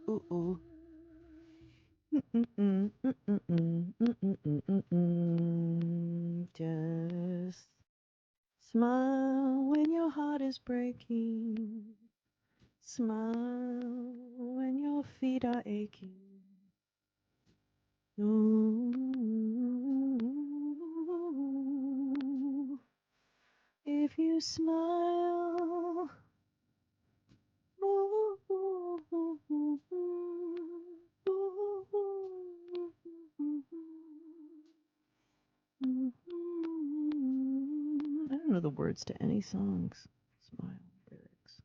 ooh, ooh. Mm-mm-mm, mm-mm-mm, mm-mm-mm, mm-mm. Just smile when your heart is breaking. Smile when your feet are aching. Ooh, if you smile. Ooh, ooh, ooh, ooh, ooh, ooh, ooh. I don't know the words to any songs. Smile lyrics.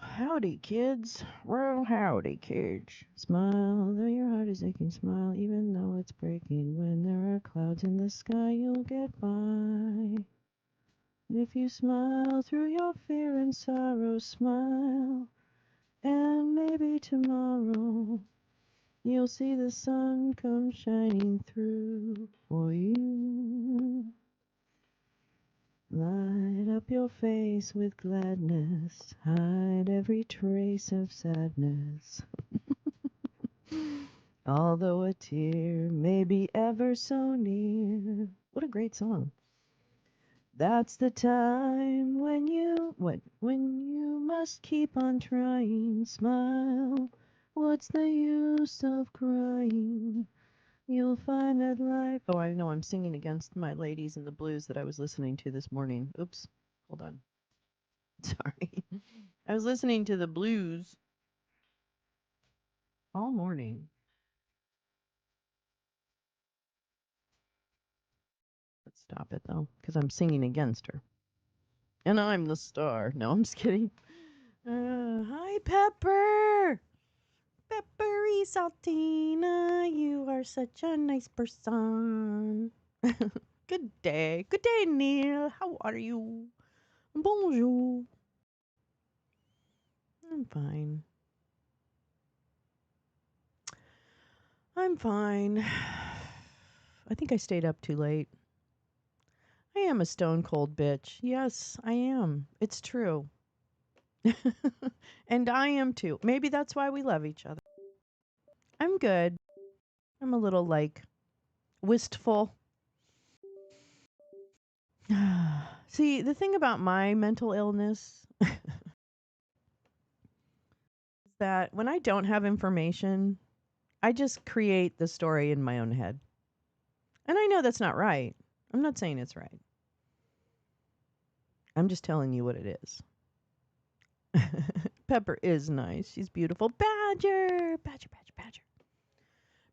Howdy, kids. Well, howdy, kids. Smile, though your heart is aching. Smile, even though it's breaking. When there are clouds in the sky, you'll get by. If you smile through your fear and sorrow, smile. And maybe tomorrow you'll see the sun come shining through for you. Light up your face with gladness, hide every trace of sadness. Although a tear may be ever so near. What a great song. That's the time when you must keep on trying. Smile. What's the use of crying? You'll find that life. Oh, I know I'm singing against my ladies in the blues that I was listening to this morning. Oops. Hold on. Sorry. I was listening to the blues all morning. Let's stop it though, because I'm singing against her. And I'm the star. No, I'm just kidding. Hi, Pepper. Peppery Saltina, you are such a nice person. Good day. Good day, Neil. How are you? Bonjour. I'm fine. I'm fine. I think I stayed up too late. I am a stone cold bitch. Yes, I am. It's true. And I am too. Maybe that's why we love each other. I'm good. I'm a little like wistful. See, the thing about my mental illness is that when I don't have information, I just create the story in my own head. And I know that's not right. I'm not saying it's right. I'm just telling you what it is. Pepper is nice. She's beautiful. Badger! Badger, Badger, Badger.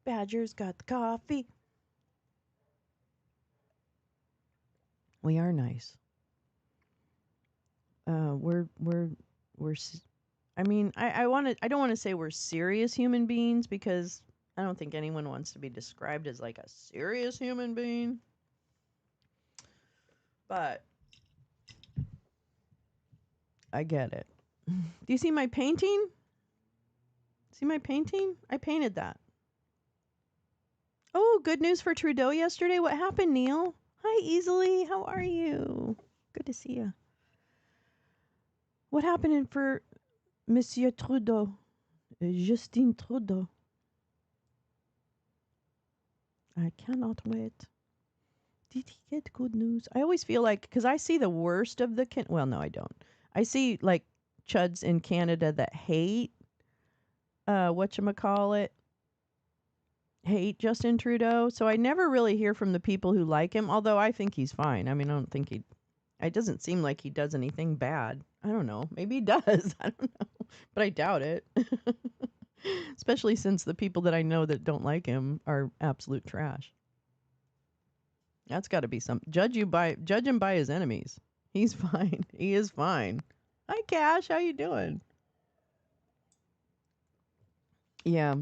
Badger's got the coffee. We are nice. We're. I mean, I don't want to say we're serious human beings because I don't think anyone wants to be described as like a serious human being. But I get it. Do you see my painting? See my painting? I painted that. Oh, good news for Trudeau yesterday. What happened, Neil? Hi, Easily. How are you? Good to see you. What happened for Monsieur Trudeau? Justin Trudeau. I cannot wait. Did he get good news? I always feel like, because I see the worst of the, well, no, I don't. I see like chuds in Canada that hate, whatchamacallit, hate Justin Trudeau. So I never really hear from the people who like him, although I think he's fine. I mean, I don't think it doesn't seem like he does anything bad. I don't know. Maybe he does. I don't know. But I doubt it. Especially since the people that I know that don't like him are absolute trash. That's got to be some judge him by his enemies. He's fine. He is fine. Hi Cash, how you doing? Yeah.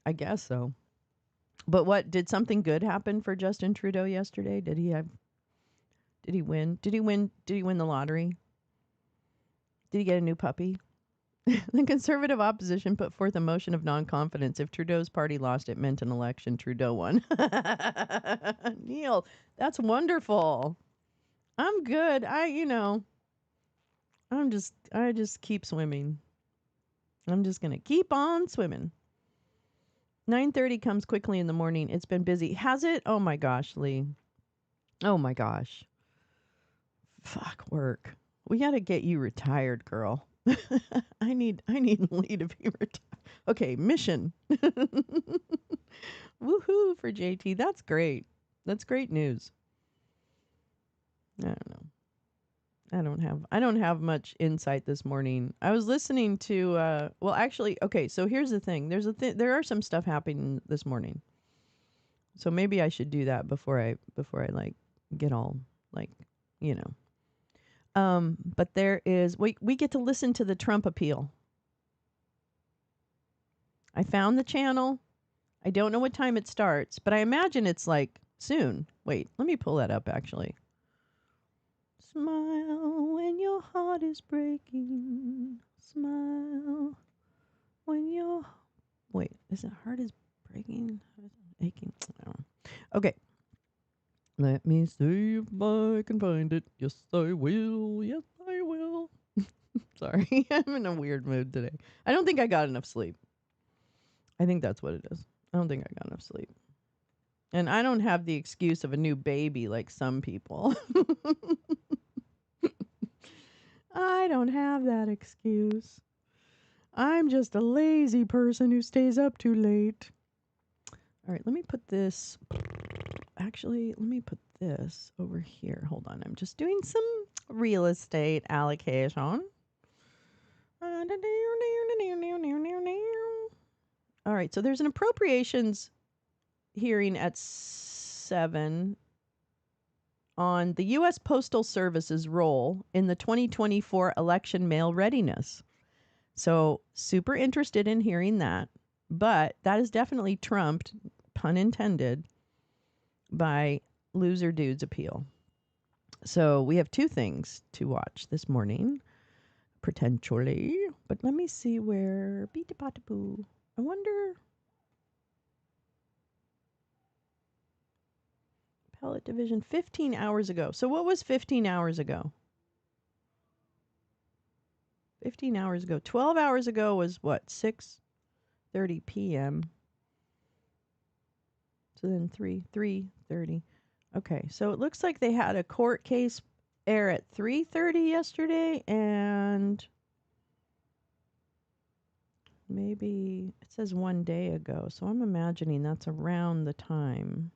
I guess so. But what did something good happen for Justin Trudeau yesterday? Did he win? Did he win the lottery? Did he get a new puppy? The Conservative opposition put forth a motion of non-confidence. If Trudeau's party lost, it meant an election. Trudeau won. Neil, that's wonderful. I'm good. I'm I just keep swimming. I'm just going to keep on swimming. 9:30 comes quickly in the morning. It's been busy. Has it? Oh my gosh, Leigh. Oh my gosh. Fuck work. We got to get you retired, girl. I need Leigh to be retired. Okay, mission. Woohoo for JT. That's great. That's great news. I don't know. I don't have much insight this morning. I was listening to well actually, okay, so here's the thing. There are some stuff happening this morning. So maybe I should do that before I like get all like, you know. But there is we get to listen to the Trump appeal. I found the channel. I don't know what time it starts, but I imagine it's like soon. Wait, let me pull that up actually. Smile when your heart is breaking. Smile when your wait, is it heart is breaking? Aching. I don't know. Okay. Let me see if I can find it. Yes, I will. Yes, I will. Sorry, I'm in a weird mood today. I don't think I got enough sleep. I think that's what it is. I don't think I got enough sleep. And I don't have the excuse of a new baby like some people. I don't have that excuse. I'm just a lazy person who stays up too late. All right, let me put this. Actually, let me put this over here. Hold on. I'm just doing some real estate allocation. All right, so there's an appropriations hearing at 7 on the U.S. Postal Service's role in the 2024 election mail readiness. So super interested in hearing that. But that is definitely trumped, pun intended, by Loser Dude's appeal. So we have two things to watch this morning, potentially. But let me see where... I wonder... Appellate Division, 15 hours ago. So what was 15 hours ago? 15 hours ago. 12 hours ago was what? 6:30 p.m. So then 3:30. Okay, so it looks like they had a court case air at 3:30 yesterday, and maybe it says 1 day ago. So I'm imagining that's around the time.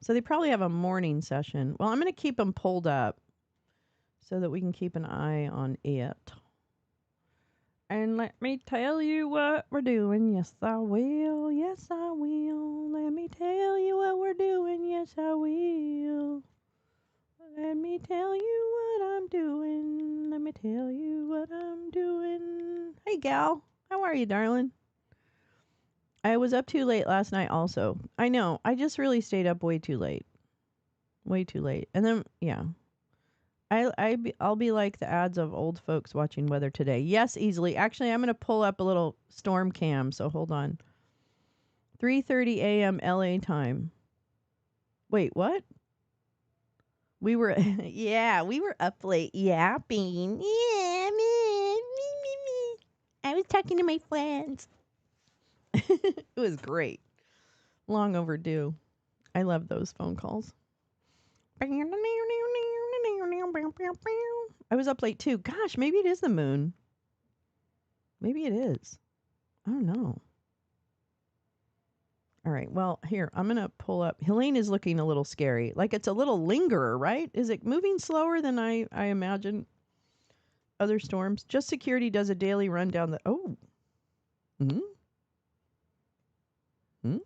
So they probably have a morning session. Well, I'm going to keep them pulled up so that we can keep an eye on it. And let me tell you what we're doing. Yes, I will. Yes, I will. Let me tell you what we're doing. Yes, I will. Let me tell you what I'm doing. Let me tell you what I'm doing. Hey, gal. How are you, darling? I was up too late last night also. I know. I just really stayed up way too late. Way too late. And then, yeah. I'll be like the ads of old folks watching weather today. Yes, easily. Actually, I'm going to pull up a little storm cam, so hold on. 3:30 a.m. LA time. Wait, what? We were we were up late yapping. Yeah, me. I was talking to my friends. It was great. Long overdue. I love those phone calls. I was up late too. Gosh, maybe it is the moon. Maybe it is. I don't know. All right. Well, here, I'm going to pull up. Helene is looking a little scary. Like it's a little lingerer, right? Is it moving slower than I imagine other storms? Just Security does a daily rundown that. Oh. Hmm. Hmm.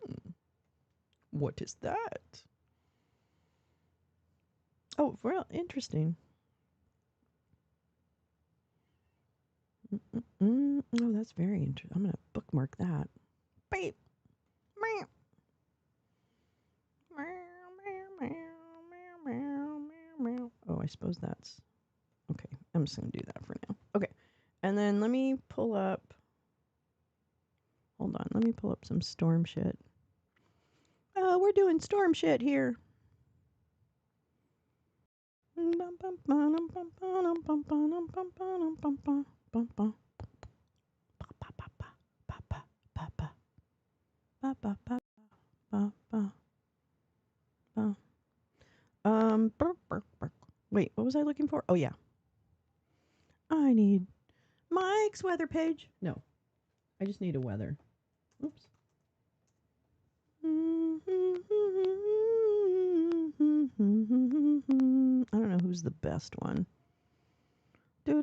What is that? Oh, well, interesting. Oh, that's very interesting. I'm going to bookmark that. Beep. Oh, I suppose that's... Okay, I'm just going to do that for now. Okay, and then let me pull up... Hold on, let me pull up some storm shit. We're doing storm shit here. What was I looking for? Oh, yeah. I need Mike's weather page. No, I just need a weather. Oops. I don't know who's the best one. No.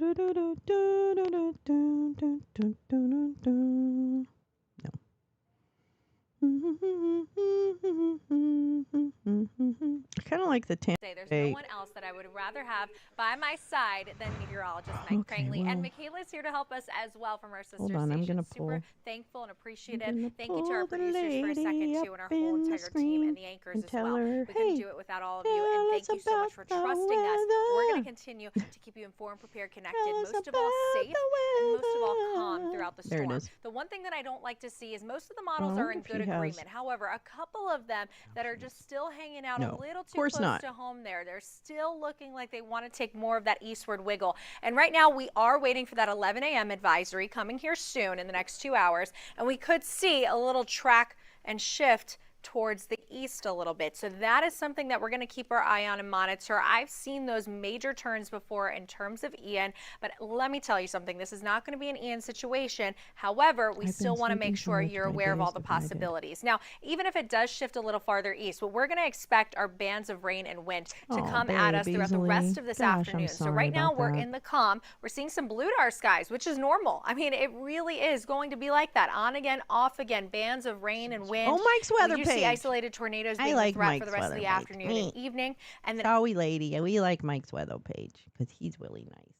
I kind of like the Tampa. There's no one else that I would rather have by my side than meteorologist Mike Prangley. Well, and Michaela's here to help us as well from our sister hold on, station. I'm gonna Super pull. thankful and appreciative. Thank you to our producers for a second too, and our whole entire team and the anchors as well. We couldn't do it without all of you, and thank you so much for trusting us. We're going to continue to keep you informed, prepared, connected, most of all safe, and most of all calm throughout the storm. The one thing that I don't like to see is most of the models are in good agreement. However, a couple of them that are just still hanging out a little too close to home there. They're still looking like they want to take more of that eastward wiggle. And right now we are waiting for that 11 a.m. advisory coming here soon in the next 2 hours. And we could see a little track and shift towards the east a little bit. So that is something that we're going to keep our eye on and monitor. I've seen those major turns before in terms of Ian, but let me tell you something. This is not going to be an Ian situation. However, we still want to make sure you're aware of all the possibilities. Now, even if it does shift a little farther east, what we're going to expect are bands of rain and wind to come at us throughout the rest of this afternoon. So right now we're in the calm. We're seeing some blue to our skies, which is normal. I mean, it really is going to be like that. On again, off again, bands of rain and wind. Oh, Mike's weather page. See isolated tornadoes being a threat for the rest of the afternoon and evening. And then sorry, lady, we like Mike's weather page because he's really nice.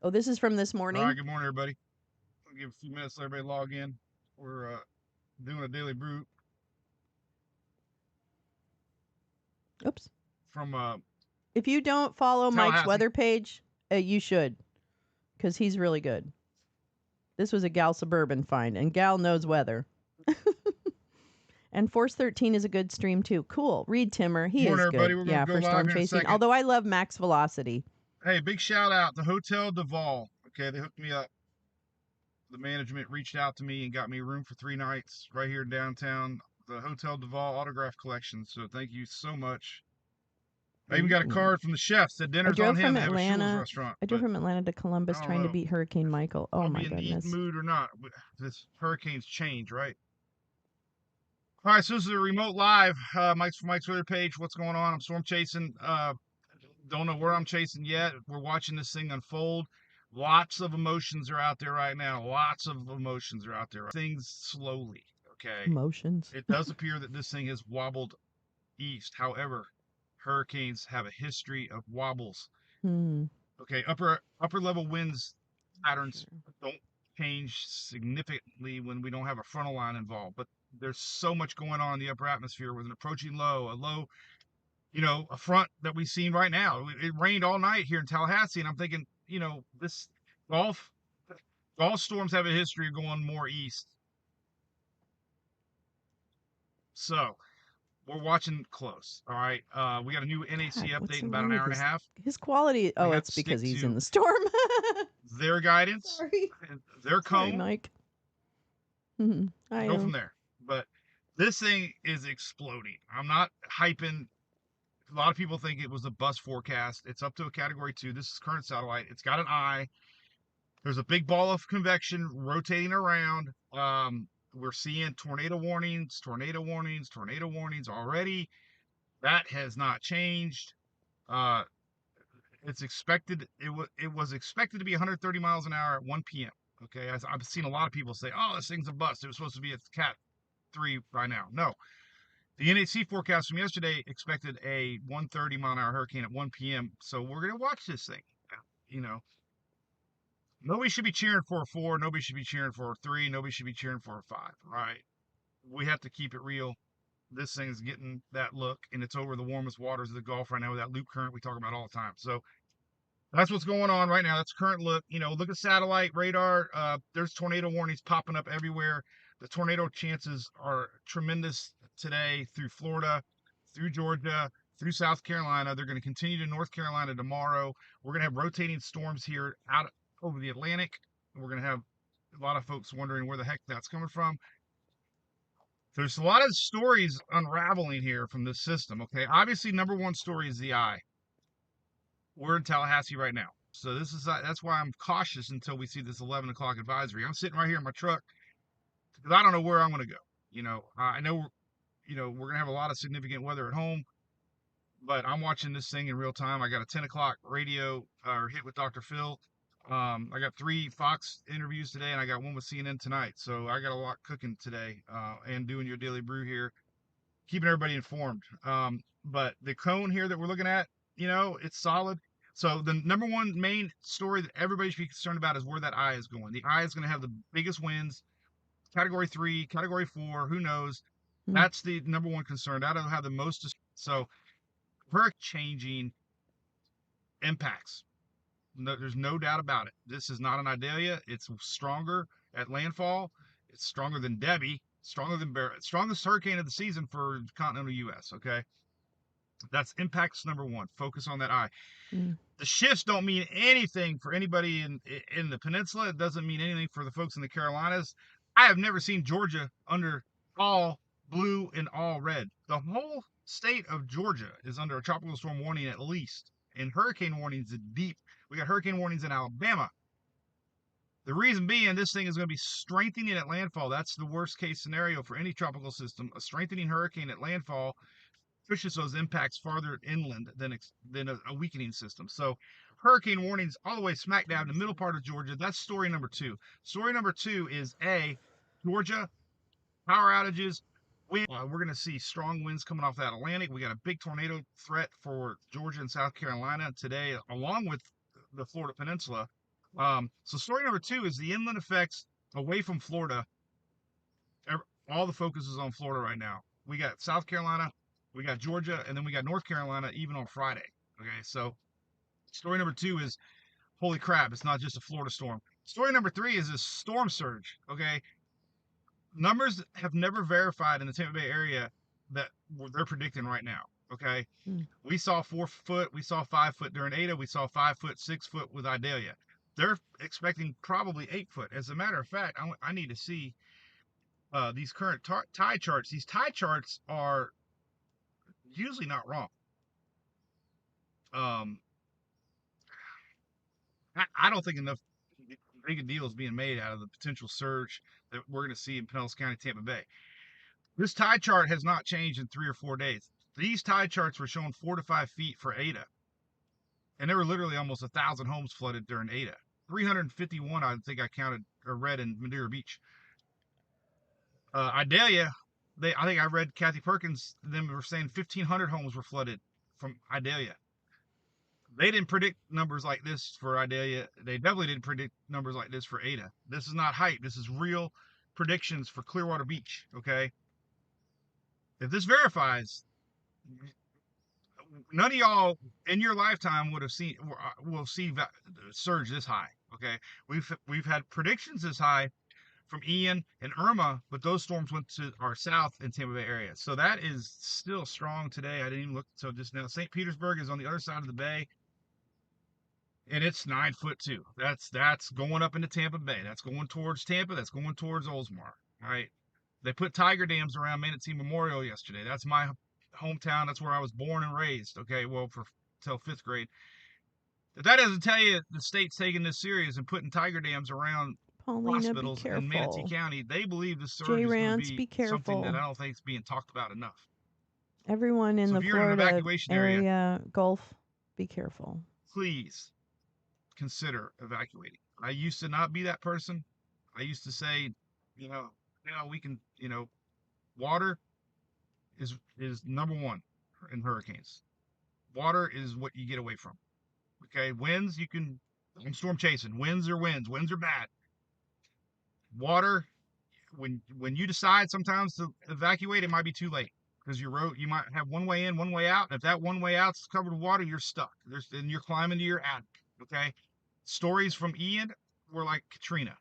Oh, this is from this morning. All right, good morning, everybody. I'll give a few minutes so everybody log in. We're doing a daily brew. Oops. From if you don't follow Mike's weather page, you should, because he's really good. This was a Gal Suburban find, and Gal knows weather. And Force 13 is a good stream, too. Cool. Read Timmer. He is good. Yeah, for storm chasing. Although I love Max Velocity. Hey, big shout out to Hotel Duval. Okay, they hooked me up. The management reached out to me and got me a room for 3 nights right here in downtown. The Hotel Duval autograph collection. So thank you so much. I even got a card from the chef. Said dinner's on him. They have a Shula's restaurant. I drove from Atlanta to Columbus trying to beat Hurricane Michael. Oh, my goodness. I'll be in the eating mood or not. This hurricanes change, right? All right, so this is a remote live. Mike's Twitter page. What's going on? I'm storm chasing. Don't know where I'm chasing yet. We're watching this thing unfold. Lots of emotions are out there right now. Lots of emotions are out there. Things slowly, okay? Emotions. It does appear that this thing has wobbled east. However, hurricanes have a history of wobbles. Okay, upper level winds patterns don't change significantly when we don't have a frontal line involved. But there's so much going on in the upper atmosphere with an approaching low, a low, a front that we've seen right now. It rained all night here in Tallahassee, and I'm thinking, this Gulf storms have a history of going more east. So we're watching close. All right. We got a new NAC update in about an hour and a half. His quality. Oh, it's because he's in the storm. Their guidance. Sorry. Their cone. Sorry, Mike. Go from there. But this thing is exploding. I'm not hyping. A lot of people think it was a bust forecast. It's up to a category 2. This is current satellite. It's got an eye. There's a big ball of convection rotating around. We're seeing tornado warnings already. That has not changed. It's expected. It was expected to be 130 miles an hour at 1 p.m. Okay, I've seen a lot of people say, "Oh, this thing's a bust. It was supposed to be a Cat 3 by now." No, the NHC forecast from yesterday expected a 130 mile an hour hurricane at 1 p.m. So we're gonna watch this thing. Nobody should be cheering for a 4. Nobody should be cheering for a 3. Nobody should be cheering for a 5. Right? We have to keep it real. This thing's getting that look, and it's over the warmest waters of the Gulf right now with that loop current we talk about all the time. So that's what's going on right now. That's current look. Look at satellite radar. There's tornado warnings popping up everywhere. The tornado chances are tremendous today through Florida, through Georgia, through South Carolina. They're going to continue to North Carolina tomorrow. We're going to have rotating storms here out over the Atlantic. We're going to have a lot of folks wondering where the heck that's coming from. There's a lot of stories unraveling here from this system. Okay, obviously, number one story is the eye. We're in Tallahassee right now, so that's why I'm cautious until we see this 11 o'clock advisory. I'm sitting right here in my truck because I don't know where I'm going to go. I know we're going to have a lot of significant weather at home, but I'm watching this thing in real time. I got a 10 o'clock radio hit with Dr. Phil. I got 3 Fox interviews today, and I got one with CNN tonight. So I got a lot cooking today, and doing your daily brew here, keeping everybody informed. But the cone here that we're looking at, it's solid. So the number one main story that everybody should be concerned about is where that eye is going. The eye is going to have the biggest winds, category 3, category 4, who knows? That's the number one concern. That'll have the most. So hurricane changing impacts. No, there's no doubt about it. This is not an Idalia. It's stronger at landfall. It's stronger than Debbie. Stronger than Barrett. Strongest hurricane of the season for continental U.S. Okay, that's impacts number one. Focus on that eye. The shifts don't mean anything for anybody in the peninsula. It doesn't mean anything for the folks in the Carolinas. I have never seen Georgia under all blue and all red. The whole state of Georgia is under a tropical storm warning at least, and hurricane warnings deep. We got hurricane warnings in Alabama. The reason being, this thing is going to be strengthening at landfall. That's the worst case scenario for any tropical system. A strengthening hurricane at landfall pushes those impacts farther inland than a weakening system. So hurricane warnings all the way smack dab in the middle part of Georgia. That's story number 2. Story number 2 is Georgia, power outages. We're going to see strong winds coming off that Atlantic. We got a big tornado threat for Georgia and South Carolina today, along with the Florida Peninsula. So story number 2 is the inland effects away from Florida. All the focus is on Florida right now. We got South Carolina, we got Georgia, and then we got North Carolina even on Friday. Okay, so story number 2 is, holy crap, it's not just a Florida storm. Story number 3 is this storm surge. Okay, numbers have never verified in the Tampa Bay area that they're predicting right now. Okay, we saw 4 foot, we saw 5 foot during Ada, we saw 5 foot, 6 foot with Idalia. They're expecting probably 8 foot. As a matter of fact, I need to see these current tide charts. These tide charts are usually not wrong. I don't think enough big a deal is being made out of the potential surge that we're going to see in Pinellas County, Tampa Bay. This tide chart has not changed in 3 or 4 days. These tide charts were showing 4 to 5 feet for Ada, and there were literally almost 1,000 homes flooded during Ada. 351, I think I counted or read in Madeira Beach. Idalia, I think I read Kathy Perkins, them were saying 1,500 homes were flooded from Idalia. They didn't predict numbers like this for Idalia. They definitely didn't predict numbers like this for Ada. This is not hype. This is real predictions for Clearwater Beach, okay? If this verifies, none of y'all in your lifetime will see surge this high, okay? We've had predictions this high from Ian and Irma, but those storms went to our south in Tampa Bay area. So that is still strong today. I didn't even look until just now. St. Petersburg is on the other side of the bay, and it's 9 foot too. That's going up into Tampa Bay. That's going towards Tampa. That's going towards Oldsmar. All right. They put tiger dams around Manatee Memorial yesterday. That's my hometown. That's where I was born and raised. Okay, well, till 5th grade. If that doesn't tell you the state's taking this serious and putting tiger dams around Paulina, hospitals in Manatee County, they believe the surge is going to be something that I don't think is being talked about enough. Everyone in the Florida area, Gulf, be careful. Please consider evacuating. I used to not be that person. I used to say, we can, water is number one in hurricanes. Water is what you get away from. Okay, winds, I'm storm chasing. Winds are winds. Winds are bad. Water, when you decide sometimes to evacuate, it might be too late because your road, you might have one way in, one way out. And if that one way out's covered with water, you're stuck. And you're climbing to your attic. Okay, stories from Ian were like Katrina.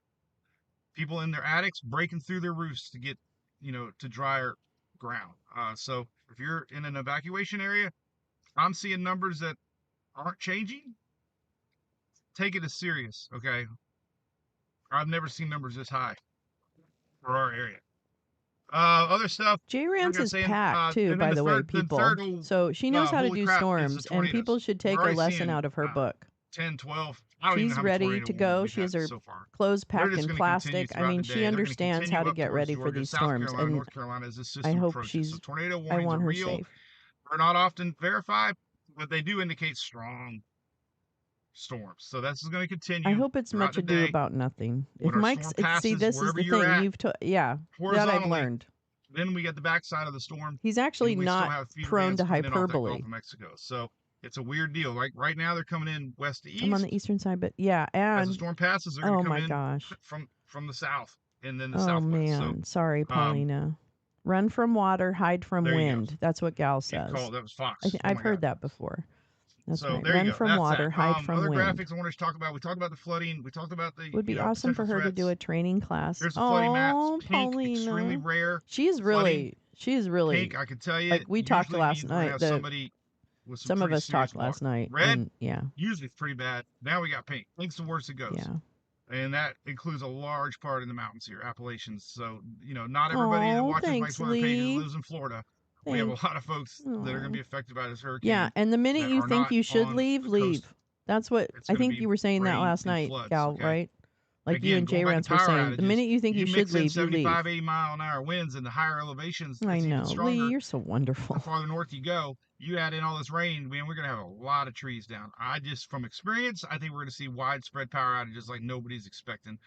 People in their attics breaking through their roofs to get, to drier ground. So if you're in an evacuation area, I'm seeing numbers that aren't changing. Take it as serious, okay? I've never seen numbers this high for our area. Other stuff. J-Rams Like I was is saying, packed too, and then by the way, the third, people. So she knows how to holy do crap, is the storms, and people tornadoes. should We're take a already lesson seeing out of her book. 10, 12. I don't even know She's how many ready tornado to warnings go. we've She had has her so far. clothes They're packed just in going to continue plastic. I throughout mean, the she day. They're going to understands how continue to up get towards ready for Georgia, these South storms, Carolina, and North Carolina as this I system hope approaches. So tornado I warnings are want her real. safe. They're not often verified, but they do indicate strong storms. So this is going to I continue hope it's throughout much the ado day. about nothing. If When our Mike's, storm see, passes, this is wherever the you're thing. at, Yeah, that I've horizontally, learned. then we get the backside of the storm, He's actually and we still not have feeder prone bands to coming in off that hyperbole. Gulf of Mexico. So it's a weird deal. Like right now, they're coming in west to I'm on the east. eastern side, but yeah, As the and storm passes, they're going oh to come my in gosh. from the south and then the Oh southwest. So man, sorry, um, Paulina. Run from water, hide from there you go. wind. That's what Gal Get says. called. That was Fox. Oh I've my God. heard that before. That's So right. there you Run go. from That's water, that. hide from Other wind. graphics I wanted to talk about. We talked about the flooding. We talked about the Would be awesome for potential her to do threats. a training class. Here's the flooding maps. Oh, Pink, extremely Paulina. rare. She's Flooding. really Pink, I can tell you, like we talked usually last means we're gonna night. have somebody with some Some of pretty us serious talked water. last night, Red, and yeah, usually it's pretty bad. Now we got pink. Pink's the worst it goes. yeah. And that includes a large part in the mountains here, Appalachians. So, not everybody that Oh, watches Mike's thanks, Weather Pages Leigh. lives in Florida. We have a Thanks. lot of folks that are going to Oh. be affected by this Yeah, hurricane and the minute that you are think not you should on leave, the coast. leave. That's what It's I going to think be you were saying that rain last and night, floods, Gal, okay? right? Like you Again, and going J back to Rance were power saying. The outages, minute you think you you should mix in leave, you leave. 75, 80 mile an hour winds in the higher elevations. I It's even know. Leigh, stronger you're so the wonderful. farther north you go. You add in all this rain, man, we're going to have a lot of trees down. From experience, I think we're going to see widespread power outages like nobody's expecting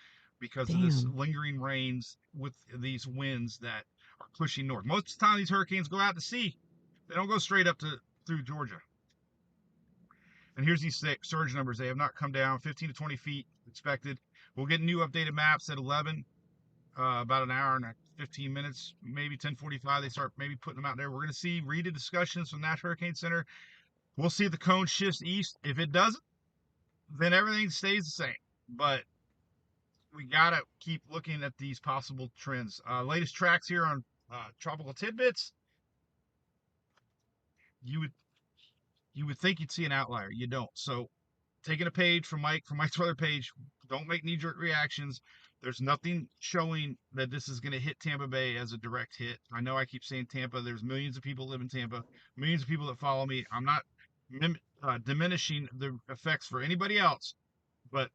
because of this Damn. lingering rains with these winds that are pushing north. Most of the time, these hurricanes go out to sea. They don't go straight up through Georgia. And here's these surge numbers. They have not come down. 15 to 20 feet expected. We'll get new updated maps at 11, about an hour and 15 minutes, maybe 10:45. They start maybe putting them out there. We're going to see readed discussions from National Hurricane Center. We'll see if the cone shifts east. If it doesn't, then everything stays the same. But we got to keep looking at these possible trends. Latest tracks here on Tropical Tidbits. You would think you'd see an outlier. You don't. So taking a page from Mike's weather page, don't make knee-jerk reactions. There's nothing showing that this is going to hit Tampa Bay as a direct hit. I know I keep saying Tampa. There's millions of people live in Tampa, millions of people that follow me. I'm not diminishing the effects for anybody else, but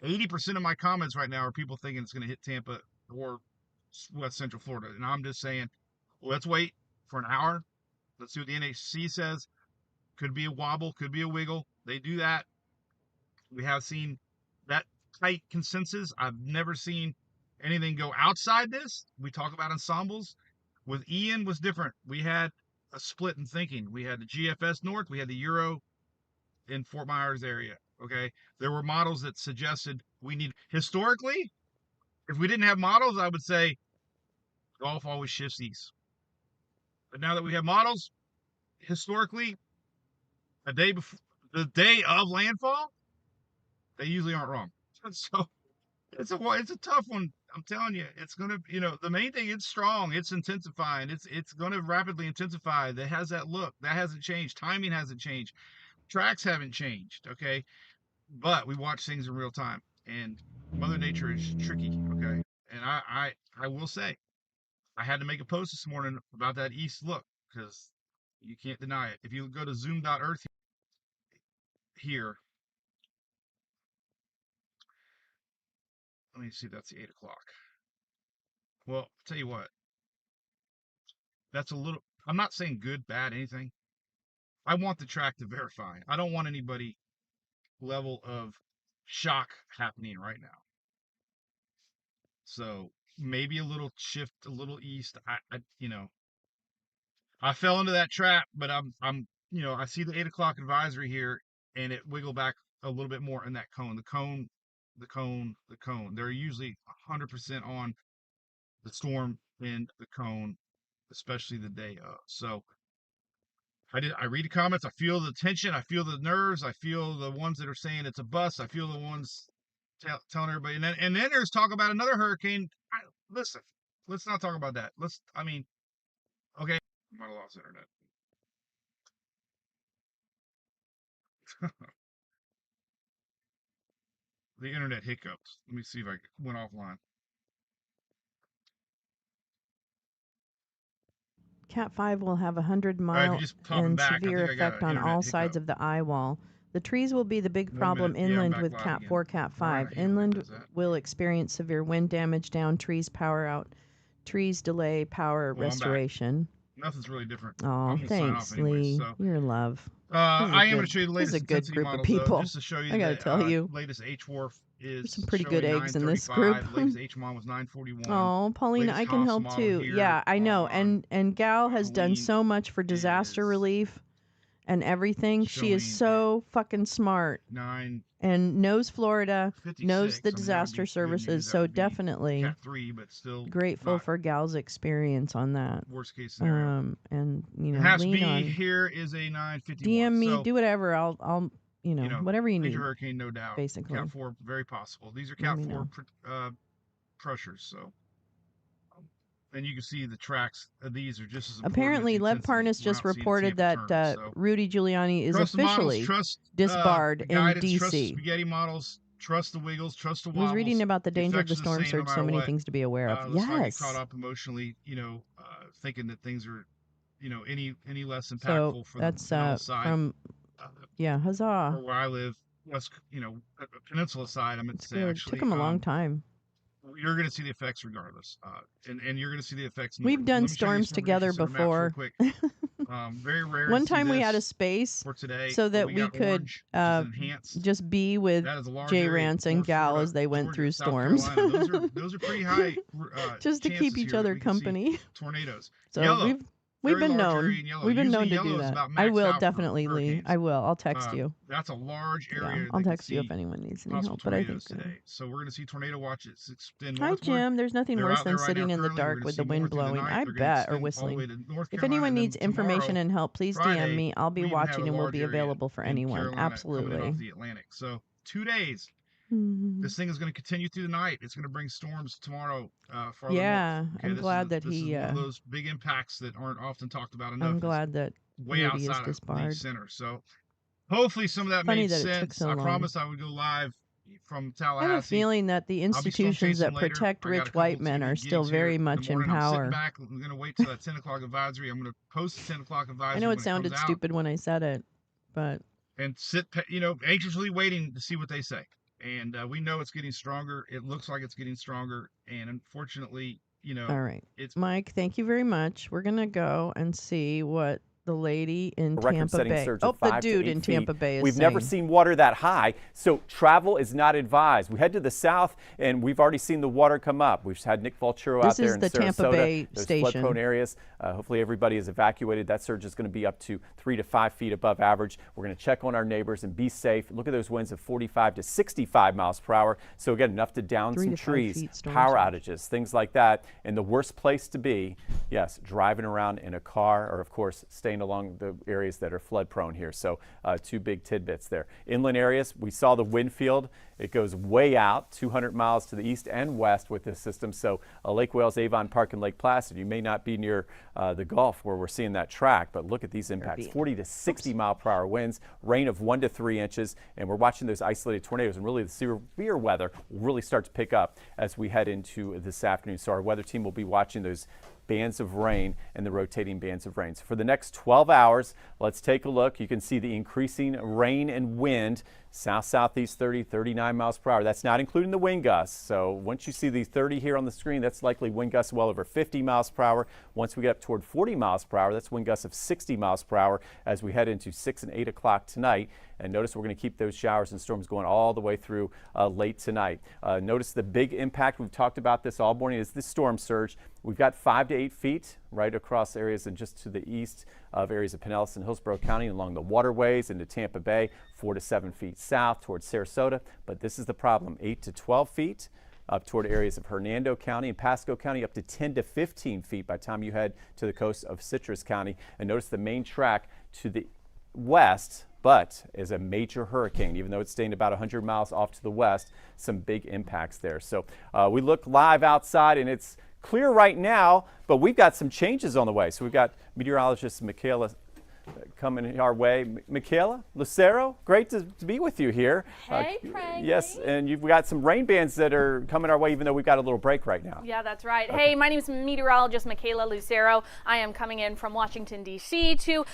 80% of my comments right now are people thinking it's going to hit Tampa or West Central Florida. And I'm just saying, let's wait for an hour. Let's see what the NHC says. Could be a wobble, could be a wiggle. They do that. We have seen that tight consensus. I've never seen anything go outside this. We talk about ensembles. With Ian was different. We had a split in thinking. We had the GFS North, we had the Euro in Fort Myers area. Okay. There were models that suggested we need historically, if we didn't have models, I would say Gulf always shifts east. But now that we have models, historically, a day before the day of landfall, they usually aren't wrong. So it's a tough one. I'm telling you, it's gonna the main thing. It's strong. It's intensifying. It's gonna rapidly intensify. That has that look. That hasn't changed. Timing hasn't changed. Tracks haven't changed. Okay, but we watch things in real time, and Mother Nature is tricky. Okay, and I will say, I had to make a post this morning about that east look because you can't deny it. If you go to zoom.earth here, let me see. That's the 8 o'clock. Well, I'll tell you what. That's a little. I'm not saying good, bad, anything. I want the track to verify. I don't want anybody level of shock happening right now. So maybe a little shift, a little east. I fell into that trap, but I see the 8 o'clock advisory here, and it wiggled back a little bit more in that cone. The cone. They're usually 100% on the storm and the cone, especially the day of. So I read the comments. I feel the tension. I feel the nerves. I feel the ones that are saying it's a bust. I feel the ones telling everybody. And then there's talk about another hurricane. Listen, let's not talk about that. Okay. I might have lost internet. The internet hiccups. Let me see if I went offline. Cat 5 will have a 100-mile and severe effect on all sides of the eye wall. The trees will be the big problem inland with Cat 4, Cat 5. Inland will experience severe wind damage, down trees, power out, trees delay, power restoration. Nothing's really different. Oh, thanks, Leigh. So. You're in love. I am going to show you the latest this is a good group models, of people. Though, just to show you I got to tell you. Latest H-Wharf is There's some pretty good eggs in this group. Latest H-Mom was 941. Oh, Paulina, I can help too. Yeah, I know. And Gal has done so much for disaster relief and everything. She is so fucking smart. And knows Florida, knows the disaster services, so definitely Cat 3, but still grateful for Gal's experience on that. Worst case scenario. And you know, Has lean B on. Here is a 951. DM me, so, do whatever. I'll you know whatever you need. Major hurricane, no doubt. Basically. Cat 4, very possible. These are Cat 4 pressures, so. And you can see the tracks of these are just as important. Apparently, Lev Parnas just reported that Rudy Giuliani is officially disbarred in D.C. Trust the spaghetti models, trust the wiggles, trust the wobbles. I was reading about the danger of the storm surge, so many things to be aware of. Let's not get caught up emotionally, thinking that things are, any less impactful for the side. From, huzzah. Or where I live, west, peninsula side, I meant to say, actually. It took them a long time. You're going to see the effects regardless, and you're going to see the effects. We've done storms together before. Very rare. One time we had a space for today, so that we could just be with Jay Rance and Gal as they went through storms. Those are pretty high. Just to keep each other company. Tornadoes. So Yellow. We've been known. We've been known to do that. I will definitely, Leigh. I will. I'll text you. That's a large area. Yeah, I'll text you if anyone needs any help. But I think today. So we're going to see tornado watches extend northward. Hi, Jim. There's nothing worse than sitting in the dark with the wind blowing. I bet, or whistling. If anyone needs information and help, please DM me. I'll be watching and will be available for anyone. Absolutely. The Atlantic. So 2 days. This thing is going to continue through the night. It's going to bring storms tomorrow. Farther north. Okay, I'm glad that he. This is one of those big impacts that aren't often talked about enough. I'm glad that way outside of the center. So hopefully some of that made sense. I promised I would go live from Tallahassee. I have a feeling that the institutions that protect rich white men are still very much in power. I'm back. I'm going to wait till that 10 o'clock advisory. I'm going to post the 10 o'clock advisory. I know it sounded stupid when I said it, but and sit, anxiously waiting to see what they say. And we know it's getting stronger. It looks like it's getting stronger. And unfortunately, all right. Mike, thank you very much. We're going to go and see what the lady in Tampa Bay. The dude in Tampa Bay is We've never seen water that high, so travel is not advised. We head to the south, and we've already seen the water come up. We've had Nick Vulturo out there in Sarasota. This is the Tampa Bay station. Flood-prone areas. Hopefully everybody is evacuated. That surge is going to be up to 3 to 5 feet above average. We're going to check on our neighbors and be safe. Look at those winds of 45 to 65 miles per hour. So again, enough to down some trees, power outages, things like that. And the worst place to be, yes, driving around in a car, or of course staying along the areas that are flood prone here. So 2 big tidbits there. Inland areas, we saw the wind field. It goes way out, 200 miles to the east and west with this system. So Lake Wales, Avon Park, and Lake Placid, you may not be near the Gulf where we're seeing that track, but look at these impacts, 40 to 60 mile per hour winds, rain of 1 to 3 inches, and we're watching those isolated tornadoes, and really the severe weather will really start to pick up as we head into this afternoon. So our weather team will be watching those bands of rain and the rotating bands of rain. So for the next 12 hours, let's take a look. You can see the increasing rain and wind, south-southeast 30, 39 miles per hour. That's not including the wind gusts. So once you see the 30 here on the screen, that's likely wind gusts well over 50 miles per hour. Once we get up toward 40 miles per hour, that's wind gusts of 60 miles per hour as we head into 6 and 8 o'clock tonight. And notice we're going to keep those showers and storms going all the way through late tonight. Notice the big impact. We've talked about this all morning is this storm surge. We've got 5 to 8 feet right across areas and just to the east of areas of Pinellas and Hillsborough County along the waterways into Tampa Bay, 4 to 7 feet south towards Sarasota. But this is the problem, 8 to 12 feet up toward areas of Hernando County and Pasco County, up to 10 to 15 feet by the time you head to the coast of Citrus County. And notice the main track to the west, but is a major hurricane, even though it's staying about 100 miles off to the west, some big impacts there. So we look live outside and it's clear right now, but we've got some changes on the way. So we've got meteorologist Michaela coming our way. Michaela, Lucero, great to be with you here. Hey, Frank. Yes, and you've got some rain bands that are coming our way, even though we've got a little break right now. Yeah, that's right. Okay. Hey, my name is meteorologist Michaela Lucero. I am coming in from Washington, D.C. to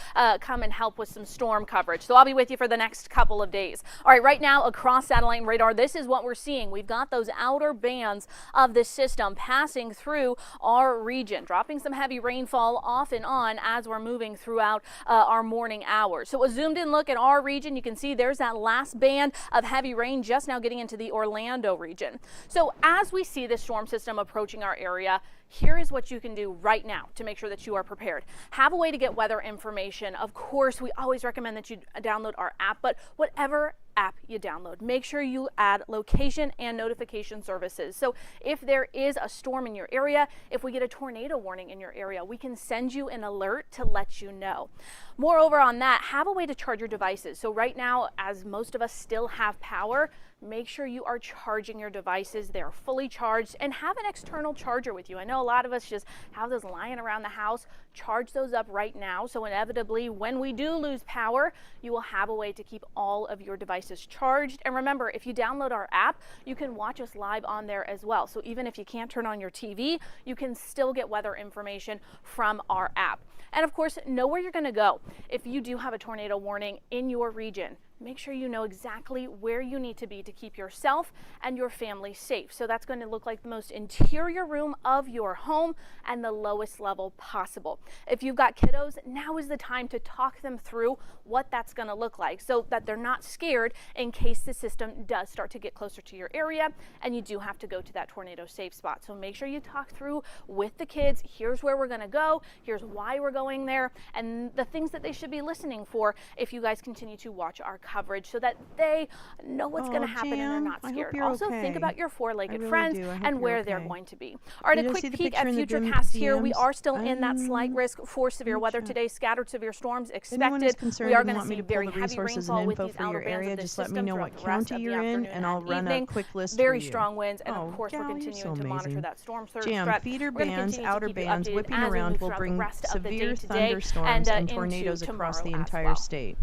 come and help with some storm coverage. So I'll be with you for the next couple of days. All right, right now across satellite radar, this is what we're seeing. We've got those outer bands of the system passing through our region, dropping some heavy rainfall off and on as we're moving throughout our morning hours. So a zoomed in look at our region, you can see there's that last band of heavy rain just now getting into the Orlando region. So as we see this storm system approaching our area, here is what you can do right now to make sure that you are prepared. Have a way to get weather information. Of course, we always recommend that you download our app, but whatever app you download, make sure you add location and notification services. So if there is a storm in your area, if we get a tornado warning in your area, we can send you an alert to let you know. Moreover on that, have a way to charge your devices. So right now, as most of us still have power, make sure you are charging your devices. They're fully charged, and have an external charger with you. I know a lot of us just have those lying around the house. Charge those up right now, so inevitably when we do lose power, you will have a way to keep all of your devices charged. And remember, if you download our app, you can watch us live on there as well. So even if you can't turn on your TV, you can still get weather information from our app. And of course, know where you're going to go. If you do have a tornado warning in your region, make sure you know exactly where you need to be to keep yourself and your family safe. So that's going to look like the most interior room of your home and the lowest level possible. If you've got kiddos, now is the time to talk them through what that's going to look like so that they're not scared in case the system does start to get closer to your area and you do have to go to that tornado safe spot. So make sure you talk through with the kids. Here's where we're going to go. Here's why we're going there, and the things that they should be listening for if you guys continue to watch our coverage so that they know what's going to happen and they're not scared. Also, think about your four-legged friends and where they're going to be. All right, a quick peek at futurecast here. We are still in that slight risk for severe weather today. Scattered severe storms expected. We are going to see very heavy rainfall with these outer bands of the system. Just let me know what county you're in, and I'll run a quick list Very for you. strong winds, and of course we're continuing to monitor that storm surge threat. Feeder bands, outer bands whipping around will bring severe thunderstorms and tornadoes across the entire state.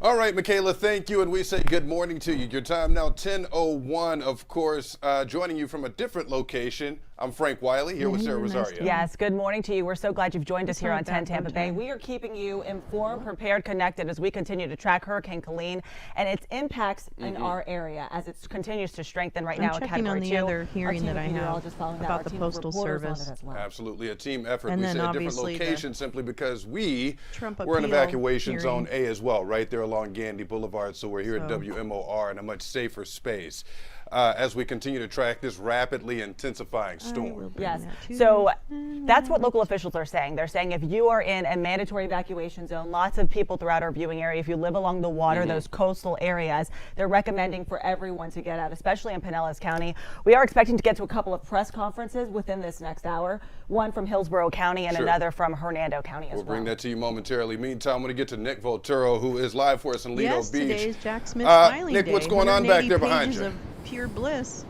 All right, Michaela, thank you, and we say good morning to you. Your time now 10:01, of course, joining you from a different location. I'm Frank Wiley here with Sarah Rosario. Yes, good morning to you. We're so glad you've joined us here on 10 Tampa Bay. We are keeping you informed, prepared, connected as we continue to track Hurricane Helene and its impacts in our area as it continues to strengthen right now. I'm checking on the other hearing that I have about the Postal Service. Absolutely, a team effort. We say a different location simply because we're in evacuation zone A as well, right there along Gandy Boulevard. So we're here at WMOR in a much safer space. As we continue to track this rapidly intensifying storm. Yes, so that's what local officials are saying. They're saying if you are in a mandatory evacuation zone, lots of people throughout our viewing area, if you live along the water, those coastal areas, they're recommending for everyone to get out, especially in Pinellas County. We are expecting to get to a couple of press conferences within this next hour, one from Hillsborough County and another from Hernando County as well. We'll bring that to you momentarily. Meantime, I'm going to get to Nick Volturo, who is live for us in Lido Beach. Yes, today's Jack Smith Smiling Nick, Day. what's going on back there behind you? Pure bliss.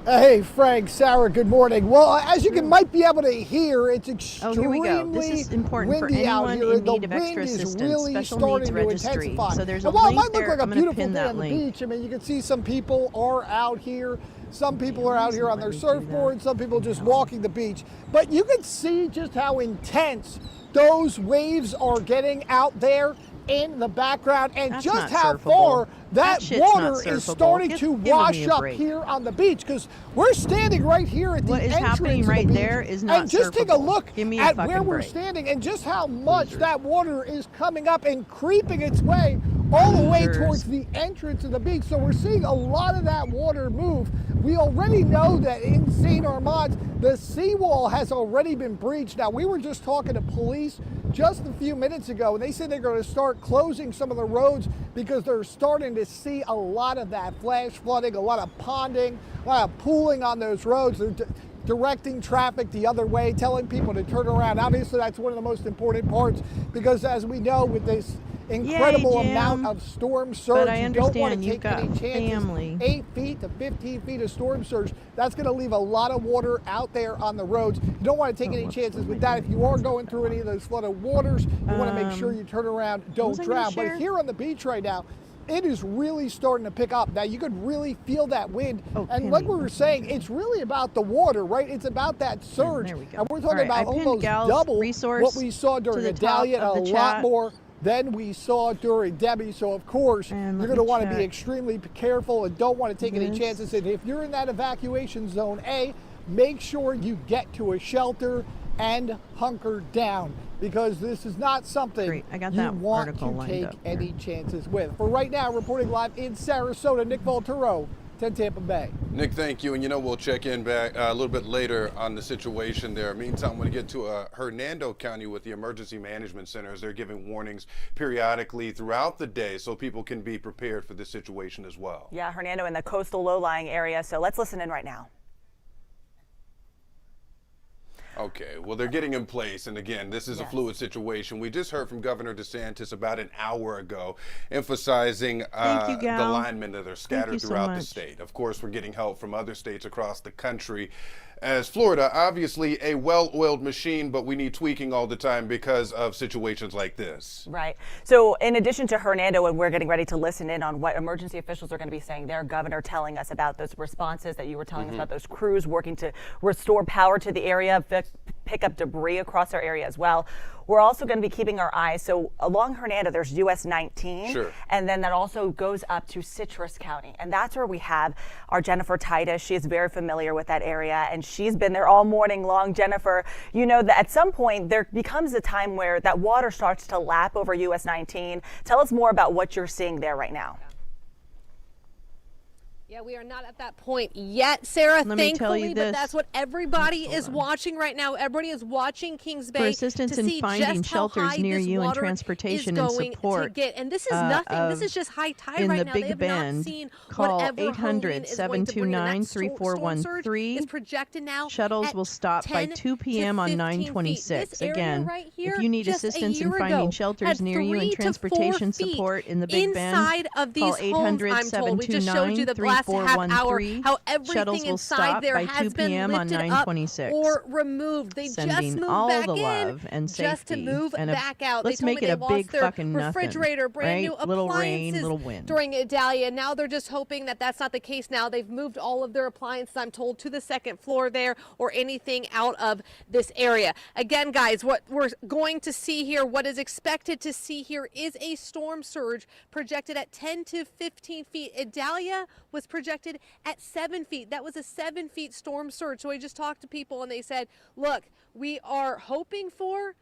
Hey, Frank, Sarah, good morning. Well, as you might be able to hear, it's extremely This is important for windy out anyone here. in need The of extra wind is assistance. really Special starting needs to registry. intensify. So there's a While it link might look there. like a I'm gonna beautiful pin day that on the link. beach, I mean, you can see some people are out here. Some people are out here on their surfboards. Some people just walking the beach. But you can see just how intense those waves are getting out there in the background, and That's just not how surfable. far That that water is surfable. starting to Give me wash a up break. here on the beach, because we're standing right here at the What is entrance happening of the right beach, there is not and just take a surfable. look Give me a at fucking where we're break. standing and just how much that water is coming up and creeping its way all the way towards the entrance of the beach. So we're seeing a lot of that water move. We already know that in St. Armand, the seawall has already been breached. Now, we were just talking to police just a few minutes ago, and they said they're going to start closing some of the roads because they're starting to see a lot of that flash flooding, a lot of ponding, a lot of pooling on those roads. They're directing traffic the other way, telling people to turn around. Obviously, that's one of the most important parts because, as we know, with this incredible amount of storm surge. But I you don't want to understand take any chances. Family. 8 feet to 15 feet of storm surge. That's going to leave a lot of water out there on the roads. You don't want to take any chances with that. If you are going through any of those flooded waters, you want to make sure you turn around, don't drown. But here on the beach right now, it is really starting to pick up. Now you could really feel that wind. And like we were saying, it's really about the water, right? It's about that surge. There we go. And we're talking about almost double what we saw during Idalia, and a lot more than we saw during Debbie. So of course, you're going to want to be extremely careful and don't want to take any chances. And if you're in that evacuation zone A, make sure you get to a shelter and hunker down, because this is not something you want to take any chances with. For right now, reporting live in Sarasota, Nick Volturo, 10 Tampa Bay. Nick, thank you. And you know, we'll check in back a little bit later on the situation there. Meantime, I'm going to get to Hernando County with the Emergency Management Centers. They're giving warnings periodically throughout the day so people can be prepared for this situation as well. Yeah, Hernando in the coastal low-lying area. So let's listen in right now. Okay, well, they're getting in place, and again, this is a fluid situation. We just heard from Governor DeSantis about an hour ago, emphasizing the linemen that are scattered throughout the state. Of course, we're getting help from other states across the country. As Florida, obviously a well-oiled machine, but we need tweaking all the time because of situations like this. Right. So in addition to Hernando, and we're getting ready to listen in on what emergency officials are going to be saying, their governor telling us about those responses that you were telling us about, those crews working to restore power to the area, pick up debris across our area as well. We're also going to be keeping our eyes. So along Hernando, there's US 19, and then that also goes up to Citrus County. And that's where we have our Jennifer Titus. She is very familiar with that area, and she's been there all morning long. Jennifer, you know that at some point there becomes a time where that water starts to lap over US 19. Tell us more about what you're seeing there right now. Yeah, we are not at that point yet, Sarah, thankfully, but that's what everybody is watching right now. Everybody is watching Kings Bay for assistance in finding shelters near you and transportation and support. And this is nothing. This is just high tide right now. In the Big Bend, call 800-729-3413. Is projected now. Shuttles will stop by 2 p.m. on 9/26. Again, if you need assistance in finding shelters near you and transportation support in the Big Bend, call 800-729-3413. Half hour, how everything Shuttles will inside stop there by has 2 p.m. been on lifted up 9/26. or removed. They Sending just moved all back the in love and just to safety move and back out. Let's they told make me it a they big lost their fucking refrigerator, brand new appliances, little rain, little wind during Idalia. Now they're just hoping that that's not the case. Now they've moved all of their appliances, I'm told, to the second floor there, or anything out of this area. Again, guys, what we're going to see here, what is expected to see here, is a storm surge projected at 10 to 15 feet. Idalia was projected at 7 feet. That was a 7 feet storm surge. So I just talked to people and they said, look, we are hoping for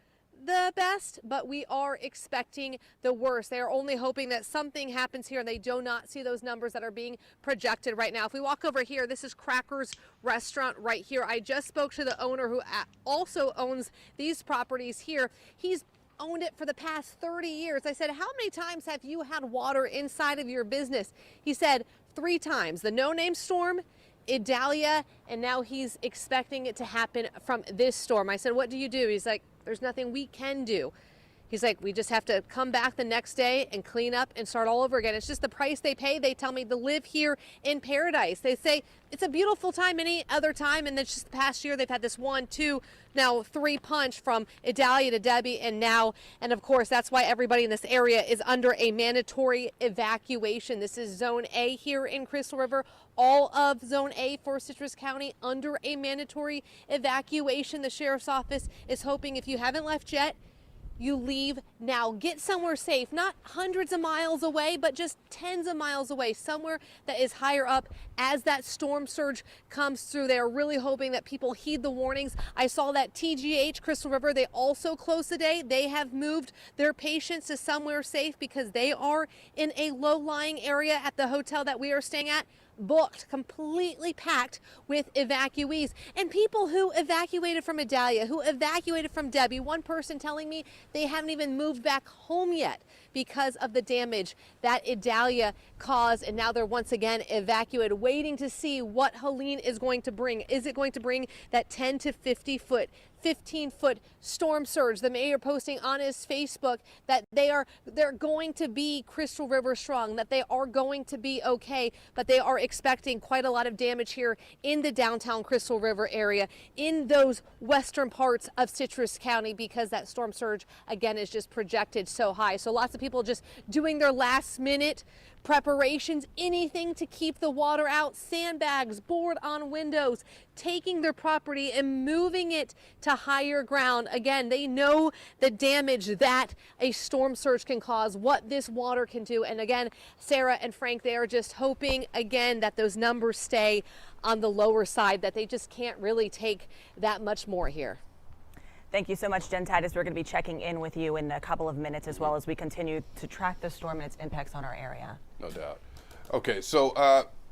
the best, but we are expecting the worst. They are only hoping that something happens here and they do not see those numbers that are being projected right now. If we walk over here, this is Crackers Restaurant right here. I just spoke to the owner who also owns these properties here. He's owned it for the past 30 years. I said, how many times have you had water inside of your business? He said 3 times. The no-name storm, Idalia, and now he's expecting it to happen from this storm. I said, what do you do? He's like, there's nothing we can do. He's like, we just have to come back the next day and clean up and start all over again. It's just the price they pay. They tell me to live here in paradise. They say it's a beautiful time any other time. And then just the past year, they've had this 1, 2, now 3 punch from Idalia to Debbie and now. And of course, that's why everybody in this area is under a mandatory evacuation. This is Zone A here in Crystal River. All of Zone A for Citrus County under a mandatory evacuation. The Sheriff's Office is hoping if you haven't left yet, you leave now. Get somewhere safe, not hundreds of miles away, but just tens of miles away, somewhere that is higher up as that storm surge comes through. They are really hoping that people heed the warnings. I saw that TGH, Crystal River, they also closed today. They have moved their patients to somewhere safe because they are in a low-lying area at the hotel that we are staying at. Booked, completely packed with evacuees and people who evacuated from Idalia, who evacuated from Debbie. One person telling me they haven't even moved back home yet because of the damage that Idalia caused, and now they're once again evacuated, waiting to see what Helene is going to bring. Is it going to bring that 10 to 50 foot 15-foot storm surge. The mayor posting on his Facebook that they're going to be Crystal River strong, that they are going to be okay, but they are expecting quite a lot of damage here in the downtown Crystal River area, in those western parts of Citrus County, because that storm surge again is just projected so high. So lots of people just doing their last minute preparations, anything to keep the water out, sandbags, board on windows, taking their property and moving it to higher ground. Again, they know the damage that a storm surge can cause, what this water can do. And again, Sarah and Frank, they are just hoping again that those numbers stay on the lower side, that they just can't really take that much more here. Thank you so much, Jen Titus. We're going to be checking in with you in a couple of minutes as well as we continue to track the storm and its impacts on our area. No doubt. Okay, so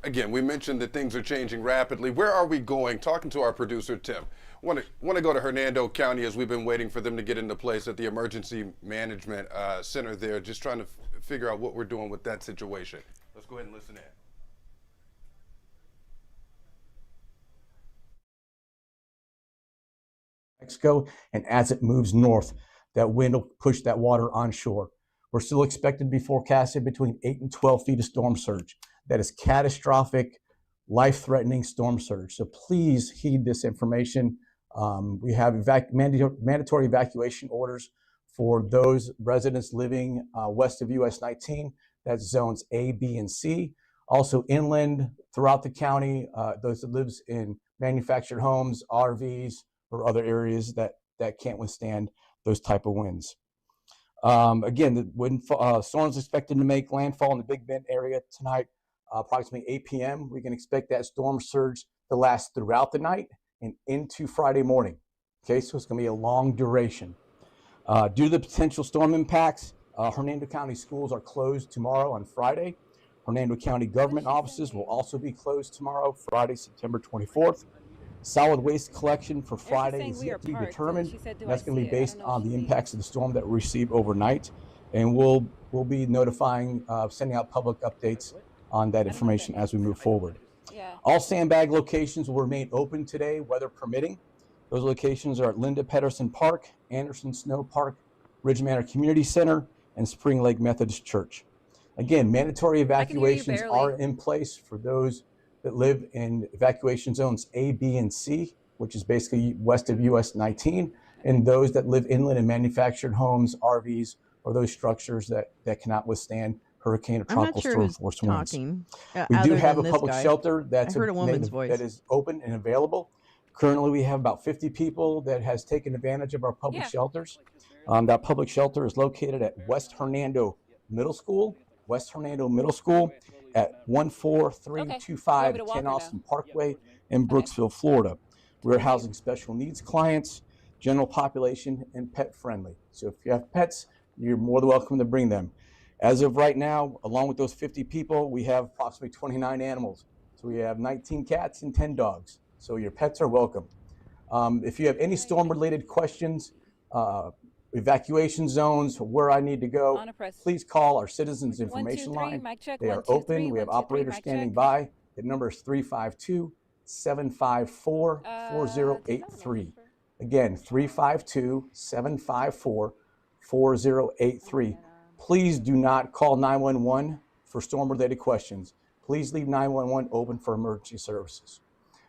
again, we mentioned that things are changing rapidly. Where are we going? Talking to our producer, Tim. Want to go to Hernando County as we've been waiting for them to get into place at the Emergency Management Center there, just trying to figure out what we're doing with that situation. Let's go ahead and listen in. Mexico, and as it moves north, that wind will push that water onshore. We're still expected to be forecasted between 8 and 12 feet of storm surge. That is catastrophic, life-threatening storm surge. So please heed this information. We have mandatory evacuation orders for those residents living west of US 19. That's zones A, B, and C. Also inland throughout the county, those that lives in manufactured homes, RVs, or other areas that can't withstand those type of winds. Again, the storm is expected to make landfall in the Big Bend area tonight, approximately 8 p.m. We can expect that storm surge to last throughout the night and into Friday morning. Okay, so it's going to be a long duration. Due to the potential storm impacts, Hernando County schools are closed tomorrow on Friday. Hernando County government offices will also be closed tomorrow, Friday, September 24th. Solid waste collection for Friday is yet to be determined. That's going to be based on the impacts of the storm that we received overnight. And we'll be notifying, sending out public updates on that information as we move forward. All sandbag locations will remain open today, weather permitting. Those locations are at Linda Pedersen Park, Anderson Snow Park, Ridge Manor Community Center, and Spring Lake Methodist Church. Again, mandatory evacuations are in place for those that live in evacuation zones A, B, and C, which is basically west of US 19, and those that live inland in manufactured homes, RVs, or those structures that cannot withstand hurricane or tropical storm force winds. We do have a public shelter that is open and available. Currently, we have about 50 people that has taken advantage of our public shelters. That public shelter is located at West Hernando Middle School at 14325 Ken Austin Parkway in Brooksville, Florida. We're housing special needs clients, general population, and pet friendly. So if you have pets, you're more than welcome to bring them. As of right now, along with those 50 people, we have approximately 29 animals. So we have 19 cats and 10 dogs. So your pets are welcome. If you have any storm-related questions, evacuation zones, where I need to go, please call our Citizens Information Line. They are open. We have operators standing by. The number is 352-754-4083. Again, 352-754-4083. Please do not call 911 for storm-related questions. Please leave 911 open for emergency services.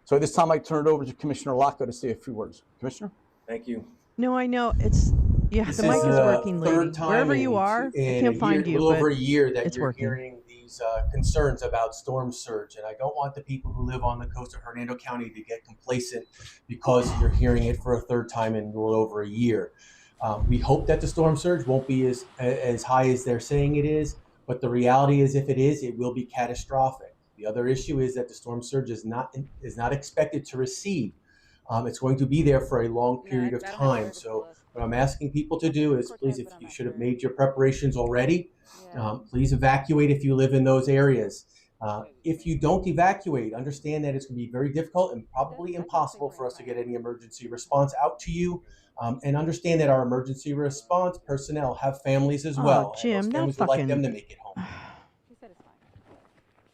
So at this time, I turn it over to Commissioner Locko to say a few words. Commissioner? Thank you. No, I know. The mic is working, Leigh. Wherever you are, I can't find you. A little over a year that you're hearing these concerns about storm surge, and I don't want the people who live on the coast of Hernando County to get complacent because you're hearing it for a third time in a little over a year. We hope that the storm surge won't be as high as they're saying it is, but the reality is, if it is, it will be catastrophic. The other issue is that the storm surge is not expected to recede. It's going to be there for a long period of time. So what I'm asking people to do is, please, if you should have made your preparations already, please evacuate if you live in those areas. If you don't evacuate, understand that it's going to be very difficult and probably impossible for us to get any emergency response out to you. And understand that our emergency response personnel have families as well. Jim, and those families would like them to make it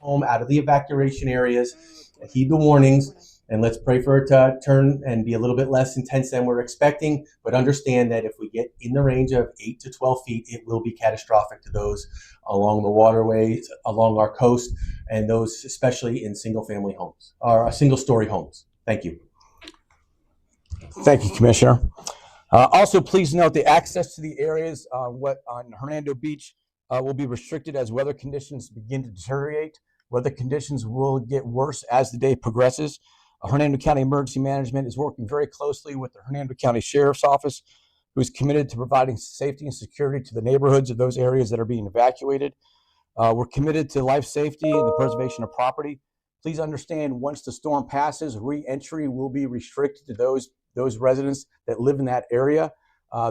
home. Out of the evacuation areas, heed the warnings. And let's pray for it to turn and be a little bit less intense than we're expecting, but understand that if we get in the range of 8 to 12 feet, it will be catastrophic to those along the waterways, along our coast, and those especially in single-family homes or single-story homes. Thank you. Thank you, Commissioner. Also, please note the access to the areas on Hernando Beach will be restricted as weather conditions begin to deteriorate. Weather conditions will get worse as the day progresses. Hernando County Emergency Management is working very closely with the Hernando County Sheriff's Office, who is committed to providing safety and security to the neighborhoods of those areas that are being evacuated. We're committed to life safety and the preservation of property. Please understand, once the storm passes, re-entry will be restricted to those residents that live in that area.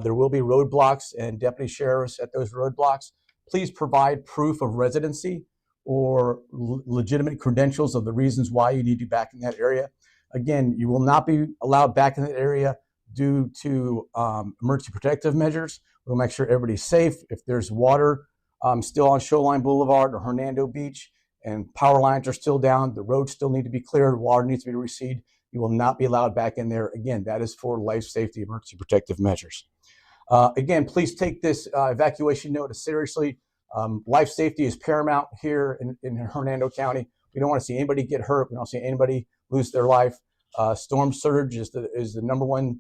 There will be roadblocks and deputy sheriffs at those roadblocks. Please provide proof of residency or legitimate credentials of the reasons why you need to be back in that area. Again, you will not be allowed back in that area due to emergency protective measures. We'll make sure everybody's safe. If there's water still on Shoreline Boulevard or Hernando Beach and power lines are still down, the roads still need to be cleared, water needs to be receded, you will not be allowed back in there. Again, that is for life safety emergency protective measures. Again, please take this evacuation notice seriously. Life safety is paramount here in Hernando County. We don't want to see anybody get hurt. We don't see anybody lose their life. Storm surge is the number one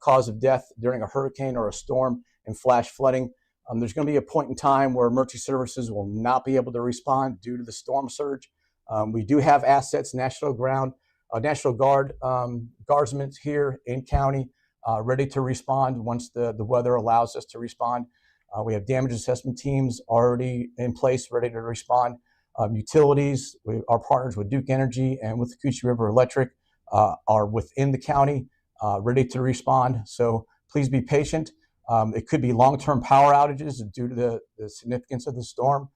cause of death during a hurricane or a storm, and flash flooding. There's going to be a point in time where emergency services will not be able to respond due to the storm surge. We do have assets, National Guard guardsmen here in county ready to respond once the weather allows us to respond. We have damage assessment teams already in place, ready to respond. Utilities, our partners with Duke Energy and with the Coochie River Electric are within the county, ready to respond. So please be patient. It could be long-term power outages due to the significance of the storm.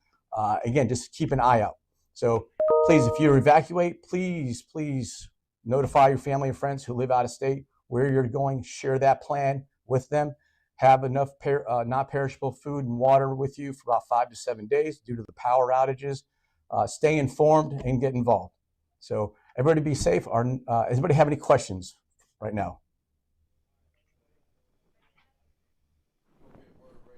Again, just keep an eye out. So please, if you evacuate, please notify your family and friends who live out of state where you're going. Share that plan with them. Have enough non-perishable food and water with you for about 5 to 7 days due to the power outages. Stay informed and get involved. So everybody be safe. Does anybody have any questions right now?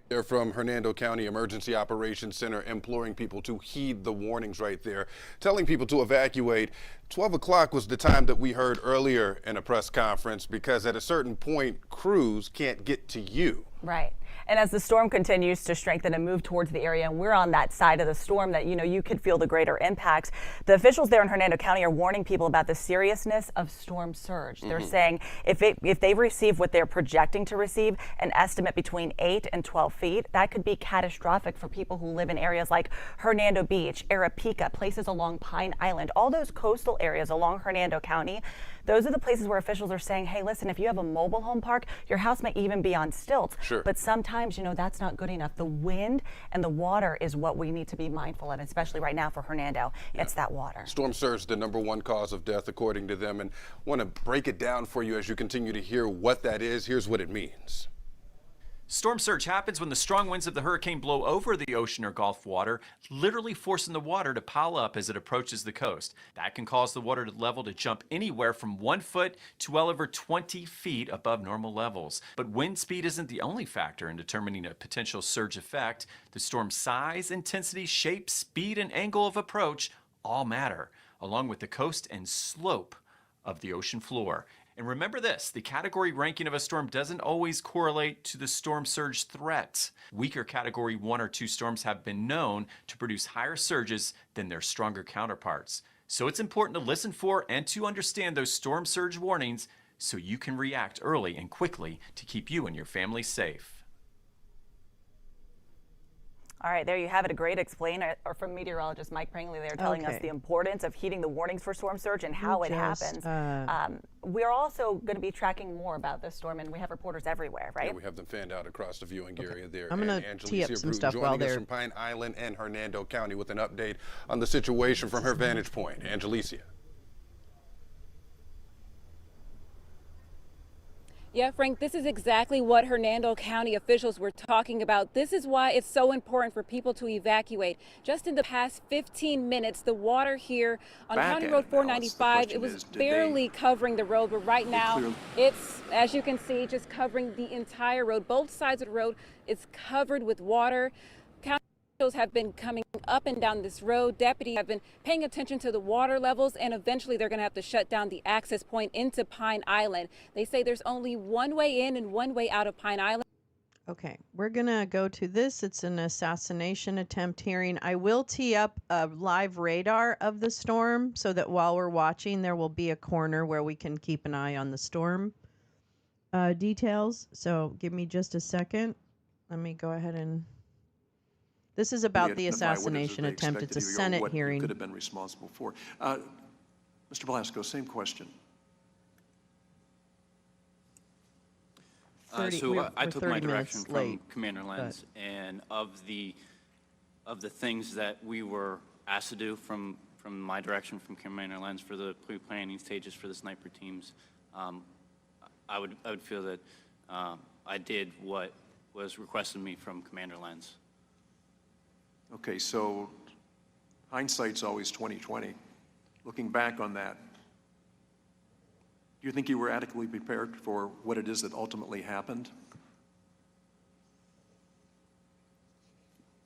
They're from Hernando County Emergency Operations Center, imploring people to heed the warnings right there, telling people to evacuate. 12 o'clock was the time that we heard earlier in a press conference, because at a certain point, crews can't get to you. Right. And as the storm continues to strengthen and move towards the area, and we're on that side of the storm that, you could feel the greater impacts, the officials there in Hernando County are warning people about the seriousness of storm surge. They're saying if they receive what they're projecting to receive, an estimate between 8 and 12 feet, that could be catastrophic for people who live in areas like Hernando Beach, Arapica, places along Pine Island, all those coastal areas along Hernando County. Those are the places where officials are saying, hey, listen, if you have a mobile home park, your house may even be on stilts. Sure. But sometimes, that's not good enough. The wind and the water is what we need to be mindful of, especially right now for Hernando. Yeah. It's that water. Storm surge, the #1 cause of death, according to them. And want to break it down for you as you continue to hear what that is. Here's what it means. Storm surge happens when the strong winds of the hurricane blow over the ocean or Gulf water, literally forcing the water to pile up as it approaches the coast. That can cause the water level to jump anywhere from 1 foot to well over 20 feet above normal levels. But wind speed isn't the only factor in determining a potential surge effect. The storm's size, intensity, shape, speed, and angle of approach all matter, along with the coast and slope of the ocean floor. And remember this, the category ranking of a storm doesn't always correlate to the storm surge threat. Weaker category 1 or 2 storms have been known to produce higher surges than their stronger counterparts. So it's important to listen for and to understand those storm surge warnings so you can react early and quickly to keep you and your family safe. All right, there you have it. A great explainer from meteorologist Mike Prangley there telling us the importance of heeding the warnings for storm surge and how it happens. We're also going to be tracking more about this storm, and we have reporters everywhere, right? Yeah, we have them fanned out across the viewing area there. I'm going to tee up some stuff while they're joining us from Pine Island and Hernando County with an update on the situation from her vantage point. Angelicia. Yeah, Frank, this is exactly what Hernando County officials were talking about. This is why it's so important for people to evacuate. Just in the past 15 minutes, the water here on County Road 495, it was barely covering the road, but right now it's, as you can see, just covering the entire road. Both sides of the road, it's covered with water. County officials have been coming up and down this road. Deputies have been paying attention to the water levels, and eventually they're going to have to shut down the access point into Pine Island. They say there's only one way in and one way out of Pine Island. Okay, we're going to go to this. It's an assassination attempt hearing. I will tee up a live radar of the storm so that while we're watching, there will be a corner where we can keep an eye on the storm details. So give me just a second. Let me go ahead and... This is about the assassination attempt. It's a Senate hearing. What could have been responsible for. Mr. Blasco, same question. I took my direction from Commander Lenz, and of the things that we were asked to do from my direction from Commander Lenz for the pre-planning stages for the sniper teams, I would feel that I did what was requested of me from Commander Lenz. Okay, so hindsight's always 20/20. Looking back on that, do you think you were adequately prepared for what it is that ultimately happened?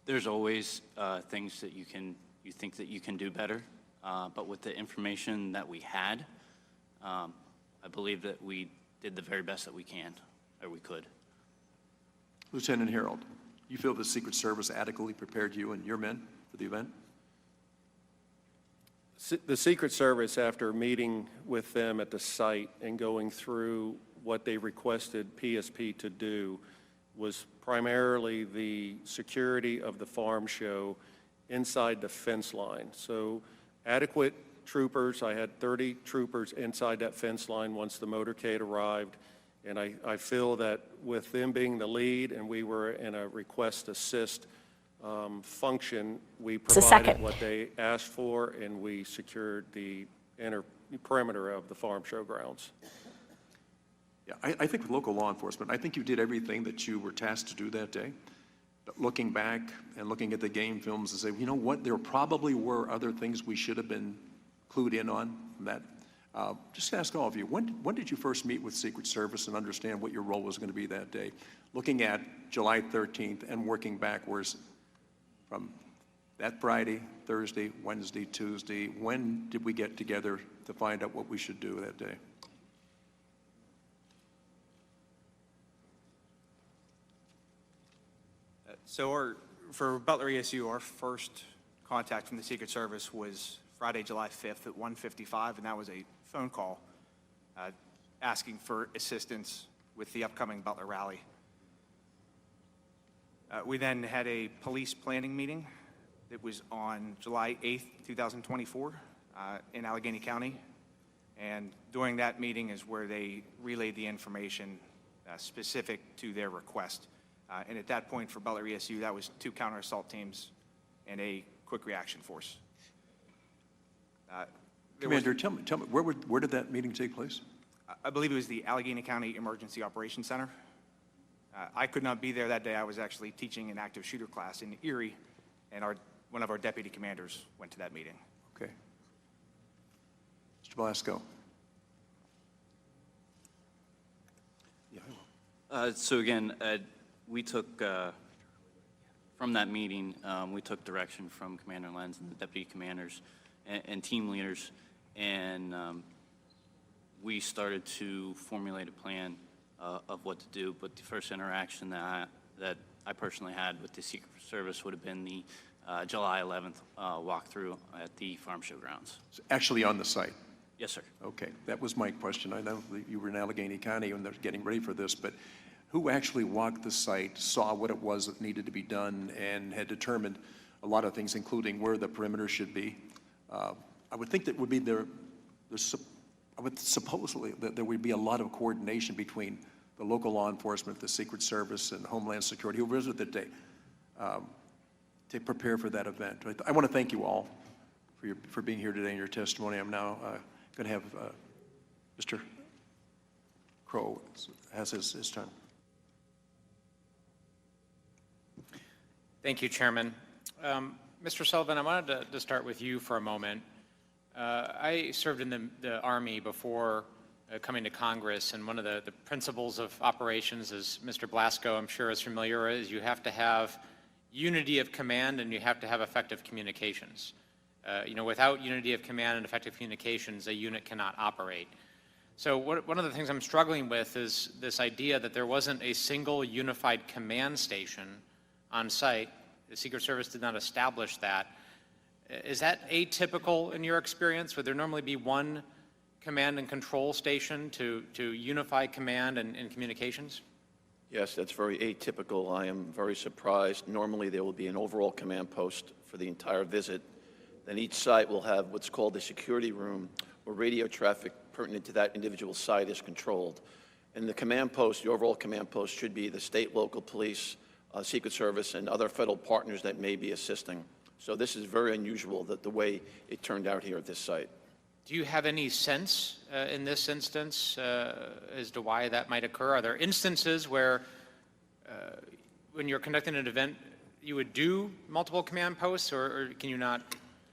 There's always things that you think that you can do better, but with the information that we had, I believe that we did the very best that we can, or we could. Lieutenant Harold, you feel the Secret Service adequately prepared you and your men for the event? The Secret Service, after meeting with them at the site and going through what they requested PSP to do, was primarily the security of the farm show inside the fence line. So adequate troopers, I had 30 troopers inside that fence line once the motorcade arrived. And I feel that with them being the lead and we were in a request assist function, we provided what they asked for and we secured the inner perimeter of the farm show grounds. Yeah, I think with local law enforcement, I think you did everything that you were tasked to do that day. But looking back and looking at the game films and say, you know what, there probably were other things we should have been clued in on from that. Just ask all of you, when did you first meet with Secret Service and understand what your role was going to be that day? Looking at July 13th and working backwards from that Friday, Thursday, Wednesday, Tuesday, when did we get together to find out what we should do that day? So for Butler ESU, our first contact from the Secret Service was Friday, July 5th at 1:55, and that was a phone call asking for assistance with the upcoming Butler rally. We then had a police planning meeting that was on July 8th, 2024 in Allegheny County. And during that meeting is where they relayed the information specific to their request. And at that point for Butler ESU, that was 2 counter-assault teams and a quick reaction force. Commander, tell me, where did that meeting take place? I believe it was the Allegheny County Emergency Operations Center. I could not be there that day. I was actually teaching an active shooter class in Erie, and one of our deputy commanders went to that meeting. Okay. Mr. Blasco. Yeah. So again, we took, from that meeting, we took direction from Commander Lenz and the deputy commanders and team leaders, and we started to formulate a plan of what to do. But the first interaction that I personally had with the Secret Service would have been the July 11th walkthrough at the farm show grounds. So actually on the site? Yes, sir. Okay, that was my question. I know that you were in Allegheny County when they're getting ready for this, but who actually walked the site, saw what it was that needed to be done, and had determined a lot of things, including where the perimeter should be? I would think that would be I would supposedly that there would be a lot of coordination between the local law enforcement, the Secret Service, and Homeland Security, who visited that day, to prepare for that event. I want to thank you all for being here today in your testimony. I'm now going to have Mr. Crow has his turn. Thank you, Chairman. Mr. Sullivan, I wanted to start with you for a moment. I served in the Army before coming to Congress, and one of the principles of operations, as Mr. Blasco, I'm sure, is familiar, is you have to have unity of command and you have to have effective communications. Without unity of command and effective communications, a unit cannot operate. So one of the things I'm struggling with is this idea that there wasn't a single unified command station on site. The Secret Service did not establish that. Is that atypical in your experience? Would there normally be one command and control station to unify command and communications? Yes, that's very atypical. I am very surprised. Normally there will be an overall command post for the entire visit. Then each site will have what's called a security room where radio traffic pertinent to that individual site is controlled. And the command post, the overall command post, should be the state, local police, Secret Service, and other federal partners that may be assisting. So this is very unusual that the way it turned out here at this site. Do you have any sense in this instance as to why that might occur? Are there instances where when you're conducting an event you would do multiple command posts, or can you not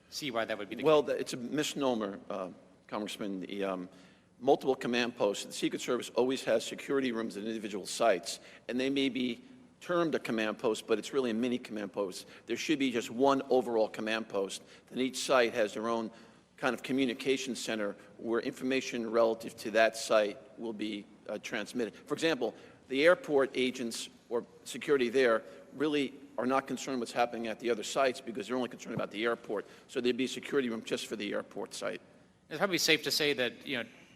see why that would be the case? Well, it's a misnomer, Congressman. The multiple command posts, the Secret Service always has security rooms at individual sites, and they may be termed a command post, but it's really a mini command post. There should be just one overall command post, and each site has their own kind of communication center where information relative to that site will be transmitted. For example, the airport agents or security there really are not concerned what's happening at the other sites because they're only concerned about the airport. So there'd be a security room just for the airport site. It's probably safe to say that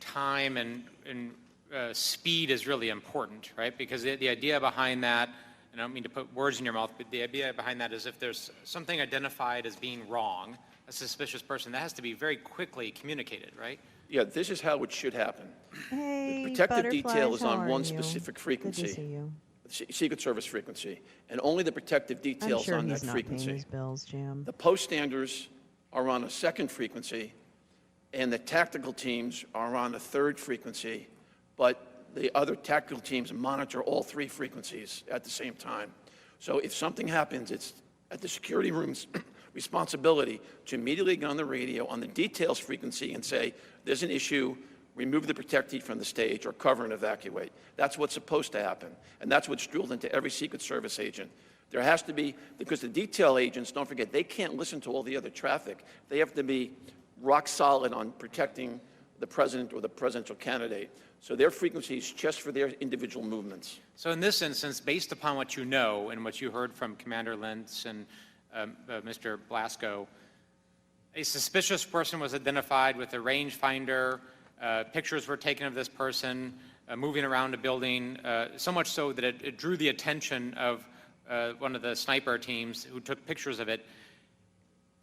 time and speed is really important, right? Because the idea behind that, and I don't mean to put words in your mouth, but the idea behind that is if there's something identified as being wrong, a suspicious person, that has to be very quickly communicated, right? Yeah, this is how it should happen. Hey, the protective detail is on one specific frequency. Good to see you. Secret Service frequency, and only the protective details on that frequency. Paying his bills, Jim. The poststanders are on a second frequency, and the tactical teams are on a third frequency, but the other tactical teams monitor all three frequencies at the same time. So if something happens, it's at the security room's responsibility to immediately get on the radio on the details frequency and say, there's an issue, remove the protectee from the stage, or cover and evacuate. That's what's supposed to happen, and that's what's drilled into every Secret Service agent. There has to be, because the detail agents, don't forget, they can't listen to all the other traffic. They have to be rock solid on protecting the president or the presidential candidate. So their frequency is just for their individual movements. So in this instance, based upon what you know and what you heard from Commander Lentz and Mr. Blasco, a suspicious person was identified with a rangefinder. Pictures were taken of this person moving around a building, so much so that it drew the attention of one of the sniper teams who took pictures of it.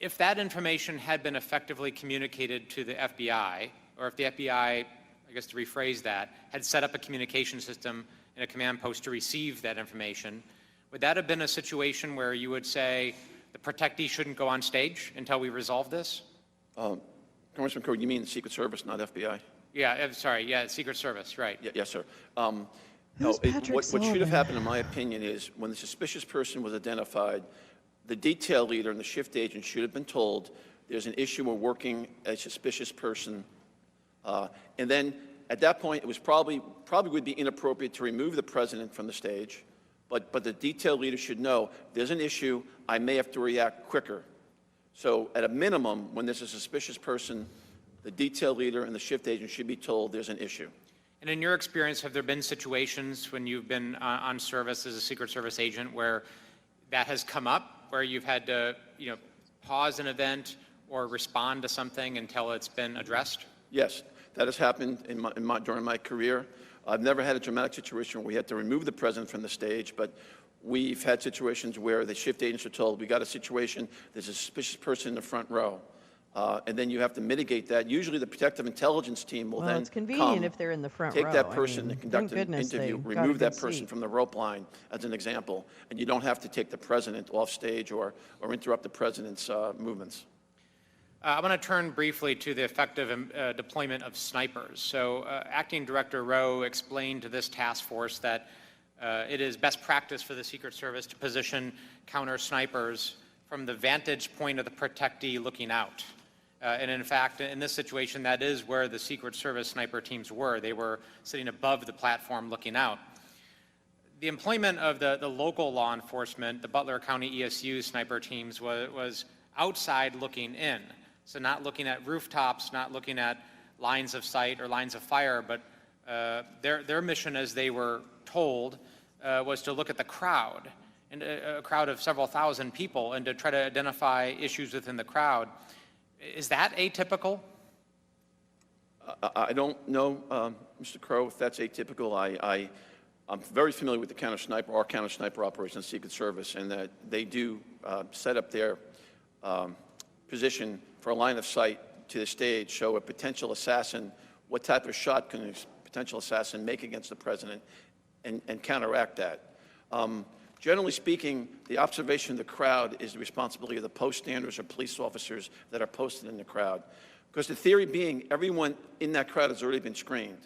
If that information had been effectively communicated to the FBI, or if the FBI, I guess to rephrase that, had set up a communication system and a command post to receive that information, would that have been a situation where you would say the protectee shouldn't go on stage until we resolve this? Congressman Crow, you mean the Secret Service, not FBI? Yeah, sorry, yeah, Secret Service, right. Yes, sir. What should have happened, in my opinion, is when the suspicious person was identified, the detail leader and the shift agent should have been told there's an issue, we're working a suspicious person. And then at that point, it was probably would be inappropriate to remove the president from the stage, but the detail leader should know there's an issue, I may have to react quicker. So at a minimum, when there's a suspicious person, the detail leader and the shift agent should be told there's an issue. And in your experience, have there been situations when you've been on service as a Secret Service agent where that has come up, where you've had to, pause an event or respond to something until it's been addressed? Yes, that has happened during my career. I've never had a dramatic situation where we had to remove the president from the stage, but we've had situations where the shift agents are told, we got a situation, there's a suspicious person in the front row. And then you have to mitigate that. Usually the protective intelligence team will then it's convenient if they're in the front take row. that person and conduct an interview, remove that person seat. from the rope line, as an example, and you don't have to take the president off stage or interrupt the president's movements. I want to turn briefly to the effective deployment of snipers. So Acting Director Rowe explained to this task force that it is best practice for the Secret Service to position counter snipers from the vantage point of the protectee looking out. And in fact, in this situation, that is where the Secret Service sniper teams were. They were sitting above the platform looking out. The employment of the local law enforcement, the Butler County ESU sniper teams, was outside looking in. So not looking at rooftops, not looking at lines of sight or lines of fire, but their mission, as they were told, was to look at the crowd, and a crowd of several thousand people, and to try to identify issues within the crowd. Is that atypical? I don't know, Mr. Crow, if that's atypical. I'm very familiar with the counter-sniper, our counter-sniper operation, Secret Service, and that they do set up their position for a line of sight to the stage, show a potential assassin, what type of shot can a potential assassin make against the president, and counteract that. Generally speaking, the observation of the crowd is the responsibility of the post standers or police officers that are posted in the crowd. Because the theory being, everyone in that crowd has already been screened.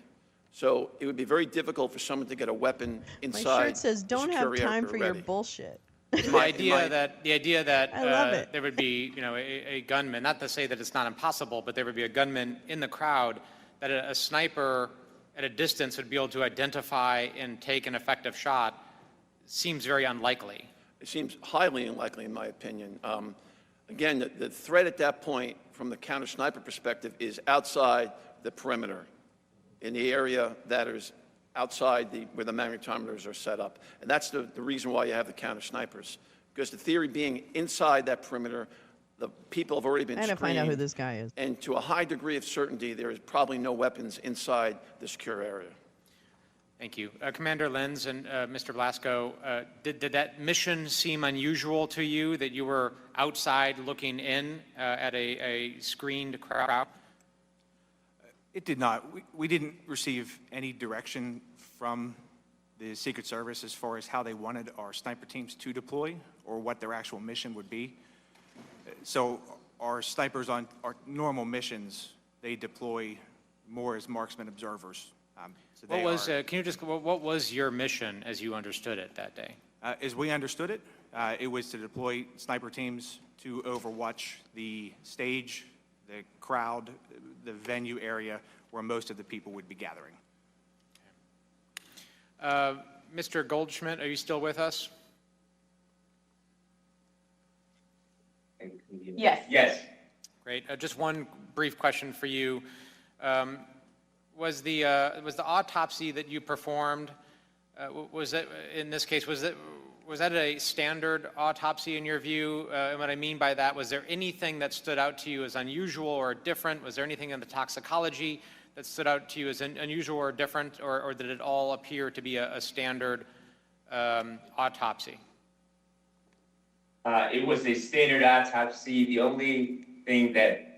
So it would be very difficult for someone to get a weapon inside. My shirt says, "Don't have time for your bullshit." The idea that there would be, a gunman, not to say that it's not impossible, but there would be a gunman in the crowd, that a sniper at a distance would be able to identify and take an effective shot, seems very unlikely. It seems highly unlikely, in my opinion. Again, the threat at that point, from the counter-sniper perspective, is outside the perimeter, in the area that is outside where the magnetometers are set up. And that's the reason why you have the counter-snipers. Because the theory being, inside that perimeter, the people have already been screened. I gotta find out who this guy is. And to a high degree of certainty, there is probably no weapons inside the secure area. Thank you. Commander Lenz and Mr. Blasco, did that mission seem unusual to you, that you were outside looking in at a screened crowd? It did not. We didn't receive any direction from the Secret Service as far as how they wanted our sniper teams to deploy or what their actual mission would be. So our snipers on our normal missions, they deploy more as marksman observers. So what was your mission as you understood it that day? As we understood it, it was to deploy sniper teams to overwatch the stage, the crowd, the venue area where most of the people would be gathering. Mr. Goldschmidt, are you still with us? Yes. Yes. Great. Just one brief question for you. Was the autopsy that you performed, was it, in this case, was that a standard autopsy in your view? And what I mean by that, was there anything that stood out to you as unusual or different? Was there anything in the toxicology that stood out to you as unusual or different, or did it all appear to be a standard autopsy? It was a standard autopsy. The only thing that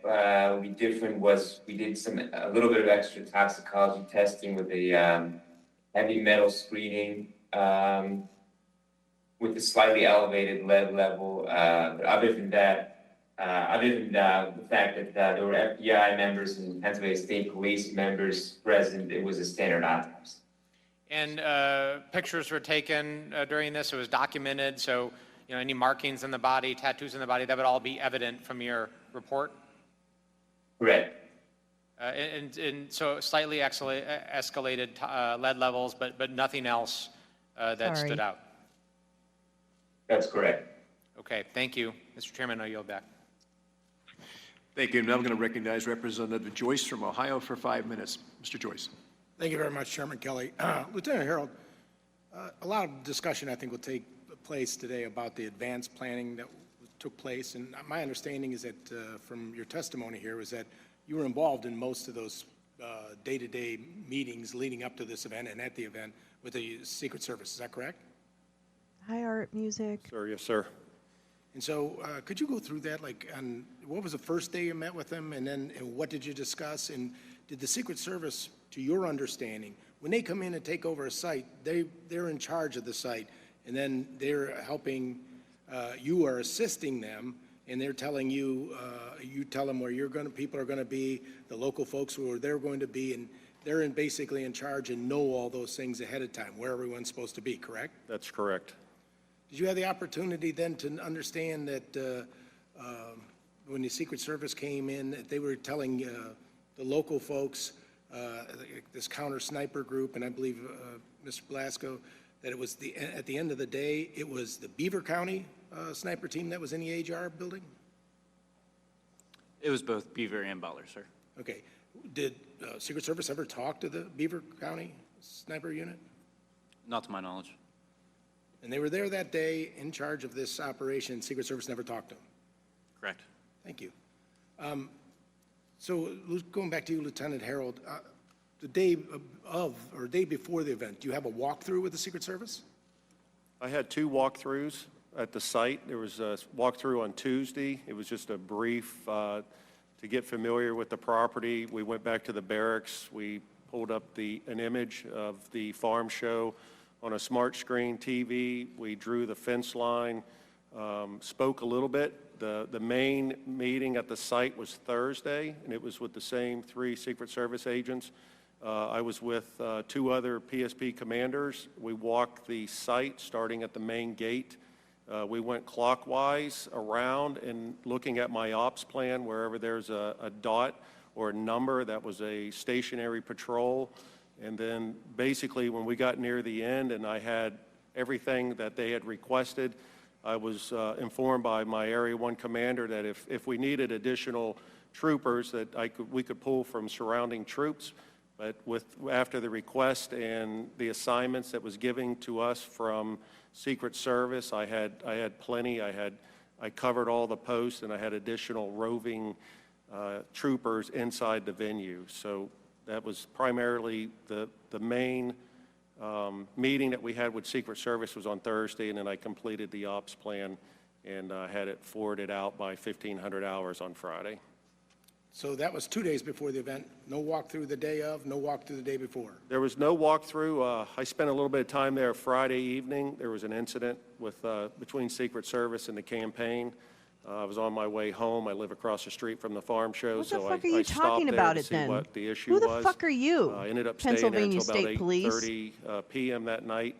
we different was we did a little bit of extra toxicology testing with a heavy metal screening with a slightly elevated lead level. But other than that, the fact that there were FBI members and Pennsylvania State Police members present, it was a standard autopsy. And pictures were taken during this. It was documented. So, any markings in the body, tattoos in the body, that would all be evident from your report? Correct. And so slightly escalated lead levels, but nothing else that stood out. That's correct. Okay, thank you. Mr. Chairman, I'll yield back. Thank you. Now I'm going to recognize Representative Joyce from Ohio for 5 minutes. Mr. Joyce. Thank you very much, Chairman Kelly. Lieutenant Harold, a lot of discussion, I think, will take place today about the advanced planning that took place. And my understanding is that from your testimony here was that you were involved in most of those day-to-day meetings leading up to this event and at the event with the Secret Service. Is that correct? Hi, art, music. Sir, yes, sir. And so could you go through that? Like, what was the first day you met with them, and then what did you discuss? And did the Secret Service, to your understanding, when they come in and take over a site, they're in charge of the site, and then they're helping, you are assisting them and they're telling you, you tell them where people are going to be, the local folks who they're going to be, and they're basically in charge and know all those things ahead of time, where everyone's supposed to be, correct? That's correct. Did you have the opportunity then to understand that when the Secret Service came in, they were telling the local folks, this counter sniper group, and I believe Mr. Blasco, that it was at the end of the day, it was the Beaver County sniper team that was in the HR building? It was both Beaver and Butler, sir. Okay. Did Secret Service ever talk to the Beaver County sniper unit? Not to my knowledge. And they were there that day in charge of this operation. Secret Service never talked to them? Correct. Thank you. So going back to you, Lieutenant Harold, the day of or day before the event, do you have a walkthrough with the Secret Service? I had 2 walkthroughs at the site. There was a walkthrough on Tuesday. It was just a brief to get familiar with the property. We went back to the barracks. We pulled up an image of the farm show on a smart screen TV. We drew the fence line, spoke a little bit. The main meeting at the site was Thursday, and it was with the same 3 Secret Service agents. I was with 2 other PSP commanders. We walked the site starting at the main gate. We went clockwise around and looking at my ops plan, wherever there's a dot or a number, that was a stationary patrol. And then basically when we got near the end and I had everything that they had requested, I was informed by my Area 1 commander that if we needed additional troopers, that we could pull from surrounding troops. But after the request and the assignments that was given to us from Secret Service, I had plenty. I covered all the posts, and I had additional roving troopers inside the venue. So that was primarily the main meeting that we had with Secret Service was on Thursday, and then I completed the ops plan and had it forwarded out by 1,500 hours on Friday. So that was 2 days before the event. No walkthrough the day of, no walkthrough the day before. There was no walkthrough. I spent a little bit of time there Friday evening. There was an incident between Secret Service and the campaign. I was on my way home. I live across the street from the farm show, what the so fuck I are you stopped talking there about to it see then? what the issue Who the was. fuck are you? I ended up staying there Pennsylvania until about State Police? 8:30 p.m. that night.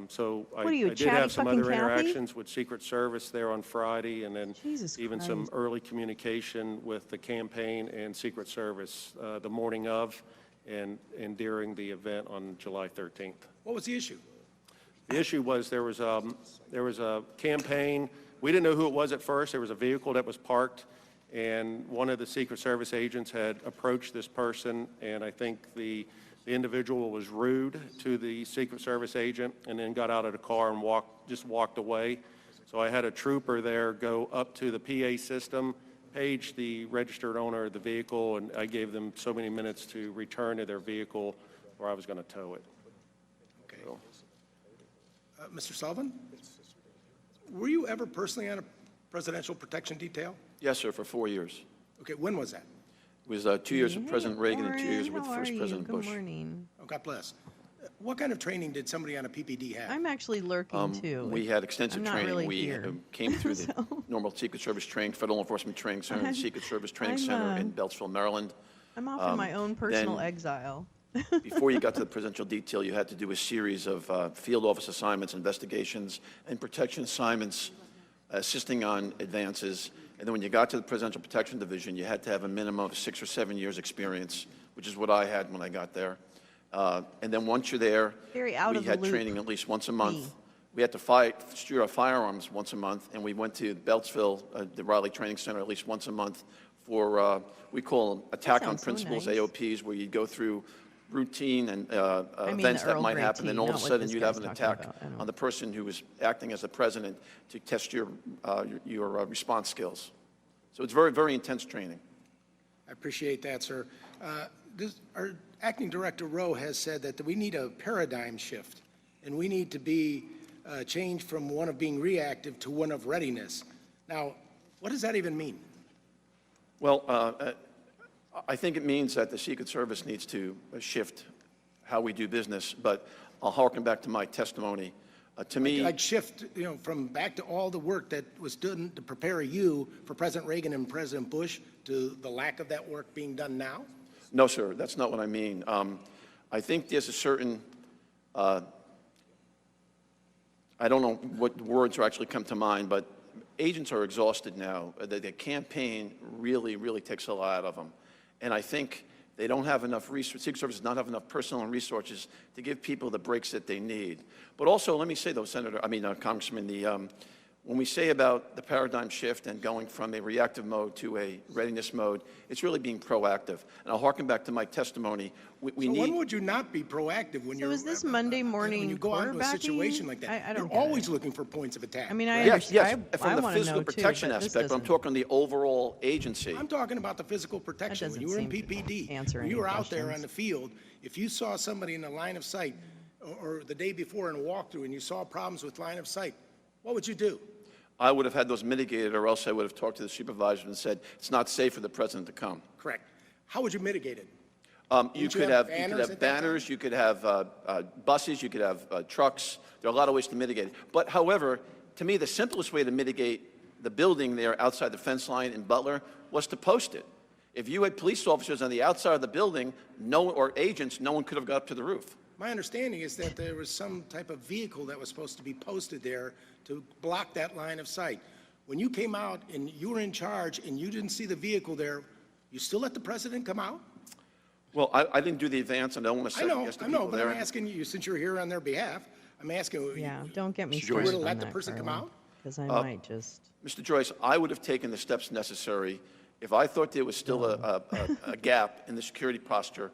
So What are you, I did have some other chatty fucking Kathy? interactions with Secret Service there on Friday, and then Jesus even Christ. some early communication with the campaign and Secret Service the morning of and during the event on July 13th. What was the issue? The issue was there was a campaign. We didn't know who it was at first. There was a vehicle that was parked, and one of the Secret Service agents had approached this person, and I think the individual was rude to the Secret Service agent and then got out of the car and just walked away. So I had a trooper there go up to the PA system, page the registered owner of the vehicle, and I gave them so many minutes to return to their vehicle or I was going to tow it. Okay. So. Mr. Sullivan, were you ever personally on a presidential protection detail? Yes, sir, for 4 years. Okay, when was that? It was 2 years with President Reagan and 2 years with First President Bush. Good morning. Oh, God bless. What kind of training did somebody on a PPD have? I'm actually lurking too. We had extensive training. Really we came through the normal Secret Service training, Federal Enforcement Training Center, and Secret Service Training Center in Beltsville, Maryland. I'm off in my own personal exile. Before you got to the presidential detail, you had to do a series of field office assignments, investigations, and protection assignments, assisting on advances. And then when you got to the Presidential Protection Division, you had to have a minimum of 6 or 7 years experience, which is what I had when I got there. And then once you're there, we had training at least once a month. We had to shoot our firearms once a month, and we went to Beltsville, the Riley Training Center, at least once a month for, we call them attack on principles, nice. AOPs, where you'd go through routine and events that might happen, and all of a sudden you'd have an attack on the person who was acting as the president to test your response skills. So it's very, very intense training. I appreciate that, sir. Our acting director, Rowe, has said that we need a paradigm shift, and we need to be changed from one of being reactive to one of readiness. Now, what does that even mean? Well, I think it means that the Secret Service needs to shift how we do business, but I'll harken back to my testimony. To me, I'd shift, from back to all the work that was done to prepare you for President Reagan and President Bush to the lack of that work being done now? No, sir, that's not what I mean. I think there's a certain, I don't know what words are actually come to mind, but agents are exhausted now. The campaign really, really takes a lot out of them. And I think they don't have enough resources, Secret Service does not have enough personnel and resources to give people the breaks that they need. But also, let me say though, Congressman, when we say about the paradigm shift and going from a reactive mode to a readiness mode, it's really being proactive. And I'll harken back to my testimony. When would you not be proactive when So is this Monday morning when you go out into a situation like that? I don't You're always looking for points of attack. I mean, Yes, from the physical protection aspect, but I'm talking the overall agency. I'm talking about the physical protection. When you were in PPD, when you were out there on the field, if you saw somebody in the line of sight or the day before in a walkthrough and you saw problems with line of sight, what would you do? I would have had those mitigated, or else I would have talked to the supervisor and said, it's not safe for the president to come. Correct. How would you mitigate it? You could have banners, you could have buses, you could have trucks. There are a lot of ways to mitigate it. But however, to me, the simplest way to mitigate the building there outside the fence line in Butler was to post it. If you had police officers on the outside of the building, or agents, no one could have got up to the roof. My understanding is that there was some type of vehicle that was supposed to be posted there to block that line of sight. When you came out and you were in charge and you didn't see the vehicle there, you still let the president come out? Well, I didn't do the advance, and I don't want to second guess the people I know, but there. I'm asking you, since you're here on their behalf, I'm asking you. Yeah, don't get me You started would on have let the that, person come Carla, out? because I might just. Mr. Joyce, I would have taken the steps necessary. If I thought there was still a gap in the security posture,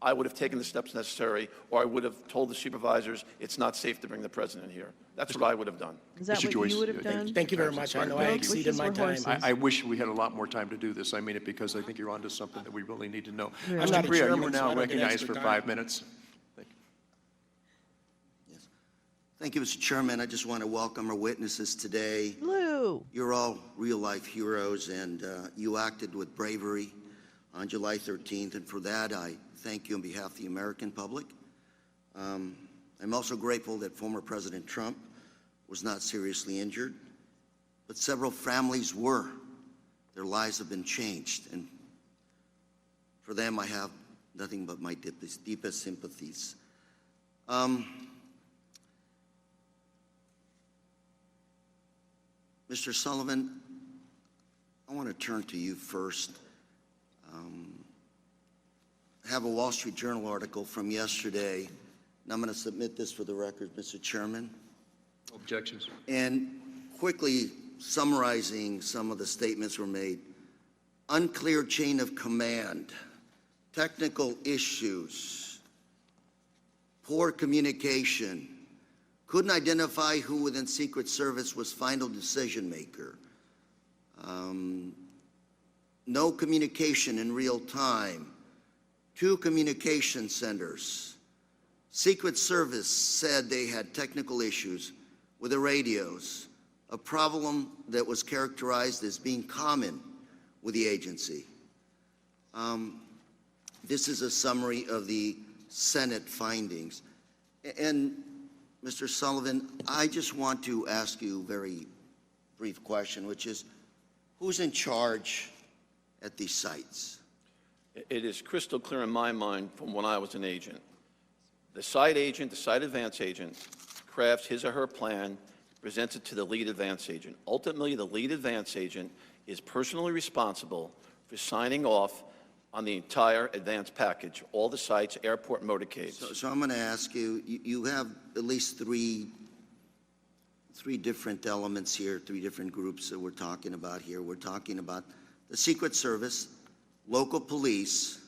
I would have taken the steps necessary, or I would have told the supervisors it's not safe to bring the president here. That's what I would have done. Is that what you would have done? Thank you very much. I know I exceeded my time. I wish we had a lot more time to do this. I mean it because I think you're onto something that we really need to know. Yeah. Mr. Priya, you are now recognized for 5 minutes. Thank you. Thank you, Mr. Chairman. I just want to welcome our witnesses today. Lou. You're all real-life heroes, and you acted with bravery on July 13th, and for that, I thank you on behalf of the American public. I'm also grateful that former President Trump was not seriously injured, but several families were. Their lives have been changed, and for them, I have nothing but my deepest sympathies. Mr. Sullivan, I want to turn to you first. I have a Wall Street Journal article from yesterday, and I'm going to submit this for the record, Mr. Chairman. Objections. And quickly summarizing some of the statements were made. Unclear chain of command, technical issues, poor communication, couldn't identify who within Secret Service was final decision maker, no communication in real time, 2 communication centers. Secret Service said they had technical issues with the radios, a problem that was characterized as being common with the agency. This is a summary of the Senate findings. And Mr. Sullivan, I just want to ask you a very brief question, which is, who's in charge at these sites? It is crystal clear in my mind from when I was an agent. The site agent, the site advance agent, crafts his or her plan, presents it to the lead advance agent. Ultimately, the lead advance agent is personally responsible for signing off on the entire advance package, all the sites, airport motorcades. So I'm going to ask you, you have at least three different elements here, 3 different groups that we're talking about here. We're talking about the Secret Service, local police,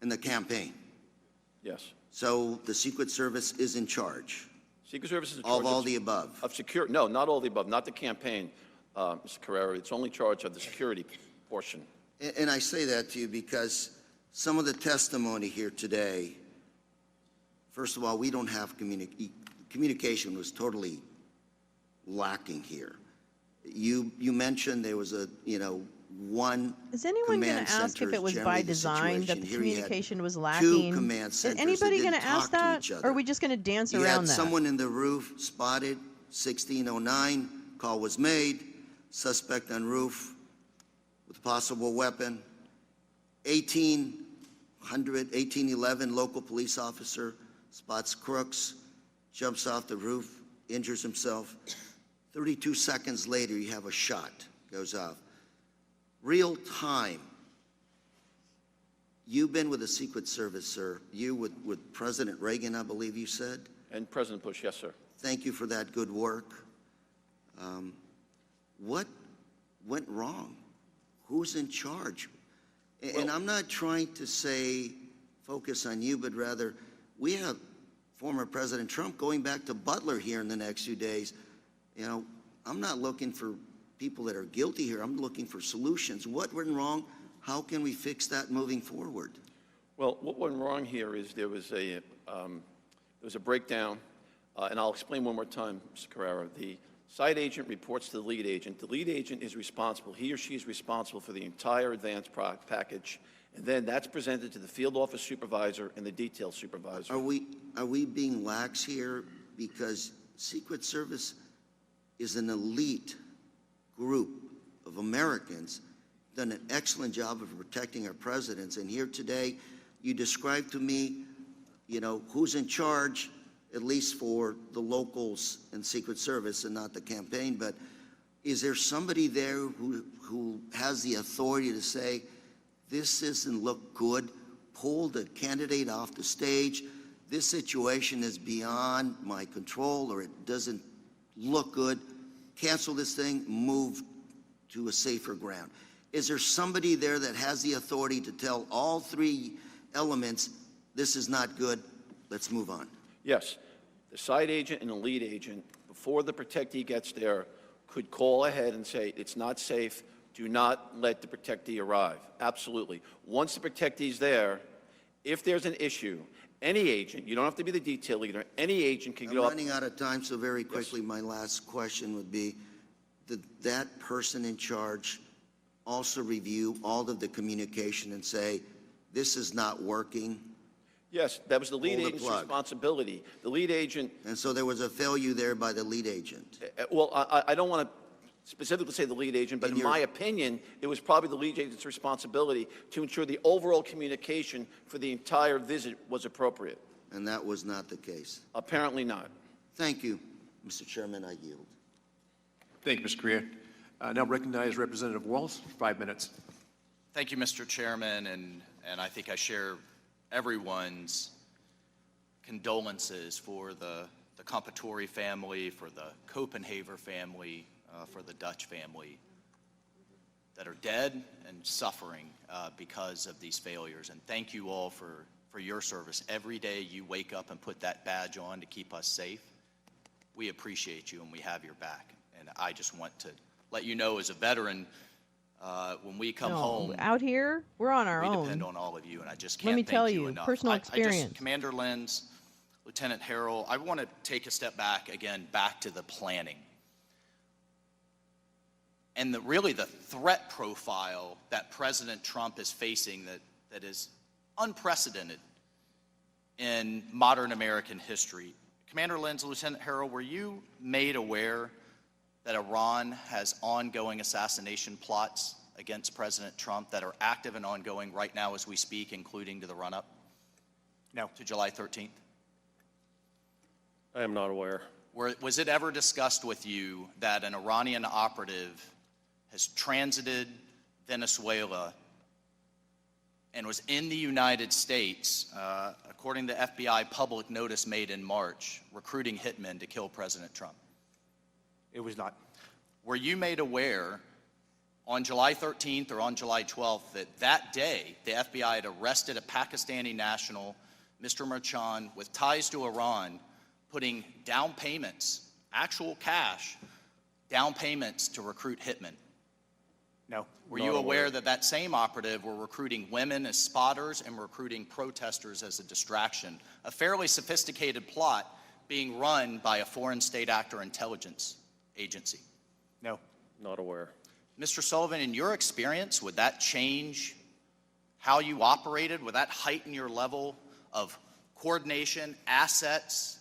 and the campaign. Yes. So the Secret Service is in charge. Secret Service is in charge of all the above. Of security. No, not all the above. Not the campaign, Mr. Carrera. It's only charge of the security portion. And I say that to you because some of the testimony here today, first of all, we don't have communication was totally lacking here. You mentioned there was a, one Is anyone going command to ask center if it is was by generally the design that situation. the Here you had communication was two lacking? command Is centers anybody that going didn't to ask talk to that, each or other. are we just going to dance You around had that? someone in the roof spotted, 1609, call was made, suspect on roof with possible weapon, 1811, local police officer spots crooks, jumps off the roof, injures himself. 32 seconds later, you have a shot, goes off. Real time. You've been with the Secret Service, sir. You with President Reagan, I believe you said? And President Bush, yes, sir. Thank you for that good work. What went wrong? Who's in charge? And I'm not trying to say focus on you, but rather we have former President Trump going back to Butler here in the next few days. You know, I'm not looking for people that are guilty here. I'm looking for solutions. What went wrong? How can we fix that moving forward? Well, what went wrong here is there was a breakdown, and I'll explain one more time, Mr. Carrera. The site agent reports to the lead agent. The lead agent is responsible. He or she is responsible for the entire advance package, and then that's presented to the field office supervisor and the detail supervisor. Are we being lax here? Because Secret Service is an elite group of Americans, done an excellent job of protecting our presidents. And here today, you described to me, you know, who's in charge, at least for the locals and Secret Service and not the campaign. But is there somebody there who has the authority to say, this doesn't look good, pull the candidate off the stage, this situation is beyond my control, or it doesn't look good, cancel this thing, move to a safer ground? Is there somebody there that has the authority to tell all three elements, this is not good, let's move on? Yes. The site agent and the lead agent, before the protectee gets there, could call ahead and say, it's not safe, do not let the protectee arrive. Absolutely. Once the protectee's there, if there's an issue, any agent, you don't have to be the detail leader, any agent can go up. I'm running out of time, so very quickly, my last question would be, did that person in charge also review all of the communication and say, this is not working? Yes, that was the lead agent's responsibility. The lead agent... And so there was a failure there by the lead agent? Well, I don't want to specifically say the lead agent, but in my opinion, it was probably the lead agent's responsibility to ensure the overall communication for the entire visit was appropriate. And that was not the case? Apparently not. Thank you, Mr. Chairman. I yield. Thank you, Mr. Correa. Now recognize Representative Walz for 5 minutes. Thank you, Mr. Chairman, and I think I share everyone's condolences for the Compatore family, for the Copenhaver family, for the Dutch family that are dead and suffering because of these failures. And thank you all for your service. Every day you wake up and put that badge on to keep us safe. We appreciate you and we have your back. And I just want to let you know, as a veteran, when we come home out here, we're on our own. We depend on all of you, and I just can't Let me thank tell you you, enough. personal experience. Commander Lenz, Lieutenant Harrell, I want to take a step back again, back to the planning. And really the threat profile that President Trump is facing that is unprecedented in modern American history. Commander Lenz, Lieutenant Harrell, were you made aware that Iran has ongoing assassination plots against President Trump that are active and ongoing right now as we speak, including to the run-up? No. To July 13th? I am not aware. Was it ever discussed with you that an Iranian operative has transited Venezuela and was in the United States, according to FBI public notice made in March, recruiting hitmen to kill President Trump? It was not. Were you made aware on July 13th or on July 12th that day the FBI had arrested a Pakistani national, Mr. Merchan, with ties to Iran, putting down payments, actual cash, down payments to recruit hitmen? No. Were you aware that that same operative were recruiting women as spotters and recruiting protesters as a distraction? A fairly sophisticated plot being run by a foreign state actor intelligence agency. No. Not aware. Mr. Sullivan, in your experience, would that change how you operated? Would that heighten your level of coordination, assets?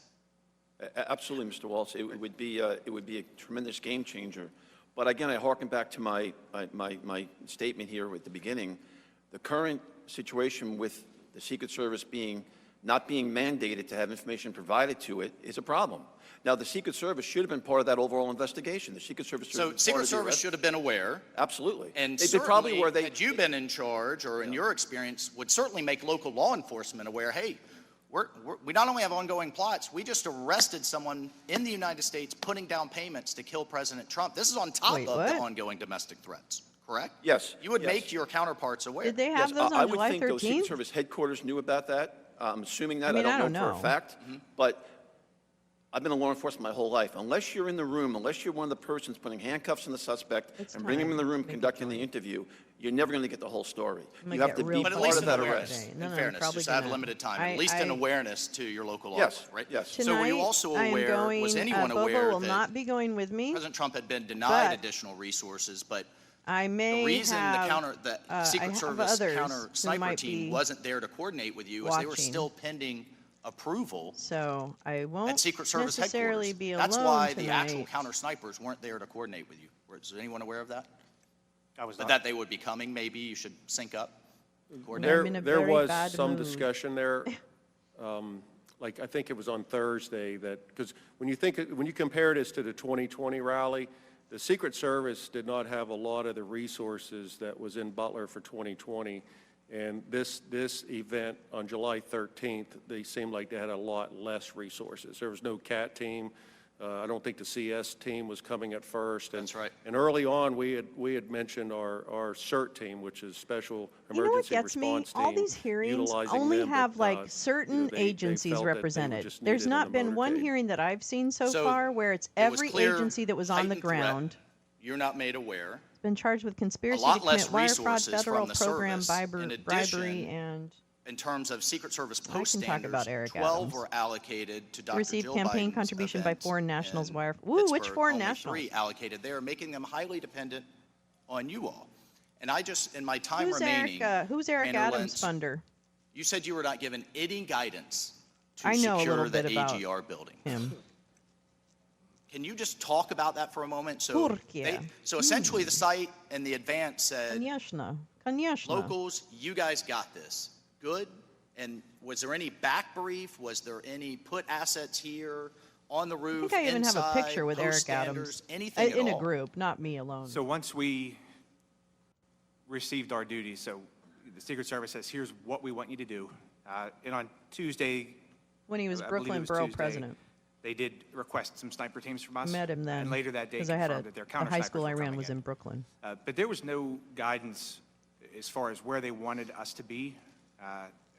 Absolutely, Mr. Waltz. It would be a tremendous game changer. But again, I harken back to my statement here at the beginning. The current situation with the Secret Service not being mandated to have information provided to it is a problem. Now, the Secret Service should have been part of that overall investigation. The Secret Service should have been aware. Absolutely. And They'd certainly, probably were had you been in charge, or in your experience, would certainly make local law enforcement aware, hey, we not only have ongoing plots, we just arrested someone in the United States putting down payments to kill President Trump. This is on top of the ongoing domestic threats, correct? Yes. You would make your counterparts aware. Did they have those on I July 13th? would think those Secret Service headquarters knew about that. I'm assuming that. I mean, I don't know know for a fact. But I've been in law enforcement my whole life. Unless you're in the room, unless you're one of the persons putting handcuffs on the suspect and bringing him in the room, conducting the interview, you're never going to get the whole story. You have to be But at part least of that arrest. in fairness, just add limited time, at least in awareness to your local law, right? Yes. So were you also aware, was anyone aware will that not be going with me, President Trump had been denied additional resources, but I may the reason have, the Secret Service counter sniper team wasn't there to coordinate with you is they were still pending approval. So I won't at Secret Service necessarily headquarters. be alone That's why tonight. the actual counter snipers weren't there to coordinate with you. Was anyone aware of that? I was But not. that they would be coming, maybe you should sync up? There was some discussion there. Like I think it was on Thursday because when you compare this to the 2020 rally, the Secret Service did not have a lot of the resources that was in Butler for 2020. And this event on July 13th, they seemed like they had a lot less resources. There was no CAT team. I don't think the CS team was coming at first. That's right. And early on, we had mentioned our CERT team, which is Special Emergency Response Team. All these hearings only have certain agencies represented. There's not been one hearing that I've seen so far where it's every agency that was on the ground. You're not made aware. Been charged with conspiracy to commit wire fraud, federal program, bribery, and in terms of Secret Service post I can talk about standards, Eric 12 Adams. were allocated to Dr. Received Jill campaign Biden's contribution by events foreign nationals. in Wire. Ooh, which Pittsburgh, foreign only nationals? 3 allocated there, making them highly dependent on you all. And I just, in my time Who's remaining, Who's Eric Commander Adams' Lentz, funder? you said you were not given any guidance to I know a secure little the bit about AGR building. him. Can you just talk about that for a moment? So essentially the site and the advance said, Конечно. locals, you guys got this. Good. And was there any back brief? Was there any put assets here on the roof? I think I even inside, have a picture with Eric post-standards, Adams anything in at a all? group, not me alone. So once we received our duties, so the Secret Service says, here's what we want you to do. And on Tuesday, when he was I believe it Brooklyn was Borough Tuesday, president, they did request some sniper teams from us. met him then. And later that day, because I had confirmed that their a counter high snipers school were I ran coming was in Brooklyn. But there was no guidance as far as where they wanted us to be,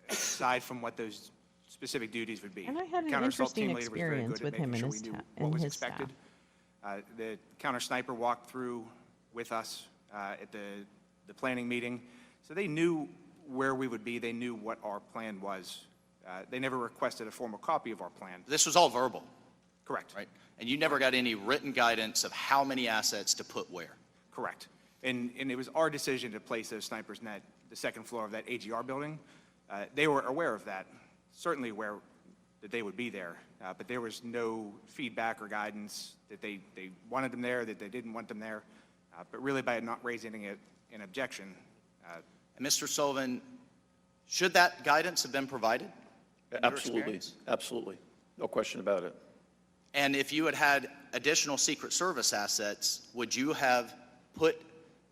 aside from what those specific duties would be. And I had an Counter assault interesting team leader was very experience good at with him making and sure his we knew ta- what and was his expected. The counter sniper walked through with us at the planning meeting, so they knew where we would be. They knew what our plan was. They never requested a formal copy of our plan. This was all verbal. Correct. Right. And you never got any written guidance of how many assets to put where. Correct. And it was our decision to place those snipers in the second floor of that AGR building. They were aware of that, certainly aware that they would be there, but there was no feedback or guidance that they wanted them there, that they didn't want them there, but really by not raising an objection. And Mr. Sullivan, should that guidance have been provided? Absolutely. Absolutely. No question about it. And if you had had additional Secret Service assets, would you have put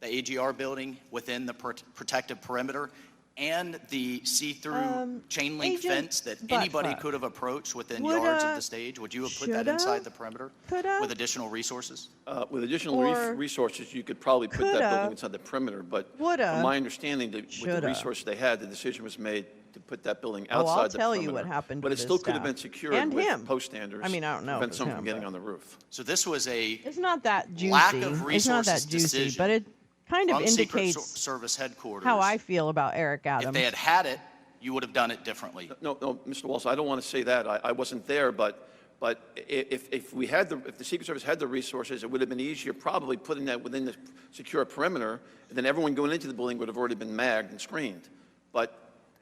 the AGR building within the protective perimeter and the see-through chain link fence that anybody could have approached within yards of the stage? Would you have put that inside the perimeter with additional resources? With additional resources, you could probably put that building inside the perimeter. But from my understanding, with the resources they had, the decision was made to put that building outside the perimeter. I'll tell you what happened. But it still could have been secured with post standards. I mean, I don't know. Prevent someone from getting on the roof. So this was It's not that juicy. lack of resources it's not that juicy, but it kind of from Secret indicates Service headquarters. how I feel about Eric Adams. If they had it, you would have done it differently. No, Mr. Walsh, I don't want to say that. I wasn't there, but But if the Secret Service had the resources, it would have been easier probably putting that within the secure perimeter, and then everyone going into the building would have already been magged and screened. But,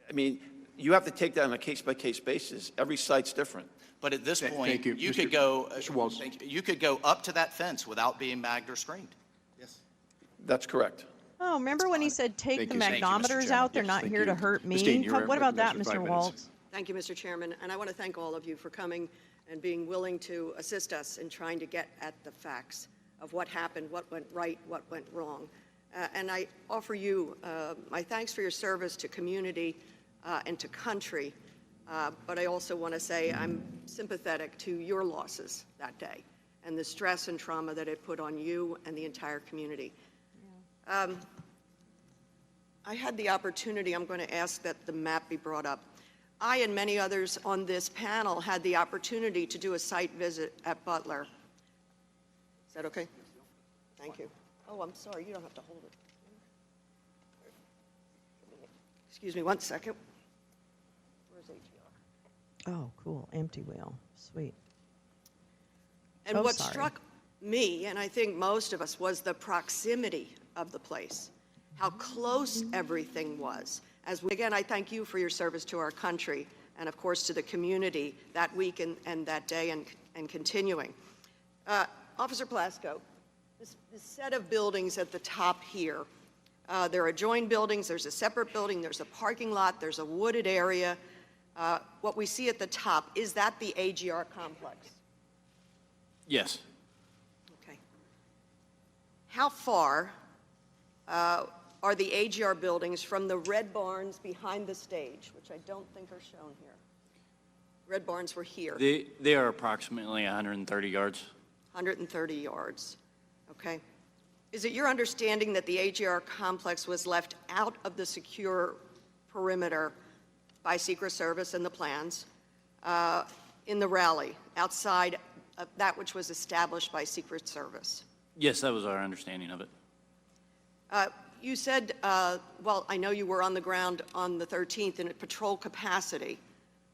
I mean, you have to take that on a case-by-case basis. Every site's different. But at this point, you. you could go up to that fence without being magged or screened. Yes. That's correct. Oh, remember when he said take the magnometers out? They're not here to hurt me. Christine, What about that, Mr. Waltz? Thank you, Mr. Chairman, and I want to thank all of you for coming and being willing to assist us in trying to get at the facts of what happened, what went right, what went wrong. And I offer you my thanks for your service to community and to country, but I also want to say I'm sympathetic to your losses that day and the stress and trauma that it put on you and the entire community. Yeah. I had the opportunity, I'm going to ask that the map be brought up. I and many others on this panel had the opportunity to do a site visit at Butler. Is that okay? Thank you. Oh, I'm sorry, you don't have to hold it. Excuse me 1 second. Where's AGR? Oh, cool. Empty wheel. Sweet. And what struck me, and I think most of us, was the proximity of the place, how close everything was. Again, I thank you for your service to our country and, of course, to the community that week and that day and continuing. Officer Plasko, this set of buildings at the top here, there are adjoined buildings, there's a separate building, there's a parking lot, there's a wooded area. What we see at the top, is that the AGR complex? Yes. Okay. How far are the AGR buildings from the red barns behind the stage, which I don't think are shown here? Red barns were here. They are approximately 130 yards. 130 yards, okay. Is it your understanding that the AGR complex was left out of the secure perimeter by Secret Service and the plans in the rally, outside of that which was established by Secret Service? Yes, that was our understanding of it. You said, well, I know you were on the ground on the 13th in a patrol capacity,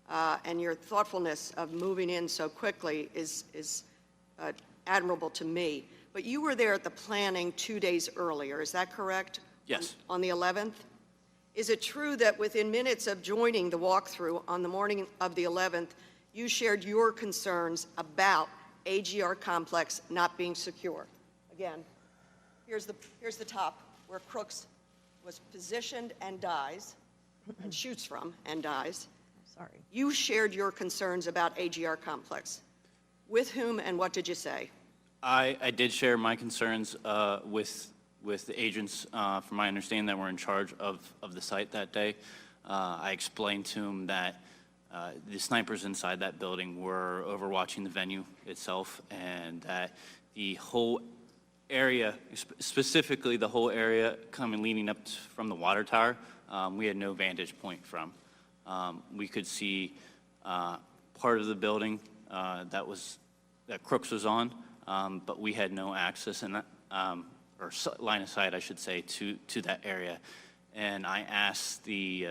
and your thoughtfulness of moving in so quickly is admirable to me. But you were there at the planning 2 days earlier, is that correct? Yes. On the 11th? Is it true that within minutes of joining the walkthrough on the morning of the 11th, you shared your concerns about AGR complex not being secure? Again, here's the top where Crooks was positioned and dies, and shoots from and dies. Sorry. You shared your concerns about AGR complex. With whom and what did you say? I did share my concerns with the agents, from my understanding, that were in charge of the site that day. I explained to them that the snipers inside that building were overwatching the venue itself, and that the whole area, specifically the whole area coming leading up from the water tower, we had no vantage point from. We could see part of the building that Crooks was on, but we had no access and or line of sight, I should say, to that area. And I asked the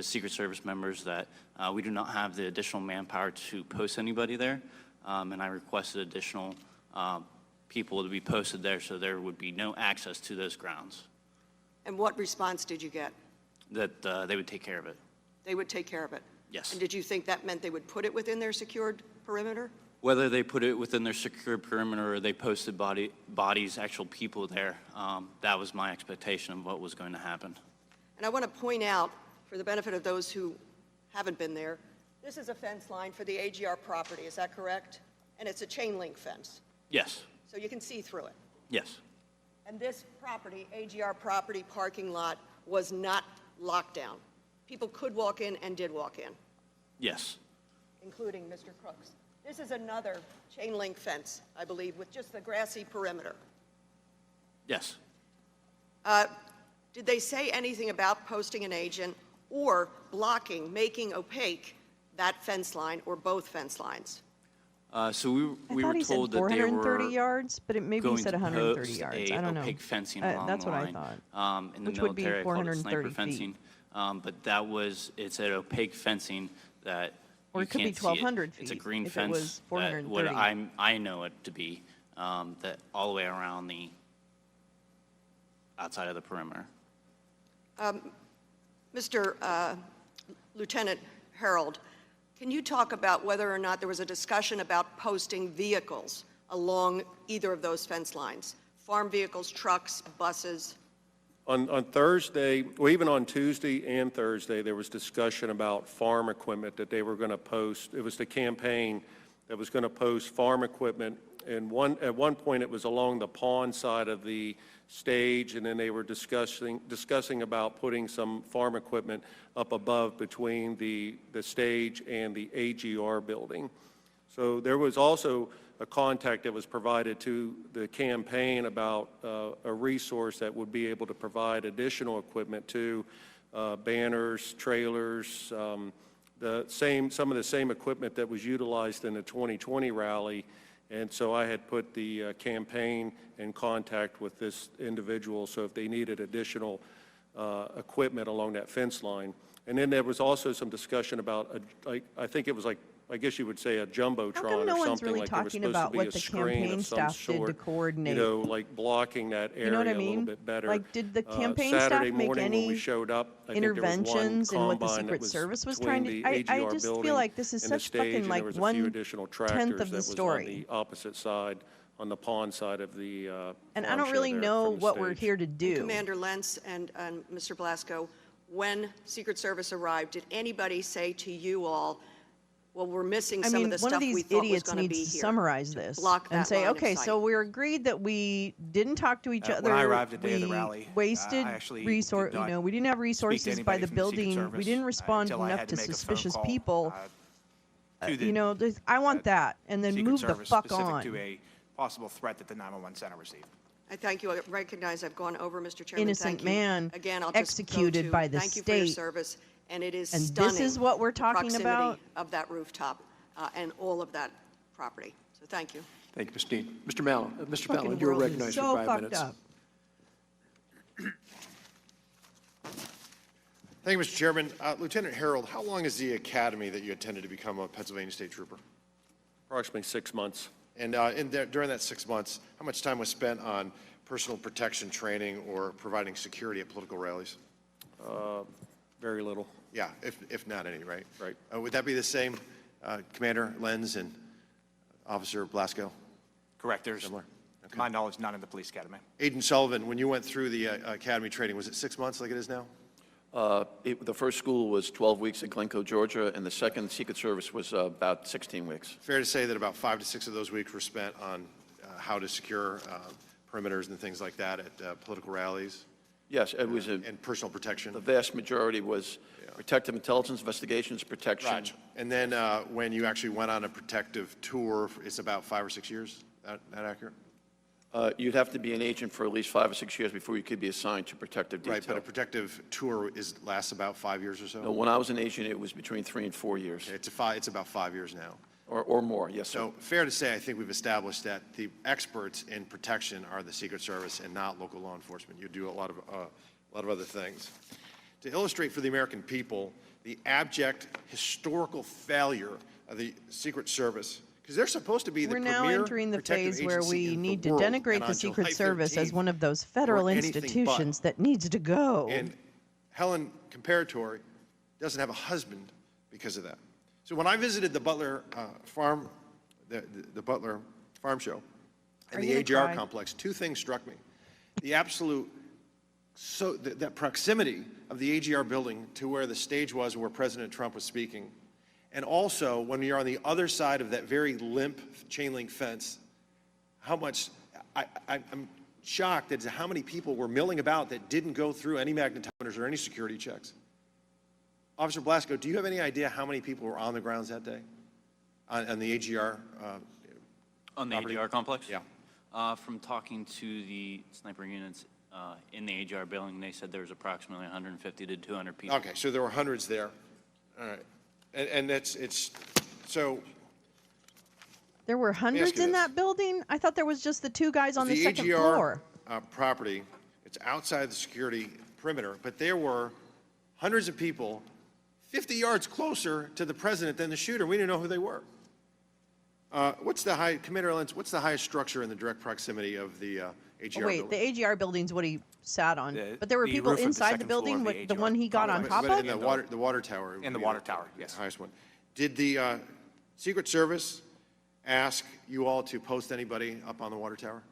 Secret Service members that we do not have the additional manpower to post anybody there, and I requested additional people to be posted there so there would be no access to those grounds. And what response did you get? That they would take care of it. They would take care of it? Yes. And did you think that meant they would put it within their secured perimeter? Whether they put it within their secure perimeter or they posted bodies, actual people there, that was my expectation of what was going to happen. And I want to point out, for the benefit of those who haven't been there, this is a fence line for the AGR property, is that correct? And it's a chain link fence. Yes. So you can see through it. Yes. And this property, AGR property parking lot, was not locked down. People could walk in and did walk in. Yes. Including Mr. Crooks. This is another chain link fence, I believe, with just the grassy perimeter. Yes. Did they say anything about posting an agent or blocking, making opaque that fence line or both fence lines? So we were told that they were 430 yards, but maybe he said 130 yards. I don't know. Opaque fencing along that's the what line. I thought. In the Which would be military, I call it 430 sniper fencing. But it's an opaque fencing that Or it could be 1,200 feet. It's a green if fence. It was 430. What I know it to be, that all the way around the outside of the perimeter. Mr. Lieutenant Harold, can you talk about whether or not there was a discussion about posting vehicles along either of those fence lines? Farm vehicles, trucks, buses? On Thursday, well, even on Tuesday and Thursday, there was discussion about farm equipment that they were going to post. It was the campaign that was going to post farm equipment. And at one point, it was along the pond side of the stage, and then they were discussing about putting some farm equipment up above between the stage and the AGR building. So there was also a contact that was provided to the campaign about a resource that would be able to provide additional equipment to banners, trailers, some of the same equipment that was utilized in the 2020 rally. And so I had put the campaign in contact with this individual, so if they needed additional equipment along that fence line. And then there was also some discussion about, I think it was like, I guess you would say a jumbotron How come no or one's something, really like there was talking supposed about to be what a the screen campaign of some staff did to sort, coordinate? you know, like blocking that area You know what I a mean? little bit better. Like, did the campaign Saturday staff make morning any when we showed up, I think there was one interventions in what the combine that Secret was Service was between trying to? the I AGR just building feel like this is and the such stage, fucking and there like was a few 1/10 additional of tractors the that was on story. the opposite side, on the pond side of the And farm I don't show really there know from the what we're stage. here to do. Commander Lentz and Mr. Blasco, when Secret Service arrived, did anybody say to you all, well, we're missing some of the one stuff of these we thought was idiots going to be needs to here? summarize this block and that say, line of okay, sight. so we're agreed that we didn't talk to each other. When I arrived at the day of the We rally, wasted I actually resource. did not We didn't have speak to resources by anybody the from the Secret building. Service, We didn't respond until I enough had to make a phone suspicious call, people. to the You know, I want that, and then Secret move the Service fuck specific on. to a possible threat that the 911 center received. I thank you. I recognize I've gone over, Mr. Chairman. Innocent Thank you. man Again, I'll just executed go to, by the thank you for your state. service, and it is And stunning. this is what we're the talking proximity about? of that rooftop and all of that property. So thank you. Thank you, Ms. Dean. Mr. Mallon, Mr. Fucking Fallon, you're world is recognized so for 5 fucked minutes. up. Thank you, Mr. Chairman. Lieutenant Harold, how long is the academy that you attended to become a Pennsylvania State Trooper? Approximately 6 months. And during that 6 months, how much time was spent on personal protection training or providing security at political rallies? Very little. Yeah, if not any, right? Right. Would that be the same, Commander Lenz and Officer Blasco? Correct. There's, Similar? to my knowledge, none in the police academy. Agent Sullivan, when you went through the academy training, was it 6 months like it is now? The first school was 12 weeks at Glencoe, Georgia, and the second Secret Service was about 16 weeks. Fair to say that about 5 to 6 of those weeks were spent on how to secure perimeters and things like that at political rallies? Yes, it was and personal protection? The vast majority was protective intelligence, investigations, protection. Right. And then when you actually went on a protective tour, it's about 5 or 6 years? That accurate? You'd have to be an agent for at least 5 or 6 years before you could be assigned to protective detail. Right, but a protective tour lasts about 5 years or so? No, when I was an agent, it was between 3 and 4 years. Okay, it's about 5 years now. Or more, yes, sir. So fair to say, I think we've established that the experts in protection are the Secret Service and not local law enforcement. You do a lot of other things. To illustrate for the American people the abject historical failure of the Secret Service, because they're supposed to be the premier We're now entering the protective phase where agency we in need the to world, denigrate and the on Secret July Service as 13th, one of those federal or anything institutions but. that needs to go. And Helen Comparatori doesn't have a husband because of that. So when I visited the Butler farm, the Butler Farm Show and the AGR complex, 2 things struck me. The absolute, that proximity of the AGR building to where the stage was where President Trump was speaking. And also, when you're on the other side of that very limp chain link fence, how much, I'm shocked as to how many people were milling about that didn't go through any magnetometers or any security checks. Officer Blasco, do you have any idea how many people were on the grounds that day on the AGR On the property? AGR complex? Yeah. From talking to the sniper units in the AGR building, they said there was approximately 150 to 200 people. Okay, so there were hundreds there. All right. And so. There were hundreds in that building? I thought there was just the 2 guys on the second floor. Property, it's outside the security perimeter, but there were hundreds of people 50 yards closer to the president than the shooter. We didn't know who they were. Commander Lenz, what's the highest structure in the direct proximity of the AGR building? The AGR building's what he sat on. But there were people inside the building, the one he got on top of? The water tower. In the water tower, yes. The highest one. Did the Secret Service ask you all to post anybody up on the water tower?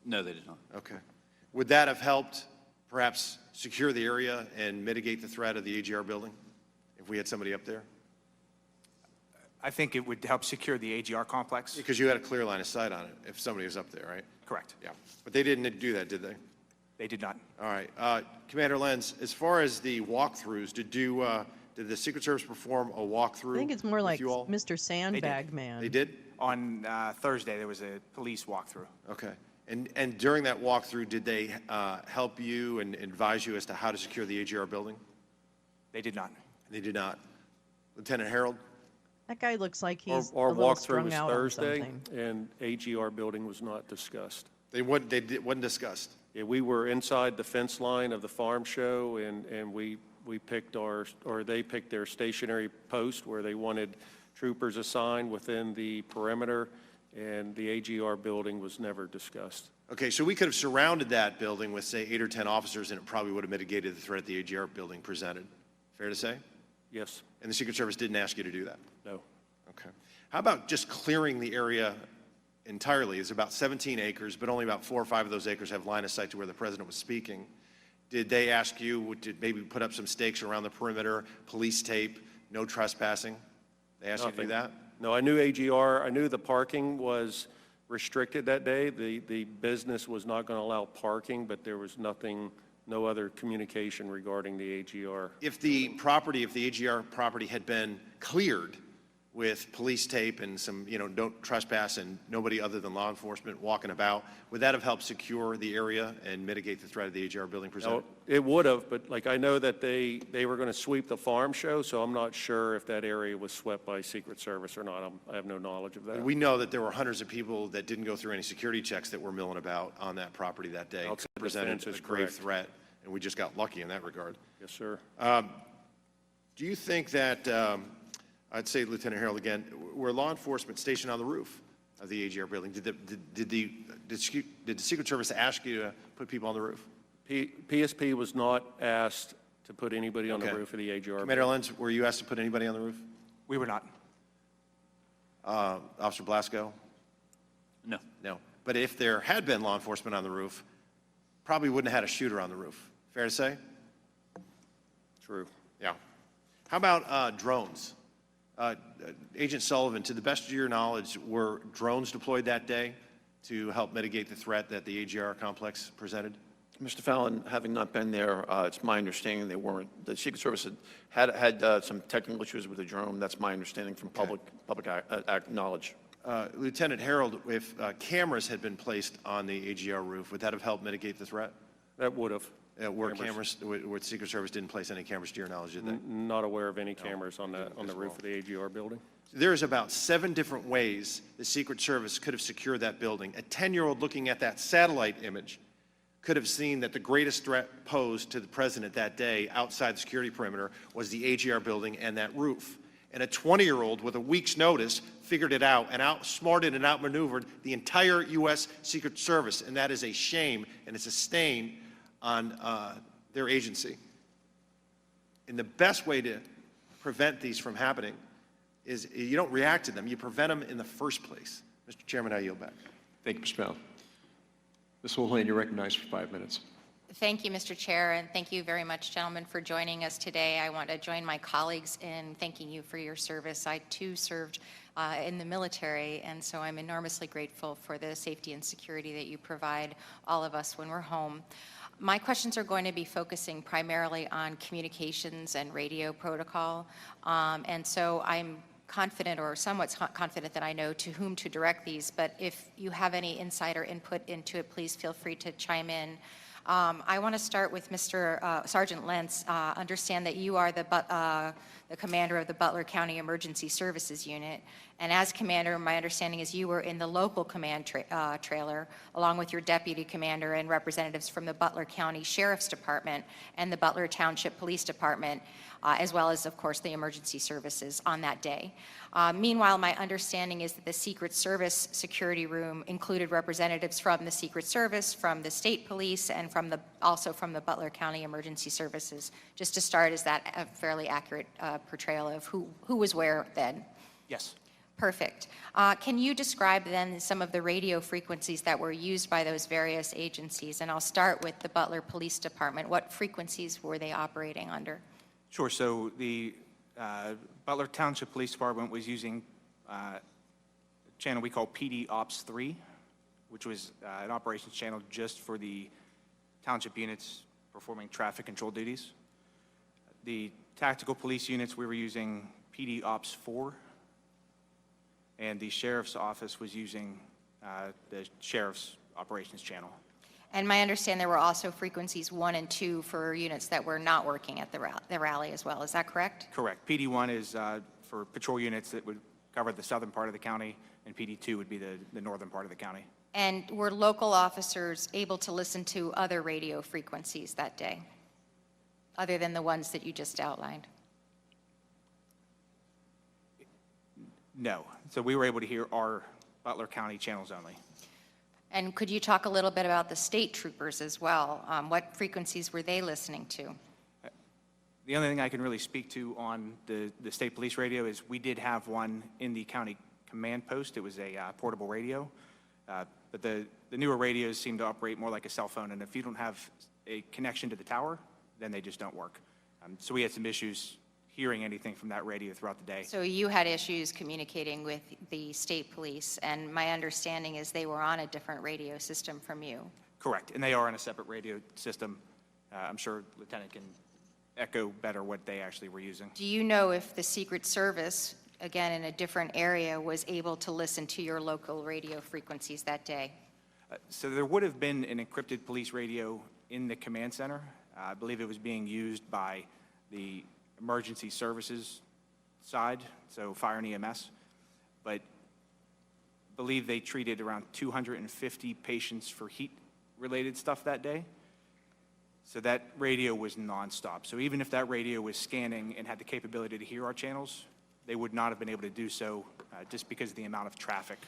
No, they did not. Okay. Would that have helped perhaps secure the area and mitigate the threat of the AGR building if we had somebody up there? I think it would help secure the AGR complex. Because you had a clear line of sight on it if somebody was up there, right? Correct. Yeah. But they didn't do that, did they? They did not. All right. Commander Lenz, as far as the walkthroughs, did the Secret Service perform a walkthrough? I think it's more like you all? Mr. Sandbag Man. They did? On Thursday, there was a police walkthrough. Okay. And during that walkthrough, did they help you and advise you as to how to secure the AGR building? They did not. They did not. Lieutenant Harold? That guy looks like he's Our a little walkthrough strung was out Thursday, on something. and AGR building was not discussed. They wasn't discussed? Yeah, we were inside the fence line of the farm show, and we picked they picked their stationary post where they wanted troopers assigned within the perimeter, and the AGR building was never discussed. Okay, so we could have surrounded that building with, say, 8 or 10 officers, and it probably would have mitigated the threat the AGR building presented. Fair to say? Yes. And the Secret Service didn't ask you to do that? No. Okay. How about just clearing the area entirely? It's about 17 acres, but only about 4 or 5 of those acres have line of sight to where the president was speaking. Did they ask you to maybe put up some stakes around the perimeter, police tape, no trespassing? They asked you to do that? No, I knew AGR. I knew the parking was restricted that day. The business was not going to allow parking, but there was no other communication regarding the AGR. If the AGR property had been cleared with police tape and some, don't trespass and nobody other than law enforcement walking about, would that have helped secure the area and mitigate the threat of the AGR building presented? No, it would have, but I know that they were going to sweep the farm show, so I'm not sure if that area was swept by Secret Service or not. I have no knowledge of that. We know that there were hundreds of people that didn't go through any security checks that were milling about on that property that day. Outside the presented fence a is grave correct. threat, and we just got lucky in that regard. Yes, sir. Do you think that, I'd say, Lieutenant Harold again, were law enforcement stationed on the roof of the AGR building? Did the Secret Service ask you to put people on the roof? PSP was not asked to put anybody on the roof of the AGR. Commander Lenz, were you asked to put anybody on the roof? We were not. Officer Blasco? No. No. But if there had been law enforcement on the roof, probably wouldn't have had a shooter on the roof. Fair to say? True. Yeah. How about drones? Agent Sullivan, to the best of your knowledge, were drones deployed that day to help mitigate the threat that the AGR complex presented? Mr. Fallon, having not been there, it's my understanding they weren't. The Secret Service had some technical issues with the drone. That's my understanding from public knowledge. Lieutenant Harold, if cameras had been placed on the AGR roof, would that have helped mitigate the threat? That would have. Where the Secret Service didn't place any cameras to your knowledge, did they? Not aware of any cameras on the roof of the AGR building. There's about 7 different ways the Secret Service could have secured that building. A 10-year-old looking at that satellite image could have seen that the greatest threat posed to the president that day outside the security perimeter was the AGR building and that roof. And a 20-year-old with a week's notice figured it out and outsmarted and outmaneuvered the entire U.S. Secret Service. And that is a shame, and it's a stain on their agency. And the best way to prevent these from happening is you don't react to them, you prevent them in the first place. Mr. Chairman, I yield back. Thank you, Mr. Fallon. Ms. Houlihan, you're recognized for 5 minutes. Thank you, Mr. Chair, and thank you very much, gentlemen, for joining us today. I want to join my colleagues in thanking you for your service. I, too, served in the military, and so I'm enormously grateful for the safety and security that you provide all of us when we're home. My questions are going to be focusing primarily on communications and radio protocol, and so I'm confident or somewhat confident that I know to whom to direct these, but if you have any insider input into it, please feel free to chime in. I want to start with Mr. Sergeant Lenz. Understand that you are the the commander of the Butler County Emergency Services Unit. And as commander, my understanding is you were in the local command trailer, along with your deputy commander and representatives from the Butler County Sheriff's Department and the Butler Township Police Department, as well as, of course, the emergency services on that day. Meanwhile, my understanding is that the Secret Service security room included representatives from the Secret Service, from the state police, and also from the Butler County Emergency Services. Just to start, is that a fairly accurate portrayal of who was where then? Yes. Perfect. Can you describe then some of the radio frequencies that were used by those various agencies? And I'll start with the Butler Police Department. What frequencies were they operating under? Sure. So the Butler Township Police Department was using a channel we call PD Ops 3, which was an operations channel just for the township units performing traffic control duties. The tactical police units, we were using PD Ops 4, and the sheriff's office was using the sheriff's operations channel. And my understanding there were also frequencies 1 and 2 for units that were not working at the rally as well. Is that correct? Correct. PD1 is for patrol units that would cover the southern part of the county, and PD2 would be the northern part of the county. And were local officers able to listen to other radio frequencies that day, other than the ones that you just outlined? No. So we were able to hear our Butler County channels only. And could you talk a little bit about the state troopers as well? What frequencies were they listening to? The only thing I can really speak to on the state police radio is we did have one in the county command post. It was a portable radio. But the newer radios seem to operate more like a cell phone, and if you don't have a connection to the tower, then they just don't work. So we had some issues hearing anything from that radio throughout the day. So you had issues communicating with the state police, and my understanding is they were on a different radio system from you. Correct, and they are on a separate radio system. I'm sure Lieutenant can echo better what they actually were using. Do you know if the Secret Service, again in a different area, was able to listen to your local radio frequencies that day? So there would have been an encrypted police radio in the command center. I believe it was being used by the emergency services side, so fire and EMS, but believe they treated around 250 patients for heat-related stuff that day. So that radio was nonstop. So even if that radio was scanning and had the capability to hear our channels, they would not have been able to do so just because of the amount of traffic.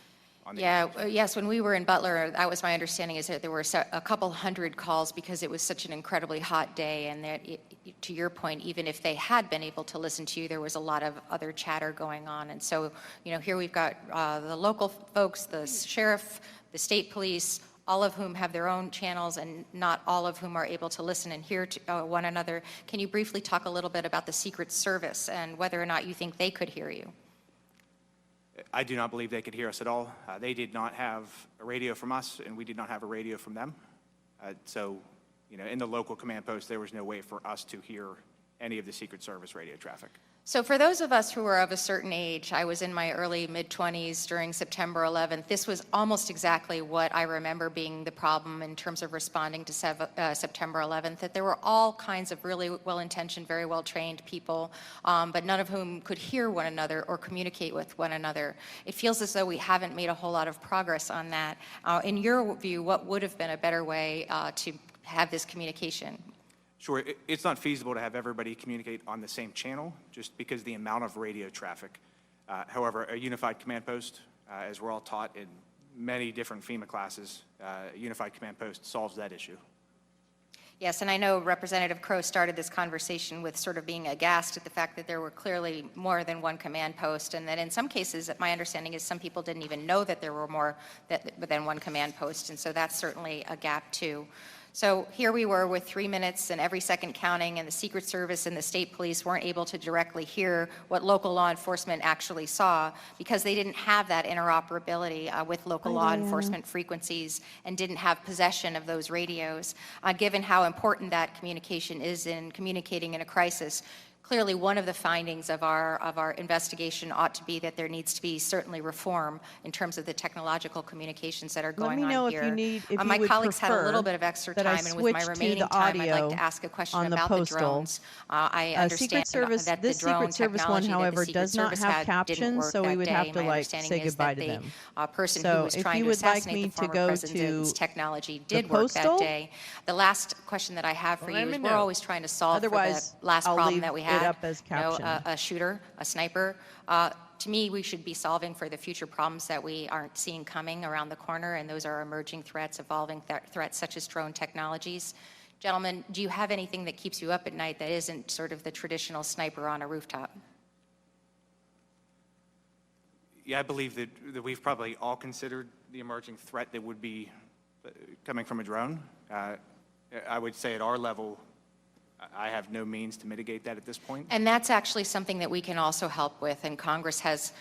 Yes, when we were in Butler, that was my understanding, is that there were a couple hundred calls because it was such an incredibly hot day, and that, to your point, even if they had been able to listen to you, there was a lot of other chatter going on. And so, here we've got the local folks, the sheriff, the state police, all of whom have their own channels, and not all of whom are able to listen and hear to one another. Can you briefly talk a little bit about the Secret Service and whether or not you think they could hear you? I do not believe they could hear us at all. They did not have a radio from us, and we did not have a radio from them. So, in the local command post, there was no way for us to hear any of the Secret Service radio traffic. So for those of us who are of a certain age, I was in my early mid-20s during September 11th. This was almost exactly what I remember being the problem in terms of responding to September 11th, that there were all kinds of really well-intentioned, very well-trained people, but none of whom could hear one another or communicate with one another. It feels as though we haven't made a whole lot of progress on that. In your view, what would have been a better way to have this communication? Sure, it's not feasible to have everybody communicate on the same channel just because the amount of radio traffic. However, a unified command post, as we're all taught in many different FEMA classes, a unified command post solves that issue. Yes, and I know Representative Crow started this conversation with sort of being aghast at the fact that there were clearly more than one command post, and that in some cases, my understanding is some people didn't even know that there were more than one command post, and so that's certainly a gap too. So here we were with 3 minutes and every second counting, and the Secret Service and the state police weren't able to directly hear what local law enforcement actually saw because they didn't have that interoperability with local law enforcement frequencies and didn't have possession of those radios. Given how important that communication is in communicating in a crisis, clearly one of the findings of our investigation ought to be that there needs to be certainly reform in terms of the technological communications that are going on here. Let me know if you need, if my you would colleagues had a little bit prefer of extra that I time, and with my switch to remaining the time, I'd like audio to ask a question on the about the postal. drones. I understand Secret Service, that the this drone Secret Service one, technology that the however, Secret does not Service have had didn't captions, work so we that would day. have to My like understanding say is goodbye that to the them. person who So was if trying you to would like assassinate me the to former go president's to technology the did work that postal, day. The last question that I have for well, you let is me we're know. always trying to solve for the Otherwise, last I'll problem leave that we it had. up as captioned. A shooter, a sniper. To me, we should be solving for the future problems that we aren't seeing coming around the corner, and those are emerging threats, evolving threats such as drone technologies. Gentlemen, do you have anything that keeps you up at night that isn't sort of the traditional sniper on a rooftop? Yeah, I believe that we've probably all considered the emerging threat that would be coming from a drone. I would say at our level, I have no means to mitigate that at this point. And that's actually something that we can also help with, and Congress has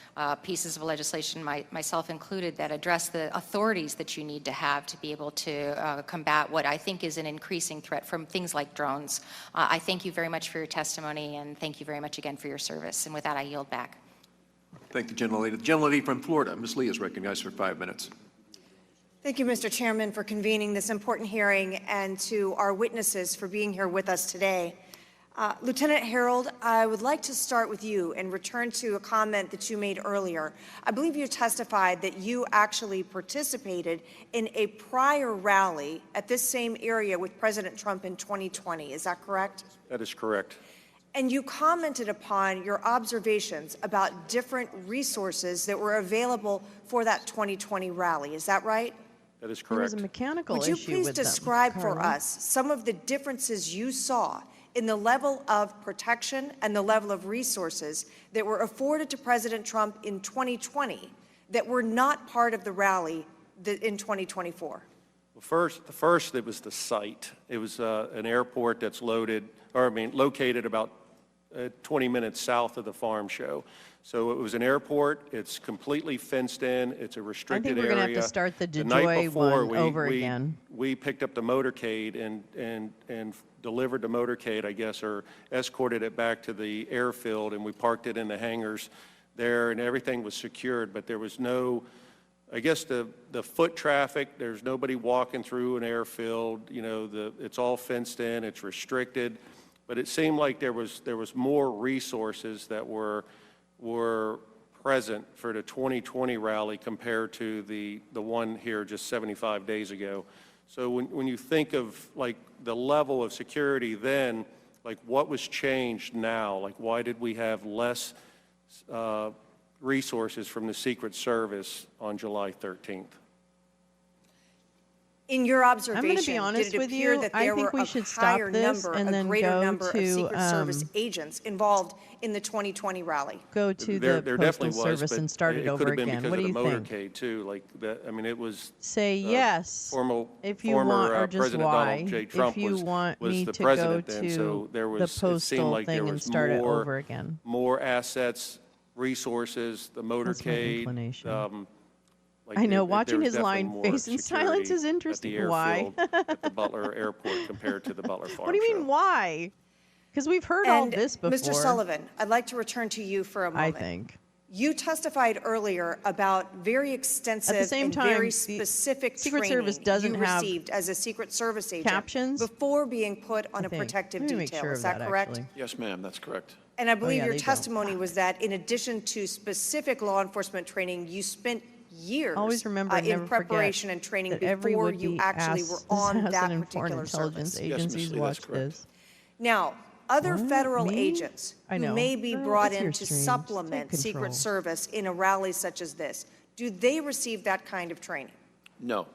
pieces of legislation, myself included, that address the authorities that you need to have to be able to combat what I think is an increasing threat from things like drones. I thank you very much for your testimony, and thank you very much again for your service. And with that, I yield back. Thank the gentlelady. The gentlelady from Florida, Ms. Leigh, is recognized for 5 minutes. Thank you, Mr. Chairman, for convening this important hearing, and to our witnesses for being here with us today. Lieutenant Harold, I would like to start with you and return to a comment that you made earlier. I believe you testified that you actually participated in a prior rally at this same area with President Trump in 2020. Is that correct? That is correct. And you commented upon your observations about different resources that were available for that 2020 rally. Is that right? That is correct. There was a mechanical issue with them. Would you please describe for Carla. us some of the differences you saw in the level of protection and the level of resources that were afforded to President Trump in 2020 that were not part of the rally in 2024? Well, first, it was the site. It was an airport that's located about 20 minutes south of the farm show. So it was an airport. It's completely fenced in. It's a restricted area. I think we're going to have to start the night DeJoy before, one over again. We picked up the motorcade and delivered the motorcade, I guess, or escorted it back to the airfield, and we parked it in the hangars there, and everything was secured. But there was no, I guess, the foot traffic. There's nobody walking through an airfield. You know, it's all fenced in. It's restricted. But it seemed like there was more resources that were present for the 2020 rally compared to the one here just 75 days ago. So when you think of like the level of security then, like what was changed now? Like why did we have less resources from the Secret Service on July 13th? In your observation, I'm going to be honest did it with appear you. that I there think were we a should stop higher this number, and a then greater go number to of Secret Service agents involved in the 2020 rally? Go to There the definitely Postal was, Service but and start it over again. What do you It could have been because think? of the motorcade too. Like that, I mean, it was. Say yes if you former want, or just President why. Donald J. Trump if you was want me the to president go then, to so there was, the it seemed postal like there thing was and start it more, over again. more assets, resources, the That's my motorcade. inclination. Like I know, there watching was his definitely line more face in silence security is interesting. At the Why? airfield at the Butler Airport compared to the Butler Farm What do you Show. mean, why? Because we've heard all And this before. Mr. Sullivan, I'd like to return to you for a moment. I think. You testified earlier about very extensive same and time, very the specific Secret training Service doesn't you have received as a Secret Service agent captions before being put on I a think. protective Let me make detail. sure Is of that correct? actually. Yes, ma'am, that's correct. And I believe yeah, your they don't. testimony was that in addition to specific law enforcement training, you spent years Always remember and in never forget preparation and training that every before would-be you actually were on that assassin and foreign particular intelligence service. agencies Lee, watch that's correct. this. Now, other What? federal Me? agents I who know. may be Girl, brought it's in your to stream. Just supplement take Secret control. Service in a rally such as this, do they receive that kind of training? No.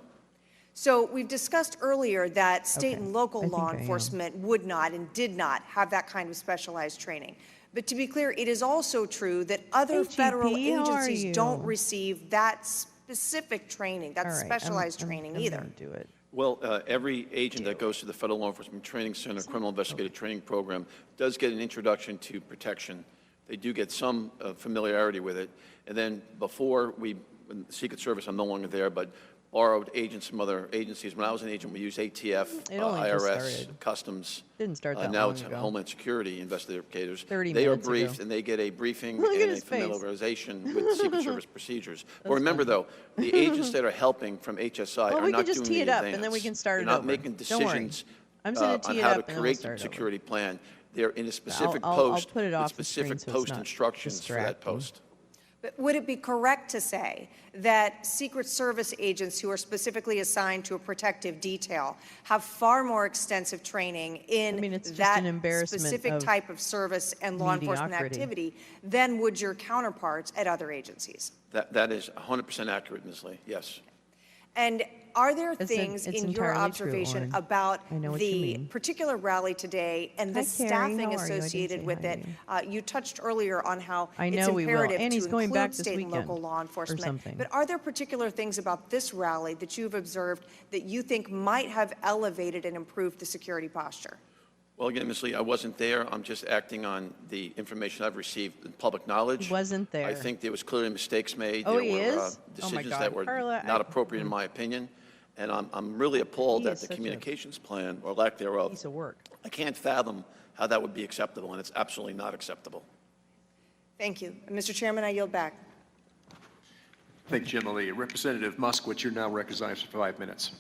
So we've discussed earlier that state Okay. and local I think law I am. enforcement would not and did not have that kind of specialized training. But to be clear, it is also true that other Hey, federal GP, how are agencies you? don't receive that specific training, that All right, specialized I'm training gonna either. do it. Well, every agent that goes to the Federal Law Enforcement Training Center Criminal Investigative Training Program does get an introduction to protection. They do get some familiarity with it. And then before when the Secret Service, I'm no longer there, but borrowed agents from other agencies. When I was an agent, we used ATF, IRS, Customs. Didn't start that now long it's ago. Homeland Security investigators. 30 They are minutes briefed ago. and they get a briefing Look at and a his face. familiarization with Secret Service procedures. But remember, though, the agents that are helping from HSI Well, are we not can just doing tee the it up, advance. and then we can start They're it not over. making Don't worry. decisions I'm just gonna on tee it how up, to and then we'll create start the over. security plan. They're in a specific I'll post put it with off the screen specific so it's post not instructions for that distracting. post. But would it be correct to say that Secret Service agents who are specifically assigned to a protective detail have far more extensive training in it's just that an embarrassment specific of type of service and law enforcement mediocrity. activity than would your counterparts at other agencies? That is 100% accurate, Ms. Leigh, yes. And are there It's things in your entirely true, observation Oren. about I know what you the mean. particular rally today and the Hi, Carrie. staffing How are you? I didn't associated say with hi it? to You touched earlier on how I it's know we will. imperative And he's to going include back this state and local weekend law or enforcement. something. But are there particular things about this rally that you've observed that you think might have elevated and improved the security posture? Well, again, Ms. Leigh, I wasn't there. I'm just acting on the information I've received in public knowledge. He wasn't there. I think there was clearly mistakes made. Oh, there he were is? Oh, my decisions God. that were Carla, not appropriate in my opinion. And I'm really appalled He at is the such a communications plan, or lack thereof. piece of work. I can't fathom how that would be acceptable, and it's absolutely not acceptable. Thank you. And Mr. Chairman, I yield back. Thank you, General Leigh. Representative Moskowitz, you're now recognized for 5 minutes.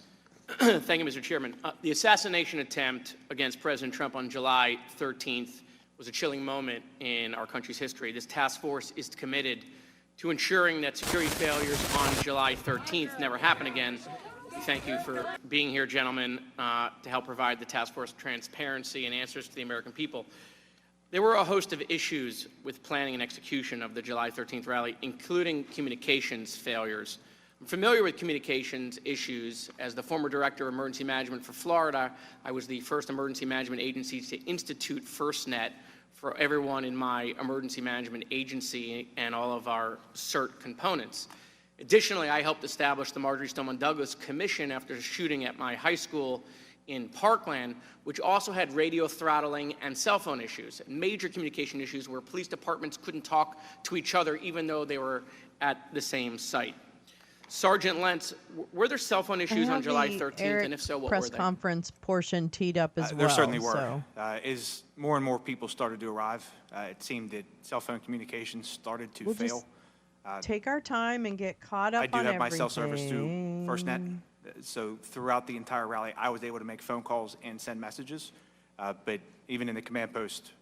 Thank you, Mr. Chairman. The assassination attempt against President Trump on July 13th was a chilling moment in our country's history. This task force is committed to ensuring that security failures on July 13th never happen again. We thank you for being here, gentlemen, to help provide the task force transparency and answers to the American people. There were a host of issues with planning and execution of the July 13th rally, including communications failures. I'm familiar with communications issues. As the former director of emergency management for Florida, I was the first emergency management agency to institute FirstNet for everyone in my emergency management agency and all of our CERT components. Additionally, I helped establish the Marjorie Stoneman Douglas Commission after a shooting at my high school in Parkland, which also had radio throttling and cell phone issues, major communication issues where police departments couldn't talk to each other even though they were at the same site. Sergeant Lentz, were there cell phone issues on July 13th, and if so, what press were they? conference portion teed up as well. There certainly were. So. As more and more people started to arrive, it seemed that cell phone communications started to We'll fail. just take our time and get caught up on I do have my cell everything. service through FirstNet, so throughout the entire rally, I was able to make phone calls and send messages. But even in the command post,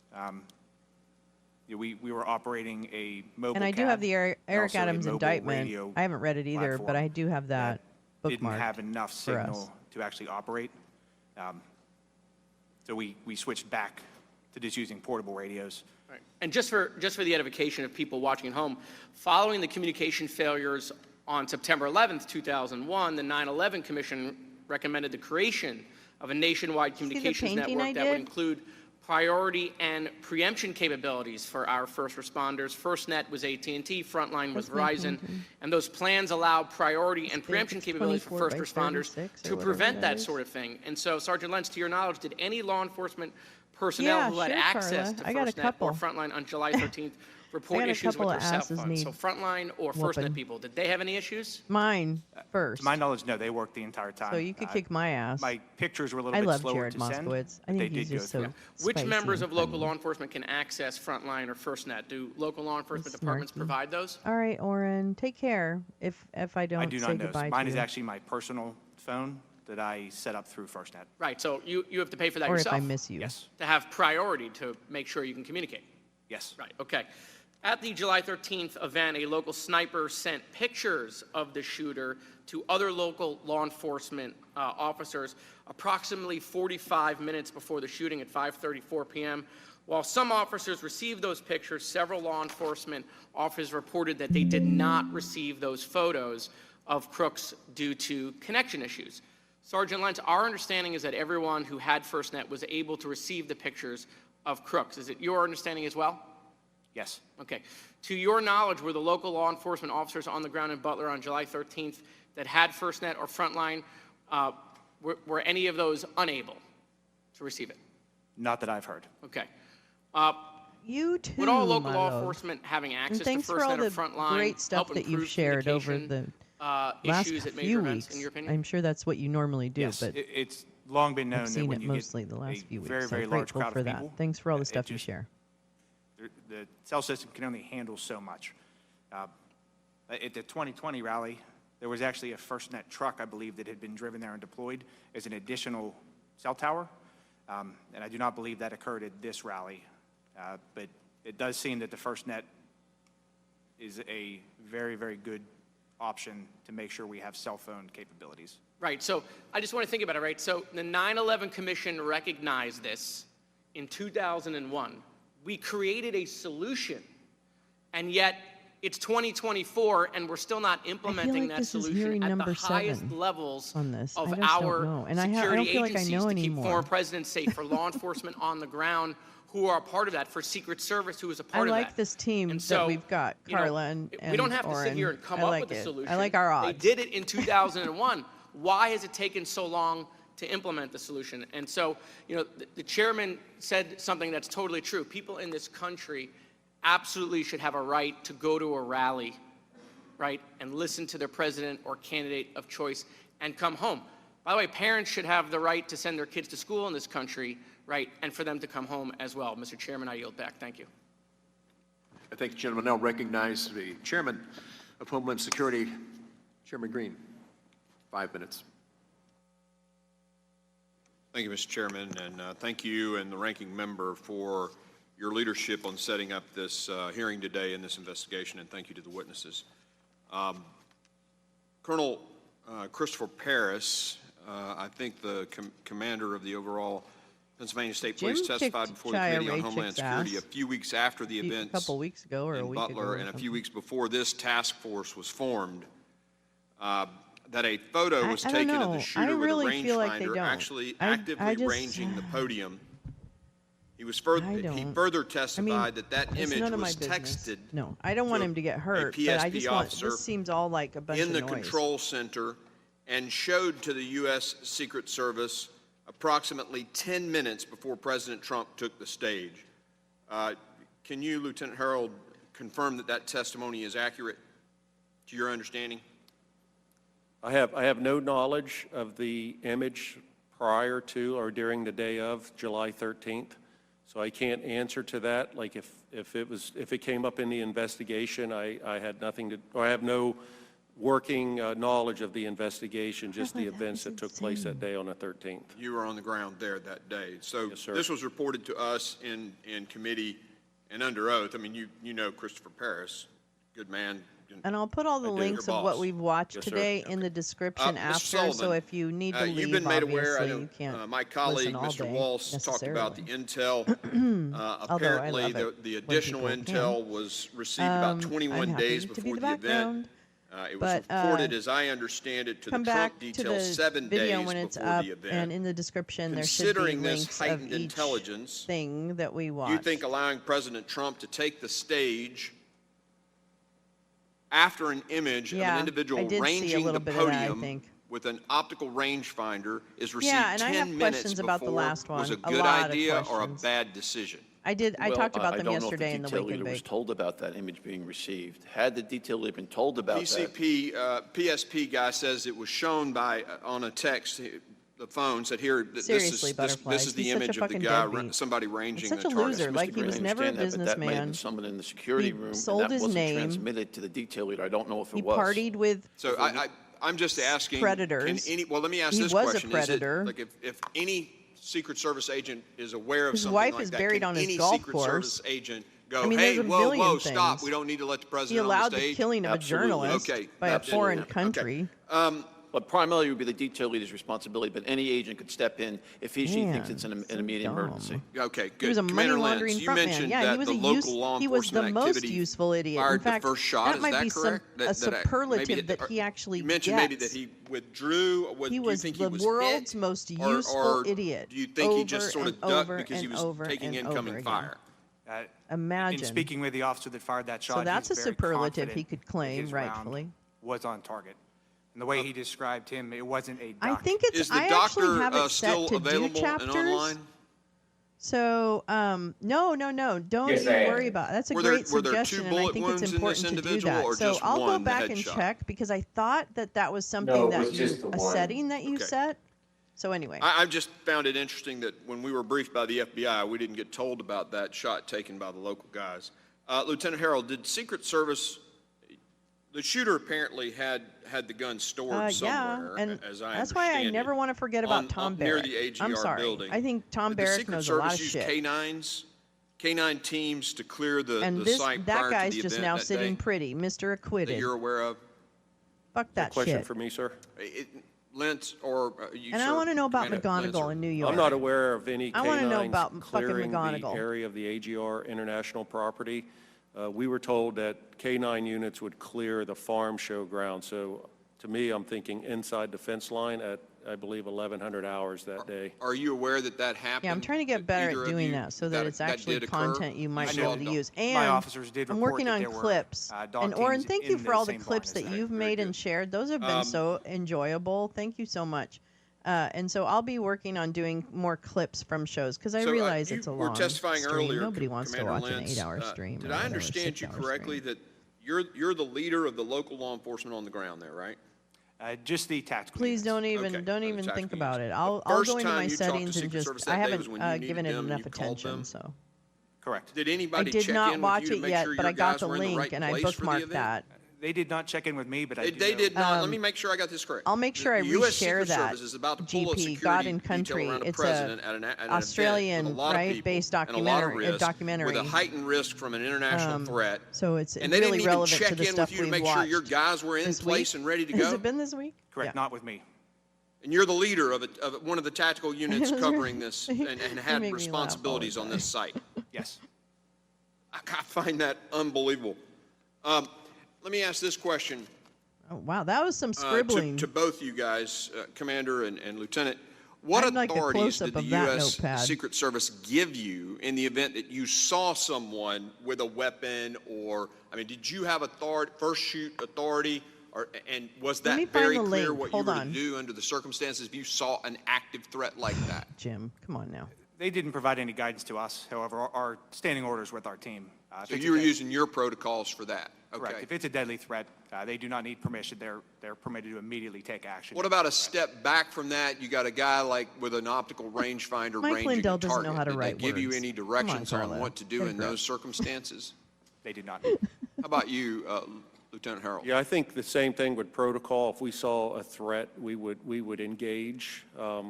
we were operating a mobile And I do cab have the Eric also a Adams mobile indictment. radio I haven't read it either, but platform I do have that didn't bookmarked have enough for us. signal to actually operate. So we switched back to just using portable radios. Right. And just for the edification of people watching at home, following the communication failures on September 11th, 2001, the 9/11 Commission recommended the creation of a nationwide communications network that would include priority and preemption capabilities for our first responders. FirstNet was AT&T, Frontline was Verizon, and those plans allow priority and preemption capabilities for first responders to prevent that sort of thing. And so, Sergeant Lentz, to your knowledge, did any law enforcement personnel who had access to FirstNet or Frontline on July 13th report issues with their cell phones? So Frontline or FirstNet people, did they have any issues? Mine first. To my knowledge, no, they worked the entire time. So you could kick my ass. My pictures were a little I bit love slower Jared to send. Moskowitz. I but think they he's did just go so through. Which spicy members and of local funny. law enforcement can access Frontline or FirstNet? Do local law enforcement That's departments snarky. provide those? All right, Oren, take care. If I don't I do say not know. goodbye Mine to is you. actually my personal phone that I set up through FirstNet. Right, so you have to pay for that Or yourself? if I miss you. Yes. To have priority to make sure you can communicate? Yes. Right, okay. At the July 13th event, a local sniper sent pictures of the shooter to other local law enforcement officers approximately 45 minutes before the shooting at 5:34 p.m. While some officers received those pictures, several law enforcement officers reported that they did not receive those photos of crooks due to connection issues. Sergeant Lentz, our understanding is that everyone who had FirstNet was able to receive the pictures of crooks. Is it your understanding as well? Yes. Okay. To your knowledge, were the local law enforcement officers on the ground in Butler on July 13th that had FirstNet or Frontline, were any of those unable to receive it? Not that I've heard. Okay. You too, Would all local my law love. enforcement having And access to thanks for all FirstNet or the Frontline great stuff help that you've improve shared over communication issues at major events, in your opinion? I'm sure that's what you normally do, Yes, but it's long been known I've that seen when it you mostly get the last few a weeks. very, So very I'm large grateful crowd for of that. people, Thanks for all the it stuff you just- share. The cell system can only handle so much. At the 2020 rally, there was actually a FirstNet truck, I believe, that had been driven there and deployed as an additional cell tower. And I do not believe that occurred at this rally. But it does seem that the FirstNet is a very, very good option to make sure we have cell phone capabilities. Right, so I just want to think about it, right? So the 9/11 Commission recognized this in 2001. We created a solution, and yet it's 2024, and we're still not implementing like that this is solution hearing at the number highest 7 levels on this. of I just don't our know. And I security don't feel like I agencies know to keep anymore. former presidents safe, for law enforcement on the ground who are a part of that, for Secret Service who is a part I of like that. this team And that so, we've got, you know, Carla and we don't have to Oren. sit here and come I up like with a it. solution. I like our odds. They did it in 2001. Why has it taken so long to implement the solution? And so, you know, the chairman said something that's totally true. People in this country absolutely should have a right to go to a rally, right, and listen to their president or candidate of choice and come home. By the way, parents should have the right to send their kids to school in this country, right, and for them to come home as well. Mr. Chairman, I yield back. Thank you. I thank the gentleman. Now recognize the Chairman of Homeland Security, Chairman Green. 5 minutes. Thank you, Mr. Chairman, and thank you and the ranking member for your leadership on setting up this hearing today in this investigation, and thank you to the witnesses. Colonel Christopher Paris, I think the commander of the overall Pennsylvania State Police, testified before the Committee on Homeland Security a few weeks after the events a couple weeks ago or a in week Butler ago and a few weeks before this task force was formed, that a photo was taken of the shooter with a rangefinder actually actively ranging the podium. He further testified that image was texted. No, I don't want him to get hurt, but I just want, this seems all like a bunch of noise. In the control center, and showed to the U.S. Secret Service approximately 10 minutes before President Trump took the stage. Can you, Lieutenant Harold, confirm that that testimony is accurate to your understanding? I have no knowledge of the image prior to or during the day of July 13th, so I can't answer to that. Like if it came up in the investigation, I had nothing to, or I have no working knowledge of the investigation, just the events that took place that day on the 13th. You were on the ground there that day. So yes, sir. This was reported to us in committee and under oath. I mean, you know Christopher Paris, good man. And I'll put all the links of what we've watched today in the description after, Sullivan, so if you need to leave, you've been made aware, you can't my colleague, Mr. Walsh, talked about the intel. Apparently, the additional intel was received about 21 days before the event. It was reported, as I understand it, to the Trump detail 7 days before the event. And in the description, there should be links of each thing that we watched. You think allowing President Trump to take the stage after an image of an individual ranging the podium with an optical rangefinder is received 10 minutes before was a good idea or a bad decision? I talked about them yesterday in the detail weekend leader was told about that image being received. Had the detail leader been told about PSP guy says it was shown on a text. The phone said, "Here, this is the image of the guy, somebody ranging the target." Such a loser, like he was never a businessman. That may have been someone in the security room, sold and that his wasn't name. transmitted to the detail leader. I don't know if it he was. He partied with. So I'm just asking. Predators. Well, let me ask this question: He was a predator. Like if any Secret Service agent is aware of his something wife like is that, buried can on his any golf Secret course. Service agent go, I mean, "Hey, whoa, things. stop! We don't need to let the president He allowed on the stage." the killing of a journalist by a foreign country. Okay. But primarily it would be the detail leader's responsibility, but any agent could step in if she thinks it's an immediate emergency. Okay, good. He was a money laundering you mentioned yeah, that he was the most useful idiot. In fact, the first shot. that might be a superlative that he actually You mentioned maybe that he withdrew. He was the world's most useful idiot. Do you think he just sort of ducked because he was taking incoming fire? Imagine. In speaking with the officer that fired that shot, so that's a he's very superlative he confident could claim his rightfully. round was on target. And the way he described him, it wasn't a duck. I think it's. Is the I doctor actually have it still set to available do chapters. and online? So, no, don't Yes, even I am. worry about it. That's a Were great there two suggestion, and I bullet think wounds it's in this important to do individual, that. or So just I'll go one back and headshot? check because I thought that was something No, it that was you, just the a one. setting that you Okay. set. So anyway, I just found it interesting that when we were briefed by the FBI, we didn't get told about that shot taken by the local guys. Lieutenant Harold, did Secret Service, the shooter apparently had the gun stored somewhere, and as I that's why I understand never it, want to forget about Tom near Barrett. the AGR I'm sorry. building. I think Tom Did the Barrett Secret knows a lot Service of use shit. Canine teams to clear the And site that prior guy's to the just event now that sitting day pretty, Mr. Acquitted. that you're aware of? Fuck that Question shit. for me, sir? Lentz or you, And sir? I want to know about Commander Lentz McGonigal or- in New York. I'm not aware of any I want to know canines about fucking clearing the McGonigal. area of the AGR International property. We were told that K-9 units would clear the farm show ground. So to me, I'm thinking inside the fence line at, I believe, 1100 hours that day. Are you aware that happened? Yeah, I'm trying to get better Either at of doing you, that so that it's actually did occur? content you might I be able know. to use. My And officers did I'm report working that on there were, clips. dog And Oren, teams thank in you the for all the same clips barn as that that. you've made and shared. Those have been so enjoyable. Thank you so much. And so I'll be working on doing more clips from shows because I So, realize you it's a were long testifying stream. earlier, Nobody wants Commander to watch Lentz. an 8-hour stream. Did or I whatever, understand you 6-hour correctly stream. that you're the leader of the local law enforcement on the ground there, right? Just the tactical Please units. don't even Okay, don't the even think tactical about units. it. I'll First go into time my you talked to settings and Secret Service just that I day was when you haven't needed given it them and enough you called attention. them? So Correct. Did I anybody did check not in watch with you it to make yet, sure but your I got guys the were in the link right and I place for the bookmarked event? that. They did not check in with me, but I do They know. did not. Let me make sure I got this correct. I'll make sure I The U.S. reshare Secret that. Service is about to pull a GP, security God and detail Country. around a It's president a at an event Australian, with a lot of right, people based and a lot of documentary. risk, Documentary. with a heightened risk from an international threat. So it's And they really didn't even relevant check to the in stuff with you to we've make sure watched your guys were in this place week. and ready to Has go? it been this week? Correct, Yeah. not with me. And you're the leader of one of the tactical units covering this and You had make me laugh responsibilities all the on this site. Yes. I find that unbelievable. Let me ask this question Oh, wow, that was some scribbling. to both you guys, Commander and Lieutenant. What I'd like a authorities close-up did the of that U.S. notepad. Secret Service give you in the event that you saw someone with a weapon or, I mean, did you have authority, first shoot authority, and was Let me that find very the clear link. what Hold you were on. to do under the circumstances if you saw an active threat like that? Jim, come on now. They didn't provide any guidance to us. However, our standing orders with our team. So you were using your protocols for that? Correct. Okay. If it's a deadly threat, they do not need permission. They're permitted to immediately take action. What about a step back from that? You got a guy like with an optical rangefinder Mike ranging Lindell a doesn't know target. how to Did write they give you words. any Come on, directions on Carlo. what to do Get a in grip. those circumstances? They did not. How about you, Lieutenant Harold? Yeah, I think the same thing with protocol. If we saw a threat, we would engage.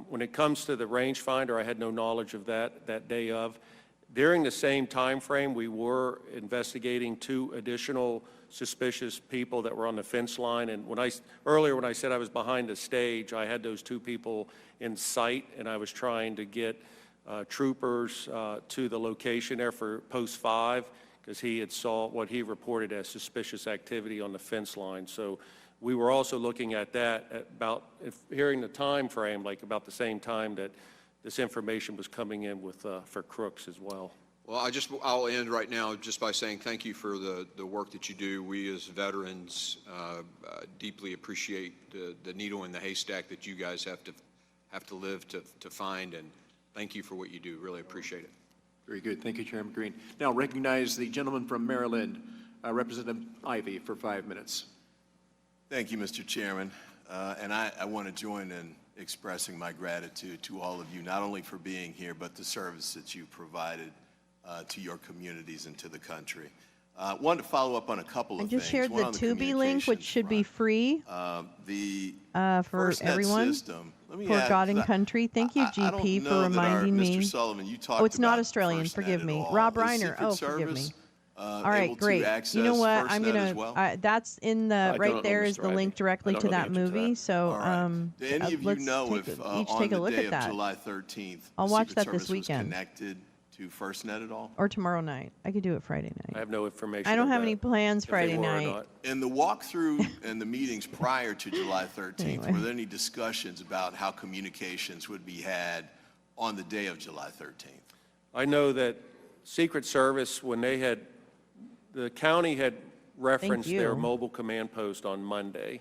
When it comes to the rangefinder, I had no knowledge of that day of. During the same time frame, we were investigating 2 additional suspicious people that were on the fence line. And earlier when I said I was behind the stage, I had those 2 people in sight, and I was trying to get troopers to the location there for post 5 because he had saw what he reported as suspicious activity on the fence line. So we were also looking at that at about, hearing the time frame, like about the same time that this information was coming in with for crooks as well. Well, I'll end right now just by saying thank you for the work that you do. We as veterans deeply appreciate the needle in the haystack that you guys have to live to find, and thank you for what you do. Really appreciate it. Very good. Thank you, Chairman Green. Now recognize the gentleman from Maryland, Representative Ivey, for 5 minutes. Thank you, Mr. Chairman. And I want to join in expressing my gratitude to all of you, not only for being here, but the service that you provided to your communities and to the country. Wanted to follow up on a couple of I just things. shared One the on Tubi link, which should be free the for FirstNet everyone. system. Let me For add, God and I- Country. Thank you, I don't GP, know for that reminding me. Mr. Sullivan, you talked Oh, it's not about Australian. FirstNet Forgive at me. all. Rob Is Reiner. Secret Oh, forgive Service, me. All right, able to great. You know access what? I'm FirstNet gonna. as well? That's in the I right don't there know, is Mr. the link Ivey. directly I don't to know the that answer to movie. that. So All right. Do any of you let's know take if each on take a the look day at of that. July 13th, I'll the watch Secret that Service this weekend. was connected to FirstNet at all? Or tomorrow night. I could do it Friday night. I have no information. I don't of have that, any plans if they Friday were or night. not. In the walkthrough and the meetings prior to July 13th, Anyway. were there any discussions about how communications would be had on the day of July 13th? I know that Secret Service, when the county had referenced their you. mobile command post on Monday.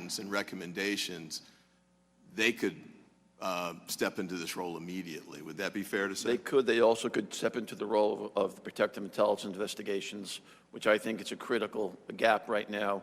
guidance and recommendations, they could step into this role immediately. Would that be fair to say? They could. They also could step into the role of protective intelligence investigations, which I think is a critical gap right now.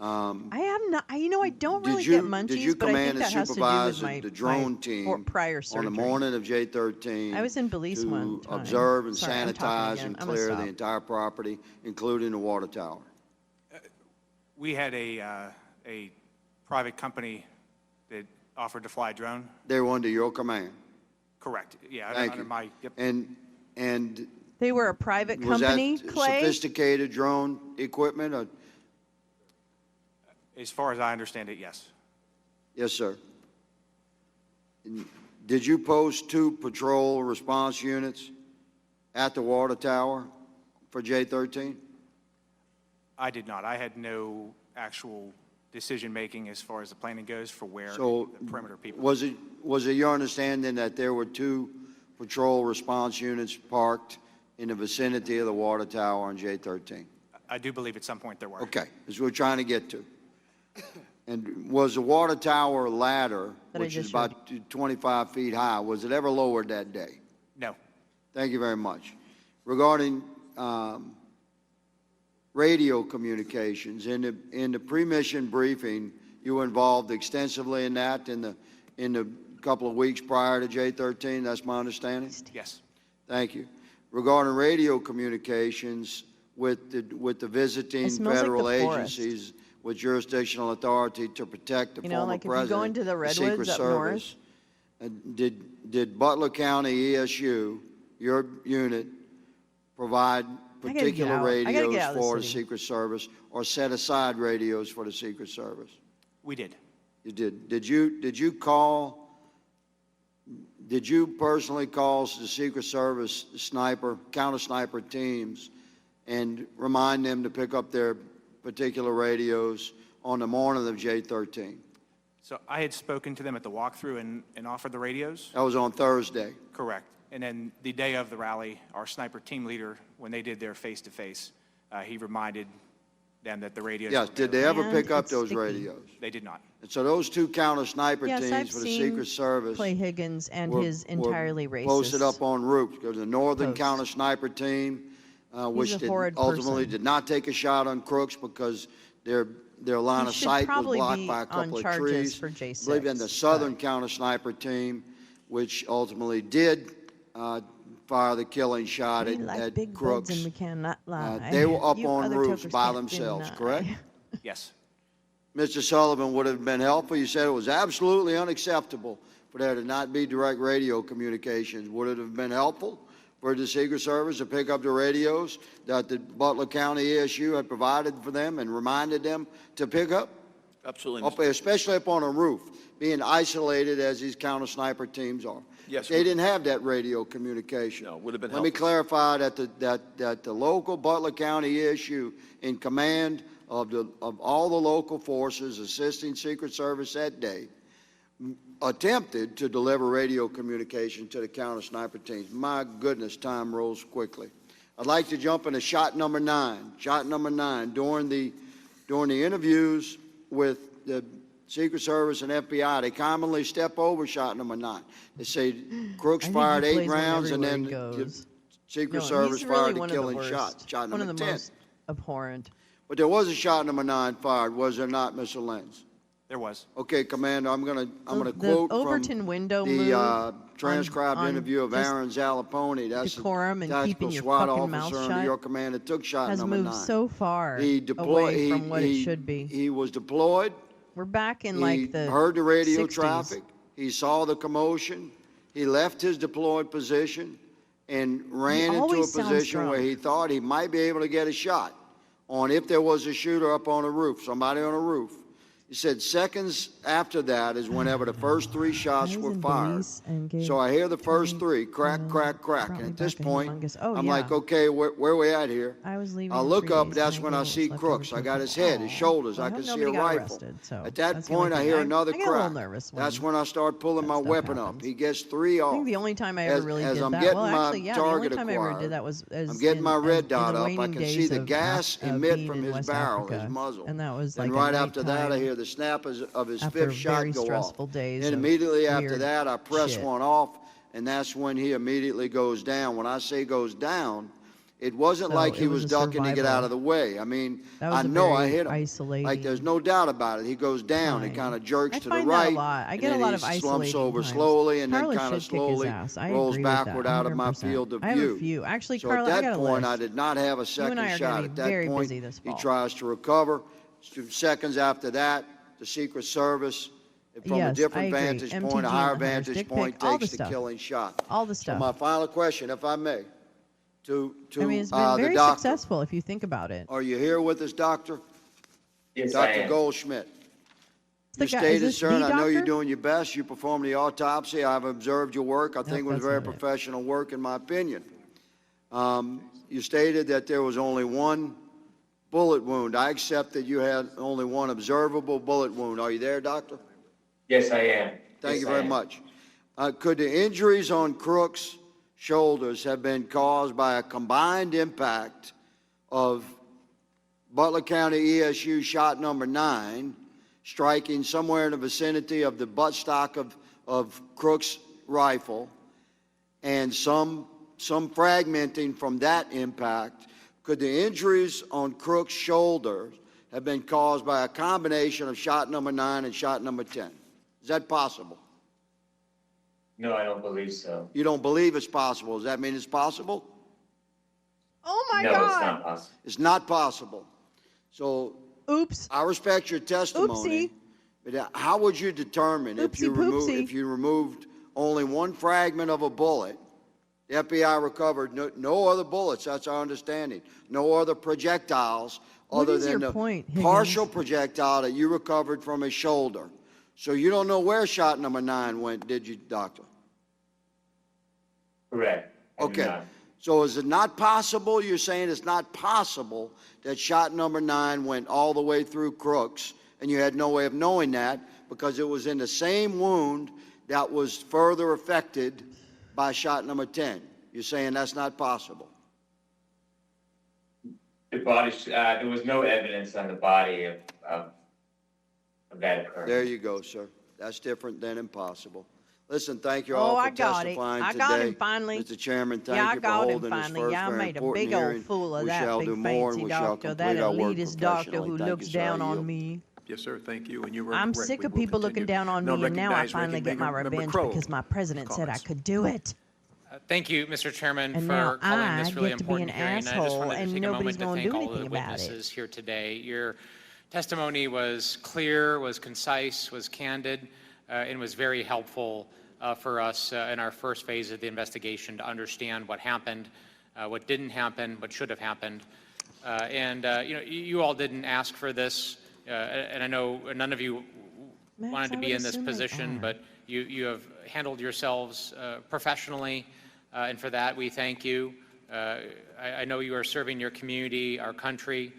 I have not. I don't really get munchies, Did you but I think command that and has to do with supervise my the drone my team prior surgery. on the morning of J13 I was in Belize one to time. observe and Sorry, I'm talking sanitize again. and I'm gonna clear the stop. entire property, including the water tower? We had a private company that offered to fly a drone. They were under your command. Correct. Yeah, Thank under you. my, yep. And They were a private was company, that Clay? sophisticated drone equipment? Or? As far as I understand it, yes. Yes, sir. And did you post 2 patrol response units at the water tower for J13? I did not. I had no actual decision-making as far as the planning goes for where So the perimeter people. was it your understanding that there were 2 patrol response units parked in the vicinity of the water tower on J13? I do believe at some point there were. Okay, that's what we're trying to get to. And was the water tower ladder, That I which is just about 25 feet high, was it ever lowered that day? No. Thank you very much. Regarding radio communications, in the pre-mission briefing, you were involved extensively in that in the couple of weeks prior to J13. That's my understanding. Yes. Thank you. Regarding radio communications with the visiting It smells like federal the forest. agencies with jurisdictional authority to protect the former like if you president, go into the Secret redwoods up Service. Did Butler County ESU, your unit, provide gotta get particular out. I gotta get radios out of the for the city. Secret Service or set aside radios for the Secret Service? We did. You did. Did you personally call the Secret Service counter sniper teams and remind them to pick up their particular radios on the morning of J13? So I had spoken to them at the walkthrough and offered the radios. That was on Thursday. Correct. And then the day of the rally, our sniper team leader, when they did their face-to-face, he reminded them that the radios. Yes. were Did they available. ever pick up those radios? They did not. And so those 2 counter sniper Yes, teams I've for the seen Secret Service Clay Higgins and were- his were entirely racist. posted up on roofs. Because the Northern post. Counter Sniper Team, which a horrid ultimately person. did not take a shot on crooks because their line He of should sight was probably blocked be by a on couple of charges trees. for I J6, believe in the Southern Counter Sniper Team, which ultimately did fire the killing shot We at like big crooks. buds and we cannot lie. They were up You on other roofs tokers by can't themselves, deny. correct? Yes. Mr. Sullivan, would it have been helpful? You said it was absolutely unacceptable for there to not be direct radio communications. Would it have been helpful for the Secret Service to pick up the radios that the Butler County ESU had provided for them and reminded them to pick up? Absolutely. Especially up on a roof, being isolated as these counter sniper teams are. Yes, They didn't have that radio communication. No, would have been Let me helpful. clarify that the local Butler County ESU, in command of all the local forces assisting Secret Service that day, attempted to deliver radio communication to the counter sniper teams. My goodness, time rolls quickly. I'd like to jump into shot number 9. Shot number 9, during the interviews with the Secret Service and FBI, they commonly step over shot number 9. They say crooks fired 8 rounds and then the Secret Service fired the killing shot. Shot One number of the 10. most abhorrent. But there was a shot number 9 fired, was there not, Mr. Lenz? There was. Okay, Commander, I'm gonna The quote Overton from window the move transcribed on interview of just Aaron Zalapone. That's decorum the and tactical keeping your SWAT fucking mouth officer under shut your command that took shot has number moved 9. so far He deployed, away from what it should be. He was deployed. We're back in He like the heard the radio 60s. traffic. He saw the commotion. He left his deployed position and ran into a always sounds position where drunk. he thought he might be able to get a shot on if there was a shooter up on a roof, somebody on a roof. He said seconds after that is whenever the first 3 shots were fired. So I hear the first 3, crack, crack, crack. And at this point, I'm like, okay, where we at here? I was leaving I in look 3 up, days, that's and when I almost see left Crooks. over I got to- his head, his shoulders. Well, I I can hope see a nobody got rifle. arrested, so At that that's the only point, I thing. hear I another get a little crack. nervous That's when when I start pulling my stuff weapon up. happens. He gets 3 off. I think the only time I ever really as did I'm that. getting Well, my actually, yeah, the only target time I ever acquired, did that was I'm getting my red dot in the up. I waning can see days the of gas being emit from in his West barrel, Africa. his muzzle. And that was And like right at after that, I nighttime hear the snap of his after 5th shot very go off. stressful days Then of immediately after weird that, I press shit. one off, and that's when he immediately goes down. When I say goes down, It wasn't So like he it was was a ducking to get out survival. of the way. I mean, That was I a know I very hit him. isolating Like, there's no doubt about it. He goes down. He time. kind of jerks I to the find that right. a lot. I and get a then lot he of slumps isolating over times. slowly and Carla then kind of should kick his slowly ass. I rolls agree with that, backward out of my 100%. field of view. I have a few. Actually, So Carla, at I that got a point, list. I did not have a You second and I are shot. gonna At be that very point, busy this he fall. tries to recover. 2 seconds after that, the Secret Service, from a Yes, I different agree. vantage point, MTG a and higher the Hunter's vantage dick point, pic, all the takes the stuff. killing shot. All the So stuff. my final question, if I may, to I mean, it's been the very doctor. successful if you think about it. Are you here with us, Doctor? Yes, I Dr. am. Goldschmidt. The You guy- is stated, this sir, the and I know you're doctor? doing your best. You performed the autopsy. I've observed your work. I think it was that's very not it. professional work, in my opinion. You stated that there was only one bullet wound. I accept that you had only one observable bullet wound. Are you there, Doctor? Yes, I am. Thank Yes, you I very am. much. Could the injuries on Crook's shoulders have been caused by a combined impact of Butler County ESU shot number 9 striking somewhere in the vicinity of the buttstock of Crook's rifle and some fragmenting from that impact? Could the injuries on Crook's shoulders have been caused by a combination of shot number 9 and shot number 10? Is that possible? No, I don't believe so. You don't believe it's possible. Does that mean it's possible? Oh my No, God! it's not possible. It's not possible. So, oops. I respect your testimony. Oopsie. But how would you determine if you removed only one fragment of a bullet? The FBI recovered no other bullets. That's our understanding. No other projectiles What other is than your the point, Higgins? partial projectile that you recovered from his shoulder. So you don't know where shot number 9 went, did you, Doctor? Correct. I do Okay. not. So is it not possible, you're saying it's not possible that shot number 9 went all the way through Crook's, and you had no way of knowing that because it was in the same wound that was further affected by shot number 10? You're saying that's not possible? The body, there was no evidence on the body of that occurrence. There you go, sir. That's different than impossible. Listen, thank you Oh, all for I got it. testifying I today. got him finally. Mr. Chairman, thank Yeah, I you for got him holding this finally. first Yeah, I very made a important big old hearing. fool of We that shall big do more, and fancy we shall doctor, complete that our work elitist doctor professionally. who Thank looks you, sir. down I on yield. me. Yes, sir. Thank you. And you were I'm correct. sick We of will people looking continue. down on Now me, and now I recognize finally Ranking get my Member revenge Crowe because my president for said I comments. could do it. Thank you, Mr. Chairman, And for now calling I this really get to be important an hearing. And I just asshole, wanted to and take a nobody's moment to gonna thank do all of the anything about it. witnesses here today. Your testimony was clear, was concise, was candid, and was very helpful for us in our first phase of the investigation to understand what happened, what didn't happen, what should have happened. You all didn't ask for this, and I know none of you Max, wanted to I be would in this assume they position, are. but you have handled yourselves professionally, and for that we thank you. I know you are serving your community, our country.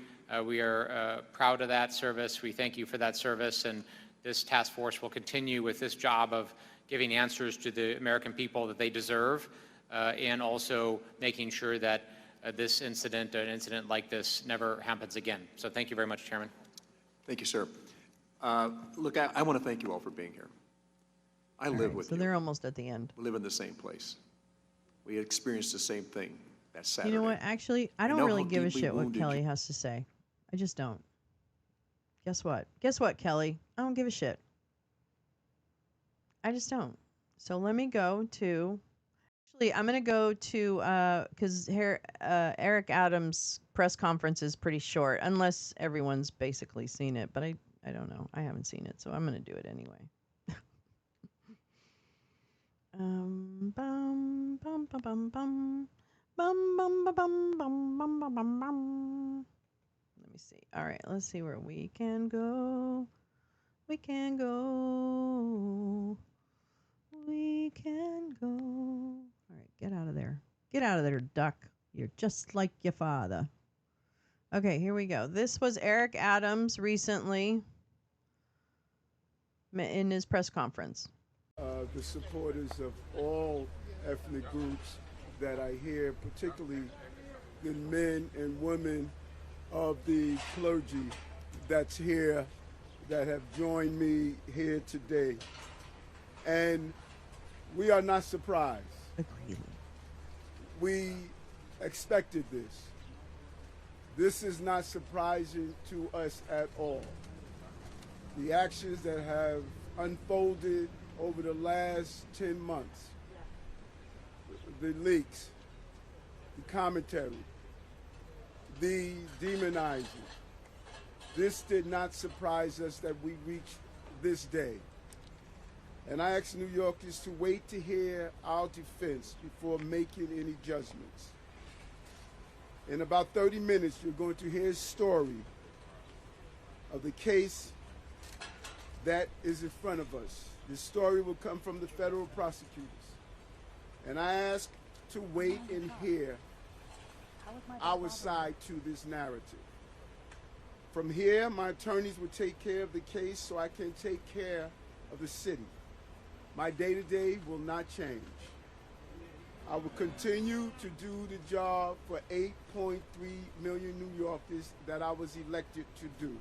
We are proud of that service. We thank you for that service, and this task force will continue with this job of giving answers to the American people that they deserve, and also making sure that this incident, an incident like this, never happens again. So thank you very much, Chairman. Thank you, sir. Look, I want to thank you all for being here. I live with So you. they're almost at the end. We live in the same place. We experienced the same thing that Saturday. You know what? Actually, I I don't know really how give a deeply shit what wounded Kelly you- has to say. I just don't. Guess what? Guess what, Kelly? I don't give a shit. I just don't. So let me go to. Actually, I'm gonna go to because Eric Adams' press conference is pretty short, unless everyone's basically seen it. But I don't know. I haven't seen it, so I'm gonna do it anyway. Bum bum bum bum bum bum bum bum bum bum bum bum bum bum. Let me see. All right, let's see where we can go. We can go. We can go. All right, get out of there. Get out of there, duck. You're just like your father. Okay, here we go. This was Eric Adams recently in his press conference. The supporters of all ethnic groups that I hear, particularly the men and women of the clergy that's here, that have joined me here today. And we are not surprised. Agreed. We expected this. This is not surprising to us at all. The actions that have unfolded over the last 10 months, the leaks, the commentary, the demonizing, this did not surprise us that we reached this day. And I ask New Yorkers to wait to hear our defense before making any judgments. In about 30 minutes, you're going to hear a story of the case that is in front of us. This story will come from the federal prosecutors. And I ask to wait and hear our side to this narrative. From here, my attorneys will take care of the case so I can take care of the city. My day-to-day will not change. I will continue to do the job for 8.3 million New Yorkers that I was elected to do.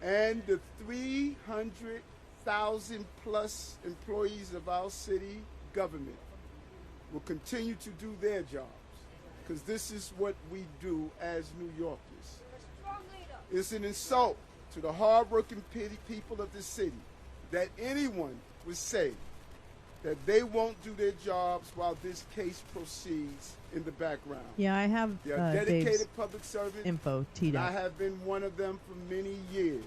And the 300,000 plus employees of our city government will continue to do their jobs, because this is what we do as New Yorkers. It's an insult to the hard-working people of the city that anyone would say that they won't do their jobs while this case proceeds in the background. Yeah, I have They are dedicated Dave's public servants. info teed and I up. have been one of them for many years,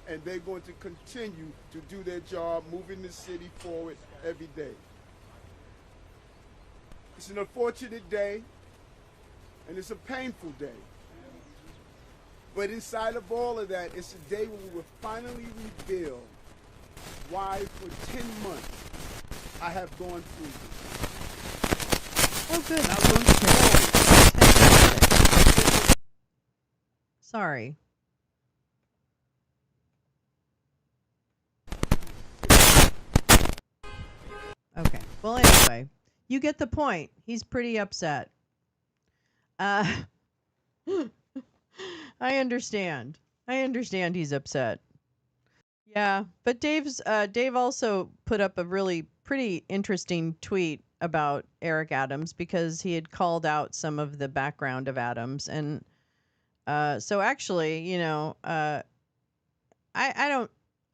and they're going to continue to do their job, moving the city forward every day. It's an unfortunate day, and it's a painful day. But inside of all of that, it's a day when we will finally reveal why for 10 months I have gone through this. Oh, good. Sorry. Okay. Well, anyway, you get the point. He's pretty upset. I understand. I understand he's upset. Yeah, but Dave also put up a really pretty interesting tweet about Eric Adams, because he had called out some of the background of Adams, and so actually, you know, I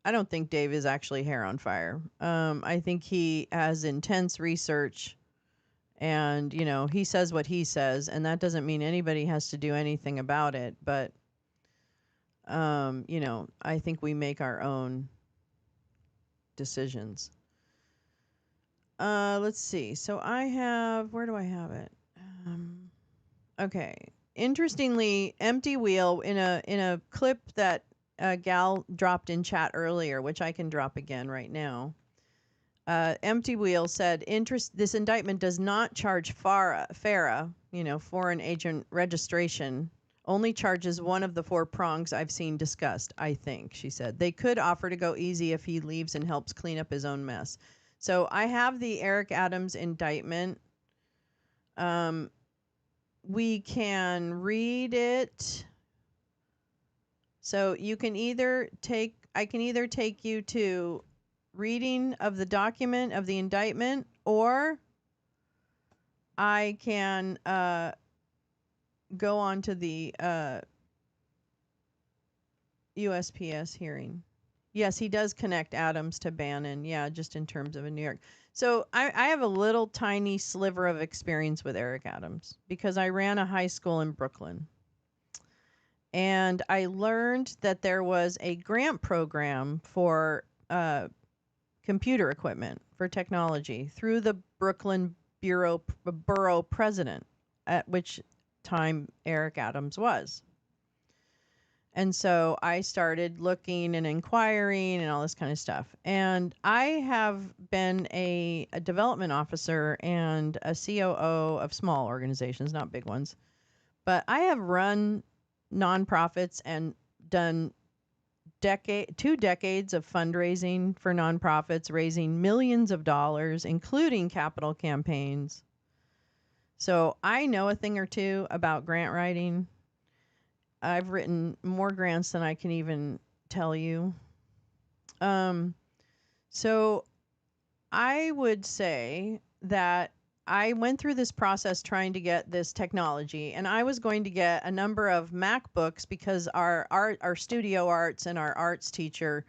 don't think Dave is actually hair on fire. I think he has intense research, and you know, he says what he says, and that doesn't mean anybody has to do anything about it, but you know, I think we make our own decisions. Let's see. So I have, where do I have it? Okay. Interestingly, Empty Wheel in a clip that Gal dropped in chat earlier, which I can drop again right now. Empty Wheel said, this indictment does not charge FARA, you know, foreign agent registration, only charges one of the 4 prongs I've seen discussed, I think, she said. They could offer to go easy if he leaves and helps clean up his own mess. So I have the Eric Adams indictment. We can read it. So you can I can either take you to reading of the document of the indictment, or I can go on to the USPS hearing. Yes, he does connect Adams to Bannon. Yeah, just in terms of in New York. So I have a little tiny sliver of experience with Eric Adams because I ran a high school in Brooklyn. And I learned that there was a grant program for computer equipment for technology through the Brooklyn borough president, at which time Eric Adams was. And so I started looking and inquiring and all this kind of stuff. And I have been a development officer and a COO of small organizations, not big ones. But I have run nonprofits and done 2 decades of fundraising for nonprofits, raising millions of dollars, including capital campaigns. So I know a thing or two about grant writing. I've written more grants than I can even tell you. So I would say that I went through this process trying to get this technology, and I was going to get a number of MacBooks because our studio arts and our arts teacher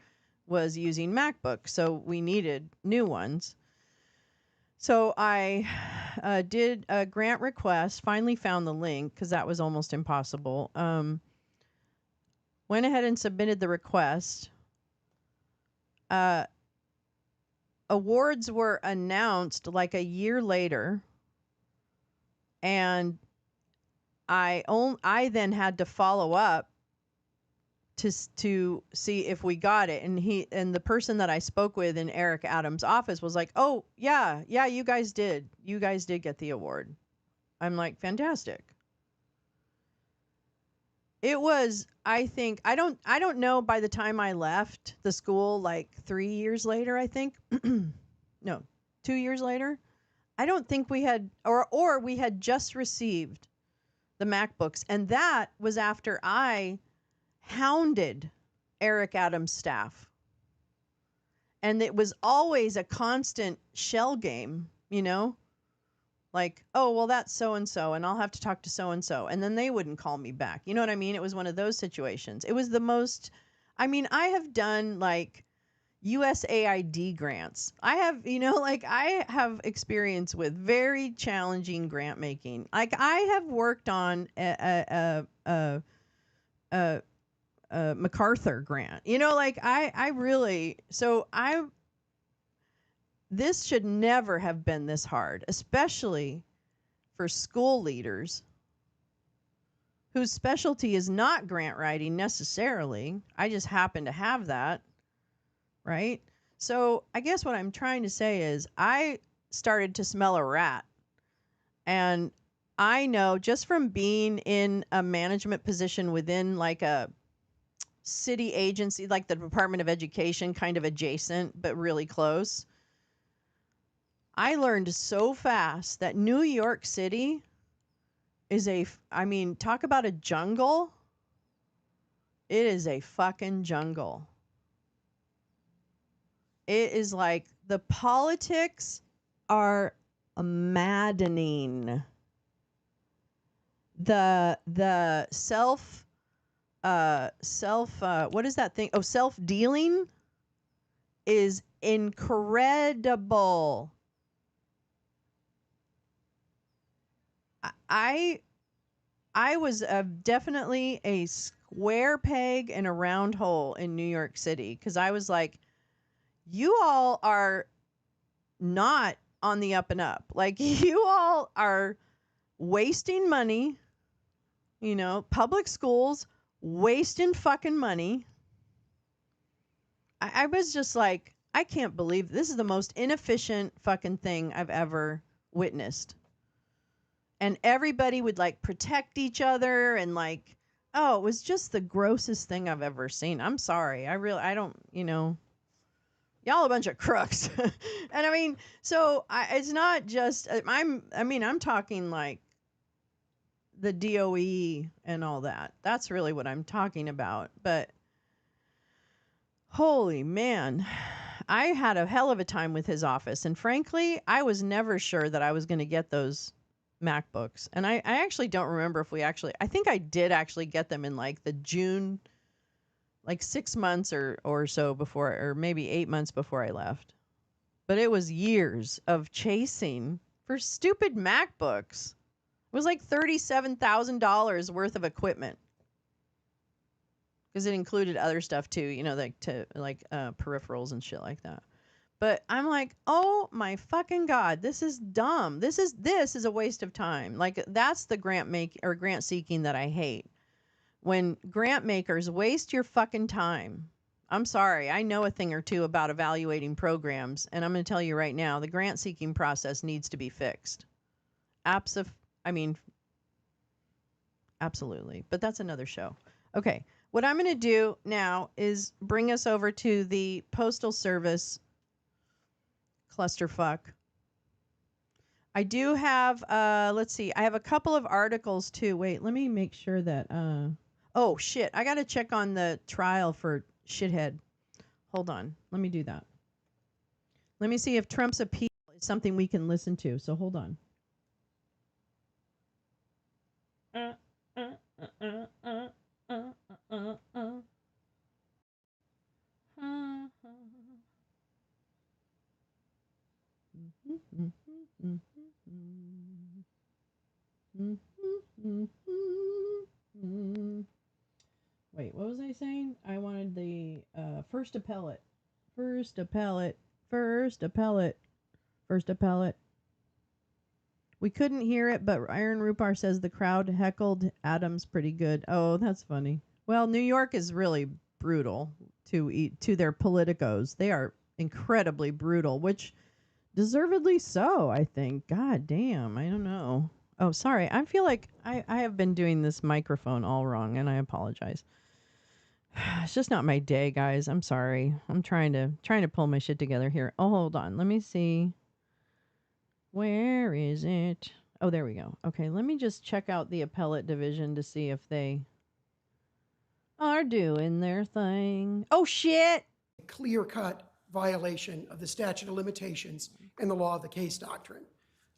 was using MacBooks, so we needed new ones. So I did a grant request, finally found the link because that was almost impossible. Went ahead and submitted the request. Awards were announced like a year later, and I then had to follow up to see if we got it, and the person that I spoke with in Eric Adams' office was like, "Oh yeah, you guys did get the award." I'm like, fantastic. It was, I think, I don't know, by the time I left the school, like 3 years later, I think, no, 2 years later, I don't think we had, or we had just received the MacBooks. And that was after I hounded Eric Adams' staff. And it was always a constant shell game, you know? Like, oh, well, that's so-and-so, and I'll have to talk to so-and-so. And then they wouldn't call me back. You know what I mean? It was one of those situations. It was the most, I mean, I have done, like, USAID grants. I have, I have experience with very challenging grant making. Like, I have worked on a MacArthur grant. I really, this should never have been this hard, especially for school leaders whose specialty is not grant writing necessarily. I just happen to have that, right? So I guess what I'm trying to say is I started to smell a rat. And I know just from being in a management position within like a city agency, like the Department of Education, kind of adjacent, but really close, I learned so fast that New York City is talk about a jungle. It is a fucking jungle. It is like the politics are maddening. The what is that thing? Oh, self-dealing is incredible. I was definitely a square peg in a round hole in New York City, because I was like, you all are not on the up and up. Like, you all are wasting money, public schools wasting fucking money. I was just like, I can't believe this is the most inefficient fucking thing I've ever witnessed. And everybody would like protect each other, and like, oh, it was just the grossest thing I've ever seen. I'm sorry. I don't, y'all a bunch of crooks. And I mean, so it's not just, I'm talking like the DOE and all that. That's really what I'm talking about. But holy man, I had a hell of a time with his office. And frankly, I was never sure that I was going to get those MacBooks. And I actually don't remember if I think I did actually get them in like the June, like 6 months or so before, or maybe 8 months before I left. But it was years of chasing for stupid MacBooks. It was like $37,000 worth of equipment, because it included other stuff too, peripherals and shit like that. But I'm like, oh my fucking God, this is dumb. This is a waste of time. Like, that's the grant seeking that I hate. When grant makers waste your fucking time. I'm sorry, I know a thing or two about evaluating programs, and I'm going to tell you right now, the grant seeking process needs to be fixed. Absolutely. But that's another show. Okay, what I'm going to do now is bring us over to the Postal Service clusterfuck. I do have, let's see, I have a couple of articles too. Wait, let me make sure that, oh shit, I got to check on the trial for shithead. Hold on, let me do that. Let me see if Trump's appeal is something we can listen to. So hold on. Wait, what was I saying? I wanted the first appellate. First appellate. First appellate. First appellate. We couldn't hear it, but Iron Rupar says the crowd heckled Adams pretty good. Oh, that's funny. Well, New York is really brutal to their politicos. They are incredibly brutal, which deservedly so, I think. God damn, I don't know. Oh, sorry. I feel like I have been doing this microphone all wrong, and I apologize. It's just not my day, guys. I'm sorry. I'm trying to pull my shit together here. Oh, hold on. Let me see. Where is it? Oh, there we go. Okay, let me just check out the appellate division to see if they are doing their thing. Oh, shit! Clear-cut violation of the statute of limitations and the law of the case doctrine.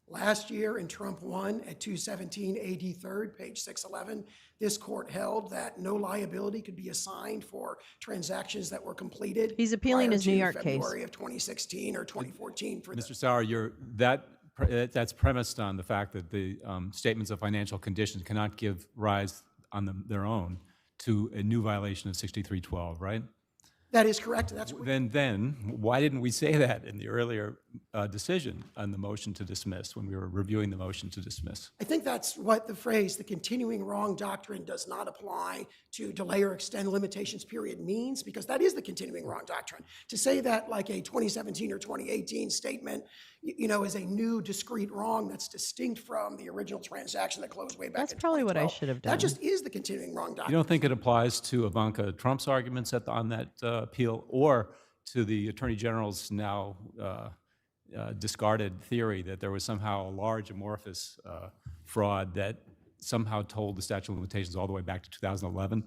Last year in Trump 1 at 217 AD 3rd, page 611, this court held that no liability could be assigned for transactions that were completed. He's appealing his New York case. February of 2016 or 2014. For Mr. Sauer, that's premised on the fact that the statements of financial conditions cannot give rise on their own to a new violation of 6312, right? That is correct. That's Then why didn't we say that in the earlier decision on the motion to dismiss when we were reviewing the motion to dismiss? I think that's what the phrase, the continuing wrong doctrine does not apply to delay or extend limitations period means, because that is the continuing wrong doctrine. To say that like a 2017 or 2018 statement, is a new discrete wrong that's distinct from the original transaction that closed way back That's in probably what I 2012. should have done. That just is the continuing wrong doctrine. You don't think it applies to Ivanka Trump's arguments on that appeal, or to the Attorney General's now discarded theory that there was somehow a large amorphous fraud that somehow told the statute of limitations all the way back to 2011?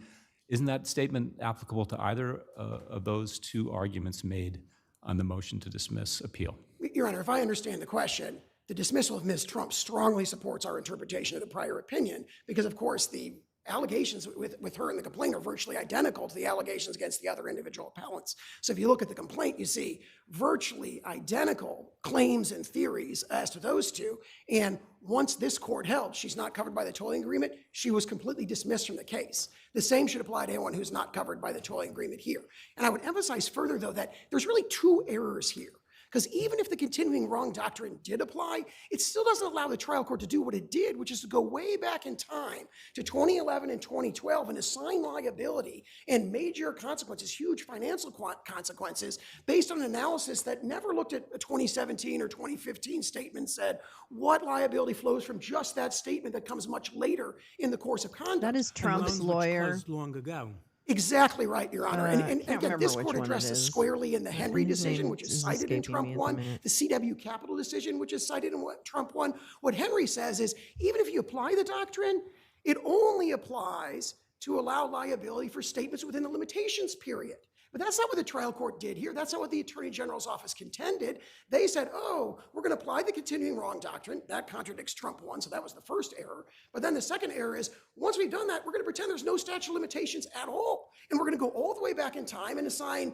Isn't that statement applicable to either of those two arguments made on the motion to dismiss appeal? Your Honor, if I understand the question, the dismissal of Ms. Trump strongly supports our interpretation of the prior opinion, because of course the allegations with her in the complaint are virtually identical to the allegations against the other individual appellants. So if you look at the complaint, you see virtually identical claims and theories as to those two. And once this court held she's not covered by the tolling agreement, she was completely dismissed from the case. The same should apply to anyone who's not covered by the tolling agreement here. And I would emphasize further, though, that there's really two errors here. Because even if the continuing wrong doctrine did apply, it still doesn't allow the trial court to do what it did, which is to go way back in time to 2011 and 2012 and assign liability and major consequences, huge financial consequences, based on an analysis that never looked at a 2017 or 2015 statement and said what liability flows from just that statement that comes much later in the course of conduct. That is Trump's lawyer. Long ago. Exactly right, Your Honor. And can't again, this remember court which one it addresses is. squarely in the Henry His decision, name which is is cited in escaping Trump me at the 1, minute. the CW Capital decision, which is cited in Trump 1. What Henry says is, even if you apply the doctrine, it only applies to allow liability for statements within the limitations period. But that's not what the trial court did here. That's not what the Attorney General's office contended. They said, oh, we're going to apply the continuing wrong doctrine. That contradicts Trump 1, so that was the first error. But then the second error is, once we've done that, we're going to pretend there's no statute of limitations at all. And we're going to go all the way back in time and assign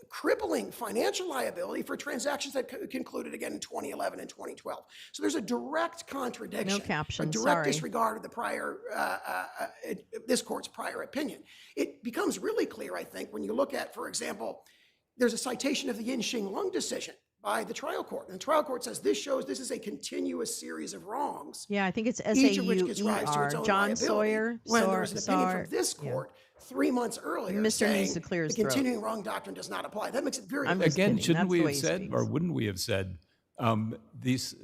crippling financial liability for transactions that concluded again in 2011 and 2012. So there's a direct contradiction, No caption, a direct sorry. disregard of the prior, this court's prior opinion. It becomes really clear, I think, when you look at, for example, there's a citation of the Yin-Shing Lung decision by the trial court. And the trial court says this shows this is a continuous series of wrongs. Yeah, I think it's Each of which gives rise to S-A-U-E-R. its own John liability. Sawyer. When there's an opinion Sawyer. from this court 3 months earlier Mr. saying needs to clear his the throat. continuing wrong doctrine does not apply. That makes it very I'm just Again, kidding. shouldn't That's we the have way he said, speaks. or wouldn't we have said, these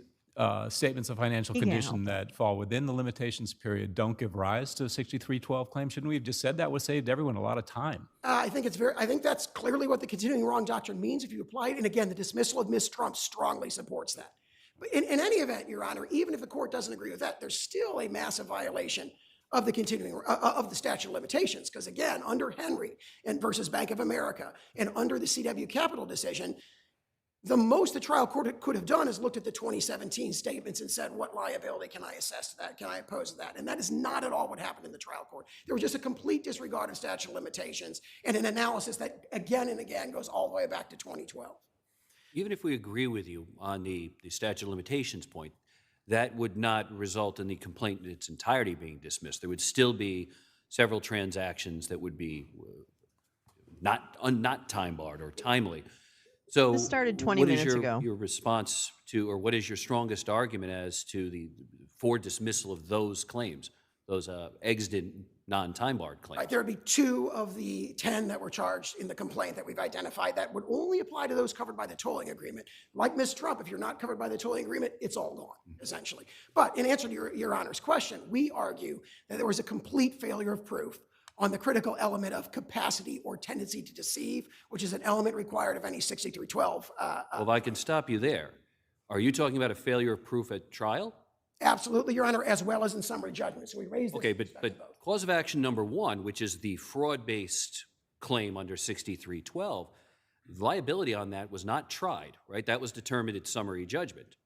statements of financial He can't condition that fall within the limitations period don't give rise to a 6312 claim? Shouldn't we have just said that? Would have saved everyone a lot of time. I think that's clearly what the continuing wrong doctrine means if you apply it. And again, the dismissal of Ms. Trump strongly supports that. But in any event, Your Honor, even if the court doesn't agree with that, there's still a massive violation of the continuing of the statute of limitations. Because again, under Henry and versus Bank of America and under the CW Capital decision, The most the trial court could have done is looked at the 2017 statements and said, what liability can I assess to that? Can I oppose to that? And that is not at all what happened in the trial court. There was just a complete disregard of statute of limitations and an analysis that again and again goes all the way back to 2012. Even if we agree with you on the statute of limitations point, that would not result in the complaint in its entirety being dismissed. There would still be several transactions that would be not time-barred or timely. So This started 20 what is minutes ago. your response to, or what is your strongest argument as to for dismissal of those claims, those exited non-time-barred claims? Right, there would be 2 of the 10 that were charged in the complaint that we've identified that would only apply to those covered by the tolling agreement. Like Ms. Trump, if you're not covered by the tolling agreement, it's all gone, essentially. But in answer to your Honor's question, we argue that there was a complete failure of proof on the critical element of capacity or tendency to deceive, which is an element required of any 6312. Well, if I can stop you there, are you talking about a failure of proof at trial? Absolutely, Your Honor, as well as in summary judgment. So we raised this. Okay, but cause of action number 1, which is the fraud-based claim under 6312, liability on that was not tried, right? That was determined at summary judgment.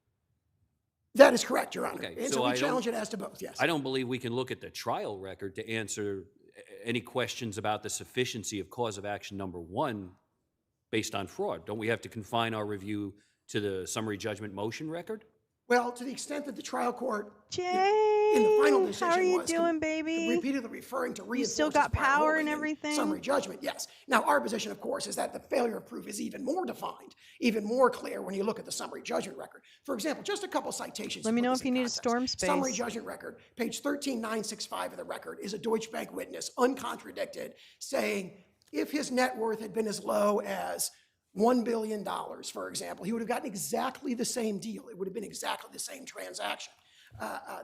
That is correct, Your Honor. Okay, And so so we challenge it as to both, yes. I don't believe we can look at the trial record to answer any questions about the sufficiency of cause of action number 1 based on fraud. Don't we have to confine our review to the summary judgment motion record? Well, to the extent that the trial court Jay, in the final decision how are you was doing, baby? repeatedly referring to You still reinforce got its prior power ruling and in everything? Summary judgment, yes. Now, our position, of course, is that the failure of proof is even more defined, even more clear when you look at the summary judgment record. For example, just a couple citations. Let to me put know this if you in need a context. storm space. Summary judgment record, page 13965 of the record, is a Deutsche Bank witness, uncontradicted, saying if his net worth had been as low as $1 billion, for example, he would have gotten exactly the same deal. It would have been exactly the same transaction.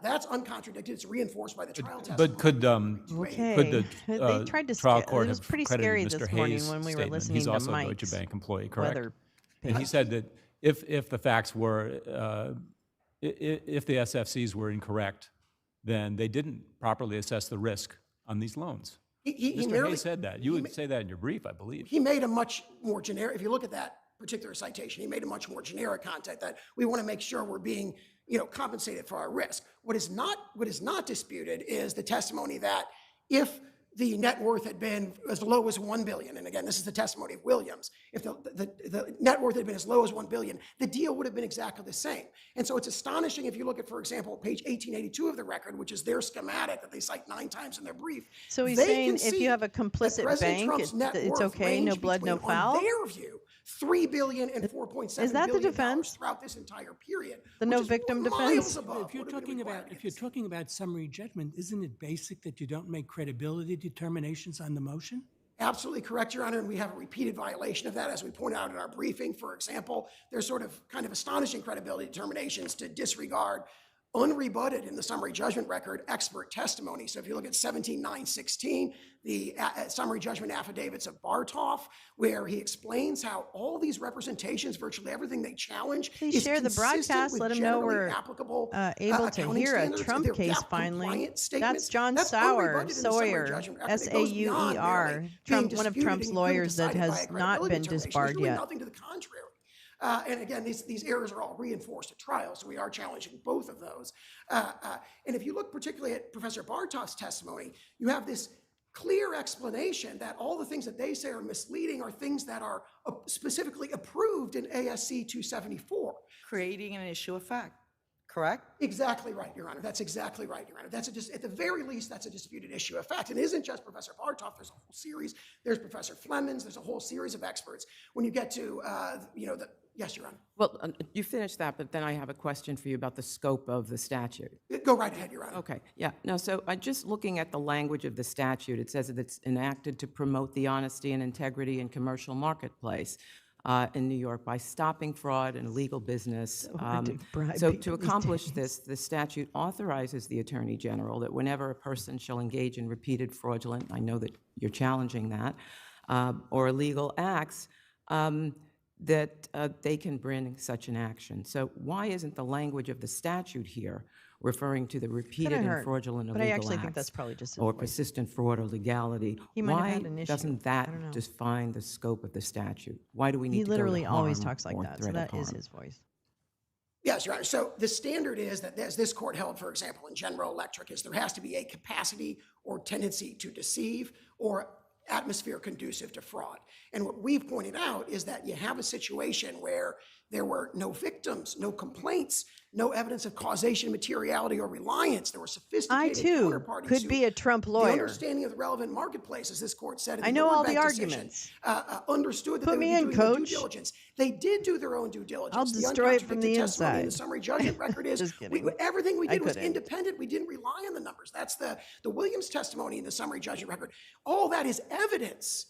That's uncontradicted. It's reinforced by the trial testimony. But could the They tried to trial scare- court it was have pretty credited scary Mr. this morning Hayes' when we were statement? listening He's to also a Mike's Deutsche Bank employee, correct? weather And he said that if the facts were, if the SFCs were incorrect, then they didn't properly assess the risk on these loans. Mr. Hayes said that. You would say that in your brief, I believe. He made a much more generic, if you look at that particular citation, he made a much more generic content that we want to make sure we're being, compensated for our risk. What is not disputed is the testimony that if the net worth had been as low as $1 billion, and again, this is the testimony of Williams, if the net worth had been as low as $1 billion, the deal would have been exactly the same. And so it's astonishing if you look at, for example, page 1882 of the record, which is their schematic that they cite 9 times in their brief. So he's they saying if concede you have a that complicit President bank, Trump's net it's worth okay, no ranged blood, no between, foul? on their view, $3 billion and $4.7 Is that the billion defense? throughout this entire period. The which no is victim miles defense? above If you're what would be required. talking about summary judgment, isn't it basic that you don't make credibility determinations on the motion? Absolutely correct, Your Honor, and we have a repeated violation of that, as we point out in our briefing. For example, there's kind of astonishing credibility determinations to disregard unrebutted in the summary judgment record expert testimony. So if you look at 17916, the summary judgment affidavits of Bartoff, where he explains how all these representations, virtually everything they challenge, Please is share the consistent broadcast. with Let them know generally we're applicable, able to accounting hear a standards. Trump They're case GAAP finally. compliant statements. That's John That's Sauer, unrebutted in the summary Sawyer, judgment record. It goes beyond S-A-U-E-R, merely being one of disputed Trump's and lawyers that decided by a has not credibility been determination. disbarred There's really yet. nothing to the contrary. And again, these errors are all reinforced at trial, so we are challenging both of those. And if you look particularly at Professor Bartoff's testimony, you have this clear explanation that all the things that they say are misleading are things that are specifically approved in ASC 274. Creating an issue of fact, correct? Exactly right, Your Honor. That's exactly right, Your Honor. That's at the very least, that's a disputed issue of fact. It isn't just Professor Bartoff. There's a whole series. There's Professor Flemons. There's a whole series of experts. When you get to, yes, Your Honor. Well, you finished that, but then I have a question for you about the scope of the statute. Go right ahead, Your Honor. Okay, yeah. No, so just looking at the language of the statute, it says that it's enacted to promote the honesty and integrity in commercial marketplace in New York by stopping fraud and illegal business. So to accomplish this, the statute authorizes the Attorney General that whenever a person shall engage in repeated fraudulent, I know that you're challenging that, or illegal acts, that they can bring such an action. So why isn't the language of the statute here referring to the repeated and hurt, fraudulent but I illegal actually acts think that's probably just his or voice. persistent fraud or legality? He might have Why had an issue. doesn't I that don't know. define the scope of the statute? Why do we need He to go to literally always harm talks like or that, so threat of that is harm? his voice. Yes, Your Honor. So the standard is that, as this court held, for example, in General Electric, is there has to be a capacity or tendency to deceive or atmosphere conducive to fraud. And what we've pointed out is that you have a situation where there were no victims, no complaints, no evidence of causation, materiality, or reliance. There were sophisticated counterparties could who- be a Trump The lawyer. understanding of the relevant marketplace, as this court said in the I know all the Nordbeck decision, arguments. understood that Put they would me be in, doing their due coach. diligence. They did do their own due diligence. I'll destroy it from the uncontradicted testimony in the inside. summary judgment record is Just kidding. everything we I did was couldn't. independent. We didn't rely on the numbers. That's the Williams testimony in the summary judgment record. All that is evidence,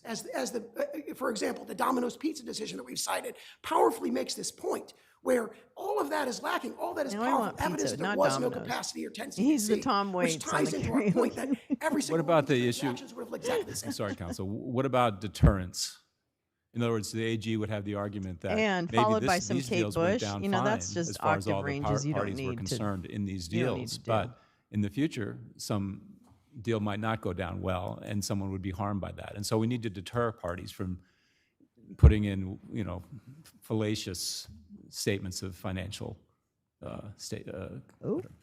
for example, the Domino's Pizza decision that we've cited powerfully makes this point, where all of that is lacking. All that is Now I powerful want pizza, evidence that there not was no Domino's. capacity or tendency He's to the Tom which Waits on ties the into our point that every What single about one of the these issue? transactions would have looked exactly the same. I'm sorry, counsel. What about deterrence? In other words, the AG would have the argument that And maybe followed by some these Kate deals went Bush. down You know, fine that's just as far as all octave the ranges you don't parties were need to- concerned in these you don't need deals. to do. But in the future, some deal might not go down well, and someone would be harmed by that. And so we need to deter parties from putting in, fallacious statements of financial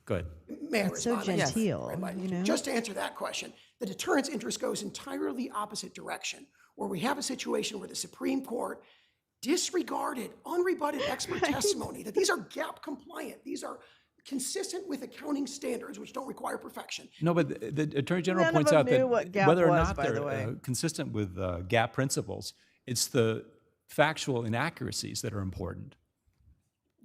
good. May I That's so respond? genteel, Red light. you know? Just to answer that question, the deterrence interest goes entirely the opposite direction, where we have a situation where the Supreme Court disregarded unrebutted expert testimony that these are gap compliant, these are consistent with accounting standards, which don't require perfection. No, but the Attorney General None of points them out knew that what GAAP whether or was, not by the they're way. consistent with GAAP principles, it's the factual inaccuracies that are important.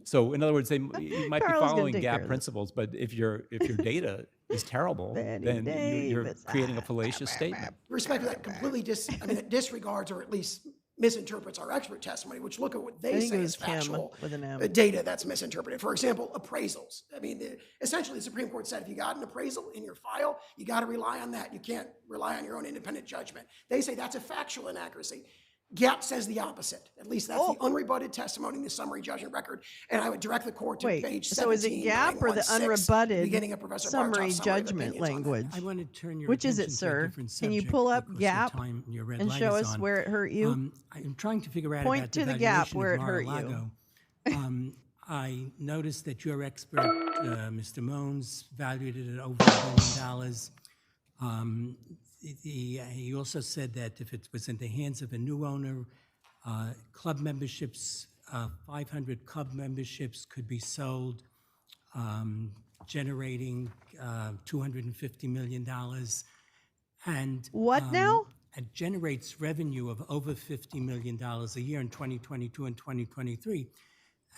So, in other words, you might be Carl's gonna following take care of GAAP this. principles, but if your data is terrible, then you're creating a fallacious statement. Respect to that completely it disregards or at least misinterprets our expert testimony, which look at what I they think say it is was Kim factual with an M. data that's misinterpreted. For example, appraisals. Essentially, the Supreme Court said if you got an appraisal in your file, you got to rely on that. You can't rely on your own independent judgment. They say that's a factual inaccuracy. GAAP says the opposite. At least that's the unrebutted testimony in the summary judgment record. And I would direct the court to page 17. So is it GAAP or the 916, beginning unrebutted of Professor summary Bartow's judgment opinions on that. language? I want to turn your Which is it, attention to a sir? different Can you subject pull up because your GAAP time- your red and light show is us on. where it hurt you? I'm trying to figure out Point about to the valuation GAAP where of it hurt you. Mar-a-Lago. I noticed that your expert, Mr. Moans, valued it at over $1 billion. He also said that if it was in the hands of a new owner, club memberships, 500 club memberships could be sold, generating $250 million. And what now? It generates revenue of over $50 million a year in 2022 and 2023.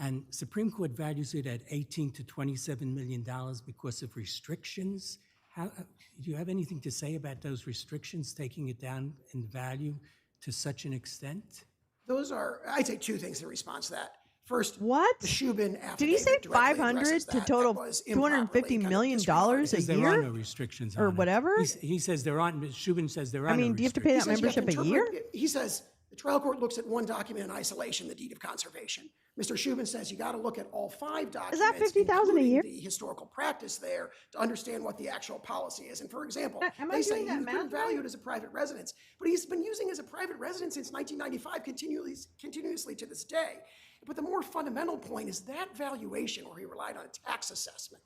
And Supreme Court values it at $18 to $27 million because of restrictions. Do you have anything to say about those restrictions taking it down in value to such an extent? Those are, I'd say two things in response to that. First, what? The Shubin affidavit. Did he say directly 500 addresses to that. total That was $250 million a Because there are year? no restrictions Or on it. whatever? He says there aren't, Shubin says there are I mean, no do you have to pay that He says you have to membership a year? interpret- He says the trial court looks at one document in isolation, the deed of conservation. Mr. Shubin says you got to look at all 5 documents. Is that $50,000 a including year? The historical practice there to understand what the actual policy is. And for example, Am I they say doing that you math couldn't value it as a private residence, but he's been using it as a private residence since 1995, continuously to this day. But the more fundamental point is that valuation, where he relied on a tax assessment,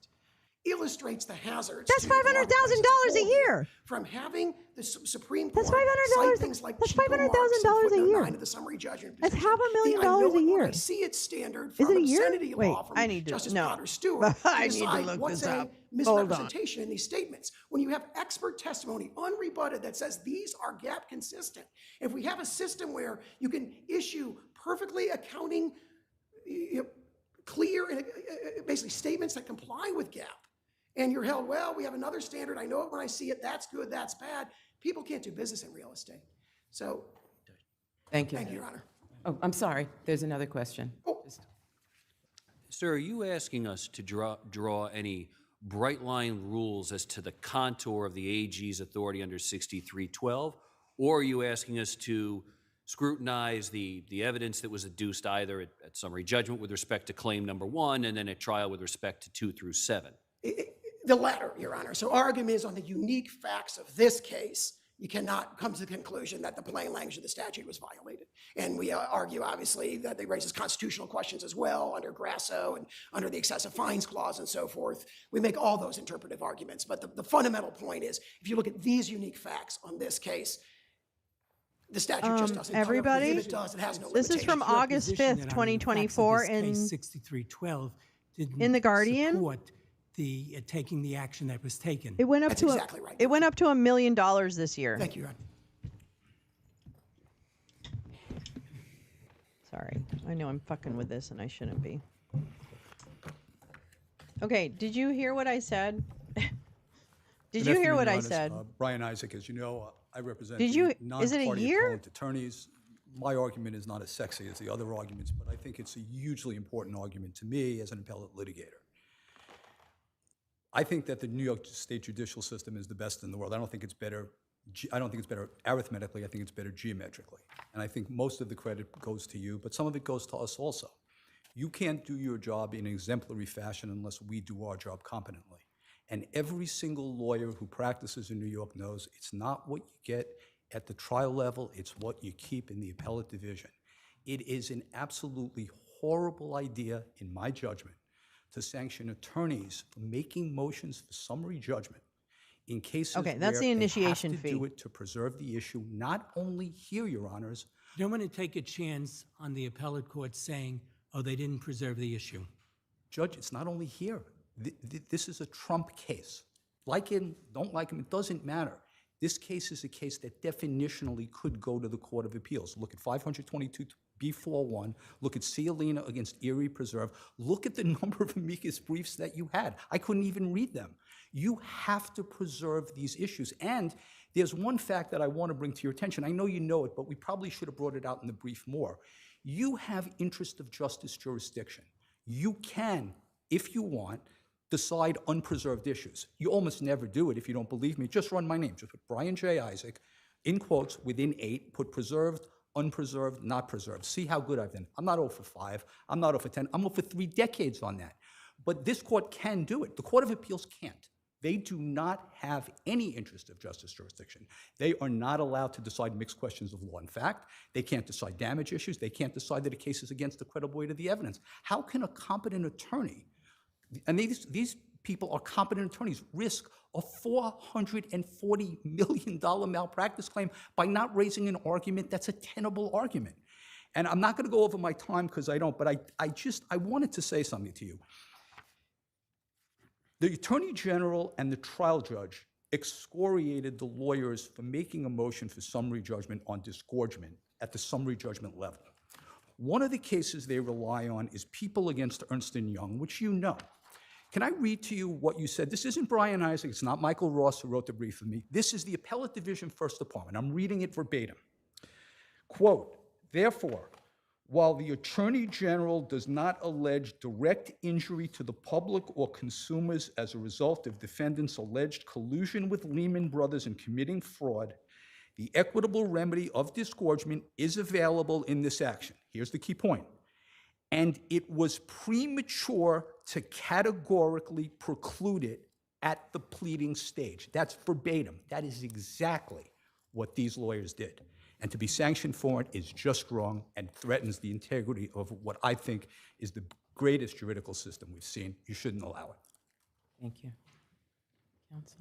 illustrates the hazards. That's to the marketplace as $500,000 whole a year. From having the Supreme Court That's $500,000 cite things like that's cheapo marks in $500,000 a footnote year. 9 of the summary judgment That's position. $500,000 I know a it when year. I see its standard Is from it a year? obscenity Wait, law from I need to- Justice no. Potter Stewart I to need to decide look what's this a up. Hold on. misrepresentation in these statements. When you have expert testimony unrebutted that says these are gap consistent, if we have a system where you can issue perfectly accounting clear and basically statements that comply with GAAP, and you're held, well, we have another standard, I know it when I see it, that's good, that's bad. People can't do business in real estate. So, Thank you. thank you, Your Honor. Oh, I'm sorry. There's another question. Sir, are you asking us to draw any bright line rules as to the contour of the AG's authority under 6312, or are you asking us to scrutinize the evidence that was adduced either at summary judgment with respect to claim number 1 and then at trial with respect to 2 through 7? The latter, Your Honor. So our argument is on the unique facts of this case, you cannot come to the conclusion that the plain language of the statute was violated. And we argue, obviously, that it raises constitutional questions as well under Grasso and under the excessive fines clause and so forth. We make all those interpretive arguments. But the fundamental point is, if you look at these unique facts on this case, the statute just doesn't cover it. Everybody, If it does, it has no this is from August 5th, 2024 in 6312 in The Guardian. Support the taking the action that was taken. It went up That's to exactly right. It went up to $1 million this year. Thank you, Your Honor. Sorry, I know I'm fucking with this and I shouldn't be. Okay, did you hear what I said? Did you hear what I said? Brian Isaac, as you know, I represent Did you- the is it a non-party year? appellant attorneys. My argument is not as sexy as the other arguments, but I think it's a hugely important argument to me as an appellate litigator. I think that the New York State judicial system is the best in the world. I don't think it's better arithmetically. I think it's better geometrically. And I think most of the credit goes to you, but some of it goes to us also. You can't do your job in an exemplary fashion unless we do our job competently. And every single lawyer who practices in New York knows it's not what you get at the trial level, it's what you keep in the appellate division. It is an absolutely horrible idea, in my judgment, to sanction attorneys for making motions for summary judgment in cases Okay, that's where the initiation they have to fee. do it to preserve the issue, not only here, Your Honors. You don't want to take a chance on the appellate court saying, oh, they didn't preserve the issue. Judge, it's not only here. This is a Trump case. Like him, don't like him, it doesn't matter. This case is a case that definitionally could go to the Court of Appeals. Look at 522B41, look at Cialina against Erie Preserve, look at the number of amicus briefs that you had. I couldn't even read them. You have to preserve these issues. And there's one fact that I want to bring to your attention. I know you know it, but we probably should have brought it out in the brief more. You have interest of justice jurisdiction. You can, if you want, decide unpreserved issues. You almost never do it if you don't believe me. Just run my name. Just put Brian J. Isaac, in quotes, within 8, put preserved, unpreserved, not preserved. See how good I've been. I'm not 0 for 5. I'm not 0 for 10. I'm 0 for 3 decades on that. But this court can do it. The Court of Appeals can't. They do not have any interest of justice jurisdiction. They are not allowed to decide mixed questions of law and fact. They can't decide damage issues. They can't decide that a case is against the credible weight of the evidence. How can a competent attorney, and these people are competent attorneys, risk a $440 million malpractice claim by not raising an argument that's a tenable argument? And I'm not going to go over my time because I don't, but I wanted to say something to you. The Attorney General and the trial judge excoriated the lawyers for making a motion for summary judgment on disgorgement at the summary judgment level. One of the cases they rely on is People against Ernst & Young, which you know. Can I read to you what you said? This isn't Brian Isaac. It's not Michael Ross who wrote the brief for me. This is the Appellate Division First Department. I'm reading it verbatim. Quote, therefore, while the Attorney General does not allege direct injury to the public or consumers as a result of defendants' alleged collusion with Lehman Brothers in committing fraud, the equitable remedy of disgorgement is available in this action. Here's the key point. And it was premature to categorically preclude it at the pleading stage. That's verbatim. That is exactly what these lawyers did. And to be sanctioned for it is just wrong and threatens the integrity of what I think is the greatest juridical system we've seen. You shouldn't allow it. Thank you. Counsel.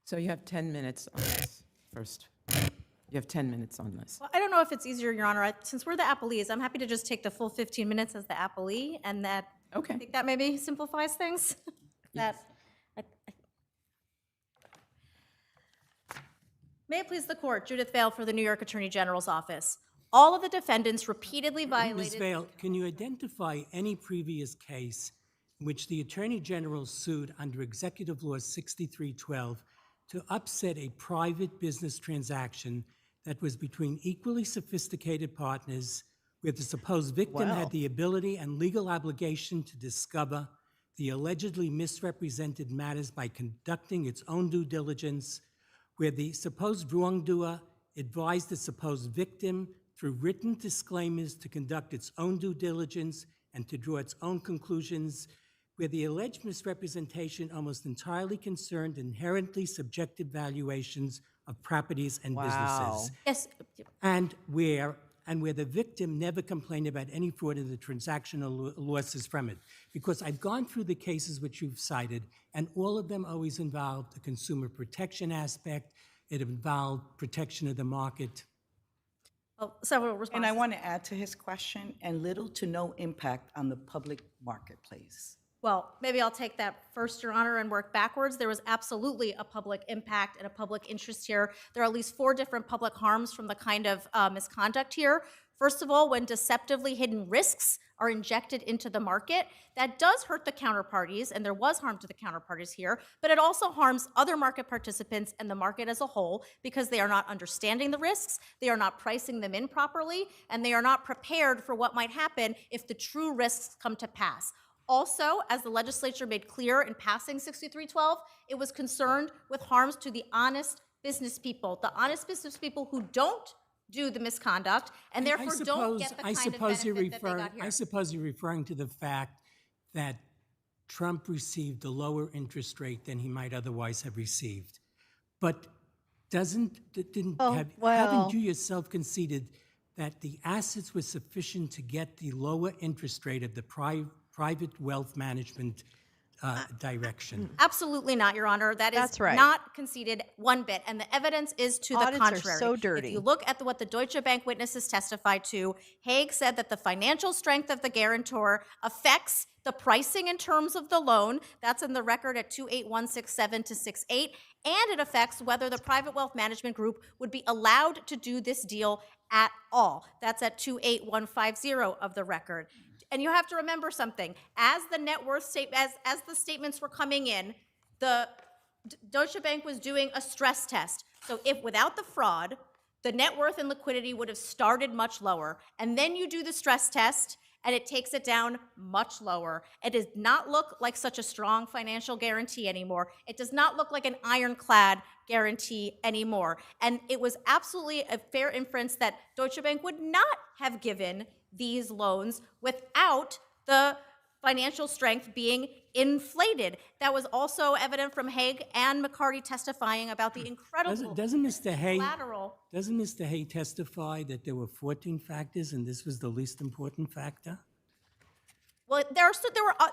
So you have 10 minutes on this first. You have 10 minutes on this. Well, I don't know if it's easier, Your Honor. Since we're the appellees, I'm happy to just take the full 15 minutes as the appellee, and that, okay. I think that maybe simplifies things. May it please the court, Judith Vale for the New York Attorney General's Office. All of the defendants repeatedly Ms. violated... Vale, can you identify any previous case in which the Attorney General sued under Executive Law 6312 to upset a private business transaction that was between equally sophisticated partners where the supposed victim had the ability and legal obligation to discover the allegedly misrepresented matters by conducting its own due diligence, where the supposed wrongdoer advised the supposed victim through written disclaimers to conduct its own due diligence and to draw its own conclusions, where the alleged misrepresentation almost entirely concerned inherently subjective valuations of properties and businesses. Yes. And where the victim never complained about any fraud in the transactional losses from it. Because I've gone through the cases which you've cited, and all of them always involved a consumer protection aspect. It involved protection of the market. Well, several responses. And I want to add to his question, and little to no impact on the public marketplace. Well, maybe I'll take that first, Your Honor, and work backwards. There was absolutely a public impact and a public interest here. There are at least 4 different public harms from the kind of misconduct here. First of all, when deceptively hidden risks are injected into the market, that does hurt the counterparties, and there was harm to the counterparties here, but it also harms other market participants and the market as a whole because they are not understanding the risks, they are not pricing them in properly, and they are not prepared for what might happen if the true risks come to pass. Also, as the legislature made clear in passing 6312, it was concerned with harms to the honest business people who don't do the misconduct and therefore don't get the kind of benefit that they got here. I suppose you're referring to the fact that Trump received a lower interest rate than he might otherwise have received. But haven't you yourself conceded that the assets were sufficient to get the lower interest rate of the private wealth management direction? Absolutely not, Your Honor. That's right. Not conceded one bit, and the evidence is to Audits the are contrary. so dirty. If you look at what the Deutsche Bank witnesses testified to, Haig said that the financial strength of the guarantor affects the pricing in terms of the loan. That's in the record at 28167 to 68, and it affects whether the private wealth management group would be allowed to do this deal at all. That's at 28150 of the record. And you have to remember something. As the net worth as the statements were coming in, the Deutsche Bank was doing a stress test. So if without the fraud, the net worth and liquidity would have started much lower. And then you do the stress test and it takes it down much lower. It does not look like such a strong financial guarantee anymore. It does not look like an ironclad guarantee anymore. And it was absolutely a fair inference that Deutsche Bank would not have given these loans without the financial strength being inflated. That was also evident from Haig and McCarty testifying about the incredible Doesn't Mr. collateral. Doesn't Mr. Hay testify that there were 14 factors and this was the least important factor? Well,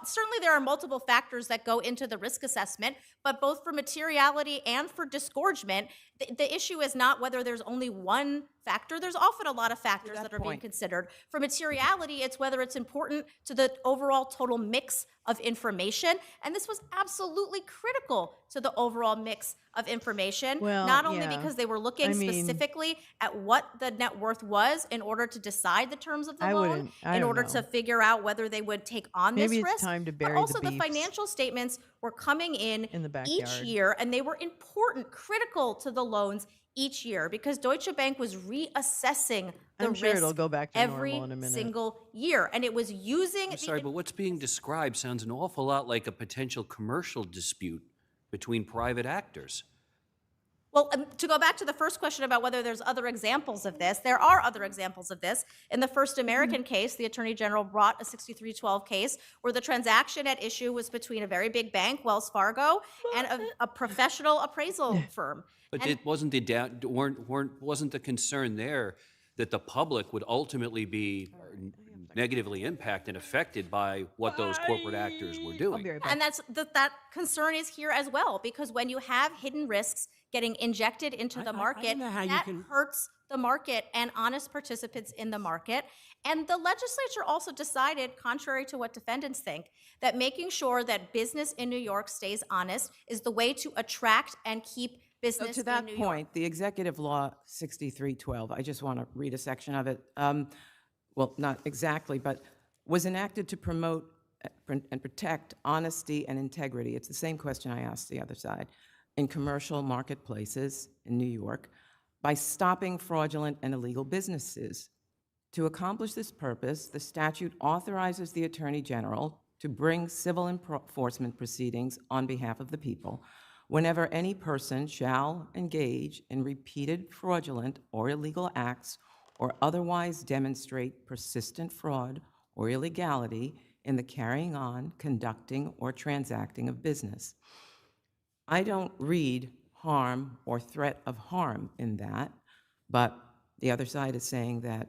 certainly there are multiple factors that go into the risk assessment, but both for materiality and for disgorgement, the issue is not whether there's only one factor. There's often a lot of factors that are being considered. For materiality, it's whether it's important to the overall total mix of information, and this was absolutely critical to the overall mix of information, not only because they were looking specifically at what the net worth was in order to decide the terms of the loan, in order to figure out whether they would take on this risk. Maybe it's time to bury but also the the beefs financial statements were coming in the backyard each year, and they were important, critical to the loans each year because Deutsche Bank was reassessing the I'm sure risk it'll go back to every normal in a minute. single year, and it was using. I'm sorry, but what's being described sounds an awful lot like a potential commercial dispute between private actors. Well, to go back to the first question about whether there's other examples of this, there are other examples of this. In the First American case, the Attorney General brought a 6312 case where the transaction at issue was between a very big bank, Wells Fargo, and a professional appraisal firm. But it wasn't the concern there that the public would ultimately be negatively impacted and affected by what those corporate actors were doing. And that concern is here as well, because when you have hidden risks getting injected into the market, that hurts the market and honest participants in the market. And the legislature also decided, contrary to what defendants think, that making sure that business in New York stays honest is the way to attract and keep business So to that in New point, the Executive Law 6312, I just want to read a section of it. Well, not exactly, but was enacted to promote and protect honesty and integrity. It's the same question I asked the other side. In commercial marketplaces in New York, by stopping fraudulent and illegal businesses. To accomplish this purpose, the statute authorizes the Attorney General to bring civil enforcement proceedings on behalf of the people whenever any person shall engage in repeated fraudulent or illegal acts or otherwise demonstrate persistent fraud or illegality in the carrying on, conducting, or transacting of business. I don't read harm or threat of harm in that, but the other side is saying that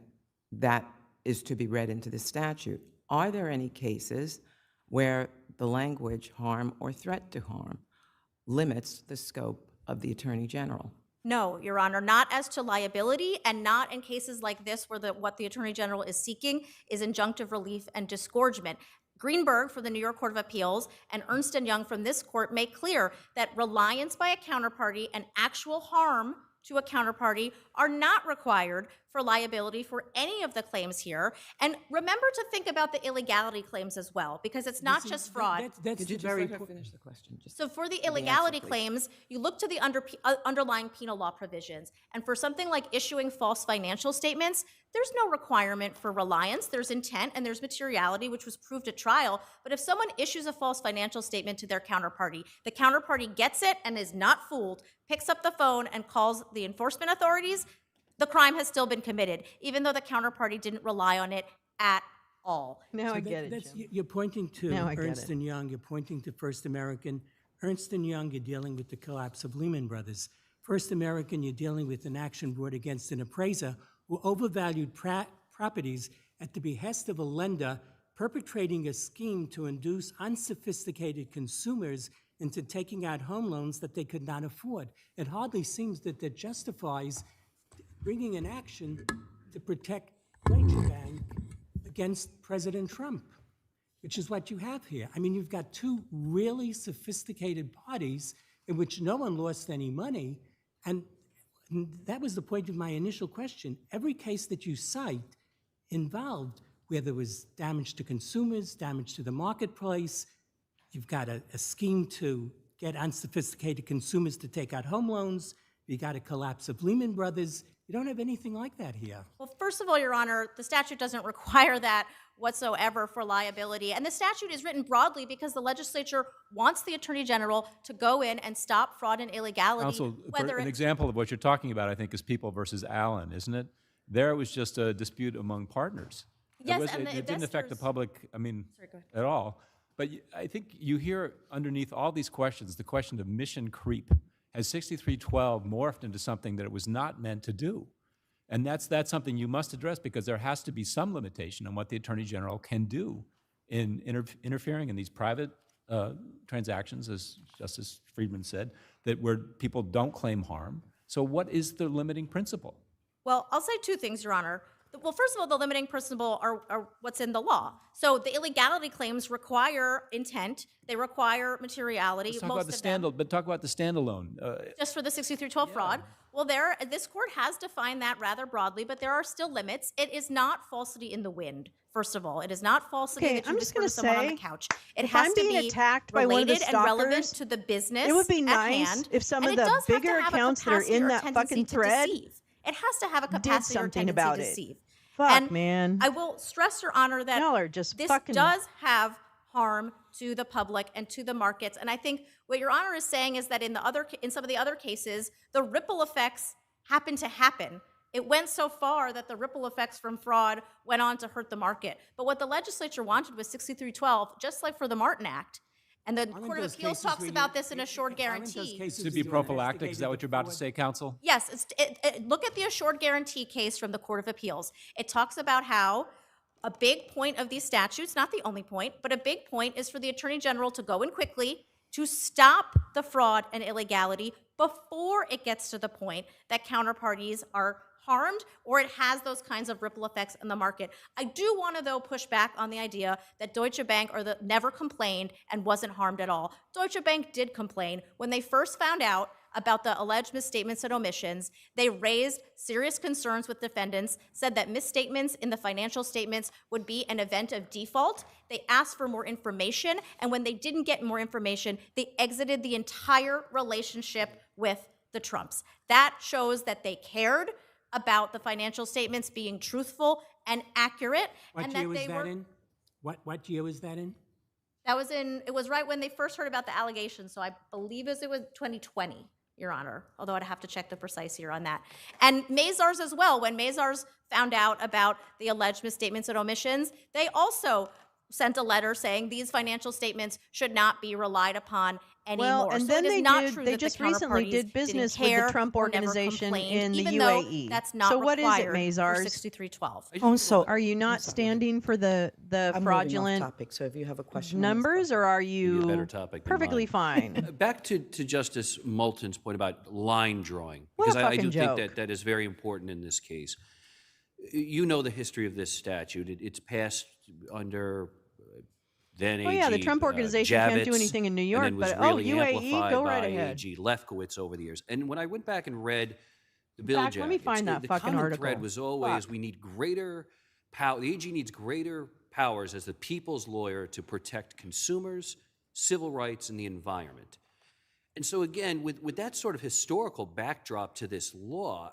that is to be read into the statute. Are there any cases where the language harm or threat to harm limits the scope of the Attorney General? No, Your Honor, not as to liability and not in cases like this where what the Attorney General is seeking is injunctive relief and disgorgement. Greenberg from the New York Court of Appeals and Ernst & Young from this court make clear that reliance by a counterparty and actual harm to a counterparty are not required for liability for any of the claims here. And remember to think about the illegality claims as well, because it's not just fraud. Could you just let her finish the question? So for the the answer, illegality please. claims, you look to the underlying penal law provisions. And for something like issuing false financial statements, there's no requirement for reliance. There's intent and there's materiality, which was proved at trial. But if someone issues a false financial statement to their counterparty, the counterparty gets it and is not fooled, picks up the phone and calls the enforcement authorities, the crime has still been committed, even though the counterparty didn't rely on it at all. Now So I get it, that's- Jim. You're pointing to Now I get Ernst it. & Young, you're pointing to First American. Ernst & Young, you're dealing with the collapse of Lehman Brothers. First American, you're dealing with an action brought against an appraiser who overvalued properties at the behest of a lender perpetrating a scheme to induce unsophisticated consumers into taking out home loans that they could not afford. It hardly seems that that justifies bringing an action to protect Deutsche Bank against President Trump, which is what you have here. I mean, you've got two really sophisticated parties in which no one lost any money, and that was the point of my initial question. Every case that you cite involved where there was damage to consumers, damage to the marketplace, you've got a scheme to get unsophisticated consumers to take out home loans, you got a collapse of Lehman Brothers. You don't have anything like that here. Well, first of all, Your Honor, the statute doesn't require that whatsoever for liability. And the statute is written broadly because the legislature wants the Attorney General to go in and stop fraud and illegality. Counsel, whether an it- example of what you're talking about, I think, is People versus Allen, isn't it? There it was just a dispute among partners. Yes, and the it didn't affect the investors- public, I mean, Sorry, go ahead. at all. But I think you hear underneath all these questions, the question of mission creep. Has 6312 morphed into something that it was not meant to do? And that's something you must address, because there has to be some limitation on what the Attorney General can do in interfering in these private transactions, as Justice Friedman said, that where people don't claim harm. So what is the limiting principle? Well, I'll say two things, Your Honor. Well, first of all, the limiting principle are what's in the law. So the illegality claims require intent. They require materiality. Let's talk most about the of them. but talk about the standalone. Just for the 6312 fraud. Well, this court has defined that rather broadly, but there are still limits. It is not falsity in the wind, first of all. It is not falsity Okay, that you I'm just discover gonna someone on the say, couch. It if has I'm to being be attacked by one of the related and relevant stalkers, to the business it would be at nice hand, if some and of it the does have to bigger have a accounts that are capacity in or that tendency fucking to thread deceive. It has to have a did capacity or something tendency about to it. deceive. Fuck, And man. I will stress, Your Honor, that Y'all are just this fucking- does have harm to the public and to the markets. And I think what Your Honor is saying is that in some of the other cases, the ripple effects happen to happen. It went so far that the ripple effects from fraud went on to hurt the market. But what the legislature wanted was 6312, just like for the Martin Act. And the Court of those Appeals cases talks where about you- this in Assured Guarantee. To be prophylactic, is that what you're about to say, counsel? Yes, look at the Assured Guarantee case from the Court of Appeals. It talks about how a big point of these statutes, not the only point, but a big point is for the Attorney General to go in quickly to stop the fraud and illegality before it gets to the point that counterparties are harmed or it has those kinds of ripple effects in the market. I do want to, though, push back on the idea that Deutsche Bank never complained and wasn't harmed at all. Deutsche Bank did complain. When they first found out about the alleged misstatements and omissions, they raised serious concerns with defendants, said that misstatements in the financial statements would be an event of default. They asked for more information, and when they didn't get more information, they exited the entire relationship with the Trumps. That shows that they cared about the financial statements being truthful and accurate. What and year that was they that were, in? What year was that in? It was right when they first heard about the allegations, so I believe it was 2020, Your Honor, although I'd have to check the precise year on that. And Mazars as well, when Mazars found out about the alleged misstatements and omissions, they also sent a letter saying these financial statements should not be relied upon anymore. Well, and So then it is they not did. true They that just the recently counterparties did business didn't with the care Trump or never organization complained, in the even UAE. though that's not So what is it, required for Mazars? 6312. Also, Are you not standing for the I'm fraudulent moving off topic, so if you have a question on this numbers, or are Be a you better topic than perfectly mine. fine? Back to Justice Moulton's point about line drawing, What a because I do fucking think joke. that is very important in this case. You know the history of this statute. It's passed under then Oh, AG yeah, the Trump organization can't do Javits, anything in New York, and then was but, oh, really UAE, amplified go right by ahead. AG Lefkowitz over the years. And when I went back and read the In bill fact, let me jackets, find that the fucking common article. thread was always Fuck. we need greater power. The AG needs greater powers as the people's lawyer to protect consumers, civil rights, and the environment. And so again, with that sort of historical backdrop to this law,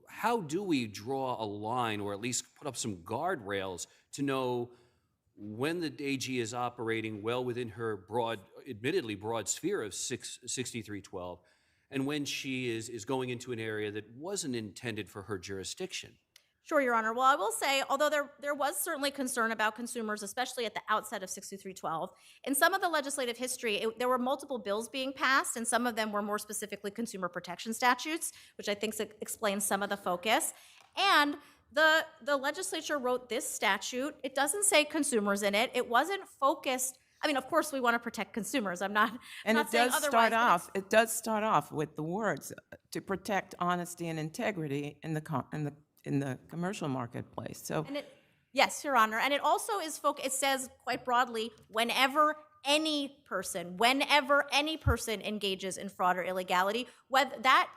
how do we draw a line or at least put up some guardrails to know when the AG is operating well within her admittedly broad sphere of 6312, and when she is going into an area that wasn't intended for her jurisdiction? Sure, Your Honor. Well, I will say, although there was certainly concern about consumers, especially at the outset of 6312, in some of the legislative history, there were multiple bills being passed, and some of them were more specifically consumer protection statutes, which I think explains some of the focus. And the legislature wrote this statute. It doesn't say consumers in it. It wasn't focused. I mean, of course, we want to protect consumers. I'm not, And not it saying does otherwise. start off. It does start off with the words to protect honesty and integrity in the commercial marketplace. So Yes, Your Honor. And it also is it says quite broadly, whenever any person engages in fraud or illegality, whether that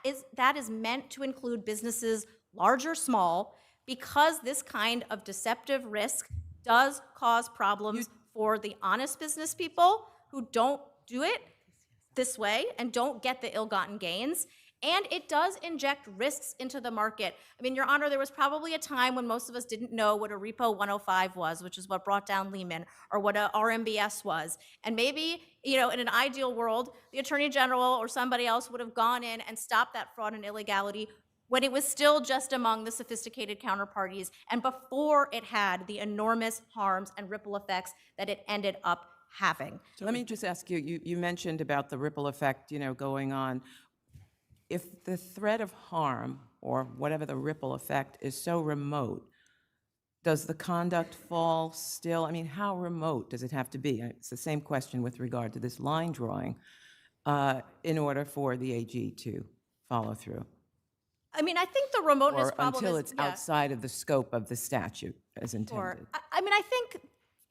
is meant to include businesses large or small, because this kind of deceptive risk does cause problems for the honest business people who don't do it this way and don't get the ill-gotten gains. And it does inject risks into the market. I mean, Your Honor, there was probably a time when most of us didn't know what a Repo 105 was, which is what brought down Lehman, or what a RMBS was. And maybe, in an ideal world, the Attorney General or somebody else would have gone in and stopped that fraud and illegality when it was still just among the sophisticated counterparties and before it had the enormous harms and ripple effects that it ended up having. let me just ask you, you mentioned about the ripple effect, going on. If the threat of harm or whatever the ripple effect is so remote, does the conduct fall still? I mean, how remote does it have to be? It's the same question with regard to this line drawing in order for the AG to follow through. I mean, I think the remoteness Or problem until is, it's outside of the scope of the statute as intended. I mean, I think,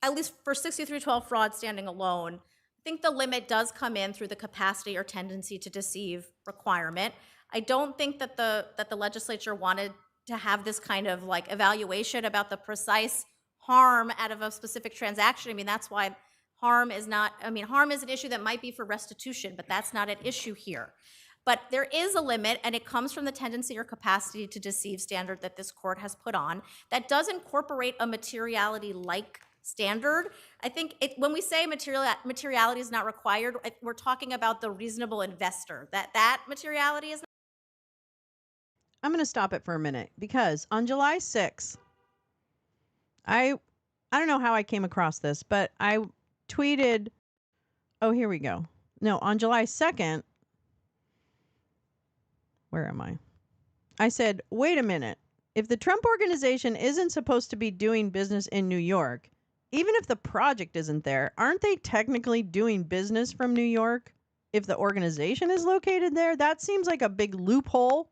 at least for 6312 fraud standing alone, I think the limit does come in through the capacity or tendency to deceive requirement. I don't think that the legislature wanted to have this kind of like evaluation about the precise harm out of a specific transaction. I mean, that's why harm is an issue that might be for restitution, but that's not an issue here. But there is a limit, and it comes from the tendency or capacity to deceive standard that this court has put on that does incorporate a materiality-like standard. I think when we say materiality is not required, we're talking about the reasonable investor, that materiality is not. I'm going to stop it for a minute because on July 6th, I don't know how I came across this, but I tweeted, oh, here we go. No, on July 2nd, where am I? I said, wait a minute. If the Trump organization isn't supposed to be doing business in New York, even if the project isn't there, aren't they technically doing business from New York if the organization is located there? That seems like a big loophole.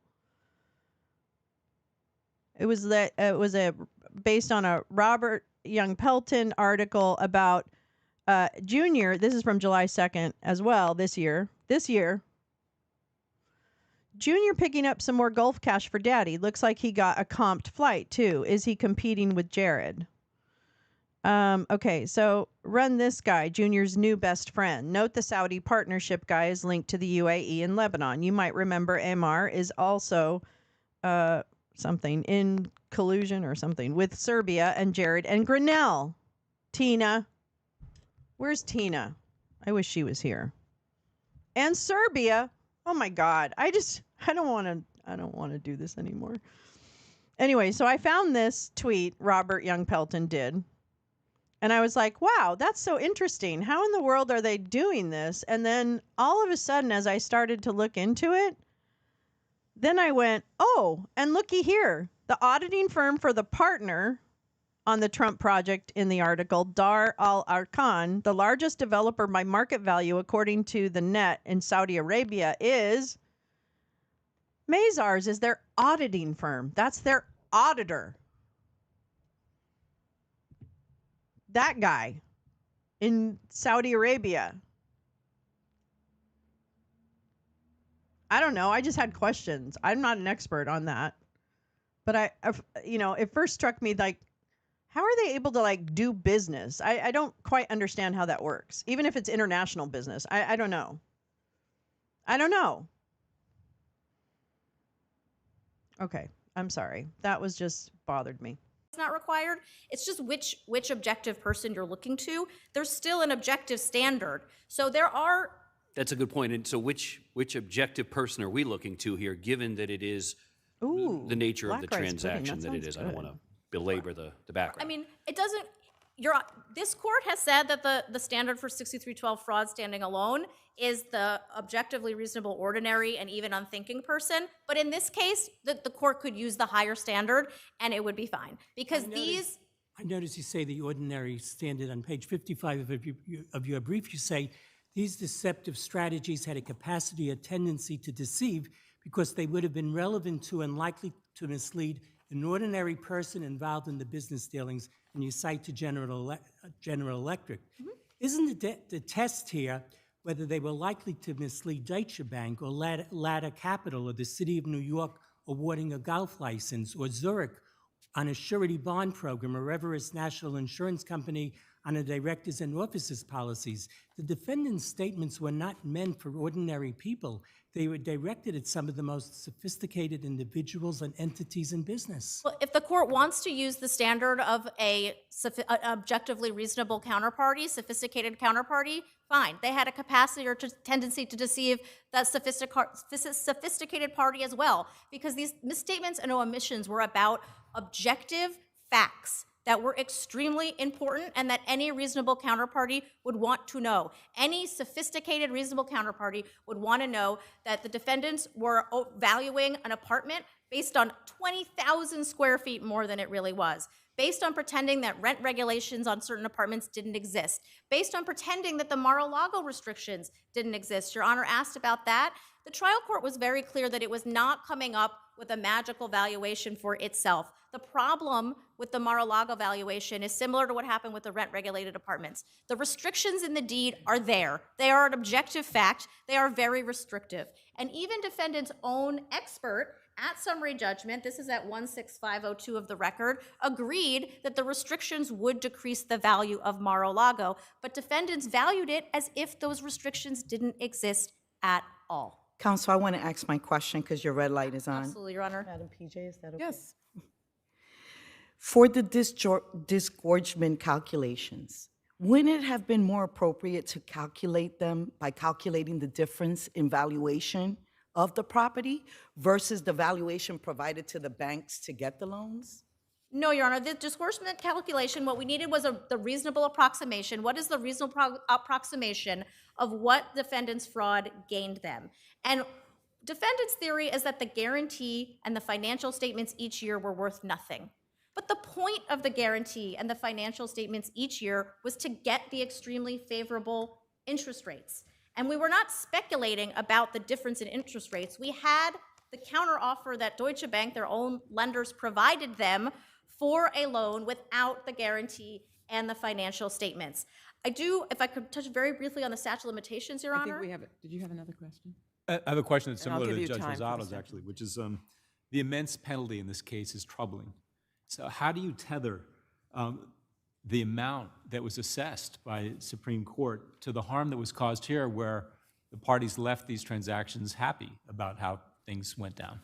It was based on a Robert Young Pelton article about Junior. This is from July 2nd as well this year. Junior picking up some more golf cash for daddy. Looks like he got a comped flight too. Is he competing with Jared? Okay, so run this guy, Junior's new best friend. Note the Saudi partnership guy is linked to the UAE and Lebanon. You might remember Ammar is also something in collusion or something with Serbia and Jared and Grinnell. Tina, Where's Tina? I wish she was here. And Serbia. Oh my God. I don't want to do this anymore. Anyway, so I found this tweet Robert Young Pelton did. And I was like, wow, that's so interesting. How in the world are they doing this? And then all of a sudden, as I started to look into it, then I went, oh, and looky here. The auditing firm for the partner on the Trump project in the article, Dar al-Arkan, the largest developer by market value according to the net in Saudi Arabia, is Mazars is their auditing firm. That's their auditor. That guy in Saudi Arabia. I don't know. I just had questions. I'm not an expert on that. But it first struck me like, how are they able to like do business? I don't quite understand how that works. Even if it's international business. I don't know. I don't know. Okay. I'm sorry. That was just bothered me. It's not required. It's just which objective person you're looking to. There's still an objective standard. So there are. That's a good point. And so which objective person are we looking to here, given that it is the nature of the transaction that it is? I don't want to belabor the background. I mean, it doesn't. This court has said that the standard for 6312 fraud standing alone is the objectively reasonable, ordinary, and even unthinking person. But in this case, the court could use the higher standard, and it would be fine. Because I notice you say the ordinary standard on page 55 of your brief. You say, these deceptive strategies had a capacity, a tendency to deceive because they would have been relevant to and likely to mislead an ordinary person involved in the business dealings, and you cite to General Electric. Mm-hmm. Isn't the test here whether they were likely to mislead Deutsche Bank or Ladder Capital or the City of New York awarding a golf license, or Zurich on a surety bond program, or Everest National Insurance Company on a directors and officers policies? The defendant's statements were not meant for ordinary people. They were directed at some of the most sophisticated individuals and entities in business. Well, if the court wants to use the standard of an objectively reasonable counterparty, sophisticated counterparty, fine. They had a capacity or tendency to deceive that sophisticated party as well, because these misstatements and omissions were about objective facts that were extremely important and that any reasonable counterparty would want to know. Any sophisticated, reasonable counterparty would want to know that the defendants were valuing an apartment based on 20,000 square feet more than it really was, based on pretending that rent regulations on certain apartments didn't exist, based on pretending that the Mar-a-Lago restrictions didn't exist. Your Honor asked about that. The trial court was very clear that it was not coming up with a magical valuation for itself. The problem with the Mar-a-Lago valuation is similar to what happened with the rent-regulated apartments. The restrictions in the deed are there. They are an objective fact. They are very restrictive. And even defendant's own expert at summary judgment, this is at 16502 of the record, agreed that the restrictions would decrease the value of Mar-a-Lago, but defendants valued it as if those restrictions didn't exist at all. Counsel, I want to ask my question because your red light is on. Absolutely, Your Honor. Madam PJ, is that okay? Yes. For the disgorgement calculations, wouldn't it have been more appropriate to calculate them by calculating the difference in valuation of the property versus the valuation provided to the banks to get the loans? No, Your Honor. The disgorgement calculation, what we needed was the reasonable approximation. What is the reasonable approximation of what defendants' fraud gained them? And defendants' theory is that the guarantee and the financial statements each year were worth nothing. But the point of the guarantee and the financial statements each year was to get the extremely favorable interest rates. And we were not speculating about the difference in interest rates. We had the counteroffer that Deutsche Bank, their own lenders, provided them for a loan without the guarantee and the financial statements. If I could touch very briefly on the statute of limitations, Your Honor. I think we have it. Did you have another question? I have a question that's And I'll similar give to you Judge time for Rosado's, the actually, which is the immense penalty in this case is troubling. So how do you tether the amount that was assessed by Supreme Court to the harm that was caused here, where the parties left these transactions happy about how things went down?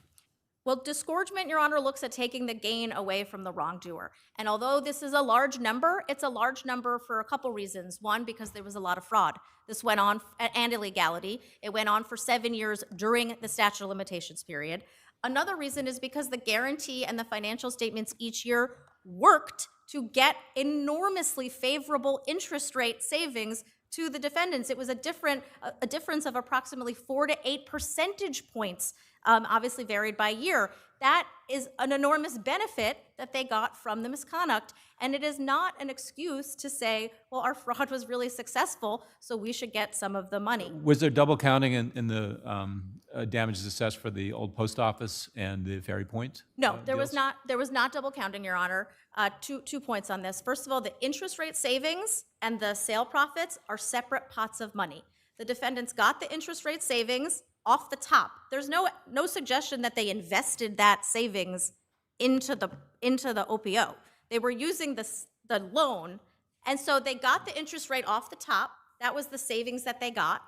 Well, disgorgement, Your Honor, looks at taking the gain away from the wrongdoer. And although this is a large number, it's a large number for a couple reasons. One, because there was a lot of fraud. This went on, and illegality. It went on for 7 years during the statute of limitations period. Another reason is because the guarantee and the financial statements each year worked to get enormously favorable interest rate savings to the defendants. It was a difference of approximately 4 to 8 percentage points, obviously varied by year. That is an enormous benefit that they got from the misconduct, and it is not an excuse to say, well, our fraud was really successful, so we should get some of the money. Was there double counting in the damages assessed for the old post office and the Ferry Point? No, there was not. There was not double counting, Your Honor. Two points on this. First of all, the interest rate savings and the sale profits are separate pots of money. The defendants got the interest rate savings off the top. There's no suggestion that they invested that savings into the OPO. They were using the loan, and so they got the interest rate off the top. That was the savings that they got.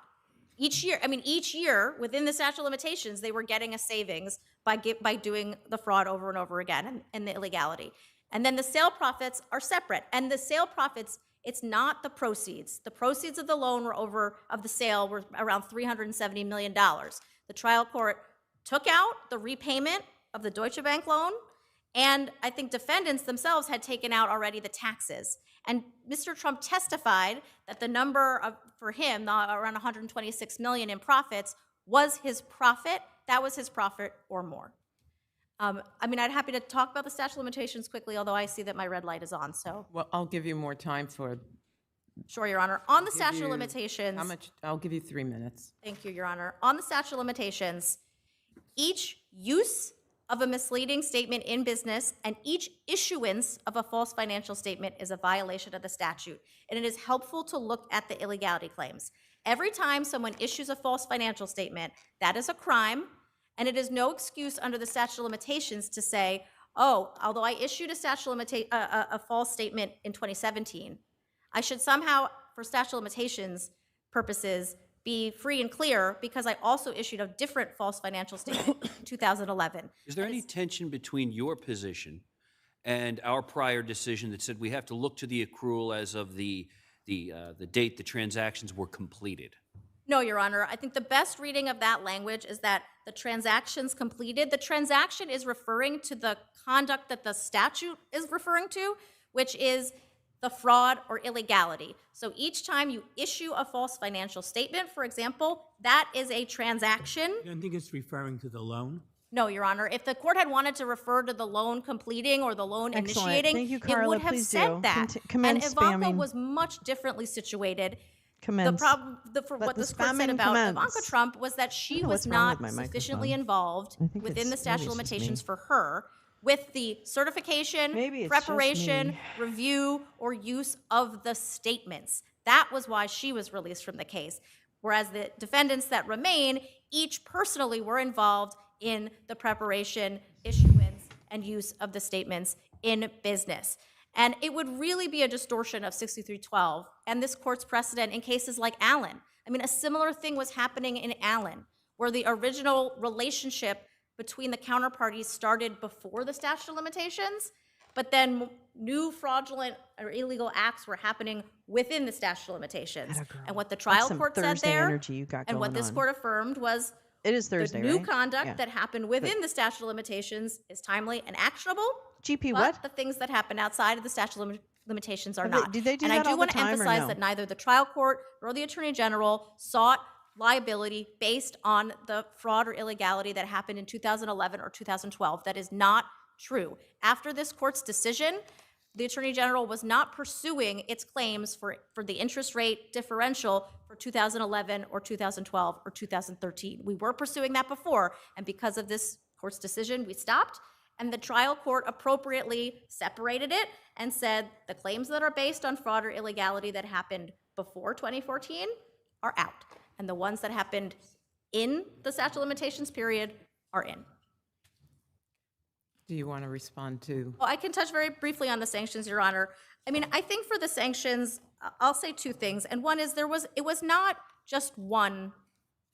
Each year within the statute of limitations, they were getting a savings by doing the fraud over and over again and the illegality. And then the sale profits are separate. And the sale profits, it's not the proceeds. The proceeds of the loan of the sale were around $370 million. The trial court took out the repayment of the Deutsche Bank loan, and I think defendants themselves had taken out already the taxes. And Mr. Trump testified that the number for him, around $126 million in profits, was his profit. That was his profit or more. I'd happy to talk about the statute of limitations quickly, although I see that my red light is on, so. Well, I'll give you more time for. Sure, Your Honor. On the statute of limitations. How much? I'll give you 3 minutes. Thank you, Your Honor. On the statute of limitations, each use of a misleading statement in business and each issuance of a false financial statement is a violation of the statute. And it is helpful to look at the illegality claims. Every time someone issues a false financial statement, that is a crime. And it is no excuse under the statute of limitations to say, oh, although I issued a false statement in 2017, I should somehow, for statute of limitations purposes, be free and clear because I also issued a different false financial statement in 2011. Is there any tension between your position and our prior decision that said we have to look to the accrual as of the date the transactions were completed? No, Your Honor. I think the best reading of that language is that the transactions completed. The transaction is referring to the conduct that the statute is referring to, which is the fraud or illegality. So each time you issue a false financial statement, for example, that is a transaction. I don't think it's referring to the loan. No, Your Honor. If the court had wanted to refer to the loan completing or the loan initiating, Thank you, it Carla. would have Please said do. that. Commence And Ivanka spamming. was much differently situated. Commence. The problem, for Let what the this court said spamming about commence. Ivanka Trump was that she know was what's wrong not with my sufficiently microphone. involved I think within the maybe statute of it's just me. limitations for her with the certification, Maybe it's preparation, just me. review, or use of the statements. That was why she was released from the case. Whereas the defendants that remain, each personally were involved in the preparation, issuance, and use of the statements in business. And it would really be a distortion of 6312 and this court's precedent in cases like Allen. A similar thing was happening in Allen, where the original relationship between the counterparties started before the statute of limitations, but then new fraudulent or illegal acts were happening within the statute of limitations. And what the trial some court said Thursday there, energy you got and what going this on. court affirmed was It is Thursday, the new right? conduct Yeah. that happened within the statute of limitations is timely and actionable. GP, but what? the things that happen outside of the statute of limitations are Have they- not. do they do and that I do all the want to time or emphasize no? that neither the trial court nor the attorney general sought liability based on the fraud or illegality that happened in 2011 or 2012. That is not true. After this court's decision, the attorney general was not pursuing its claims for the interest rate differential for 2011 or 2012 or 2013. We were pursuing that before, and because of this court's decision, we stopped. And the trial court appropriately separated it and said the claims that are based on fraud or illegality that happened before 2014 are out. And the ones that happened in the statute of limitations period are in. Do you want to respond to? Well, I can touch very briefly on the sanctions, Your Honor. I think for the sanctions, I'll say two things. And one is it was not just one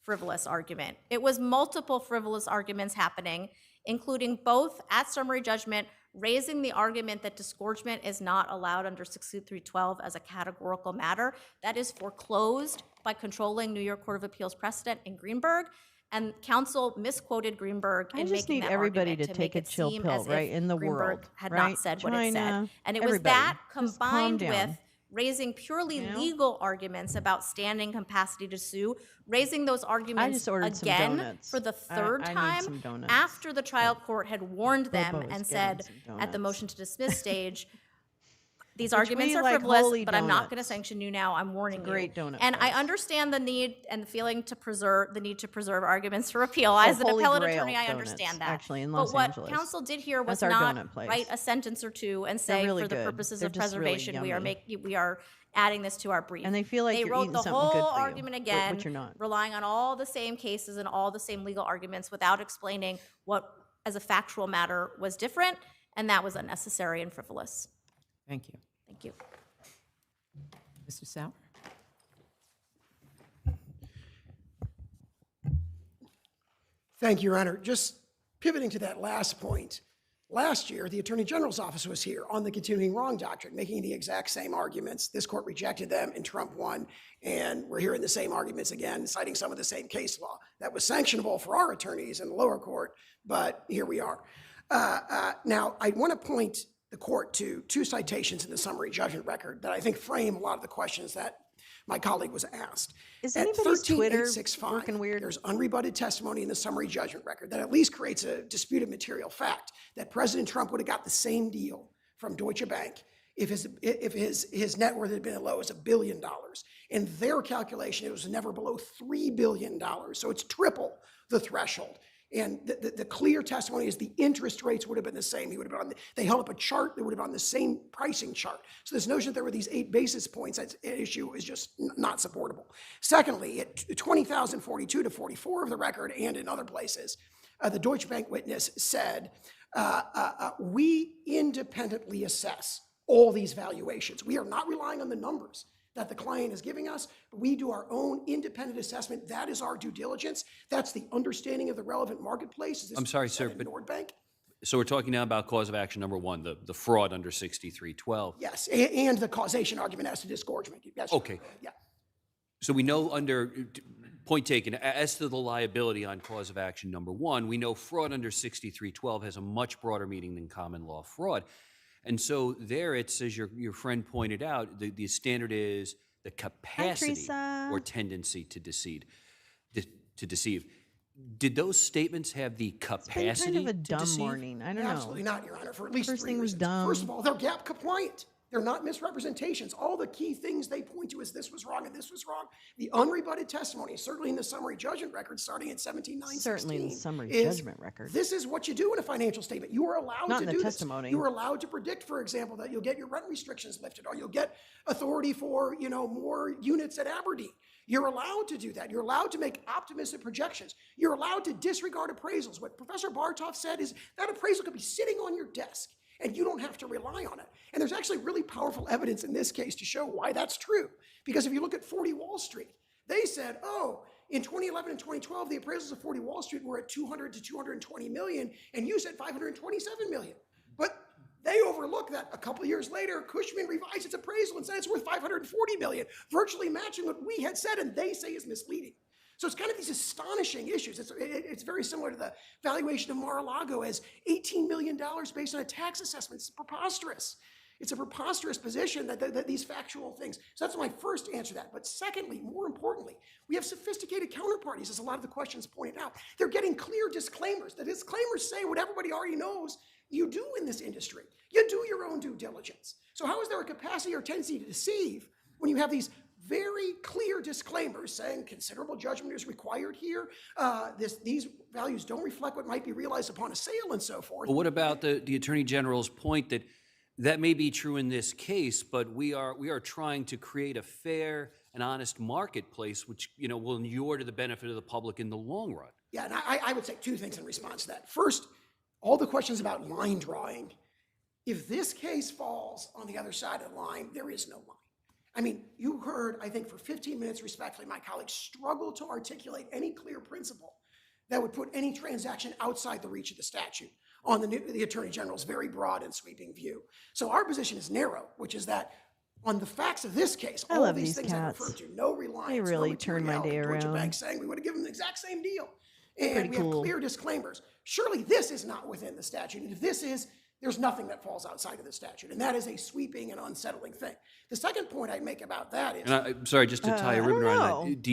frivolous argument. It was multiple frivolous arguments happening. including both at summary judgment, raising the argument that disgorgement is not allowed under 6312 as a categorical matter. That is foreclosed by controlling New York Court of Appeals precedent in Greenberg. And counsel misquoted Greenberg I in just making need that everybody argument to to take make a it chill seem pill, as right, if in the Greenberg world, had right? not said what it said. China, And it was everybody, that just calm combined down. with raising purely You know? legal arguments about standing capacity to sue, raising those arguments just ordered some again donuts. for the third I need time some donuts. after the trial court had warned them Bobo is and getting said some at the donuts. motion to dismiss stage, these Which arguments we are like frivolous, holy but I'm not going to donuts. sanction you now. I'm warning you. great donut And I place. understand the need and the feeling to preserve the need to preserve arguments for appeal. As an Holy appellate Grail attorney, I donuts, understand that. actually, in but Los what Angeles. counsel did here was That's our not donut place. write a sentence or two and They're say, really for the good. purposes They're of just really preservation, yummy. we are adding this to our brief. And they feel like they you're wrote eating the something good whole for you, argument but again, you're not. relying on all the same cases and all the same legal arguments without explaining what, as a factual matter, was different, and that was unnecessary and frivolous. Thank you. Thank you. Mr. Sauer? Thank you, Your Honor. Just pivoting to that last point, last year, the Attorney General's office was here on the continuing wrong doctrine, making the exact same arguments. This court rejected them and Trump won, and we're hearing the same arguments again, citing some of the same case law. That was sanctionable for our attorneys in the lower court, but here we are. Now, I want to point the court to two citations in the summary judgment record that I think frame a lot of the questions that my colleague was asked. Is At anybody's Twitter 13865, working weird? there's unrebutted testimony in the summary judgment record that at least creates a disputed material fact that President Trump would have got the same deal from Deutsche Bank if his net worth had been as low as $1 billion. In their calculation, it was never below $3 billion. So it's triple the threshold. And the clear testimony is the interest rates would have been the same. He would have been on they held up a chart that would have been on the same pricing chart. So this notion that there were these 8 basis points at issue is just not supportable. Secondly, at 20,042 to 44 of the record and in other places, the Deutsche Bank witness said, we independently assess all these valuations. We are not relying on the numbers that the client is giving us. We do our own independent assessment. That is our due diligence. That's the understanding of the relevant marketplace. I'm sorry, sir, but Nordbank? so we're talking now about cause of action number one, the fraud under 6312. Yes, and the causation argument as to disgorgement. Yes, Okay. yeah. So we know under, point taken, as to the liability on cause of action number one, we know fraud under 6312 has a much broader meaning than common law fraud. And so there it's, as your friend pointed out, the standard is the capacity or tendency to deceive. Did those statements have the capacity It's been kind of a to dumb deceive? morning. I don't know. Absolutely not, Your Honor, for at least First three thing was reasons. dumb. First of all, they're gap compliant. They're not misrepresentations. All the key things they point to is this was wrong and this was wrong. The unrebutted testimony, certainly in the summary judgment record starting at 17,916, Certainly in the summary is judgment record. This is what you do in a financial statement. You are allowed Not to in the do testimony. this. You are allowed to predict, for example, that you'll get your rent restrictions lifted or you'll get authority for, more units at Aberdeen. You're allowed to do that. You're allowed to make optimistic projections. You're allowed to disregard appraisals. What Professor Bartoff said is that appraisal could be sitting on your desk and you don't have to rely on it. And there's actually really powerful evidence in this case to show why that's true. Because if you look at 40 Wall Street, they said, in 2011 and 2012, the appraisals of 40 Wall Street were at 200 to 220 million, and you said 527 million. But they overlooked that a couple of years later, Cushman revised its appraisal and said it's worth 540 million, virtually matching what we had said and they say is misleading. So it's kind of these astonishing issues. It's very similar to the valuation of Mar-a-Lago as $18 million based on a tax assessment. It's preposterous. It's a preposterous position that these factual things. So that's my first answer to that. But secondly, more importantly, we have sophisticated counterparties, as a lot of the questions pointed out. They're getting clear disclaimers. The disclaimers say what everybody already knows you do in this industry. You do your own due diligence. So how is there a capacity or tendency to deceive when you have these very clear disclaimers saying considerable judgment is required here. These values don't reflect what might be realized upon a sale and so forth. But what about the Attorney General's point that may be true in this case, but we are trying to create a fair and honest marketplace, which will inure to the benefit of the public in the long run. Yeah, and I would say two things in response to that. First, all the questions about line drawing. If this case falls on the other side of the line, there is no line. I mean, you heard, I think, for 15 minutes, respectfully, my colleagues struggle to articulate any clear principle that would put any transaction outside the reach of the statute on the Attorney General's very broad and sweeping view. So our position is narrow, which is that on the facts of this case, I all love these these things I cats. referred to, no reliance, They really no turn my day materiality, Deutsche around. Bank saying we would have given them the exact same deal. And Pretty we cool. have clear disclaimers. Surely this is not within the statute. And if this is, there's nothing that falls outside of the statute. And that is a sweeping and unsettling thing. The second point I'd make about that is, And I'm sorry, just to tie a ribbon around that,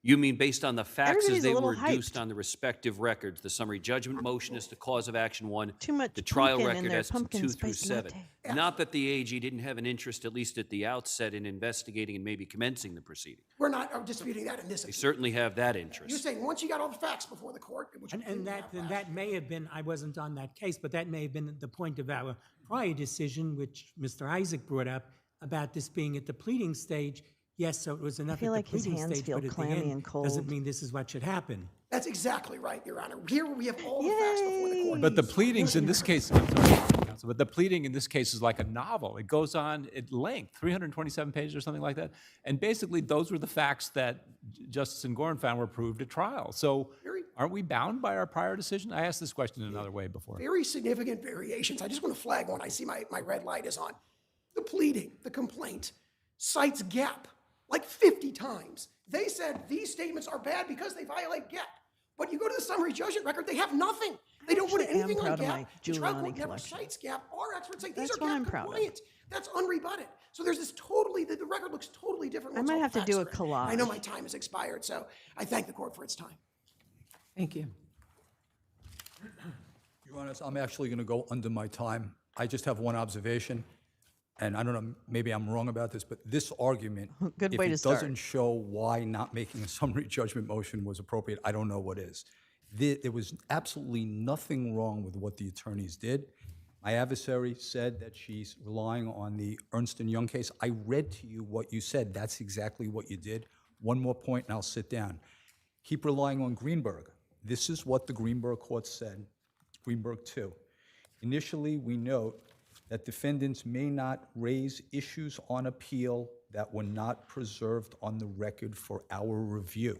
you mean based on the facts Everybody's as a they little were reduced on the respective records, the summary judgment motion as to cause of action 1, the trial pumpkin in record their as to pumpkin 2 through spice 7. latte. Not that the AG didn't have an interest, at least at the outset, in investigating and maybe commencing the proceeding. we're not disputing that in this They appeal. certainly have that You're interest. saying once you got all the facts before the court, which we And didn't have last that may have been, I wasn't on that case, but that may have been the point of our prior decision, which Mr. Isaac brought up, about this being at the pleading stage. Yes, so it was enough feel at like the his pleading hands stage, feel but at the clammy end, and cold. doesn't mean this is what should happen. That's exactly right, Your Honor. Here we have all the facts before the court. But the pleadings in this case, I'm sorry, counsel, but the pleading in this case is like a novel. It goes on at length, 327 pages or something like that. And basically, those were the facts that Justice Ngoran found were proved at trial. So aren't we bound by our prior decision? I asked this question another way before. Very significant variations. I just want to flag one. I see my red light is on. The pleading, the complaint, cites GAP like 50 times. They said these statements are bad because they violate GAP. But you go to the summary judgment record, they have nothing. They don't put actually am anything on proud of GAP. my The trial Giuliani court never collection. cites GAP. Our experts say these That's are what GAP I'm proud of. compliant. That's unrebutted. So there's this totally, the record looks totally different. I once might all the have to facts do a are in. collage. I know my time has expired, so I thank the court for its time. Thank you. Your Honor, I'm actually going to go under my time. I just have one observation, and I don't know, maybe I'm wrong about this, but this argument, Good if way it to start. doesn't show why not making a summary judgment motion was appropriate, I don't know what is. There was absolutely nothing wrong with what the attorneys did. My adversary said that she's relying on the Ernst & Young case. I read to you what you said. That's exactly what you did. One more point, and I'll sit down. Keep relying on Greenberg. This is what the Greenberg court said, Greenberg 2. Initially, we note that defendants may not raise issues on appeal that were not preserved on the record for our review.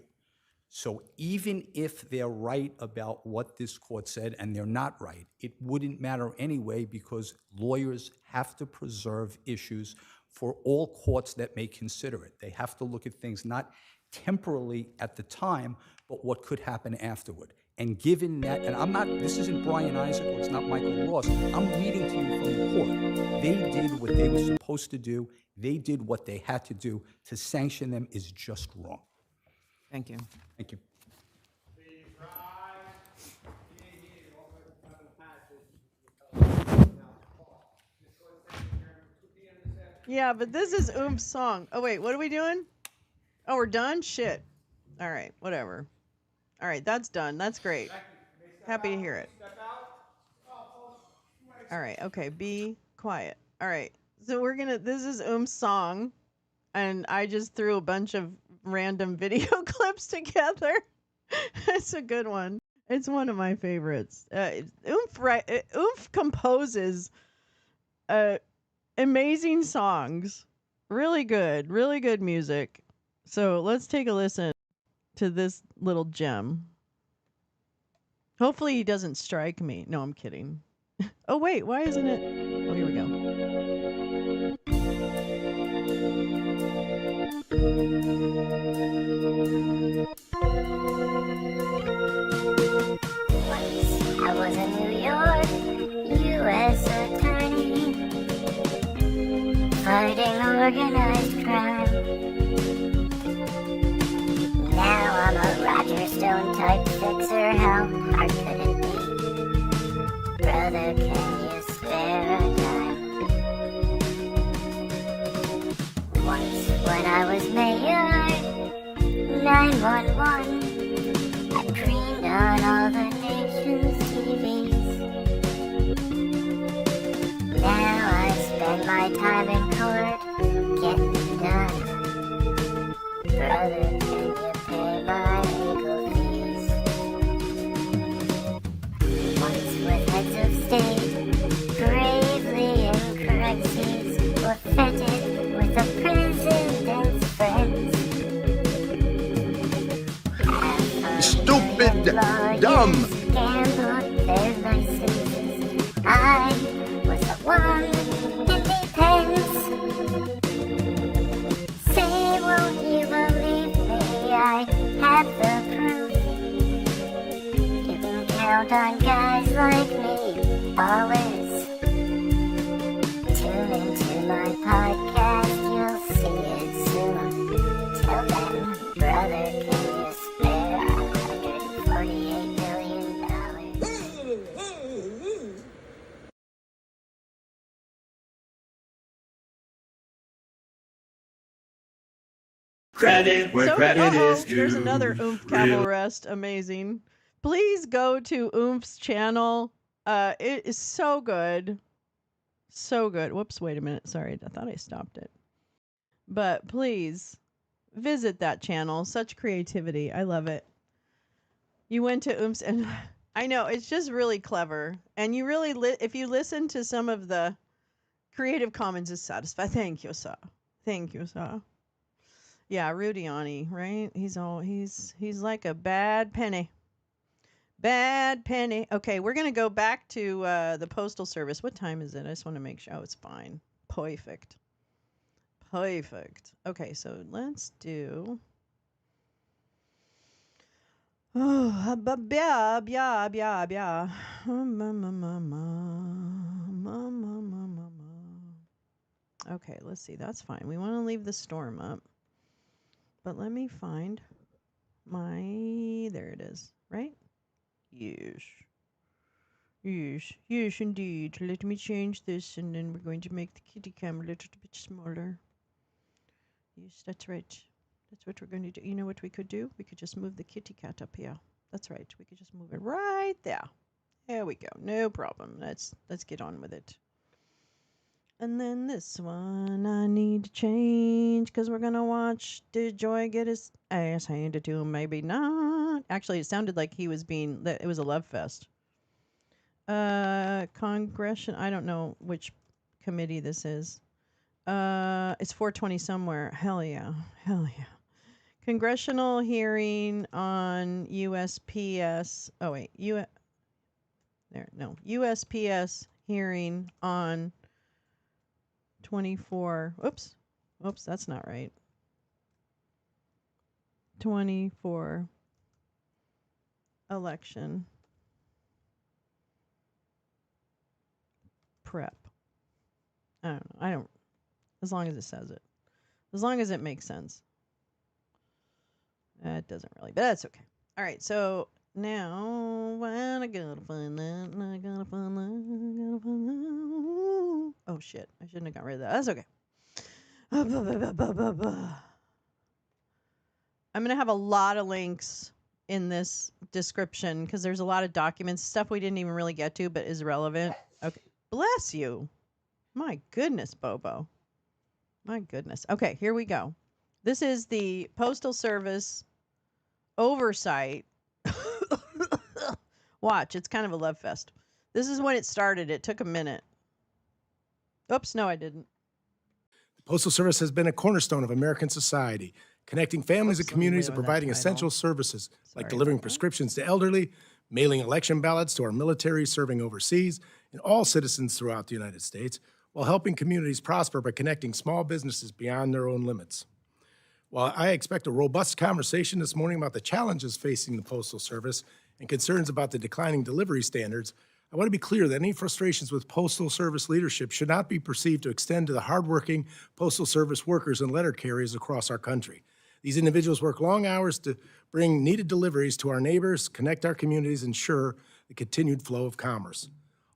So even if they're right about what this court said, and they're not right, it wouldn't matter anyway because lawyers have to preserve issues for all courts that may consider it. They have to look at things not temporally at the time, but what could happen afterward. And given that, and I'm not, this isn't Brian Isaac or it's not Michael Ross, I'm reading to you from the court. They did what they were supposed to do. They did what they had to do. To sanction them is just wrong. Thank you. Thank you. Yeah, but this is Oomp's song. Oh, wait, what are we doing? Oh, we're done? Shit. All right, whatever. All right, that's done. That's great. Happy to hear it. All right, okay, be quiet. All right, so this is Oomp's song, and I just threw a bunch of random video clips together. It's a good one. It's one of my favorites. Oomph composes amazing songs. Really good music. So let's take a listen to this little gem. Hopefully he doesn't strike me. No, I'm kidding. Oh, wait, why isn't it? Oh, here we go. I was a New York U.S. attorney fighting organized crime. Now I'm a Roger Stone type fixer. How hard could it be? Brother, can you spare a dime? Once when I was mayor, 911, I preened on all the nation's TVs. Now I spend my time in court getting done. Brother, can you pay my legal fees? Once with heads of state, bravely in crises, were fettered with the president's friends. Stupid Dumb. Gambled their licenses. I was the one in defense. Say, won't you believe me? I have the proof. You can count on guys like me, always. Tune into my podcast, you'll see it soon. Tell them, brother, can you spare $148 million? Credit where credit is due. There's another Oomph Camel Rest. Amazing. Please go to Oomph's channel. It is so good. So good. Whoops, wait a minute. Sorry, I thought I stopped it. But please visit that channel. Such creativity. I love it. You went to Oomph's, and I know it's just really clever. And you really, if you listen to some of the Creative Commons is satisfied. Thank you, sir. Thank you, sir. Yeah, Rudiani, right? He's like a bad penny. Bad penny. Okay, we're going to go back to the Postal Service. What time is it? I just want to make sure. Oh, it's fine. Perfect. Perfect. Okay, so let's do... Oh, yeah. Okay, let's see. That's fine. We want to leave the storm up. But let me find my... There it is, right? Yes. Yes, indeed. Let me change this, and then we're going to make the kitty cam a little bit smaller. Yes, that's right. That's what we're going to do. You know what we could do? We could just move the kitty cat up here. That's right. We could just move it right there. There we go. No problem. Let's get on with it. And then this one I need to change because we're going to watch DeJoy get his ass handed to him. Maybe not. Actually, it sounded like he was being, it was a love fest. Congression, I don't know which committee this is. It's 420 somewhere. Hell yeah. Hell yeah. Congressional hearing on USPS. Oh, wait. USPS hearing on 24. Oops, that's not right. 24 election prep. I don't, as long as it says it. As long as it makes sense. It doesn't really, but that's okay. All right, so now I gotta find that. Oh shit, I shouldn't have got rid of that. That's okay. I'm gonna have a lot of links in this description because there's a lot of documents, stuff we didn't even really get to, but is relevant. Okay, bless you. My goodness, Bobo. My goodness. Okay, here we go. This is the Postal Service oversight. Watch, it's kind of a love fest. This is when it started. It took a minute. Oops, no, I didn't. The Postal Service has been a cornerstone of American society, connecting families and communities and providing essential services like delivering prescriptions to elderly, mailing election ballots to our military serving overseas, and all citizens throughout the United States, while helping communities prosper by connecting small businesses beyond their own limits. While I expect a robust conversation this morning about the challenges facing the Postal Service and concerns about the declining delivery standards, I want to be clear that any frustrations with Postal Service leadership should not be perceived to extend to the hardworking Postal Service workers and letter carriers across our country. These individuals work long hours to bring needed deliveries to our neighbors, connect our communities, and ensure the continued flow of commerce.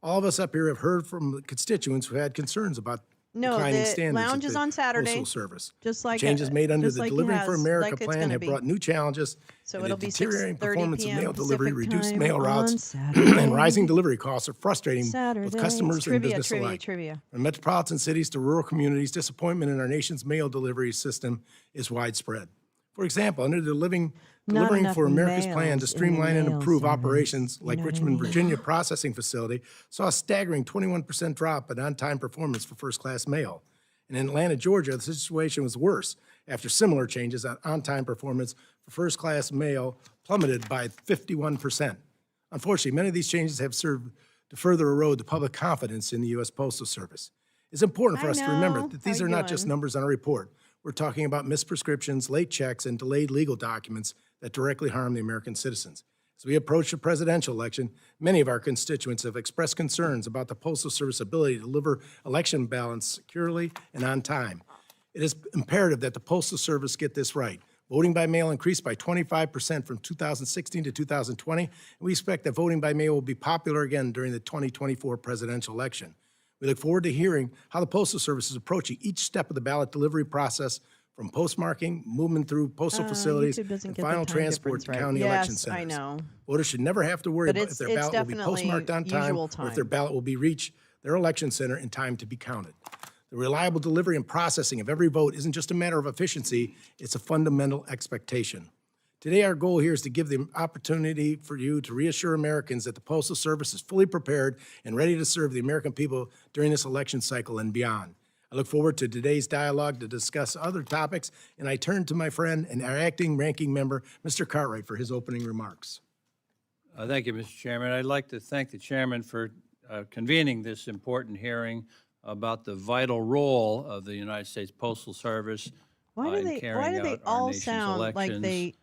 All of us up here have heard from the constituents who had concerns about declining standards lounge is at on the Saturday, Postal Service. Just like Changes made under just the like Delivering for America like plan have brought new challenges, So and it'll the be deteriorating 6:30 performance of p.m. mail delivery, Pacific reduced time mail on routes, Saturday. and rising delivery costs are frustrating Saturday. both customers and business alike. Trivia. From metropolitan cities to rural communities, disappointment in our nation's mail delivery system is widespread. For example, under the Delivering for America's plan to streamline and improve operations, like Richmond, Virginia processing facility saw a staggering 21% drop in on-time performance for first-class mail. In Atlanta, Georgia, the situation was worse after similar changes on-time performance for first-class mail plummeted by 51%. Unfortunately, many of these changes have served to further erode the public confidence in the U.S. Postal Service. It's important for us to remember that these are not just numbers on a report. We're talking about misprescriptions, late checks, and delayed legal documents that directly harm the American citizens. As we approach the presidential election, many of our constituents have expressed concerns about the Postal Service ability to deliver election ballots securely and on time. It is imperative that the Postal Service get this right. Voting by mail increased by 25% from 2016 to 2020, and we expect that voting by mail will be popular again during the 2024 presidential election. We look forward to hearing how the Postal Service is approaching each step of the ballot delivery process, from postmarking, movement through postal facilities, and final transport to county election centers. I know. Voters should never have to worry But about if their ballot will be postmarked on time, or if their ballot will be reached their election center in time to be counted. The reliable delivery and processing of every vote isn't just a matter of efficiency, it's a fundamental expectation. Today, our goal here is to give the opportunity for you to reassure Americans that the Postal Service is fully prepared and ready to serve the American people during this election cycle and beyond. I look forward to today's dialogue to discuss other topics, and I turn to my friend and our acting ranking member, Mr. Cartwright, for his opening remarks. Thank you, Mr. Chairman. I'd like to thank the chairman for convening this important hearing about the vital role of the United States Postal Service in carrying out our nation's elections.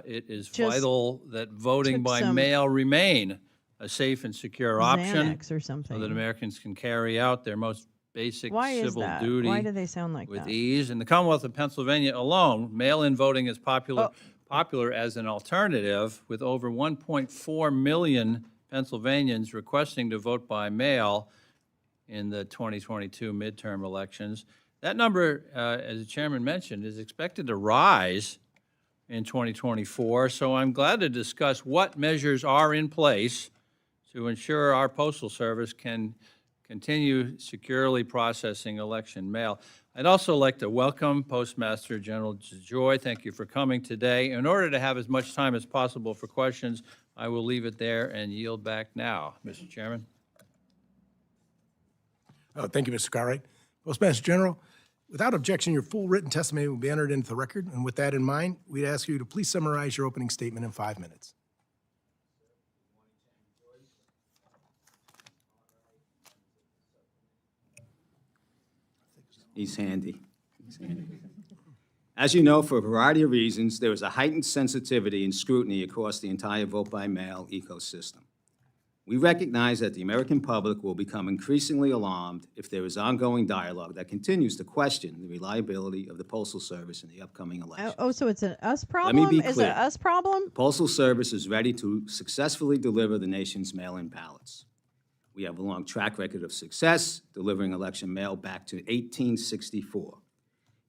It is vital that voting by mail remain a safe and secure option so that Americans can carry out their most basic civil duty Why do they sound like with that? ease. In the Commonwealth of Pennsylvania alone, mail-in voting is popular as an alternative, with over 1.4 million Pennsylvanians requesting to vote by mail in the 2022 midterm elections. That number, as the chairman mentioned, is expected to rise in 2024, so I'm glad to discuss what measures are in place to ensure our Postal Service can continue securely processing election mail. I'd also like to welcome Postmaster General DeJoy. Thank you for coming today. In order to have as much time as possible for questions, I will leave it there and yield back now. Mr. Chairman. Thank you, Mr. Cartwright. Postmaster General, without objection, your full written testimony will be entered into the record. And with that in mind, we'd ask you to please summarize your opening statement in 5 minutes. He's handy. He's handy. As you know, for a variety of reasons, there is a heightened sensitivity and scrutiny across the entire vote-by-mail ecosystem. We recognize that the American public will become increasingly alarmed if there is ongoing dialogue that continues to question the reliability of the Postal Service in the upcoming election. So it's an us problem? Let me be Is clear. it an us problem? The Postal Service is ready to successfully deliver the nation's mail-in ballots. We have a long track record of success, delivering election mail back to 1864.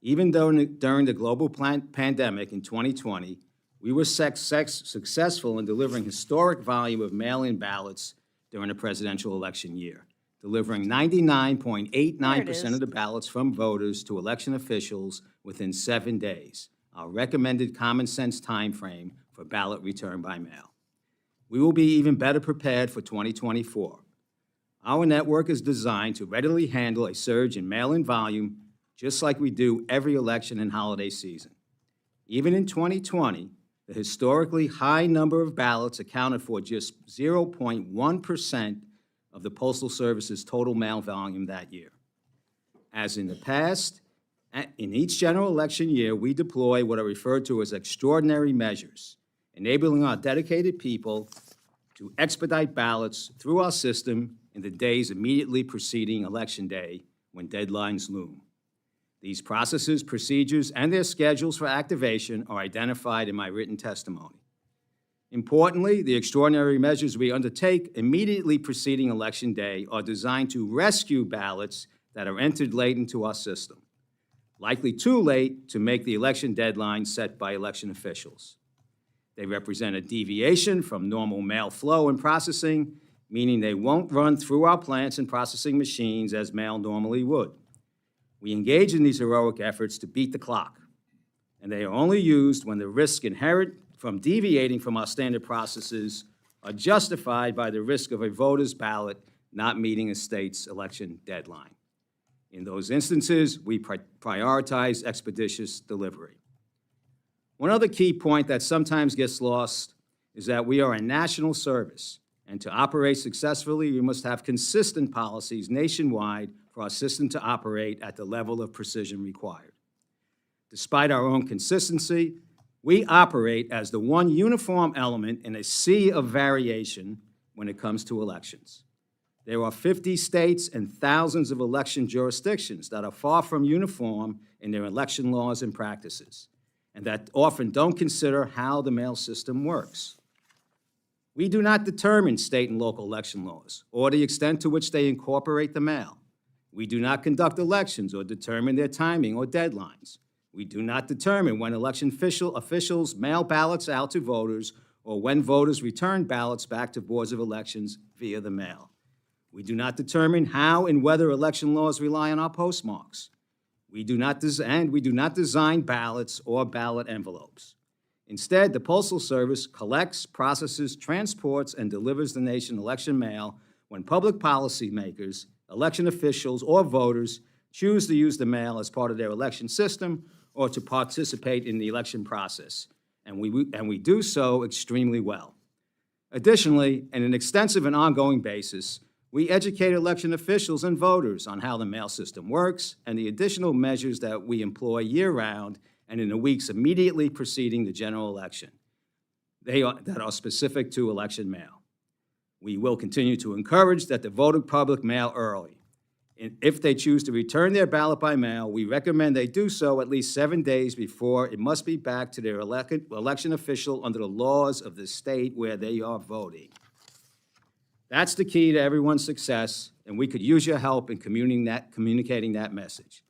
Even during the global pandemic in 2020, we were successful in delivering historic volume of mail-in ballots during the presidential election year, delivering 99.89% of the ballots from voters to election officials within 7 days, our recommended common sense time frame for ballot return by mail. We will be even better prepared for 2024. Our network is designed to readily handle a surge in mail-in volume, just like we do every election and holiday season. Even in 2020, the historically high number of ballots accounted for just 0.1% of the Postal Service's total mail volume that year. As in the past, in each general election year, we deploy what are referred to as extraordinary measures, enabling our dedicated people to expedite ballots through our system in the days immediately preceding Election Day when deadlines loom. These processes, procedures, and their schedules for activation are identified in my written testimony. Importantly, the extraordinary measures we undertake immediately preceding Election Day are designed to rescue ballots that are entered late into our system, likely too late to make the election deadline set by election officials. They represent a deviation from normal mail flow and processing, meaning they won't run through our plants and processing machines as mail normally would. We engage in these heroic efforts to beat the clock, and they are only used when the risks inherent from deviating from our standard processes are justified by the risk of a voter's ballot not meeting a state's election deadline. In those instances, we prioritize expeditious delivery. One other key point that sometimes gets lost is that we are a national service, and to operate successfully, we must have consistent policies nationwide for our system to operate at the level of precision required. Despite our own consistency, we operate as the one uniform element in a sea of variation when it comes to elections. There are 50 states and thousands of election jurisdictions that are far from uniform in their election laws and practices, and that often don't consider how the mail system works. We do not determine state and local election laws or the extent to which they incorporate the mail. We do not conduct elections or determine their timing or deadlines. We do not determine when election officials mail ballots out to voters or when voters return ballots back to boards of elections via the mail. We do not determine how and whether election laws rely on our postmarks. We do not design ballots or ballot envelopes. Instead, the Postal Service collects, processes, transports, and delivers the nation election mail when public policy makers, election officials, or voters choose to use the mail as part of their election system or to participate in the election process, and we do so extremely well. Additionally, on an extensive and ongoing basis, we educate election officials and voters on how the mail system works and the additional measures that we employ year-round and in the weeks immediately preceding the general election that are specific to election mail. We will continue to encourage that the voting public mail early. And if they choose to return their ballot by mail, we recommend they do so at least 7 days before it must be back to their election official under the laws of the state where they are voting. That's the key to everyone's success, and we could use your help in communicating that message.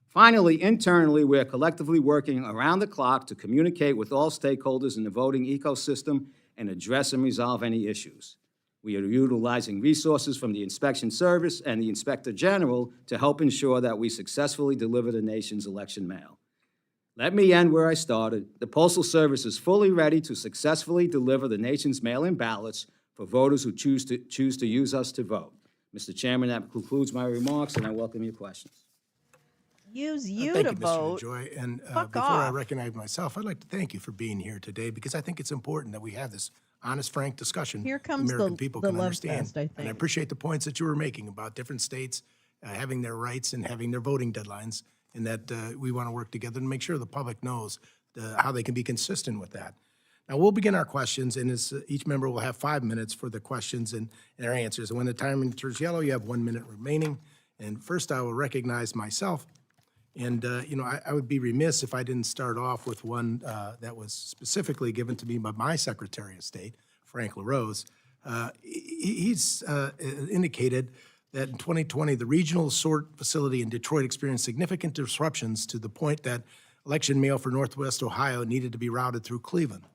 Finally, internally, we are collectively working around the clock to communicate with all stakeholders in the voting ecosystem and address and resolve any issues. We are utilizing resources from the Inspection Service and the Inspector General to help ensure that we successfully deliver the nation's election mail. Let me end where I started. The Postal Service is fully ready to successfully deliver the nation's mail-in ballots for voters who choose to use us to vote. Mr. Chairman, that concludes my remarks, and I welcome your questions. Use you Thank to you, vote. Mr. DeJoy. And Fuck before I off. recognize myself, I'd like to thank you for being here today because I think it's important that we have this honest, frank discussion. Here comes American the- people the can love understand. fest, I And I think. appreciate the points that you were making about different states having their rights and having their voting deadlines, and that we want to work together to make sure the public knows how they can be consistent with that. Now, we'll begin our questions, and each member will have 5 minutes for the questions and their answers. And when the time turns yellow, you have 1 minute remaining. And first, I will recognize myself. And, I would be remiss if I didn't start off with one that was specifically given to me by my Secretary of State, Frank LaRose. He's indicated that in 2020, the regional sort facility in Detroit experienced significant disruptions to the point that election mail for Northwest Ohio needed to be routed through Cleveland.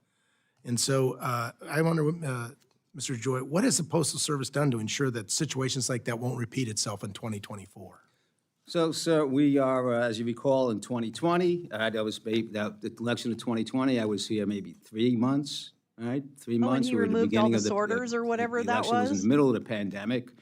And so I wonder, Mr. DeJoy, what has the Postal Service done to ensure that situations like that won't repeat itself in 2024? So, sir, we are, as you recall, in 2020, the election of 2020, I was here maybe 3 months, right? 3 Oh, and months. he We were at the removed all beginning the of sorters or whatever the that election was in was? the middle of the pandemic.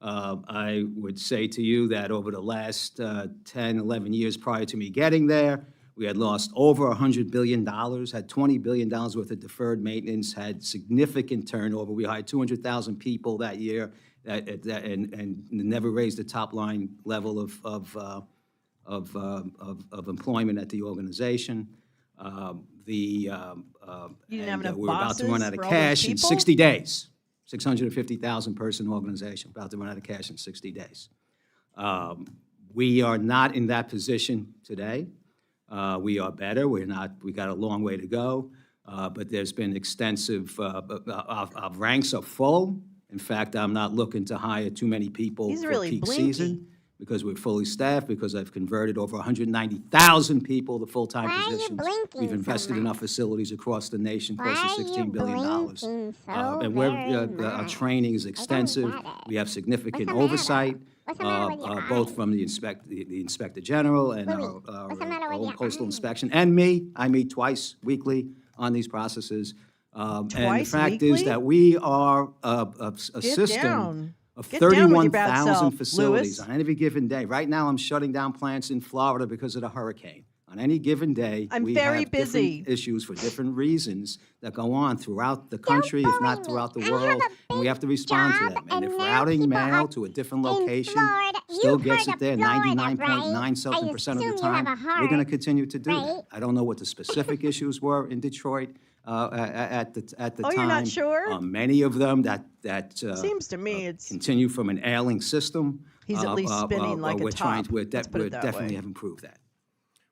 I would say to you that over the last 10, 11 years prior to me getting there, we had lost over $100 billion, had $20 billion worth of deferred maintenance, had significant turnover. We hired 200,000 people that year and never raised the top line level of employment at the organization. You didn't have enough we're about to run bosses out of for all those cash in people? 60 days. 650,000 person organization, about to run out of cash in 60 days. We are not in that position today. We are better. We got a long way to go, but there's been extensive, our ranks are full. In fact, I'm not looking to hire too many people He's for really peak blinky. season because we're fully staffed, because I've converted over 190,000 people to full-time Why are you positions. blinking We've so invested in our much? facilities across the nation, close Why to are you $16 billion. blinking so And our much? training is I don't extensive. get it. We have significant What's the matter? oversight, What's the matter with your both eyes? from the Inspector General and Louis, our what's the matter with own your postal eyes? inspection, and me. I meet twice weekly on these processes. And the Twice fact weekly? is that we are a Get system down. of Get down with your bad 31,000 self, facilities Lewis. on any given day. Right now, I'm shutting down plants in Florida because of the hurricane. On any given day, I'm we very have busy. different issues for different reasons that go on throughout the country, if not throughout the world, and we have to respond to them. And if routing mail to a different location still gets it there 99.9% of the time, we're going to continue to do that. I don't know what the specific issues were in Detroit at the time. Oh, you're not sure? Many of them that Seems to me it's continue from an ailing system. He's at least spinning like a we're trying top. to, Let's put it we that definitely way. have improved that.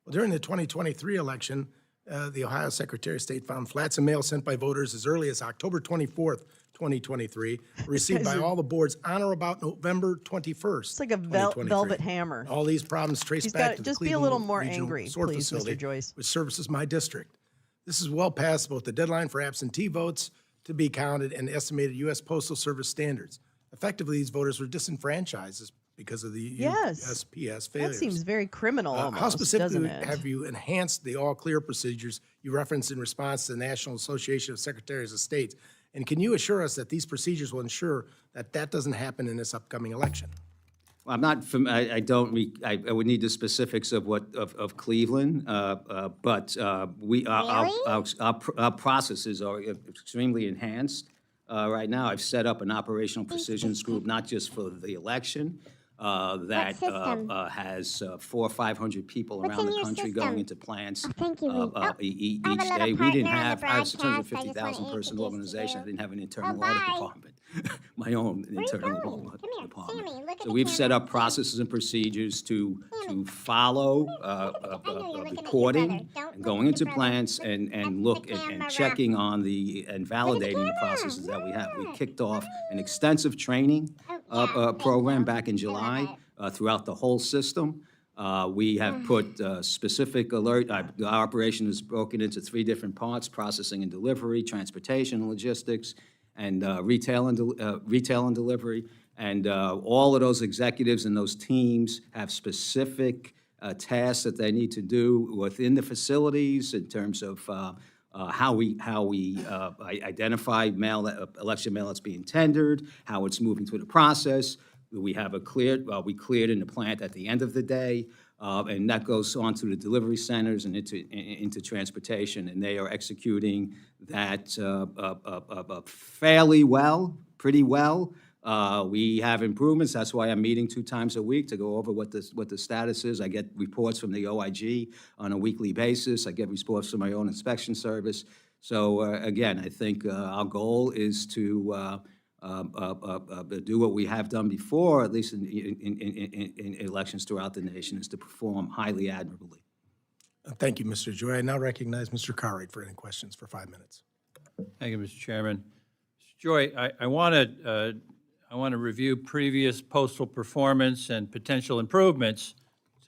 Well, during the 2023 election, the Ohio Secretary of State found flats and mail sent by voters as early as October 24th, 2023, were received by all the boards on or about November 21st. It's like a velvet hammer. All these problems trace He's back got- to the just be a Cleveland little more Regional angry, Sort please, Mr. Facility, Joyce. which services my district. This is well past both the deadline for absentee votes to be counted and estimated U.S. Postal Service standards. Effectively, these voters were disenfranchised because of the Yes. USPS That failures. seems very criminal How almost, specifically doesn't it? have you enhanced the all-clear procedures you referenced in response to the National Association of Secretaries of State? And can you assure us that these procedures will ensure that that doesn't happen in this upcoming election? Well, I'm not, I would need the specifics of of Cleveland, but our processes are extremely enhanced. Right now, I've set up an operational precisions group, not just for the election, that has 400 or 500 people around the country going into plants each day. We didn't have, I was a 250,000 person organization. I didn't have an internal audit department, my own internal audit department. So we've set up processes and procedures to follow reporting and going into plants and look and checking on and validating the processes that we have. We kicked off an extensive training program back in July throughout the whole system. We have put specific alert. Our operation is broken into 3 different parts: processing and delivery, transportation and logistics, and retail and delivery. And all of those executives and those teams have specific tasks that they need to do within the facilities in terms of how we identify election mail that's being tendered, how it's moving through the process. We have we cleared in the plant at the end of the day, and that goes on to the delivery centers and into transportation, and they are executing that fairly well, pretty well. We have improvements. That's why I'm meeting 2 times a week to go over what the status is. I get reports from the OIG on a weekly basis. I get reports from my own inspection service. So again, I think our goal is to do what we have done before, at least in elections throughout the nation, is to perform highly admirably. Thank you, Mr. Joy. I now recognize Mr. Cartwright for any questions for 5 minutes. Thank you, Mr. Chairman. Mr. Joy, I want to review previous postal performance and potential improvements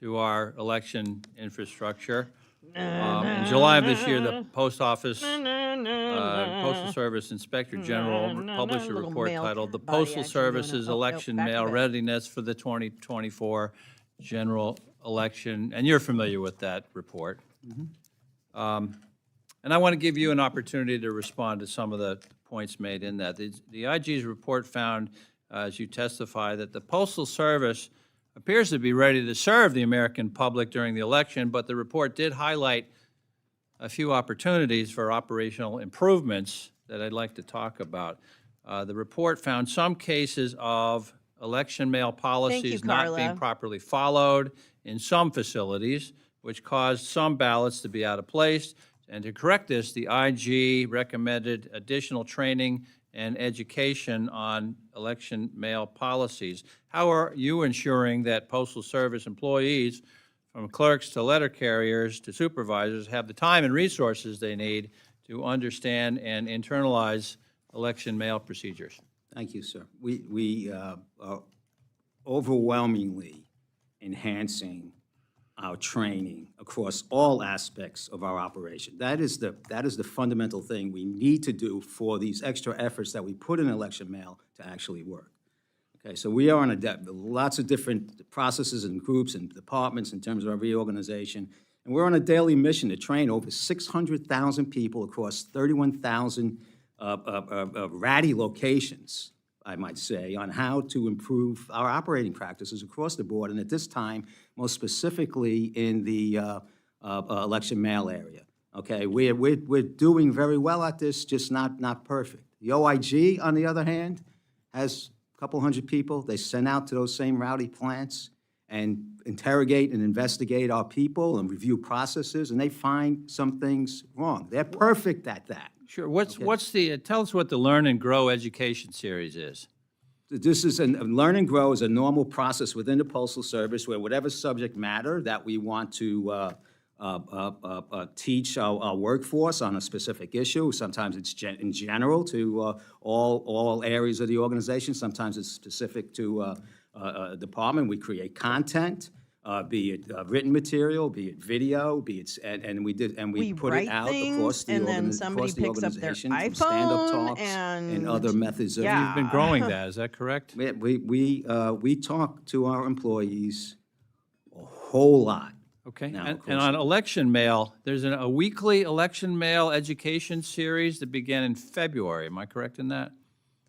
to our election infrastructure. In July of this year, the Post Office, Postal Service Inspector General published a report titled "The Postal Service's Election Mail Readiness for the 2024 General Election," and you're familiar with that report. And I want to give you an opportunity to respond to some of the points made in that. The IG's report found, as you testify, that the Postal Service appears to be ready to serve the American public during the election, but the report did highlight a few opportunities for operational improvements that I'd like to talk about. The report found some cases of election mail policies not being properly followed in some facilities, which caused some ballots to be out of place. And to correct this, the IG recommended additional training and education on election mail policies. How are you ensuring that Postal Service employees, from clerks to letter carriers to supervisors, have the time and resources they need to understand and internalize election mail procedures? Thank you, sir. We are overwhelmingly enhancing our training across all aspects of our operation. That is the fundamental thing we need to do for these extra efforts that we put in election mail to actually work. Okay, so we are on lots of different processes and groups and departments in terms of our reorganization, and we're on a daily mission to train over 600,000 people across 31,000 ratty locations I might say, on how to improve our operating practices across the board, and at this time, most specifically in the election mail area. Okay, we're doing very well at this, just not perfect. The OIG, on the other hand, has a couple hundred people. They send out to those same rowdy plants and interrogate and investigate our people and review processes, and they find some things wrong. They're perfect at that. Sure. What's the, tell us what the Learn and Grow education series is. This is Learn and Grow is a normal process within the Postal Service where whatever subject matter that we want to teach our workforce on a specific issue, sometimes it's in general to all areas of the organization, sometimes it's specific to a department. We create content. Be it written material, be it video, be it, and we put it out across the, organization from stand-up talks and other methods of. You've been growing that, is that correct? We talk to our employees a whole lot. Okay, and on election mail, there's a weekly election mail education series that began in February. Am I correct in that?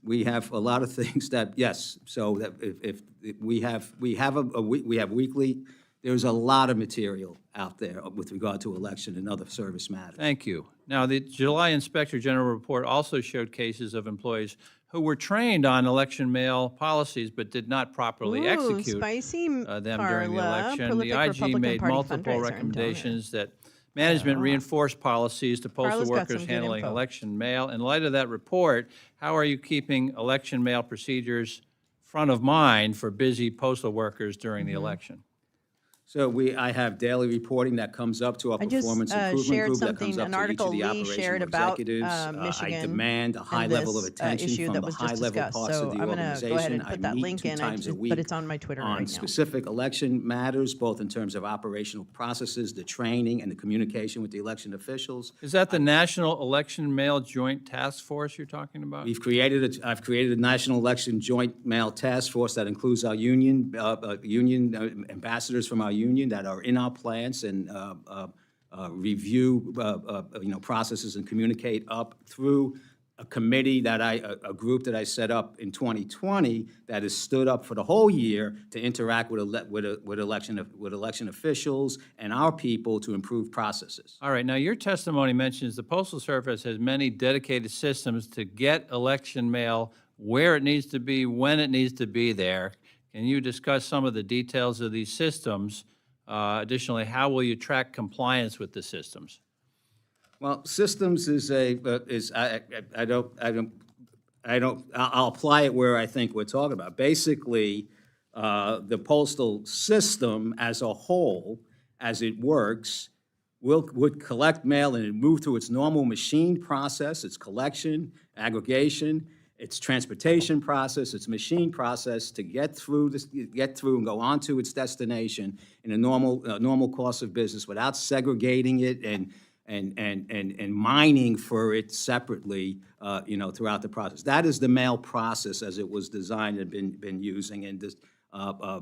We have a lot of things that, yes, so that if we have weekly, there's a lot of material out there with regard to election and other service matters. Thank you. Now, the July Inspector General report also showed cases of employees who were trained on election mail policies but did not properly execute them during the election. The IG made multiple recommendations that management reinforce policies to postal workers handling election mail. In light of that report, how are you keeping election mail procedures front of mind for busy postal workers during the election? So I have daily reporting that comes up to our performance improvement group that comes up to each of the operational executives. I demand a high level of attention from the high-level parts of the organization. I meet 2 times a week but it's on my Twitter right now. Specific election matters, both in terms of operational processes, the training, and the communication with the election officials. Is that the National Election Mail Joint Task Force you're talking about? I've created a National Election Joint Mail Task Force that includes our union ambassadors from our union that are in our plants and review processes and communicate up through a committee a group that I set up in 2020 that has stood up for the whole year to interact with election officials and our people to improve processes. All right. Now, your testimony mentions the Postal Service has many dedicated systems to get election mail where it needs to be, when it needs to be there. Can you discuss some of the details of these systems? Additionally, how will you track compliance with the systems? Well, systems I'll apply it where I think we're talking about. Basically, the postal system as a whole, as it works, would collect mail and move through its normal machine process, its collection, aggregation, its transportation process, its machine process to get through and go on to its destination in a normal course of business without segregating it and mining for it separately, throughout the process. That is the mail process as it was designed and been using, and this,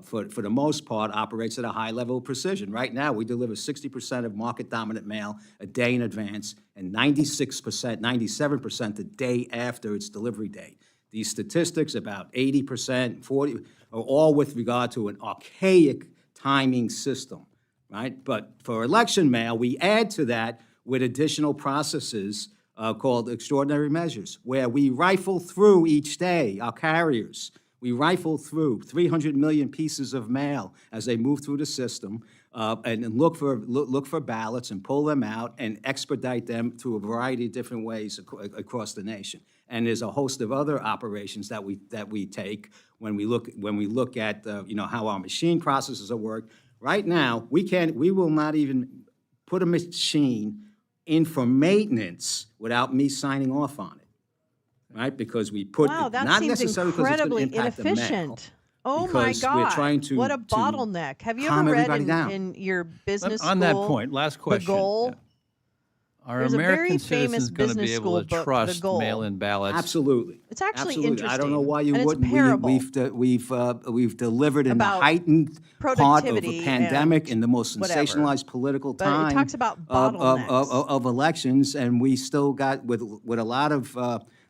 for the most part, operates at a high level of precision. Right now, we deliver 60% of market-dominant mail a day in advance, and 96%, 97% the day after its delivery date. These statistics, about 80%, 40%, are all with regard to an archaic timing system, right? But for election mail, we add to that with additional processes called extraordinary measures, where we rifle through each day, our carriers. We rifle through 300 million pieces of mail as they move through the system and look for ballots and pull them out and expedite them through a variety of different ways across the nation. And there's a host of other operations that we take when we look at how our machine processes are worked. Right now, we will not even put a machine in for maintenance without me signing off on it. Right, because we put wow, that not seems necessarily because it's going to impact inefficient. the mail. Oh my God! We're trying to, what a bottleneck. Have you ever read in your business school? On that point, last question. The Goal. Are American citizens going to be able to trust mail-in ballots? Absolutely. It's actually Absolutely. interesting. I don't know why you and wouldn't. We've delivered in the heightened part of a pandemic in the most sensationalized political time. But it talks about bottlenecks of elections, and we still got with a lot of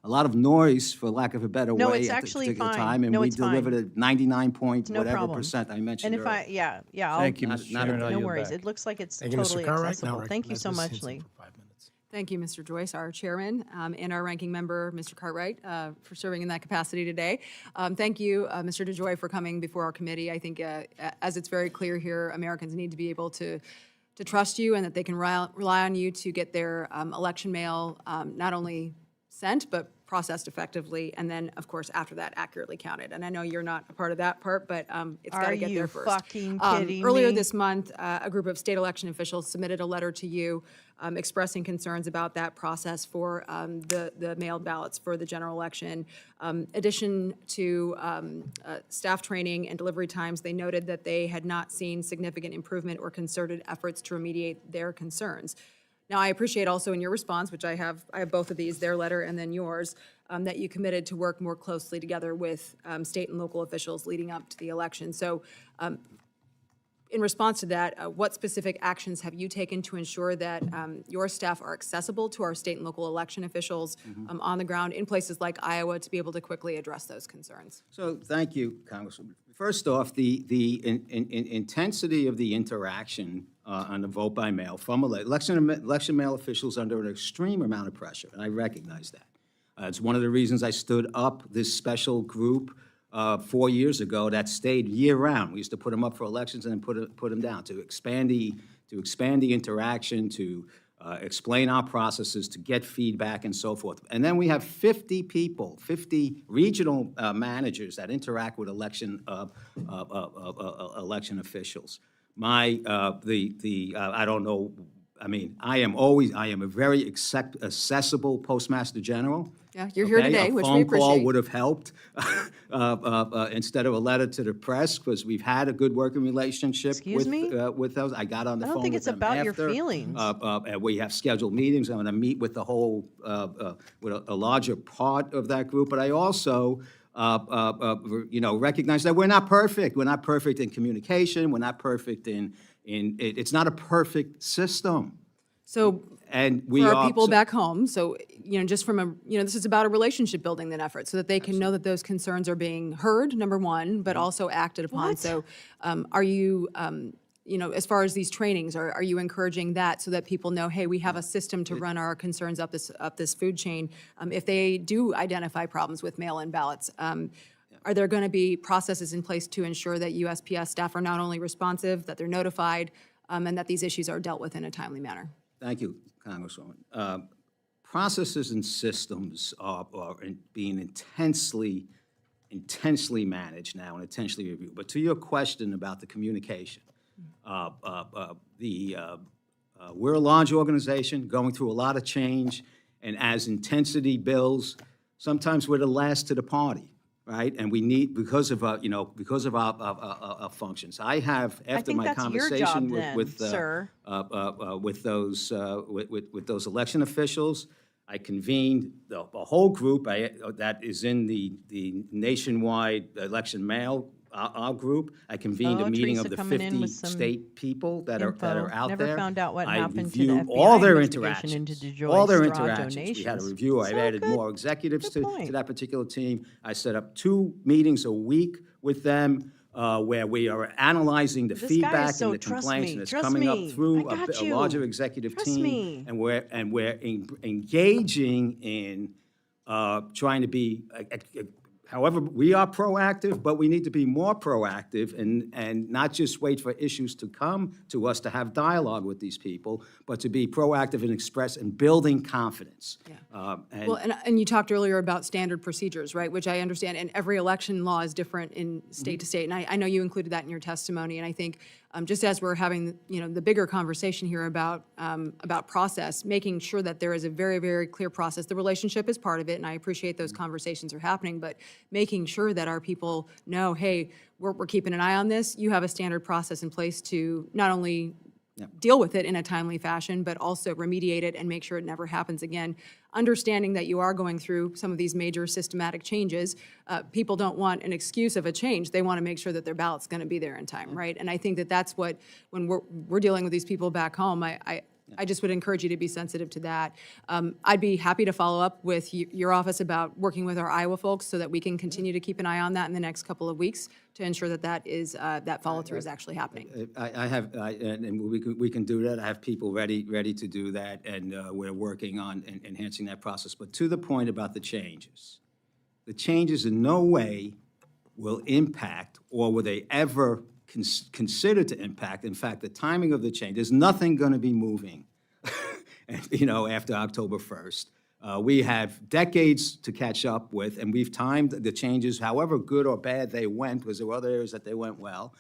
a lot of noise, for lack of a better No, way, it's at the actually particular fine. time, and No, we it's fine. delivered a 99 point It's no whatever problem. percent I mentioned And if earlier. I'll. Thank you, Not- Mr. not a Chairman. I'll No yield worries. back. It looks like it's Thank you, Mr. totally Cartwright. Now accessible. Thank you so recognize Ms. much, Hinson Lee. for 5 minutes. Thank you, Mr. Joyce, our chairman, and our ranking member, Mr. Cartwright, for serving in that capacity today. Thank you, Mr. DeJoy, for coming before our committee. I think, as it's very clear here, Americans need to be able to trust you and that they can rely on you to get their election mail not only sent, but processed effectively, and then, of course, after that, accurately counted. And I know you're not a part of that part, but it's got to get there first. Are you fucking kidding Earlier me? this month, a group of state election officials submitted a letter to you expressing concerns about that process for the mailed ballots for the general election. Addition to staff training and delivery times, they noted that they had not seen significant improvement or concerted efforts to remediate their concerns. Now, I appreciate also in your response, which I have both of these, their letter and then yours, that you committed to work more closely together with state and local officials leading up to the election. So in response to that, what specific actions have you taken to ensure that your staff are accessible to our state and local election officials on the ground in places like Iowa to be able to quickly address those concerns? So thank you, Congresswoman. First off, the intensity of the interaction on the vote by mail from election mail officials under an extreme amount of pressure, and I recognize that. It's one of the reasons I stood up this special group 4 years ago that stayed year-round. We used to put them up for elections and then put them down to expand the interaction, to explain our processes, to get feedback, and so forth. And then we have 50 people, 50 regional managers that interact with election officials. I don't know. I mean, I am a very accessible Postmaster General. Yeah, you're here today, which we A phone call appreciate. would have helped instead of a letter to the press, because we've had a good working relationship with those. I got on the phone with them after. I don't think it's about your feelings. And we have scheduled meetings. I'm going to meet with the whole, with a larger part of that group. But I also, recognize that we're not perfect. We're not perfect in communication. We're not perfect it's not a perfect system. So and we for are our people back home, so, just from this is about a relationship building then effort so that they can know that those concerns are being heard, number one, but also acted upon. So are you, as far as these trainings, are you encouraging that so that people know, hey, we have a system to run our concerns up this food chain? If they do identify problems with mail-in ballots, are there going to be processes in place to ensure that USPS staff are not only responsive, that they're notified, and that these issues are dealt with in a timely manner? Thank you, Congresswoman. Processes and systems are being intensely managed now and intensely reviewed. But to your question about the communication, we're a large organization going through a lot of change, and as intensity builds, sometimes we're the last to the party. Right, and we need because of our functions. I have after my conversation with those election officials, I convened a whole group that is in the nationwide election mail. Our group, I convened a meeting of the 50 state people that are out there. Never found out what happened to the FBI all their investigation into DeJoy all their straw interactions. donations. We had a review. I've added more executives to that particular team. I set up 2 meetings a week with them where we are analyzing the feedback and the complaints, and it's coming up through a larger executive team, and we're engaging in trying to be. However, we are proactive, but we need to be more proactive and not just wait for issues to come to us to have dialogue with these people, but to be proactive and express and building confidence. Yeah. And you talked earlier about standard procedures, right, which I understand, and every election law is different in state to state, and I know you included that in your testimony, and I think just as we're having the bigger conversation here about process, making sure that there is a very, very clear process. The relationship is part of it, and I appreciate those conversations are happening, but making sure that our people know, hey, we're keeping an eye on this. You have a standard process in place to not only deal with it in a timely fashion, but also remediate it and make sure it never happens again. Understanding that you are going through some of these major systematic changes, people don't want an excuse of a change. They want to make sure that their ballot's going to be there in time, right? And I think that that's what, when we're dealing with these people back home, I just would encourage you to be sensitive to that. I'd be happy to follow up with your office about working with our Iowa folks so that we can continue to keep an eye on that in the next couple of weeks to ensure that that follow-through is actually happening. And we can do that. I have people ready to do that, and we're working on enhancing that process. But to the point about the changes in no way will impact, or will they ever consider to impact, in fact, the timing of the change. There's nothing going to be moving, after October 1st. We have decades to catch up with, and we've timed the changes, however good or bad they went, because there were other areas that they went well.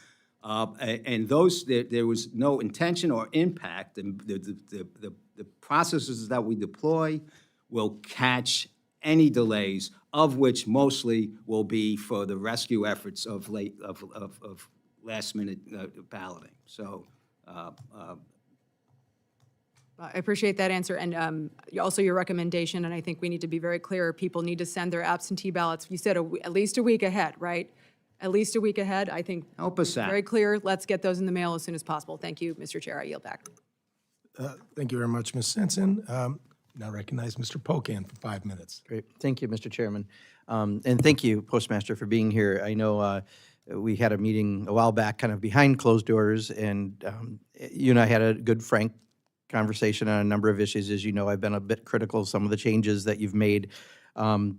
And there was no intention or impact, and the processes that we deploy will catch any delays, of which mostly will be for the rescue efforts of last-minute balloting. So, I appreciate that answer, and also your recommendation, and I think we need to be very clear, people need to send their absentee ballots, you said at least a week ahead, right? At least a week ahead, I think. Help us out. Very clear, let's get those in the mail as soon as possible. Thank you, Mr. Chair, I yield back. Thank you very much, Ms. Simpson. Now recognize Mr. Pocan for 5 minutes. Great. Thank you, Mr. Chairman. And thank you, Postmaster, for being here. I know we had a meeting a while back, kind of behind closed doors, and you and I had a good, frank conversation on a number of issues. As you know, I've been a bit critical of some of the changes that you've made. You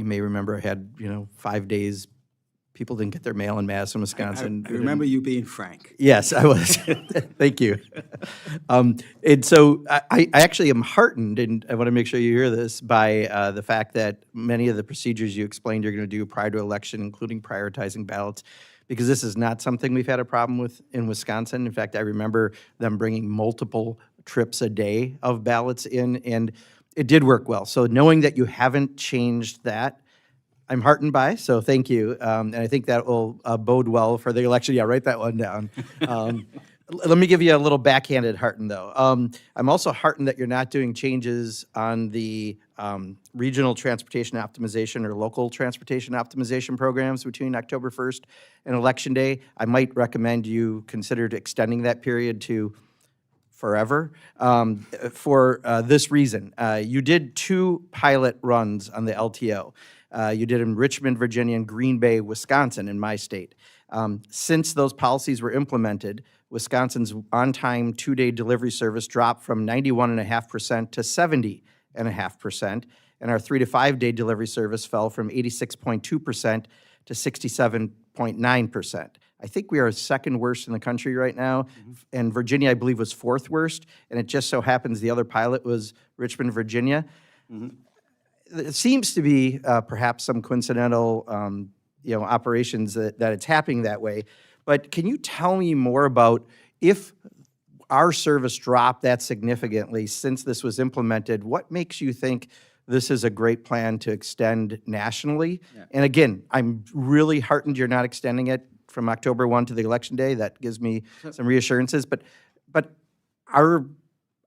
may remember I had, 5 days, people didn't get their mail in Madison, Wisconsin. I remember you being frank. Yes, I was. Thank you. And so I actually am heartened, and I want to make sure you hear this, by the fact that many of the procedures you explained you're going to do prior to election, including prioritizing ballots, because this is not something we've had a problem with in Wisconsin. In fact, I remember them bringing multiple trips a day of ballots in, and it did work well. So knowing that you haven't changed that, I'm heartened by, so thank you. And I think that will bode well for the election. Yeah, write that one down. Let me give you a little backhanded hearten, though. I'm also heartened that you're not doing changes on the regional transportation optimization or local transportation optimization programs between October 1st and Election Day. I might recommend you consider extending that period to forever for this reason. You did 2 pilot runs on the LTO. You did in Richmond, Virginia, and Green Bay, Wisconsin, in my state. Since those policies were implemented, Wisconsin's on-time 2-day delivery service dropped from 91.5% to 70.5%, and our 3 to 5-day delivery service fell from 86.2% to 67.9%. I think we are second worst in the country right now, and Virginia, I believe, was 4th worst, and it just so happens the other pilot was Richmond, Virginia. It seems to be perhaps some coincidental, operations that it's happening that way. But can you tell me more about if our service dropped that significantly since this was implemented? What makes you think this is a great plan to extend nationally? Yeah. And again, I'm really heartened you're not extending it from October 1 to the election day. That gives me some reassurances. But our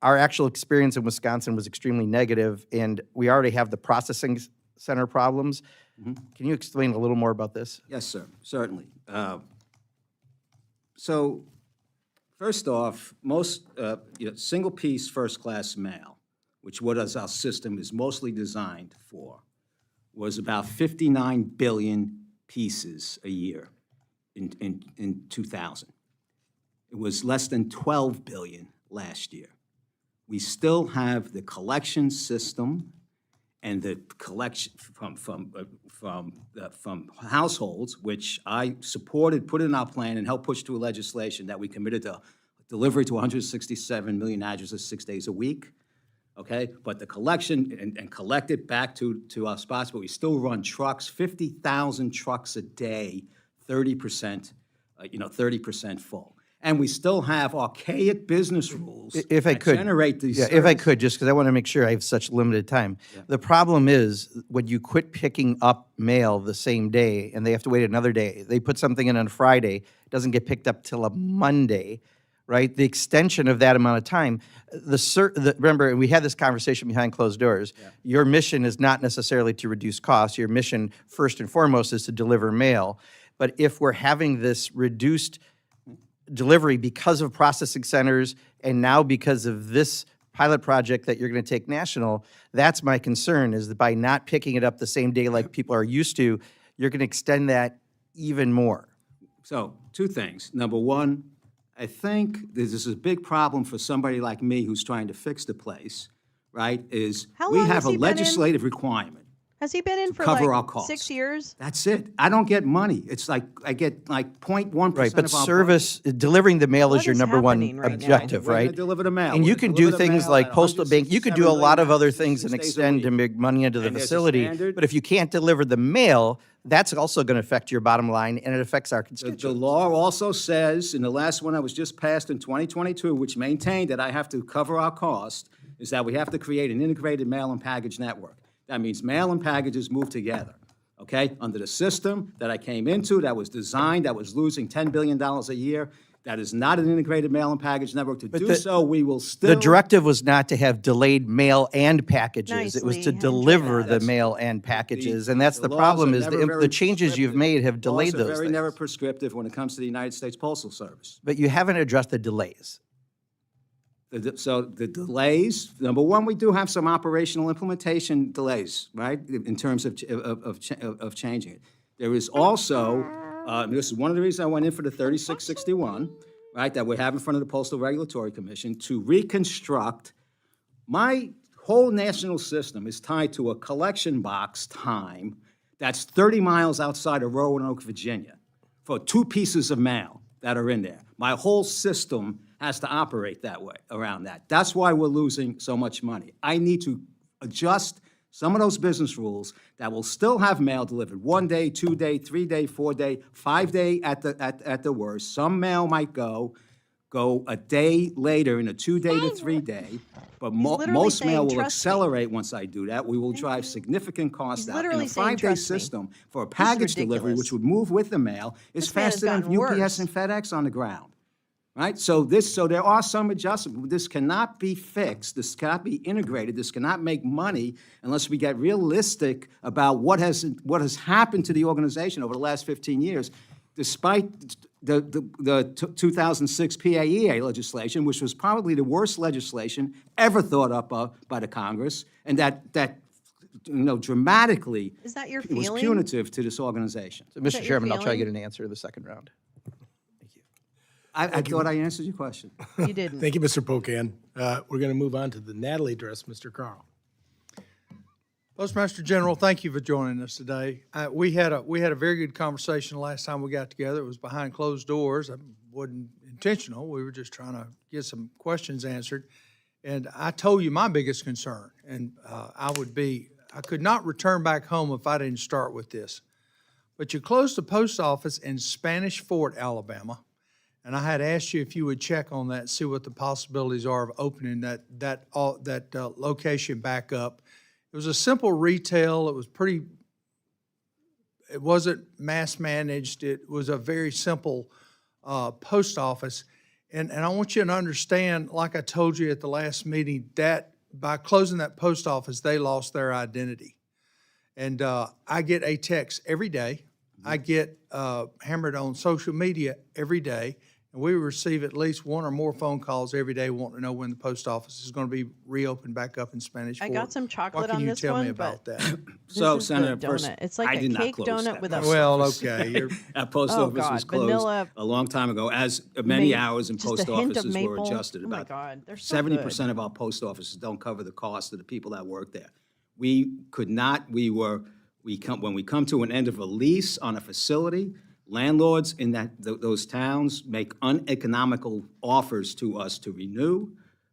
actual experience in Wisconsin was extremely negative, and we already have the processing center problems. Can you explain a little more about this? Yes, sir, certainly. So, first off, most single-piece first-class mail, which our system is mostly designed for, was about 59 billion pieces a year in 2000. It was less than 12 billion last year. We still have the collection system and the collection from households, which I supported, put in our plan, and helped push through legislation that we committed to delivery to 167 million addresses 6 days a week. Okay, but the collection and collect it back to our spots, but we still run trucks, 50,000 trucks a day, 30%, 30% full. And we still have archaic business rules if I could generate these. Yeah, if I could, just because I want to make sure I have such limited time. Yeah. The problem is when you quit picking up mail the same day and they have to wait another day, they put something in on Friday, it doesn't get picked up till a Monday, right? The extension of that amount of time, remember, we had this conversation behind closed doors. Yeah. Your mission is not necessarily to reduce costs. Your mission, first and foremost, is to deliver mail. But if we're having this reduced delivery because of processing centers and now because of this pilot project that you're going to take national. That's my concern, is that by not picking it up the same day like people are used to, you're going to extend that even more. So, two things. Number one, I think this is a big problem for somebody like me who's trying to fix the place, right, is How we long have has a he been in? legislative requirement. Has he been in for cover like our costs. 6 years? That's it. I don't get money. It's like, I get like 0.1% Right, but of our service, delivering the mail What is your is number one happening right now? objective, We're gonna right? deliver the mail. And We're you gonna can deliver do the things mail like at postal bank, you could do a lot of other 167 things and 6 days a extend week. to make money into the And there's a facility. standard. But if you can't deliver the mail, that's also going to affect your bottom line, and it affects our The constituents. law also says, in the last one that was just passed in 2022, which maintained that I have to cover our cost, is that we have to create an integrated mail and package network. That means mail and packages move together, okay? Under the system that I came into, that was designed, that was losing $10 billion a year, that is not an integrated mail and package network. To do so, we will still. The directive was not to have delayed mail and packages. It was Nicely, to enjoy deliver that. the mail and packages, and that's the laws problem, are is never very the changes you've made have delayed Laws are those very never things. prescriptive when it comes to the United States Postal Service. But you haven't addressed the delays. So the delays, number one, we do have some operational implementation delays, right, in terms of changing it. There is also, this is one of the reasons I went in for the 3661, right, that we have in front of the Postal Regulatory Commission, to reconstruct. My whole national system is tied to a collection box time that's 30 miles outside of Roanoke, Virginia, for 2 pieces of mail that are in there. My whole system has to operate that way, around that. That's why we're losing so much money. I need to adjust some of those business rules that will still have mail delivered 1 day, 2 day, 3 day, 4 day, 5 day at the worst. Some mail might go a day later in a 2 day to 3 day, but literally most mail saying, will "Trust me." accelerate once I do that. We will drive significant costs out. And literally a saying, 5 day "Trust me." system for a package delivery, ridiculous. which would move with the mail, is This man has faster than gotten UPS worse. and FedEx on the ground. Right? So there are some adjustments. This cannot be fixed. This cannot be integrated. This cannot make money unless we get realistic about what has happened to the organization over the last 15 years, despite the 2006 PAEA legislation, which was probably the worst legislation ever thought up by the Congress, and that dramatically Is that your it was feeling? punitive to this organization. So, that Mr. your Chairman, I'll try to feeling? get an answer in the second round. I thought I answered your question. You didn't. Thank you, Mr. Pocan. We're going to move on to the Natalie address, Mr. Carl. Postmaster General, thank you for joining us today. We had a very good conversation the last time we got together. It was behind closed doors. It wasn't intentional. We were just trying to get some questions answered. And I told you my biggest concern, and I could not return back home if I didn't start with this. But you closed the post office in Spanish Fort, Alabama, and I had asked you if you would check on that, see what the possibilities are of opening that location back up. It was a simple retail. It wasn't mass managed. It was a very simple post office. And I want you to understand, like I told you at the last meeting, that by closing that post office, they lost their identity. And I get a text every day. I get hammered on social media every day. And we receive at least one or more phone calls every day wanting to know when the post office is going to be reopened back up in Spanish I Fort. got some chocolate What on can you this tell one, me about but that? So, this is the Senator, first, donut. It's like I a did not cake close donut that with a. post Well, office. okay. That post Oh, office God, was closed vanilla, a long time ago, as many hours in just post a hint of offices were maple. adjusted. Oh my About God, they're so 70% of our post offices don't cover the cost of the people that work there. We could not, when we come to an end of a lease on a facility, landlords in those towns make uneconomical offers to us to renew,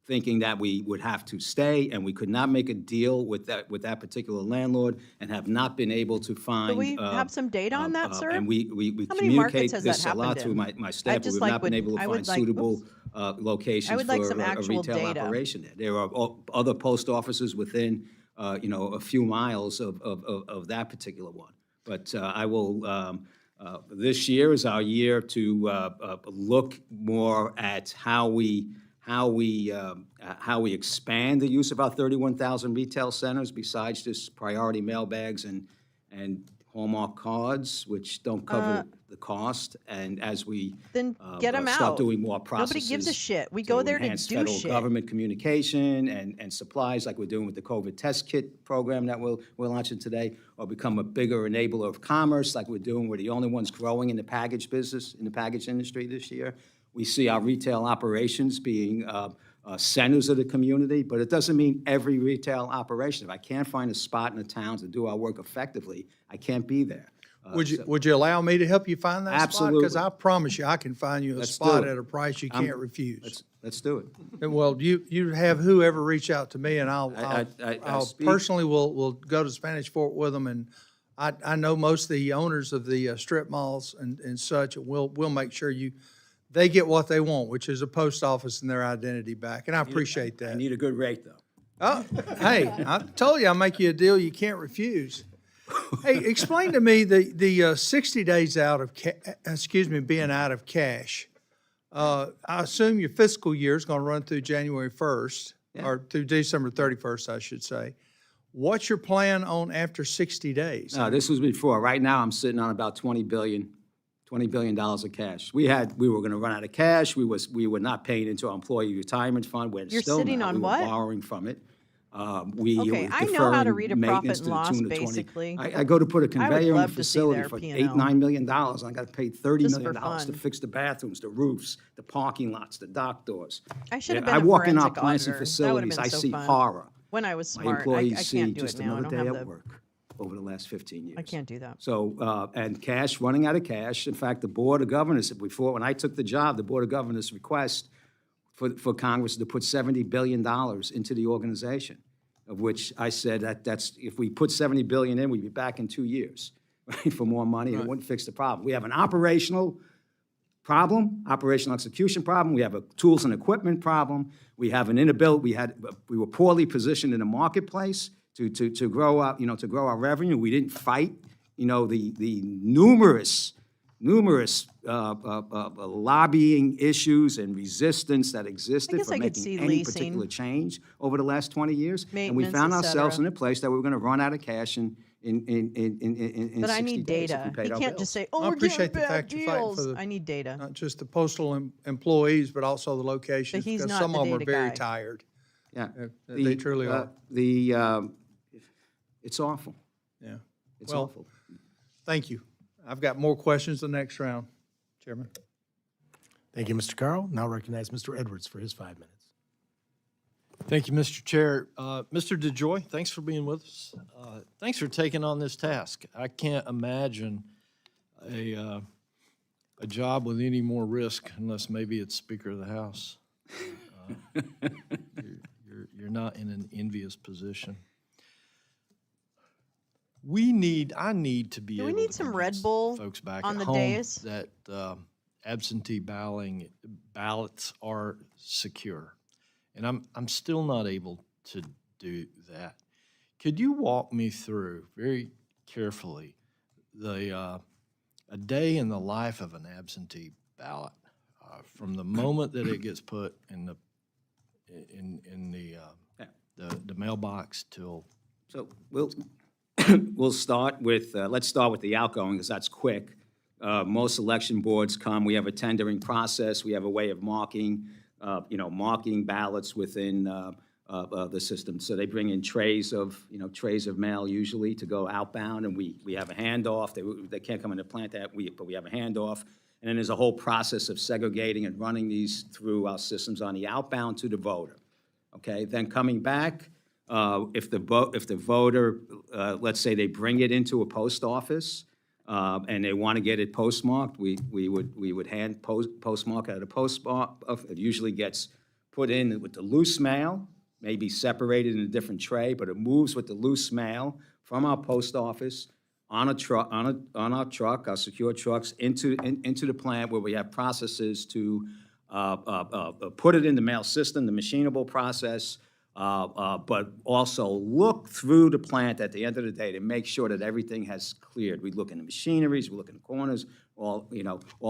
thinking that we would have to stay, and we could not make a deal with that particular landlord, and have not been able to find. Do we have some data on that, sir? And we How many markets communicate has this that a lot happened to in? my I staff, but just we've like not been would- able to I would find like- suitable locations I would like for some a actual retail data. operation there. There are other post offices within, a few miles of that particular one. But I will. This year is our year to look more at how we expand the use of our 31,000 retail centers besides just priority mail bags and Hallmark cards, which don't cover the cost, and as we Then get 'em start out. doing more Nobody processes. gives a shit. We go there to enhance do federal shit. government communication and supplies like we're doing with the COVID test kit program that we're launching today, or become a bigger enabler of commerce like we're doing. We're the only ones growing in the package business, in the package industry this year. We see our retail operations being centers of the community, but it doesn't mean every retail operation. If I can't find a spot in the town to do our work effectively, I can't be there. Would you allow me to help you find that spot? Absolutely. Because I promise you, I can find you a Let's spot do it. at a price you can't refuse. Let's do it. And well, you have whoever reach out to me, and I'll speak- personally will go to Spanish Fort with them, and I know most of the owners of the strip malls and such, and we'll make sure they get what they want, which is a post office and their identity back, and I appreciate that. I need a good rate, though. Oh, hey, I told you I'll make you a deal you can't refuse. Hey, explain to me the 60 days out of, being out of cash. I assume your fiscal year is going to run through January 1st, or through December 31st, I should say. What's your plan on after 60 days? No, this was before. Right now, I'm sitting on about $20 billion of cash. We were going to run out of cash. We were not paying into our employee retirement fund. We're You're still sitting not. on We what? were borrowing from it. Okay, I know how to read a profit and loss, basically. I go to put a I would conveyor in the love to see facility their for P&L. $8-9 million. I got to pay $30 Just million for to fun. fix the bathrooms, the roofs, the parking lots, the dock doors. I should have Yeah, been I a walk in our forensic plants and auditor. That would have facilities, been I so see fun. horror. When I was My smart, I employees see can't do just it now. I another don't day have at the. work over the last 15 years. I can't do that. So, and cash, running out of cash. In fact, the Board of Governors, when I took the job, the Board of Governors request for Congress to put $70 billion into the organization, of which I said that's, if we put $70 billion in, we'd be back in 2 years, right, for more money, and it wouldn't fix the problem. We have an operational problem, operational execution problem. We have a tools and equipment problem. We have an inability, we were poorly positioned in the marketplace to grow up, to grow our revenue. We didn't fight, the numerous lobbying issues and resistance that existed for I could see making any leasing. particular change over the last 20 years. And we Maintenance, found et ourselves in cetera. a place that we were going to run out of cash in But I 60 need days if data. we paid You our can't bills. just say, "Oh, I we're appreciate getting the bad fact you're fighting for deals." the- I need data. Not just the postal employees, but also the locations, But he's because not some the of them are data very guy. tired. Yeah. They truly are. It's awful. Yeah. It's Well, awful. Thank you. I've got more questions the next round, Chairman. Thank you, Mr. Carl. Now recognize Mr. Edwards for his 5 minutes. Thank you, Mr. Chair. Mr. DeJoy, thanks for being with us. Thanks for taking on this task. I can't imagine a job with any more risk unless maybe it's Speaker of the House. You're not in an envious position. I need to be Do able we to need some Red convince Bull folks back on at the home dais? that absentee ballots are secure. And I'm still not able to do that. Could you walk me through very carefully a day in the life of an absentee ballot, from the moment that it gets put in the mailbox till? So we'll start with, let's start with the outgoing, because that's quick. Most election boards come, we have a tendering process, we have a way of marking ballots within the system. So they bring in trays of mail usually to go outbound, and we have a handoff. They can't come in the plant that week, but we have a handoff. And then there's a whole process of segregating and running these through our systems on the outbound to the voter. Okay, then coming back, if the voter, let's say they bring it into a post office, and they want to get it postmarked, we would hand postmark at a postmark. It usually gets put in with the loose mail, maybe separated in a different tray, but it moves with the loose mail from our post office on a truck, on our truck, our secure trucks, into the plant where we have processes to put it in the mail system, the machinable process, but also look through the plant at the end of the day to make sure that everything has cleared. We look in the machineries, we look in the corners, all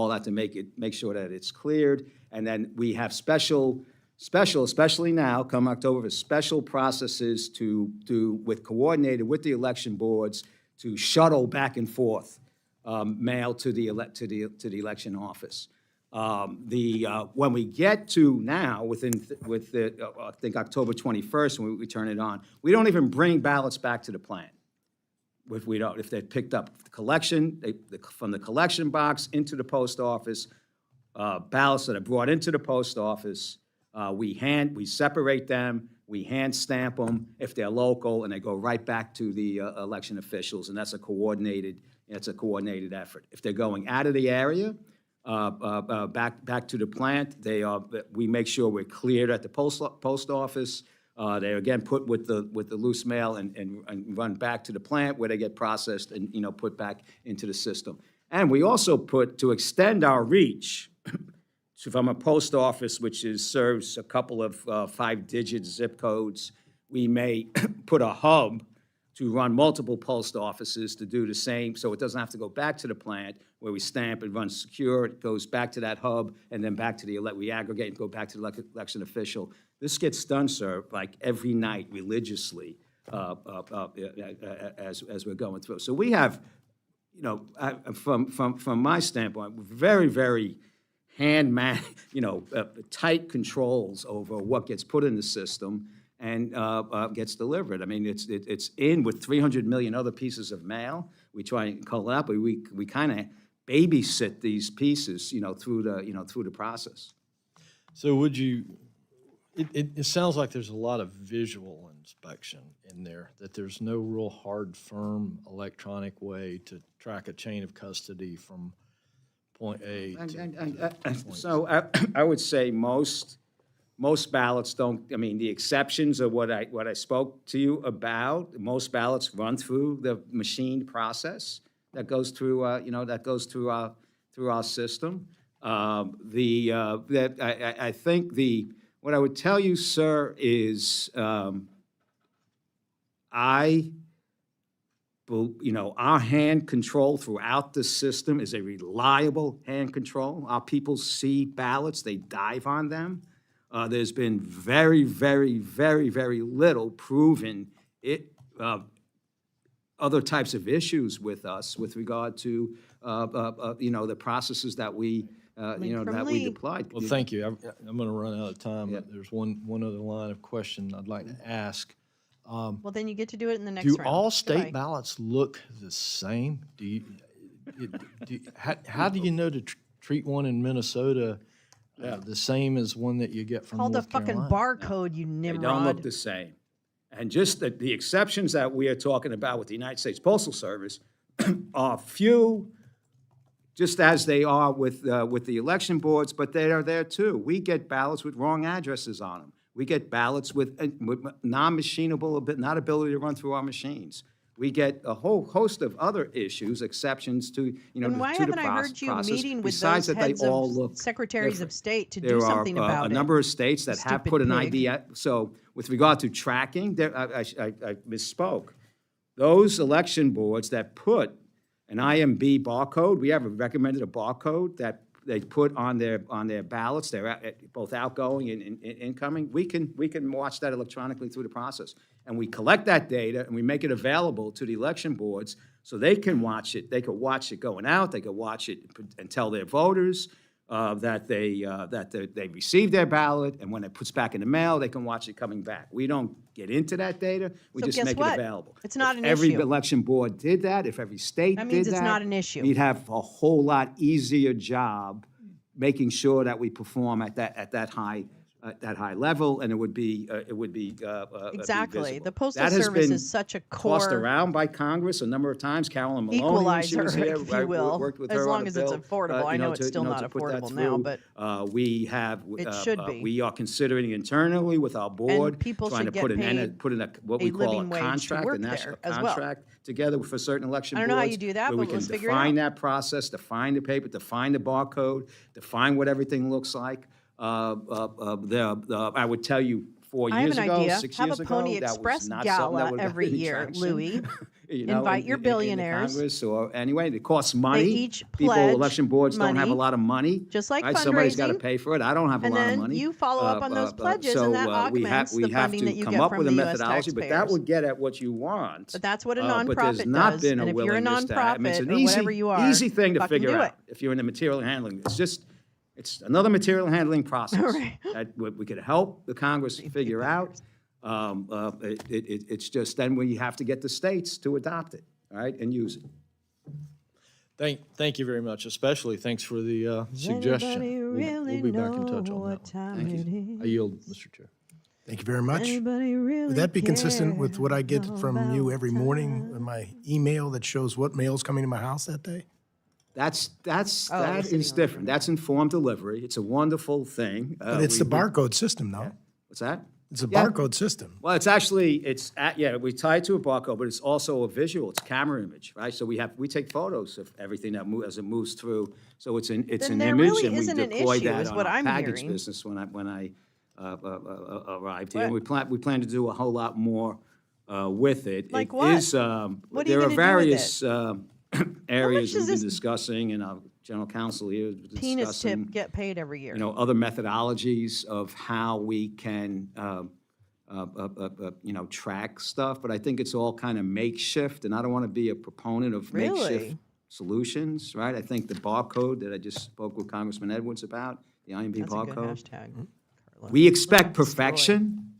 that to make sure that it's cleared. And then we have special, especially now, come October, special processes to do coordinated with the election boards to shuttle back and forth mail to the election office. When we get to now, I think October 21st, when we turn it on, we don't even bring ballots back to the plant. If they're picked up from the collection box into the post office, ballots that are brought into the post office, we separate them, we hand stamp them if they're local, and they go right back to the election officials, and that's a coordinated effort. If they're going out of the area, back to the plant, we make sure we're cleared at the post office. They're again put with the loose mail and run back to the plant where they get processed and put back into the system. And we also to extend our reach from a post office which serves a couple of 5-digit zip codes, we may put a hub to run multiple post offices to do the same, so it doesn't have to go back to the plant where we stamp and run secure. It goes back to that hub and then back to we aggregate and go back to the election official. This gets done, sir, like every night religiously as we're going through. So we have, from my standpoint, very, very tight controls over what gets put in the system and gets delivered. I mean, it's in with 300 million other pieces of mail. We try and call it out, but we kind of babysit these pieces, through the process. So would you? It sounds like there's a lot of visual inspection in there. That there's no real hard, firm electronic way to track a chain of custody from point A to point So I would say most ballots don't. I mean, the exceptions are what I spoke to you about. Most ballots run through the machined process that goes through through our system. I think what I would tell you, sir, is our hand control throughout the system is a reliable hand control. Our people see ballots, they dive on them. There's been very, very, very, very little proven other types of issues with us with regard to the processes that we that we deployed. Well, thank you. I'm going to run out of time. Yeah. There's one other line of question I'd like to ask. Well, then you get to do it in the next do round. All state ballots look the same? How do you know to treat one in Minnesota the same as one that you get from Called North the fucking Carolina? barcode, you Nimrod. They don't look the same. And just the exceptions that we are talking about with the United States Postal Service are few, just as they are with the election boards, but they are there too. We get ballots with wrong addresses on them. We get ballots with non-machinable, not ability to run through our machines. We get a whole host of other issues, exceptions to And why haven't I heard you meeting with those heads of secretaries of state to do something about it? There are a number of states that have put an ID. So with regard to tracking, I misspoke. Those election boards that put an IMB barcode, we have recommended a barcode that they put on their ballots. They're both outgoing and incoming. We can watch that electronically through the process, and we collect that data and we make it available to the election boards so they can watch it. They could watch it going out. They could watch it and tell their voters that they received their ballot, and when it puts back in the mail, they can watch it coming back. We don't get into that data. We just make it available. It's not an issue. Every election board did that. If every state did that, means it's not an issue. We'd have a whole lot easier job making sure that we perform at that high level, and it would be exactly. The Postal that has Service been is such a tossed core around by Congress a number of times. Carolyn Maloney, when she equalizer, was here, if you will, worked with as her long on a as it's bill, affordable. I know it's still not to put that affordable now, through. but we have it should be. We are considering internally with our board people trying should to put get put in what a we call a living wage to contract, a work national there as well. contract together for certain election I boards. don't know how you do that, where but we let's can figure it define out. that process, define the paper, define the barcode, define what everything looks like. I would tell you 4 I have years an ago, idea. 6 Have years a ago, Pony that was Express not something that gala would have every any year, traction. Louis. you know, Invite your in billionaires. the Congress, or anyway, it costs money. each People, pledge election boards don't have a money, lot of money. just like right? Somebody's got to fundraising, pay for it. I don't have a and lot of then money. you follow up on those pledges, and that augments we the have funding to that you come get up from with a the US methodology, but that taxpayers. would get at what you want. But that's what a But there's nonprofit not does, been a and if you're a willingness to have- I mean, it's nonprofit an or easy, whatever you are, easy thing to fucking figure do out it. if you're in the material handling. It's another material handling process Right. that we could help the Congress figure out. It's just then we have to get the states to adopt it, all right, and use it. Thank you very much, especially thanks for the suggestion. We'll be back in touch on that one. Thank you. I yield, Mr. Chair. Thank you very much. Anybody really Would that be consistent with care what I get from you about every morning in my email that shows what mail's coming to my house that day? That Oh, is different. That's informed delivery. It's a wonderful thing. But it's the barcode system, though. What's that? It's a Yeah. barcode system. Well, it's actually, we tie it to a barcode, but it's also a visual, it's camera image, right? So we take photos of everything that as it moves through. So it's an Then there image, really and we isn't an deploy issue, that is on what our I'm package hearing. business when I arrived here. And What? we plan to do a whole lot more with it. Like It what? is, What are you there are gonna do with various does areas we've been this discussing, and our general counsel here is penis discussing. tip get paid every year? Other methodologies of how we can, track stuff, but I think it's all kind of makeshift, and I don't want to be a proponent of makeshift Really? solutions, right? I think the barcode that I just spoke with Congressman Edwards about, the IMB That's a good barcode. hashtag. Carla. We expect perfection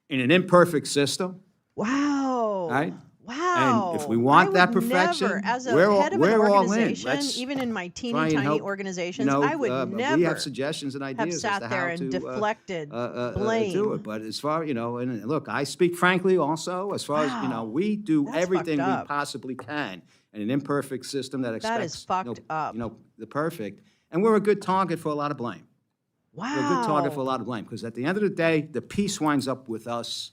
in an imperfect system, Wow. right? Wow. And if we want I that would perfection, never, as a we're all- head of an we're all in. organization, Let's even in my try teeny and tiny help, organizations, I would never we have suggestions and ideas have as sat to there how and to deflected do blame. it. But as far, and look, I speak frankly also, as far as, Wow. we do That's everything we fucked up. possibly can in an imperfect system that expects. That is fucked up. The perfect. And we're a good target for a lot of blame. Wow. We're a good target for a lot of blame, because at the end of the day, the piece winds up with us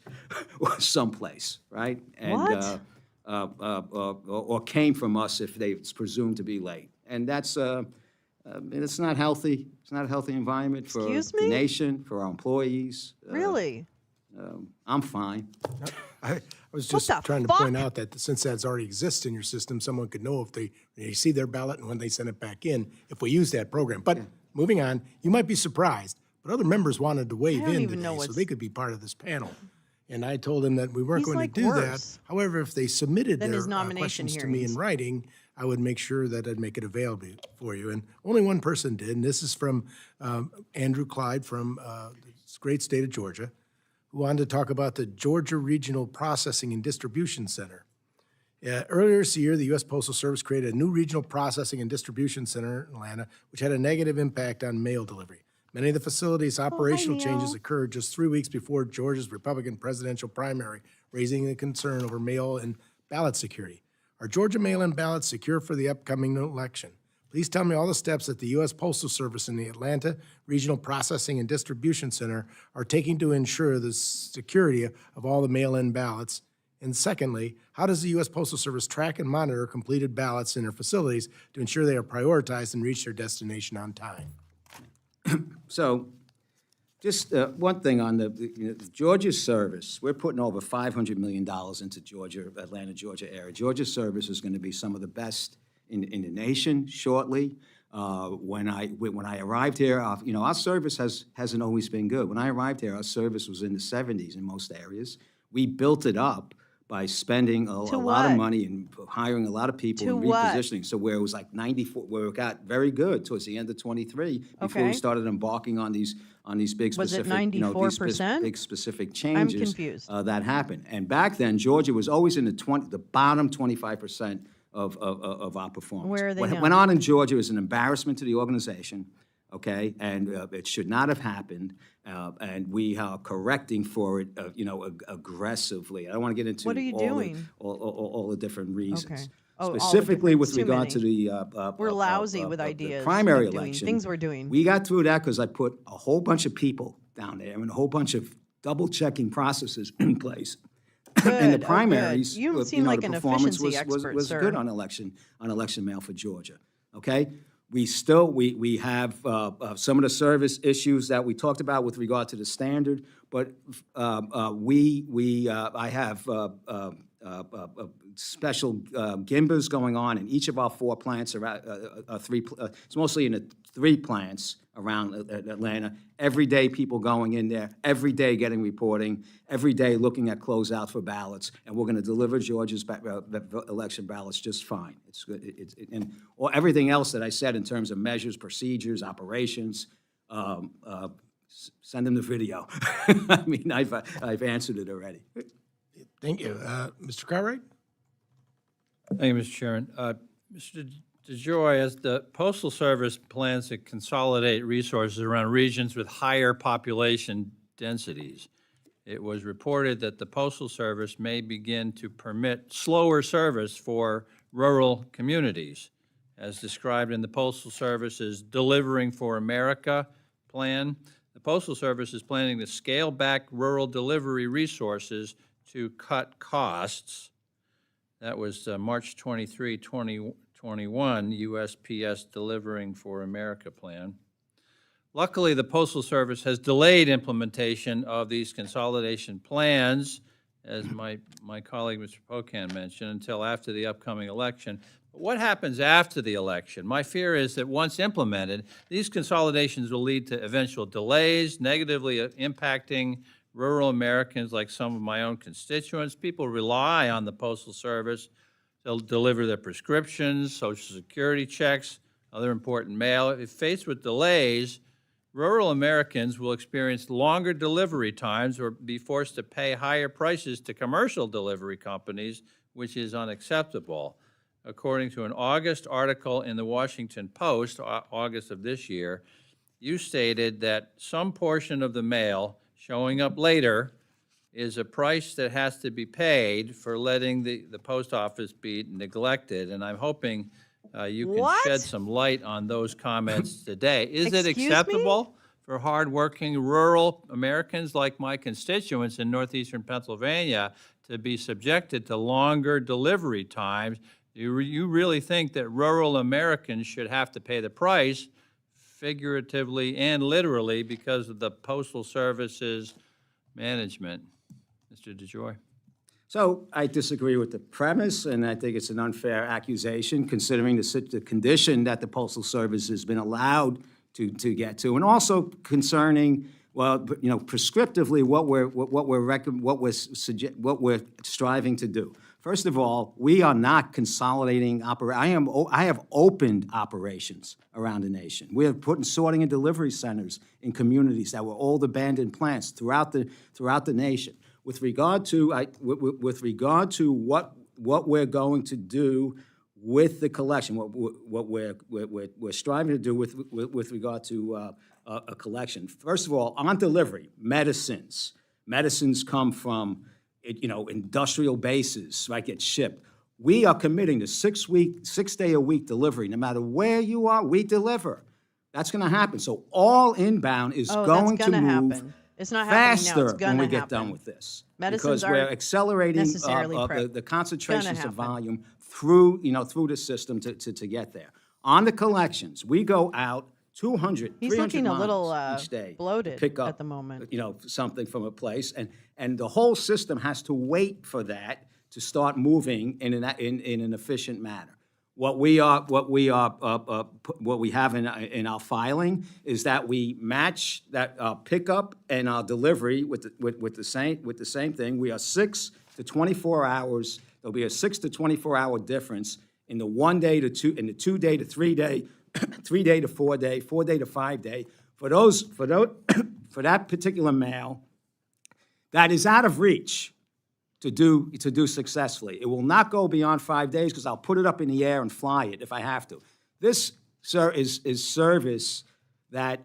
someplace, right? And, What? or came from us if it's presumed to be late. And that's, it's not healthy. It's not a healthy environment for Excuse the me? nation, for our employees. Really? I'm fine. I was What just the trying to fuck? point out that since that already exists in your system, someone could know if they see their ballot and when they send it back in, if we use that program. But moving on, you might be surprised, but other members wanted to weigh I don't in even know today, so what's- they could be part of this panel. And I told them that we weren't He's going like to do worse that. However, if they submitted than their his nomination questions to me in hearings. writing, I would make sure that I'd make it available for you. And only one person did, and this is from Andrew Clyde from the great state of Georgia, who wanted to talk about the Georgia Regional Processing and Distribution Center. Earlier this year, the U.S. Postal Service created a new regional processing and distribution center in Atlanta, which had a negative impact on mail delivery. Many of the facility's operational changes Neil. occurred just 3 weeks before Georgia's Republican presidential primary, raising a concern over mail and ballot security. Are Georgia mail-in ballots secure for the upcoming election? Please tell me all the steps that the U.S. Postal Service and the Atlanta Regional Processing and Distribution Center are taking to ensure the security of all the mail-in ballots. And secondly, how does the U.S. Postal Service track and monitor completed ballots in their facilities to ensure they are prioritized and reach their destination on time? So, just one thing on the Georgia service, we're putting over $500 million into Georgia, Atlanta, Georgia area. Georgia service is going to be some of the best in the nation shortly. When I arrived here, our service hasn't always been good. When I arrived here, our service was in the 70s in most areas. We built it up by spending a lot what? of money and hiring a lot of people To and what? repositioning. So where it was like 94, where it got very good towards the end of 23, before we Okay. started embarking on these big Was it specific, these 94%? big specific changes. confused. That happened. And back then, Georgia was always in the bottom 25% of our performance. Where are they What now? went on in Georgia was an embarrassment to the organization, okay? And it should not have happened. And we are correcting for it, aggressively. I don't want to get into What are you doing? all the different reasons. Okay. Oh, all the Specifically different- with it's too regard to many. the We're lousy with the ideas primary of doing election. things we're doing. We got through that because I put a whole bunch of people down there and a whole bunch of double-checking processes in place. And the Good, oh, primaries, good. You the seem like the an performance efficiency was expert, was sir. good on election mail for Georgia, okay? We still, we have some of the service issues that we talked about with regard to the standard, but I have special gimbers going on in each of our 4 plants, it's mostly in the 3 plants around Atlanta. Every day, people going in there, every day getting reporting, every day looking at closeout for ballots, and we're going to deliver Georgia's election ballots just fine. It's good, or everything else that I said in terms of measures, procedures, operations. Send them the video. I mean, I've answered it already. Thank you. Mr. Cartwright? Thank you, Mr. Chairman. Mr. DeJoy, as the Postal Service plans to consolidate resources around regions with higher population densities, it was reported that the Postal Service may begin to permit slower service for rural communities, as described in the Postal Service's Delivering for America plan. The Postal Service is planning to scale back rural delivery resources to cut costs. That was March 23, 2021, USPS Delivering for America plan. Luckily, the Postal Service has delayed implementation of these consolidation plans, as my colleague, Mr. Pocan, mentioned, until after the upcoming election. But what happens after the election? My fear is that once implemented, these consolidations will lead to eventual delays, negatively impacting rural Americans like some of my own constituents. People rely on the Postal Service to deliver their prescriptions, Social Security checks, other important mail. If faced with delays, rural Americans will experience longer delivery times or be forced to pay higher prices to commercial delivery companies, which is unacceptable. According to an August article in the Washington Post, August of this year, you stated that some portion of the mail showing up later is a price that has to be paid for letting the post office be neglected. And I'm hoping you can shed some light on those comments today. Is it acceptable for hardworking rural Americans like my constituents in northeastern Pennsylvania to be subjected to longer delivery times? Do you really think that rural Americans should have to pay the price, figuratively and literally, because of the Postal Service's management? Mr. DeJoy. So I disagree with the premise, and I think it's an unfair accusation considering the condition that the Postal Service has been allowed to get to, and also concerning, well, you know, prescriptively what we're striving to do. First of all, we are not consolidating I have opened operations around the nation. We have put in sorting and delivery centers in communities that were old abandoned plants throughout the nation. With regard to what we're going to do with the collection, what we're striving to do with regard to a collection. First of all, on delivery, medicines come from industrial bases, right, get shipped. We are committing to 6-day-a-week delivery. No matter where you are, we deliver. That's going to happen. So all inbound is going to move it's not faster it's when we get done with this. Medicines because we're accelerating the concentrations of volume through the system to get there. On the collections, we go out 200, He's 300 looking a little miles each day bloated to pick up at the moment. Something from a place, and the whole system has to wait for that to start moving in an efficient manner. What we have in our filing is that we match that pickup and our delivery with the same thing. We are 6 to 24 hours. There'll be a 6 to 24 hour difference in the 1 day to 2, in the 2 day to 3 day, 3 day to 4 day, 4 day to 5 day. For that particular mail, that is out of reach to do successfully. It will not go beyond 5 days because I'll put it up in the air and fly it if I have to. This, sir, is service that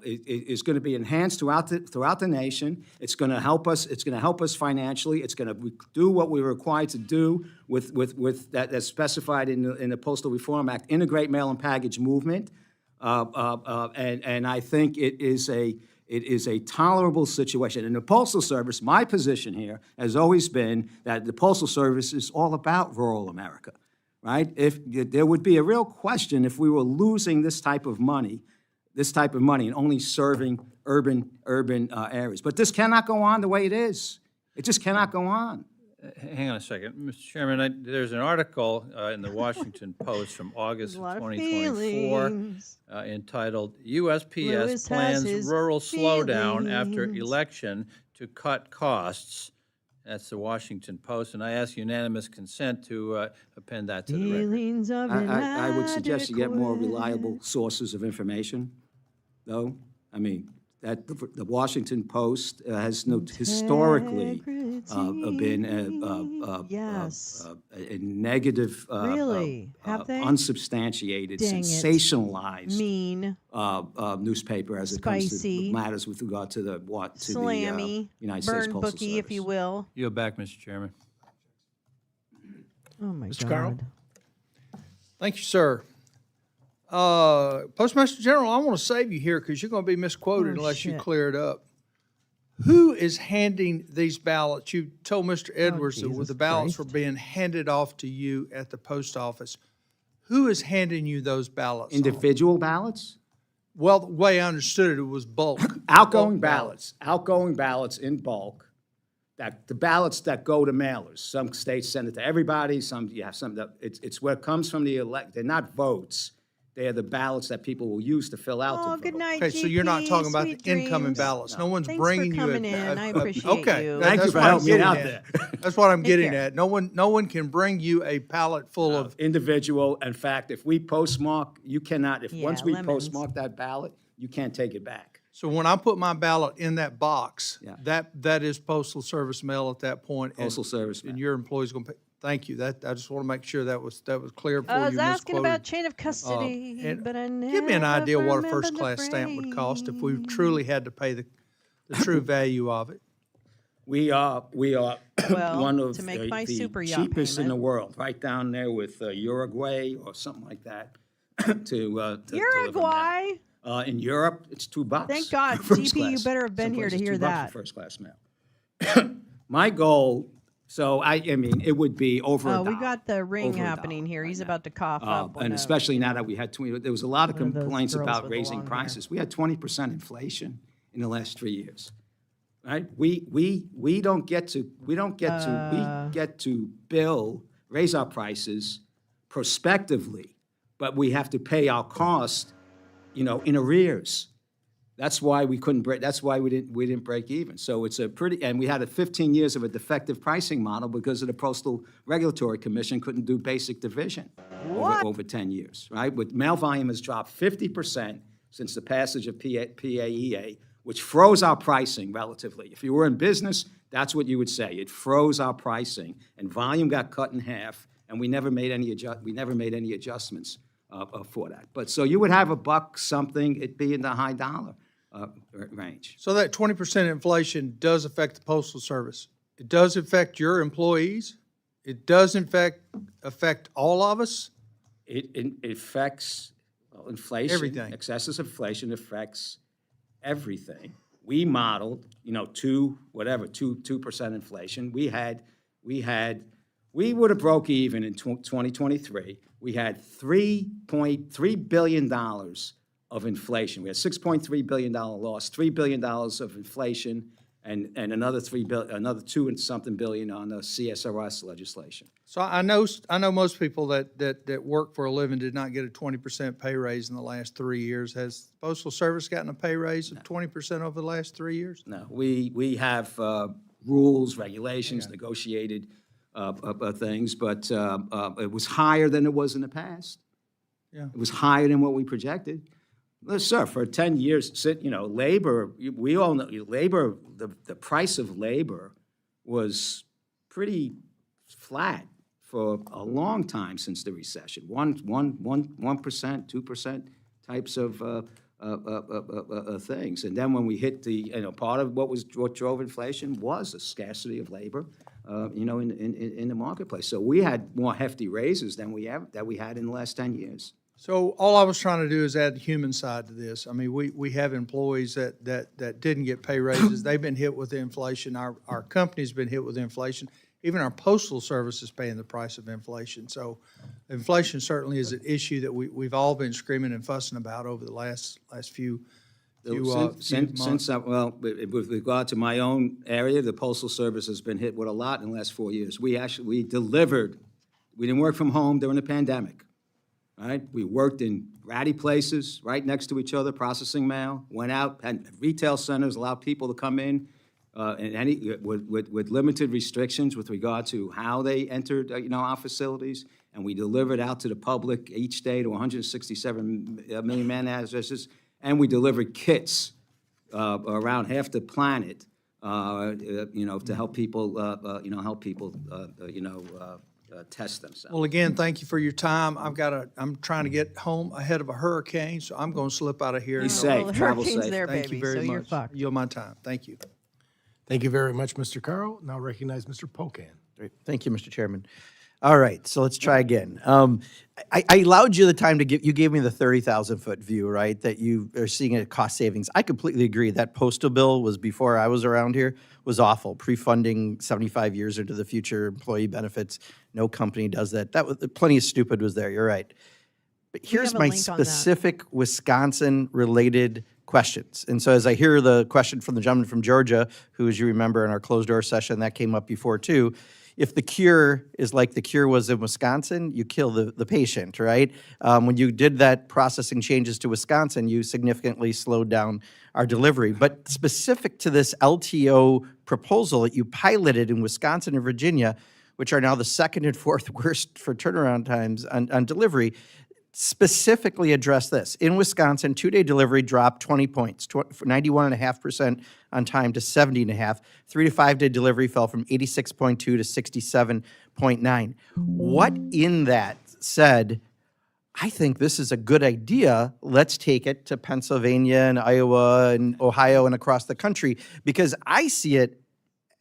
is going to be enhanced throughout the nation. It's going to help us. It's going to help us financially. It's going to do what we're required to do with that's specified in the Postal Reform Act, integrate mail and package movement, and I think it is a tolerable situation. In the Postal Service, my position here has always been that the Postal Service is all about rural America, right? If there would be a real question if we were losing this type of money and only serving urban areas. But this cannot go on the way it is. It just cannot go on. Hang on a second. Mr. Chairman, there's an article in the Washington Post from August a of lot of 2024 feelings. entitled, Lewis USPS has Plans his Rural Slowdown After feelings. Election to Cut Costs. That's the Washington Post, and I ask unanimous consent to append that to the record. Feelings of I would suggest you get more inadequate. reliable sources of information, though. I mean, that the Washington Post has historically been Yes. a negative, Really? Have they? unsubstantiated, Dang it. sensationalized Mean. newspaper as it comes to Spicy. matters with regard to the Slammy. United States Burn Postal bookie, Service. if you will. Yield back, Mr. Chairman. Oh, my Mr. God. Carroll? Thank you, sir. Postmaster General, I want to save you here because you're going to be misquoted Oh, unless you shit. clear it up. Who is handing these ballots? You told Mr. Edwards that Jesus the ballots Christ. were being handed off to you at the post office. Who is handing you those ballots? Individual ballots? Well, the way I understood it, it was bulk. Outgoing Bulk ballots in bulk, that the ballots that go to mailers. Some states send it to everybody, some that it's where it comes from the elect. They're not votes. They are the ballots that people will use to fill out Oh, the good vote. night, Okay, so you're not GP, talking about sweet the incoming dreams. ballots. No one's Thanks bringing for you coming in. I appreciate okay. you. Thank you That's for what I'm helping me getting out at. there. That's what I'm Take getting care. at. No one can bring you a pallet full of. Individual. In fact, if we postmark, you cannot. Once we lemons. postmark that ballot, you can't take it back. So when I put my ballot in that box, Yeah. that is Postal Service mail at that point. and- Postal Service mail. And your employee's going to pay. Thank you. I just want to make sure that was clear before you I was asking misquoted. about chain of custody, and but I never Give me an idea what a remembered the first-class stamp would cost if we phrase. truly had to pay the true value of it. We are Well, one of to make my the super yacht cheapest in the payment. world, right down there with Uruguay or something like that. to deliver mail. Uruguay. In Europe, it's $2. Thank God. for first GP, you class. better have been Some here to places hear $2 that. for first class mail. My goal, so I mean, it would be over Oh, $1. we got the ring Over $1 happening here. He's about to cough up. And especially now that we had there was a lot of one of those complaints girls about with the raising long hair. prices. We had 20% inflation in the last 3 years. Right? We don't get to we get to raise our prices prospectively, but we have to pay our cost, in arrears. That's why we couldn't break. That's why we didn't break even. So it's and we had 15 years of a defective pricing model because of the Postal Regulatory Commission couldn't do basic division over 10 years. Right? With mail volume has dropped 50% since the passage of PAEA, which froze our pricing relatively. If you were in business, that's what you would say. It froze our pricing, and volume got cut in half, and we never made any adjustments for that. But so you would have $1 something, it'd be in the high dollar range. So that 20% inflation does affect the Postal Service. It does affect your employees. It does, in fact, affect all of us. It affects inflation. Everything. Excessive inflation affects everything. We modeled, 2% inflation. We would have broke even in 2023. We had $3.3 billion of inflation. We had $6.3 billion loss, $3 billion of inflation, and another another 2 and something billion on the CSRS legislation. So I know most people that work for a living did not get a 20% pay raise in the last 3 years. Has the Postal Service gotten a pay raise of 20% over the last 3 years? No, we have rules, regulations, negotiated things, but it was higher than it was in the past. Yeah. It was higher than what we projected. Well, sir, for 10 years, labor, we all know, labor, the price of labor was pretty flat for a long time since the recession. 1%, 2% types of things. And then when we hit part of what drove inflation was a scarcity of labor, in the marketplace. So we had more hefty raises than we had in the last 10 years. So all I was trying to do is add the human side to this. I mean, we have employees that didn't get pay raises. They've been hit with inflation. Our company's been hit with inflation. Even our Postal Service is paying the price of inflation. So inflation certainly is an issue that we've all been screaming and fussing about over the last few with regard to my own area, the Postal Service has been hit with a lot in the last 4 years. We delivered, we didn't work from home during the pandemic, right? We worked in ratty places right next to each other, processing mail, went out, had retail centers, allowed people to come in with limited restrictions with regard to how they entered, our facilities, and we delivered out to the public each day to 167 million man addresses, and we delivered kits around half the planet, to help people, test themselves. Well, again, thank you for your time. I'm trying to get home ahead of a hurricane, so I'm going to slip out of here. Be safe, Well, travel hurricane's safe. there, Thank baby, you very so much. you're fucked. Yield my time. Thank you. Thank you very much, Mr. Carl. Now recognize Mr. Pocan. Great. Thank you, Mr. Chairman. All right, so let's try again. I allowed you the time to you gave me the 30,000-foot view, right, that you are seeing a cost savings. I completely agree. That postal bill was before I was around here, was awful. Pre-funding 75 years into the future, employee benefits. No company does that. That was plenty of stupid was there. You're right. But here's have a my link on that. specific Wisconsin-related questions. And so as I hear the question from the gentleman from Georgia, who, as you remember, in our closed-door session, that came up before, too, if the cure is like the cure was in Wisconsin, you kill the patient, right? When you did that processing changes to Wisconsin, you significantly slowed down our delivery. But specific to this LTO proposal that you piloted in Wisconsin and Virginia, which are now the second and fourth worst for turnaround times on delivery, specifically address this. In Wisconsin, 2-day delivery dropped 20 points, 91.5% on time to 70.5. 3 to 5 day delivery fell from 86.2 to 67.9. What in that said, I think this is a good idea. Let's take it to Pennsylvania and Iowa and Ohio and across the country, because I see it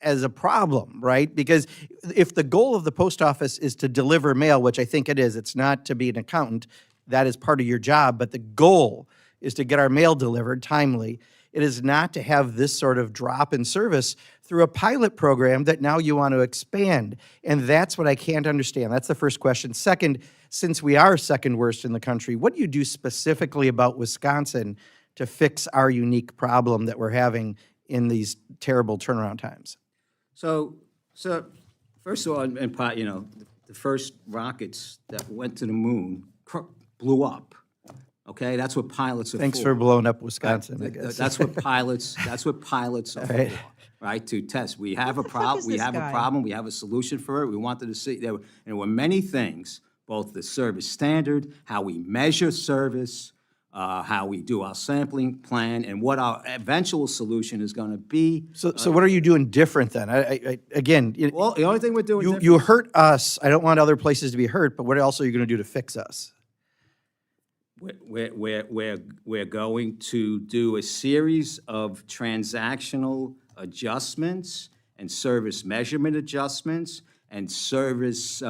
as a problem, right? Because if the goal of the post office is to deliver mail, which I think it is, it's not to be an accountant, that is part of your job, but the goal is to get our mail delivered timely. It is not to have this sort of drop in service through a pilot program that now you want to expand. And that's what I can't understand. That's the first question. Second, since we are second worst in the country, what do you do specifically about Wisconsin to fix our unique problem that we're having in these terrible turnaround times? So first of all, the first rockets that went to the moon blew up. Okay, that's what pilots are Thanks for. for blowing up Wisconsin, I guess. That's what pilots are right. for, right? To test. We have a problem. We have a problem. We have a solution for it. We wanted to see there were many things, both the service standard, how we measure service, how we do our sampling plan, and what our eventual solution is going to be. So what are you doing different then? Again, Well, the only thing we're doing different. you hurt us. I don't want other places to be hurt, but what else are you going to do to fix us? We're going to do a series of transactional adjustments and service measurement adjustments and service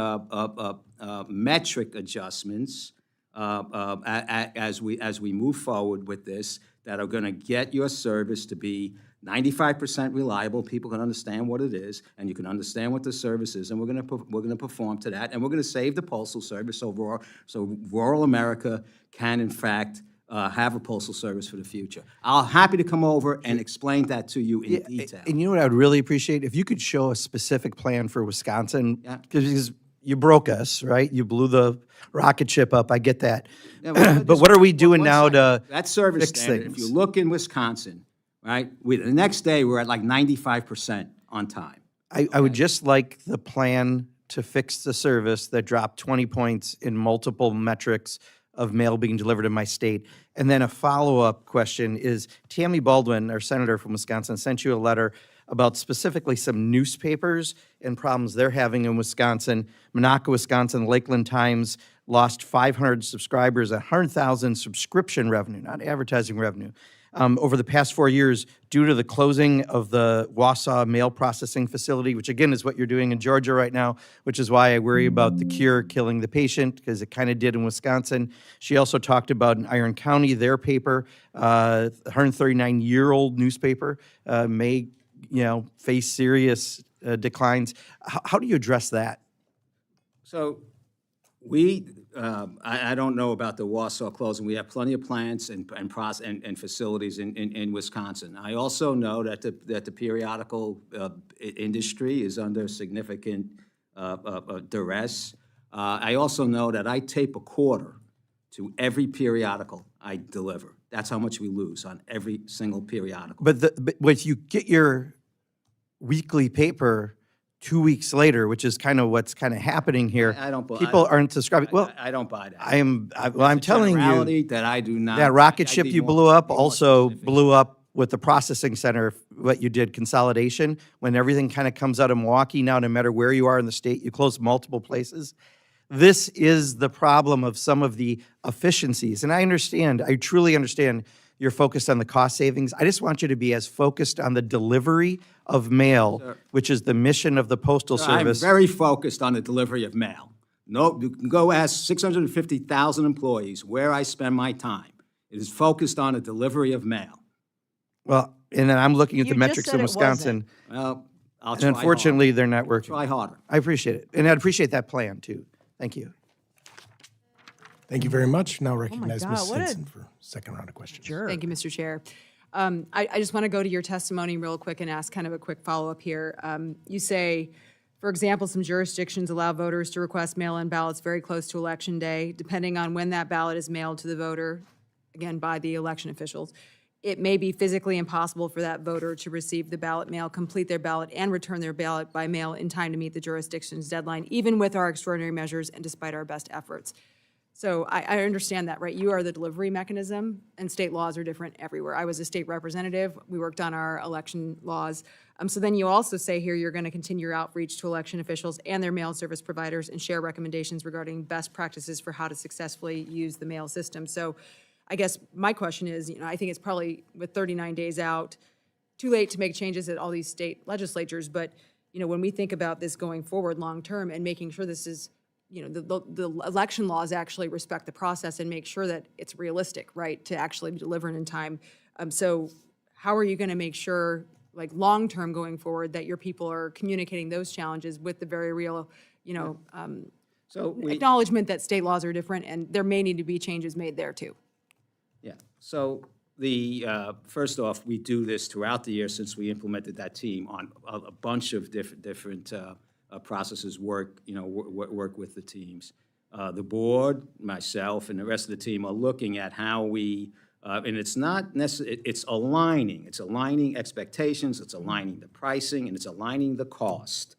metric adjustments as we move forward with this, that are going to get your service to be 95% reliable. People can understand what it is, and you can understand what the service is, and we're going to perform to that, and we're going to save the Postal Service overall, so rural America can, in fact, have a postal service for the future. I'm happy to come over and explain that to you in detail. And you know what I would really appreciate? If you could show a specific plan for Wisconsin, because you broke us, right? You blew the rocket ship up. I get that. Yeah, well, but what are we doing now to that service fix standard, things? if you look in Wisconsin, right, the next day we're at like 95% on time. I would just like the plan to fix the service that dropped 20 points in multiple metrics of mail being delivered in my state. And then a follow-up question is, Tammy Baldwin, our senator from Wisconsin, sent you a letter about specifically some newspapers and problems they're having in Wisconsin. Monaco, Wisconsin, Lakeland Times lost 500 subscribers, 100,000 subscription revenue, not advertising revenue, over the past 4 years due to the closing of the Wausau mail processing facility, which again is what you're doing in Georgia right now, which is why I worry about the cure killing the patient, because it kind of did in Wisconsin. She also talked about in Iron County, their paper, 139-year-old newspaper, may face serious declines. How do you address that? So I don't know about the Warsaw closing. We have plenty of plants and facilities in Wisconsin. I also know that the periodical industry is under significant duress. I also know that I tape a quarter to every periodical I deliver. That's how much we lose on every single periodical. But when you get your weekly paper 2 weeks later, which is kind of what's kind of happening here, people aren't subscribing. Well, I don't buy that. I'm telling Generality you that I do not. that rocket I'd ship be you more- blew up be more also specific. blew up with the processing center, what you did, consolidation, when everything kind of comes out of Milwaukee now, no matter where you are in the state, you close multiple places. This is the problem of some of the efficiencies. And I truly understand you're focused on the cost savings. I just want you to be as focused on the delivery of mail, which is the mission of the Postal Service. I'm very focused on the delivery of mail. No, you can go ask 650,000 employees where I spend my time. It is focused on the delivery of mail. Well, and then I'm looking at You the just metrics said in it Wisconsin. Well, I'll And try unfortunately, harder. they're not working. Try harder. I appreciate it. And I'd appreciate that plan, too. Thank you. Thank you very much. Now recognize God, Ms. what a Henson for second round of questions. Thank you, Mr. Chair. I just want to go to your testimony real quick and ask kind of a quick follow-up here. You say, for example, some jurisdictions allow voters to request mail-in ballots very close to Election Day, depending on when that ballot is mailed to the voter, again, by the election officials. It may be physically impossible for that voter to receive the ballot mail, complete their ballot, and return their ballot by mail in time to meet the jurisdiction's deadline, even with our extraordinary measures and despite our best efforts. So I understand that, right? You are the delivery mechanism, and state laws are different everywhere. I was a state representative. We worked on our election laws. So then you also say here you're going to continue your outreach to election officials and their mail service providers and share recommendations regarding best practices for how to successfully use the mail system. So I guess my question is, I think it's probably with 39 days out, too late to make changes at all these state legislatures. But, when we think about this going forward long-term and making sure this is, the election laws actually respect the process and make sure that it's realistic, right, to actually be delivered in time. So how are you going to make sure, like long-term going forward, that your people are communicating those challenges with the very real, acknowledgement that state laws are different and there may need to be changes made there too? Yeah, so first off, we do this throughout the year since we implemented that team on a bunch of different processes, work with the teams. The board, myself, and the rest of the team are looking at how we, and it's not necessarily, it's aligning expectations, it's aligning the pricing, and it's aligning the cost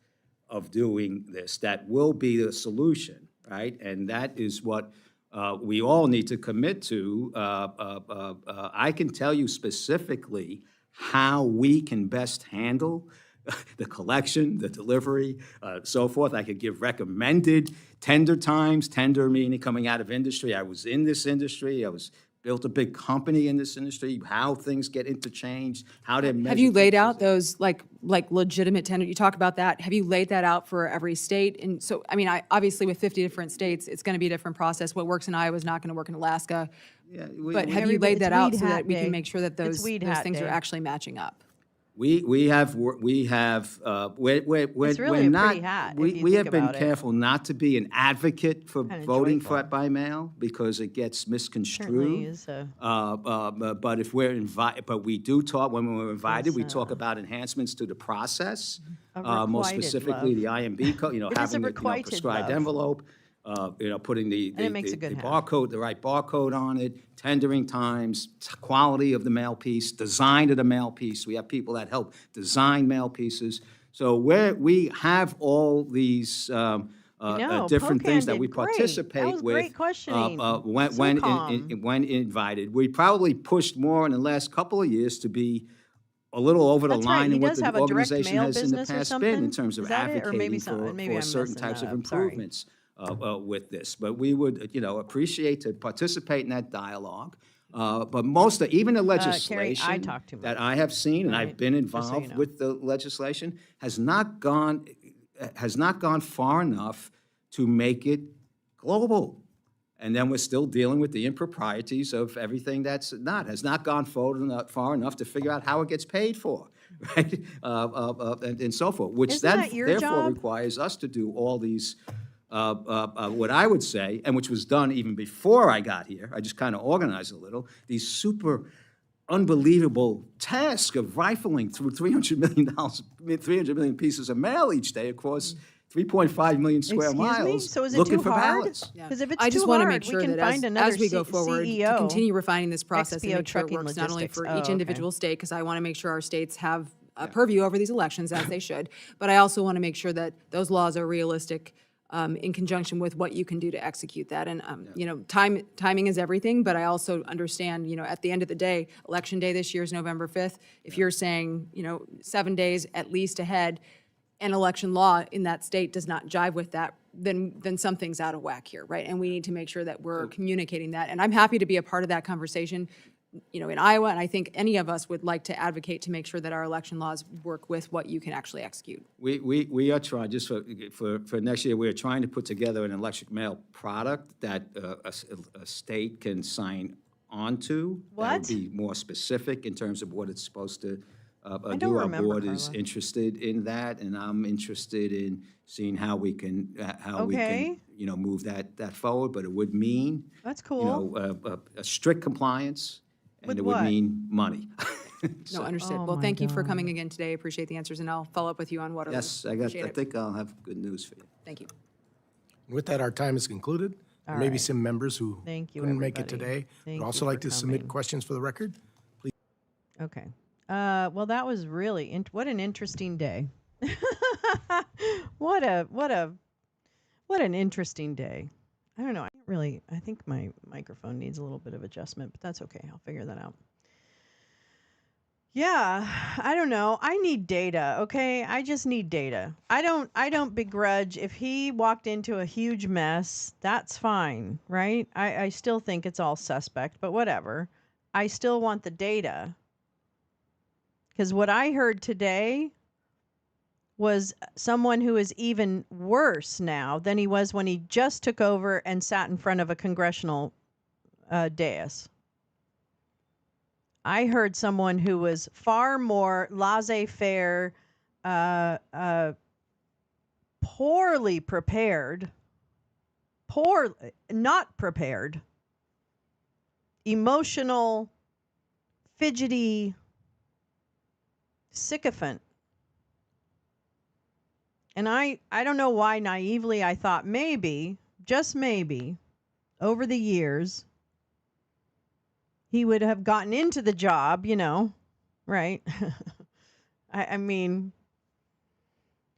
of doing this. That will be the solution, right? And that is what we all need to commit to. I can tell you specifically how we can best handle the collection, the delivery, so forth. I could give recommended tender times, tender meaning coming out of industry. I was in this industry. Built a big company in this industry, how things get interchanged, how they're measured. Have you laid out those like legitimate tender? You talk about that. Have you laid that out for every state? And so, obviously with 50 different states, it's going to be a different process. What works in Iowa is not going to work in Alaska. Yeah, but have you laid that out so that we Day. can make sure that It's those Weed Hat things are Day. actually matching up? We have we're really a not, pretty hat, if you we think have been about it. careful not to be an advocate for Kinda voting joyful. by mail because it gets Certainly misconstrued. is a- But if we're invited, but we do talk, when we're invited, we talk about enhancements to the process. A More requited specifically, love. the IMB code, It is a having the requited prescribed love. envelope, putting the And it makes a good hat. barcode, the right barcode on it, tendering times, quality of the mail piece, design of the mail piece. We have people that help design mail pieces. So we have all these different things that we participate with. Great questioning. When invited. We probably pushed more in the last couple of years to be a little over the That's right. line He in what does the have a direct organization mail has in the business or past been in something? terms of Is that it? Or maybe advocating maybe for I'm certain messing types that of up. Sorry. improvements with this. But we would, appreciate to participate in that dialogue. But even the legislation talk too that much. I have seen, and I've been Just so you involved know. with the legislation, has not gone far enough to make it global. And then we're still dealing with the improprieties of everything has not gone far enough to figure out how it gets paid for, right? And so forth, which Isn't that your therefore job? requires us to do all these what I would say, and which was done even before I got here, I just kind of organized a little, these super unbelievable task of rifling through $300 million pieces of mail each day across 3.5 million square Excuse me? miles, So is it looking too for hard? ballots. Because if it's I just too want to hard, make sure we can that find another as we go forward, CEO. to continue refining this process and XPO make sure it trucking works not only logistics. for Oh, each okay. individual state, because I want to make sure our states have a purview over these elections as they should, but I also want to make sure that those laws are realistic in conjunction with what you can do to execute that. And, you know, timing is everything, but I also understand, you know, at the end of the day, Election Day this year is November 5th. If you're saying, you know, 7 days at least ahead, and election law in that state does not jive with that, then something's out of whack here, right? And we need to make sure that we're communicating that. And I'm happy to be a part of that conversation, you know, in Iowa, and I think any of us would like to advocate to make sure that our election laws work with what you can actually execute. We are trying, just for next year, we are trying to put together an electric mail product that a state can sign onto. That What? would be more specific in terms of what it's supposed to don't do. Our remember, board is Carla. interested in that, and I'm interested in seeing how we can, Okay. you know, move that forward. But it would mean, That's you cool. know, a strict compliance, and With it would what? mean money. No, understood. Oh Well, my thank you for God. coming again today. Appreciate the answers, and I'll follow up with you on Waterloo. Yes, I Appreciate it. think I'll have good news for you. Thank you. With that, our time is concluded. There All may be right. some members who Thank you, couldn't make it everybody. today, Thank would you also for like to submit coming. questions for the record. Okay. Well, that was really what an interesting day. what an interesting day. I don't know. I think my microphone needs a little bit of adjustment, but that's okay. I'll figure that out. Yeah, I don't know. I need data, okay? I just need data. I don't begrudge if he walked into a huge mess, that's fine, right? I still think it's all suspect, but whatever. I still want the data. Because what I heard today was someone who is even worse now than he was when he just took over and sat in front of a congressional dais. I heard someone who was far more laissez-faire, poorly prepared, not prepared, emotional, fidgety, sycophant. And I don't know why naively I thought maybe, just maybe, over the years, he would have gotten into the job, you know, right? I mean,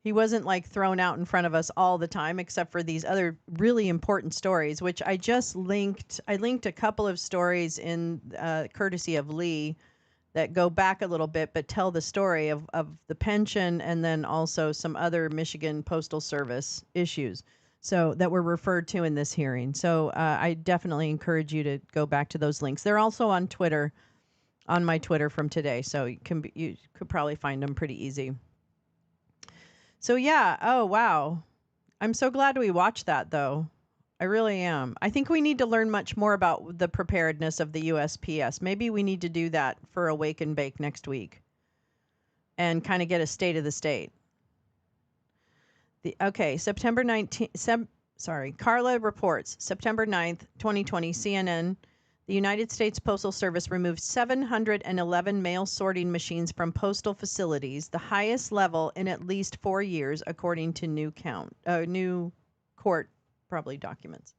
he wasn't like thrown out in front of us all the time, except for these other really important stories, which I just linked. I linked a couple of stories in courtesy of Leigh that go back a little bit, but tell the story of the pension and then also some other Michigan Postal Service issues. So that were referred to in this hearing. So I definitely encourage you to go back to those links. They're also on Twitter, on my Twitter from today. So you could probably find them pretty easy. So yeah, oh wow. I'm so glad we watched that though. I really am. I think we need to learn much more about the preparedness of the USPS. Maybe we need to do that for Awake and Bake next week and kind of get a state of the state. September 19th, Carla reports, September 9th, 2020, CNN, the United States Postal Service removed 711 mail sorting machines from postal facilities, the highest level in at least 4 years, according to new court probably documents.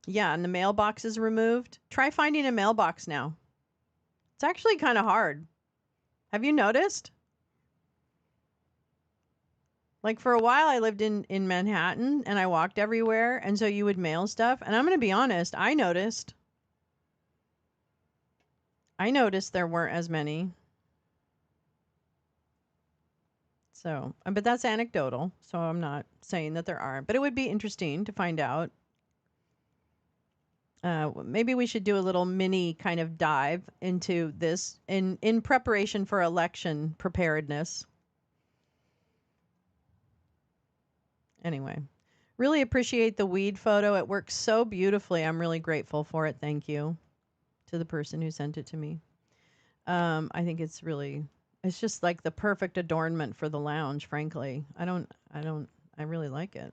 Yeah, and the mailbox is removed. Try finding a mailbox now. It's actually kind of hard. Have you noticed? Like for a while I lived in Manhattan and I walked everywhere, and so you would mail stuff, and I'm going to be honest, I noticed there weren't as many. So, but that's anecdotal, so I'm not saying that there aren't, but it would be interesting to find out. Maybe we should do a little mini kind of dive into this in preparation for election preparedness. Anyway, really appreciate the weed photo. It works so beautifully. I'm really grateful for it. Thank you to the person who sent it to me. I think it's really It's just like the perfect adornment for the lounge, frankly. I really like it.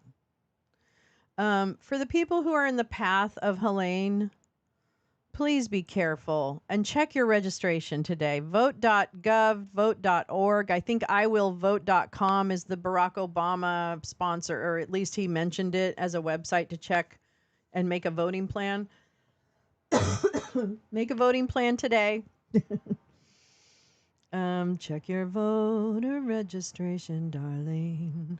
For the people who are in the path of Helene, please be careful and check your registration today. Vote.gov, vote.org. I think iwillvote.com is the Barack Obama sponsor, or at least he mentioned it as a website to check and make a voting plan. Make a voting plan today. Check your voter registration, darling.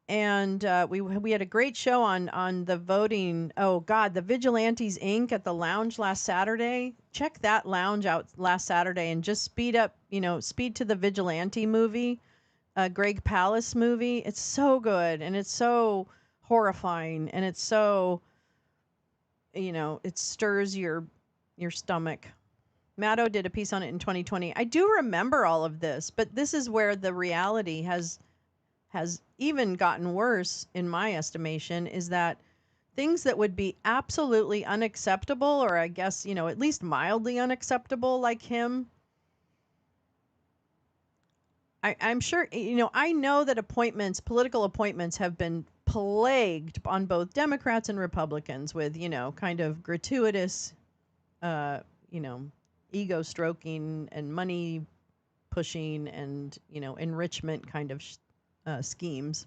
And we had a great show on the voting. Oh God, the Vigilantes Inc. at the lounge last Saturday. Check that lounge out last Saturday and just speed to the Vigilante movie, Greg Palast movie. It's so good and it's so horrifying and it's so, it stirs your stomach. Maddo did a piece on it in 2020. I do remember all of this, but this is where the reality has even gotten worse, in my estimation, is that things that would be absolutely unacceptable, or I guess, at least mildly unacceptable, like him. I'm sure, I know that political appointments have been plagued on both Democrats and Republicans with, kind of gratuitous, ego stroking and money pushing and, enrichment kind of schemes.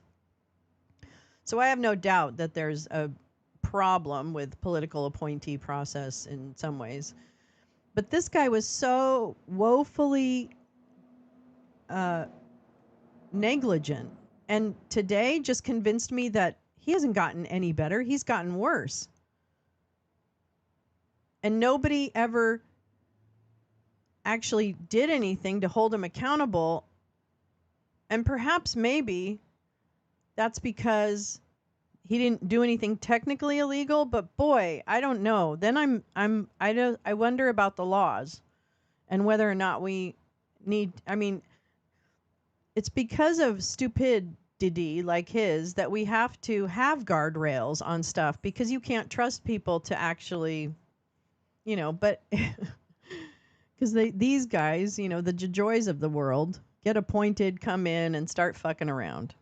So I have no doubt that there's a problem with political appointee process in some ways. But this guy was so woefully negligent. And today just convinced me that he hasn't gotten any better. He's gotten worse. And nobody ever actually did anything to hold him accountable. And perhaps maybe that's because he didn't do anything technically illegal, but boy, I don't know. Then I wonder about the laws and whether or not we need, it's because of stupidity like his that we have to have guardrails on stuff, because you can't trust people to actually, but because these guys, the DeJoys of the world, get appointed, come in, and start fucking around.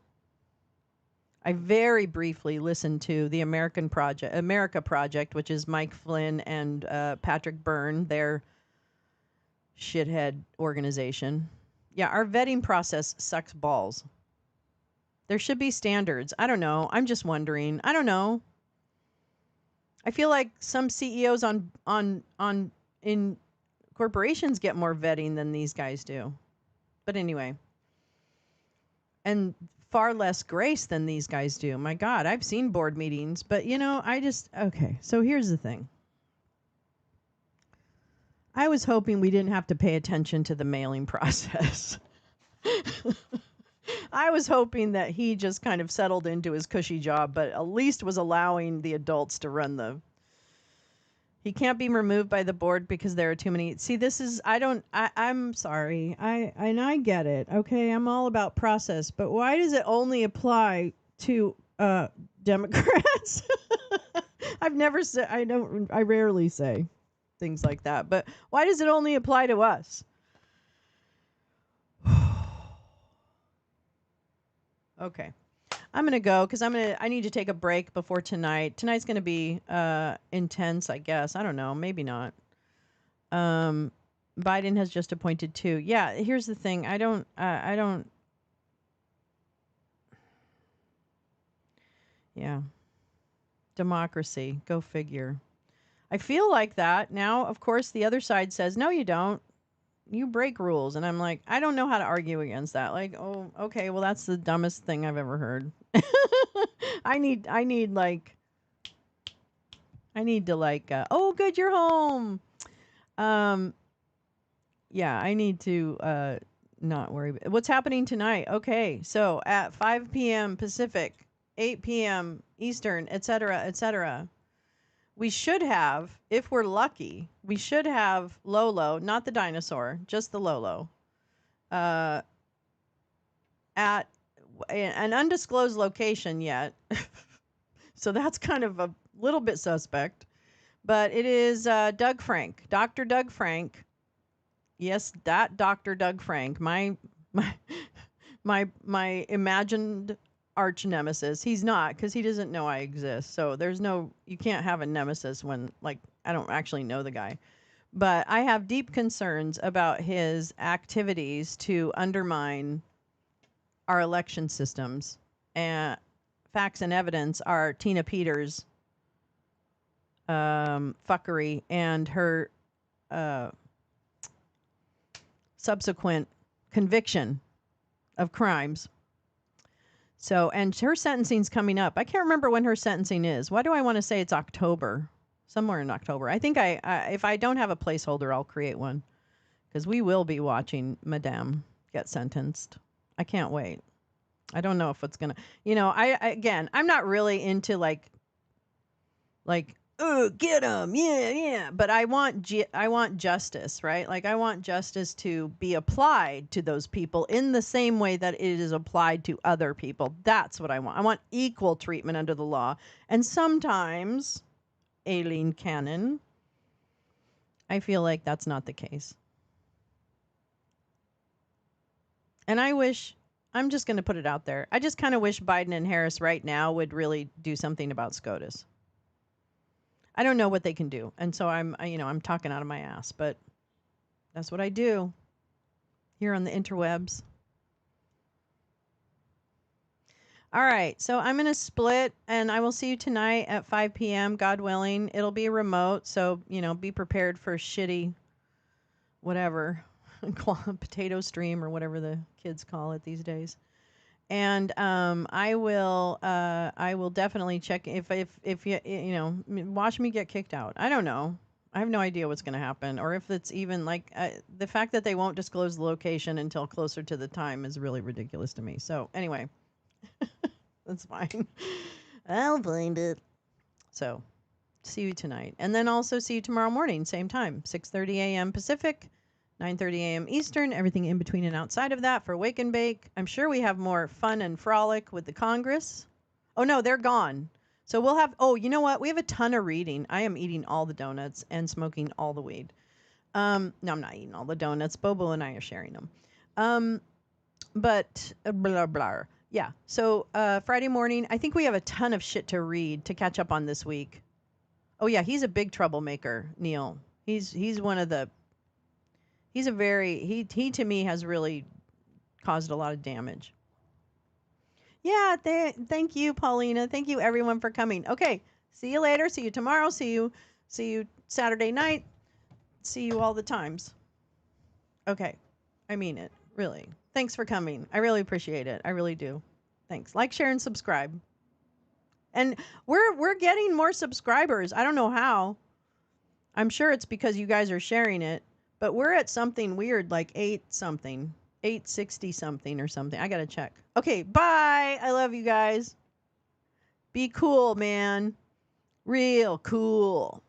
I very briefly listened to the America Project, which is Mike Flynn and Patrick Byrne, their shithead organization. Yeah, our vetting process sucks balls. There should be standards. I don't know. I'm just wondering. I don't know. I feel like some CEOs in corporations get more vetting than these guys do. But anyway. And far less grace than these guys do. My God, I've seen board meetings, but okay, so here's the thing. I was hoping we didn't have to pay attention to the mailing process. I was hoping that he just kind of settled into his cushy job, but at least was allowing the adults to run he can't be removed by the board because there are too many. See, this is, I'm sorry. I get it. Okay. I'm all about process, but why does it only apply to Democrats? I've never said, I rarely say things like that, but why does it only apply to us? Okay. I'm going to go because I need to take a break before tonight. Tonight's going to be intense, I guess. I don't know. Maybe not. Biden has just appointed 2. Yeah, here's the thing. I don't. Yeah. Democracy. Go figure. I feel like that. Now, of course, the other side says, no, you don't. You break rules. And I'm like, I don't know how to argue against that. Like, oh, okay, well, that's the dumbest thing I've ever heard. I need to oh, good, you're home. Yeah, I need to not worry. What's happening tonight? Okay, so at 5 p.m. Pacific, 8 p.m. Eastern, etc., we should have, if we're lucky, Lolo, not the dinosaur, just the Lolo, at an undisclosed location yet. So that's kind of a little bit suspect. But it is Dr. Doug Frank. Yes, that Dr. Doug Frank, my imagined arch nemesis. He's not, because he doesn't know I exist. So you can't have a nemesis when, like, I don't actually know the guy. But I have deep concerns about his activities to undermine our election systems. And facts and evidence are Tina Peters' fuckery and her subsequent conviction of crimes. So, and her sentencing's coming up. I can't remember when her sentencing is. Why do I want to say it's October? Somewhere in October. I think if I don't have a placeholder, I'll create one. Because we will be watching Madame get sentenced. I can't wait. I don't know if it's going to, I'm not really into like, oh, get him, yeah. But I want justice, right? Like, I want justice to be applied to those people in the same way that it is applied to other people. That's what I want. I want equal treatment under the law. And sometimes, Aileen Cannon, I feel like that's not the case. And I'm just going to put it out there. I just kind of wish Biden and Harris right now would really do something about SCOTUS. I don't know what they can do. And so I'm talking out of my ass, but that's what I do here on the interwebs. All right. So I'm going to split, and I will see you tonight at 5 p.m., God willing. It'll be remote. So, be prepared for shitty, whatever, potato stream or whatever the kids call it these days. And I will definitely check if you watch me get kicked out. I don't know. I have no idea what's going to happen, or if it's even like the fact that they won't disclose the location until closer to the time is really ridiculous to me. So anyway, that's fine. I'll find it. So see you tonight, and then also see you tomorrow morning, same time, 6:30 a.m. Pacific. 9:30 a.m. Eastern, everything in between and outside of that for Wake and Bake. I'm sure we have more fun and frolic with the Congress. Oh, no, they're gone. So we'll have, you know what? We have a ton of reading. I am eating all the donuts and smoking all the weed. No, I'm not eating all the donuts. Bobo and I are sharing them. But blah, blah. Yeah, so Friday morning, I think we have a ton of shit to read to catch up on this week. Oh, yeah, he's a big troublemaker, Neil. He's one of the... He's he to me has really caused a lot of damage. Yeah, thank you, Paulina. Thank you, everyone, for coming. Okay, see you later. See you tomorrow. See you Saturday night. See you all the times. Okay, I mean it, really. Thanks for coming. I really appreciate it. I really do. Thanks. Like, share, and subscribe. And we're getting more subscribers. I don't know how. I'm sure it's because you guys are sharing it. But we're at something weird, like 860 something or something. I got to check. Okay, bye. I love you guys. Be cool, man. Real cool.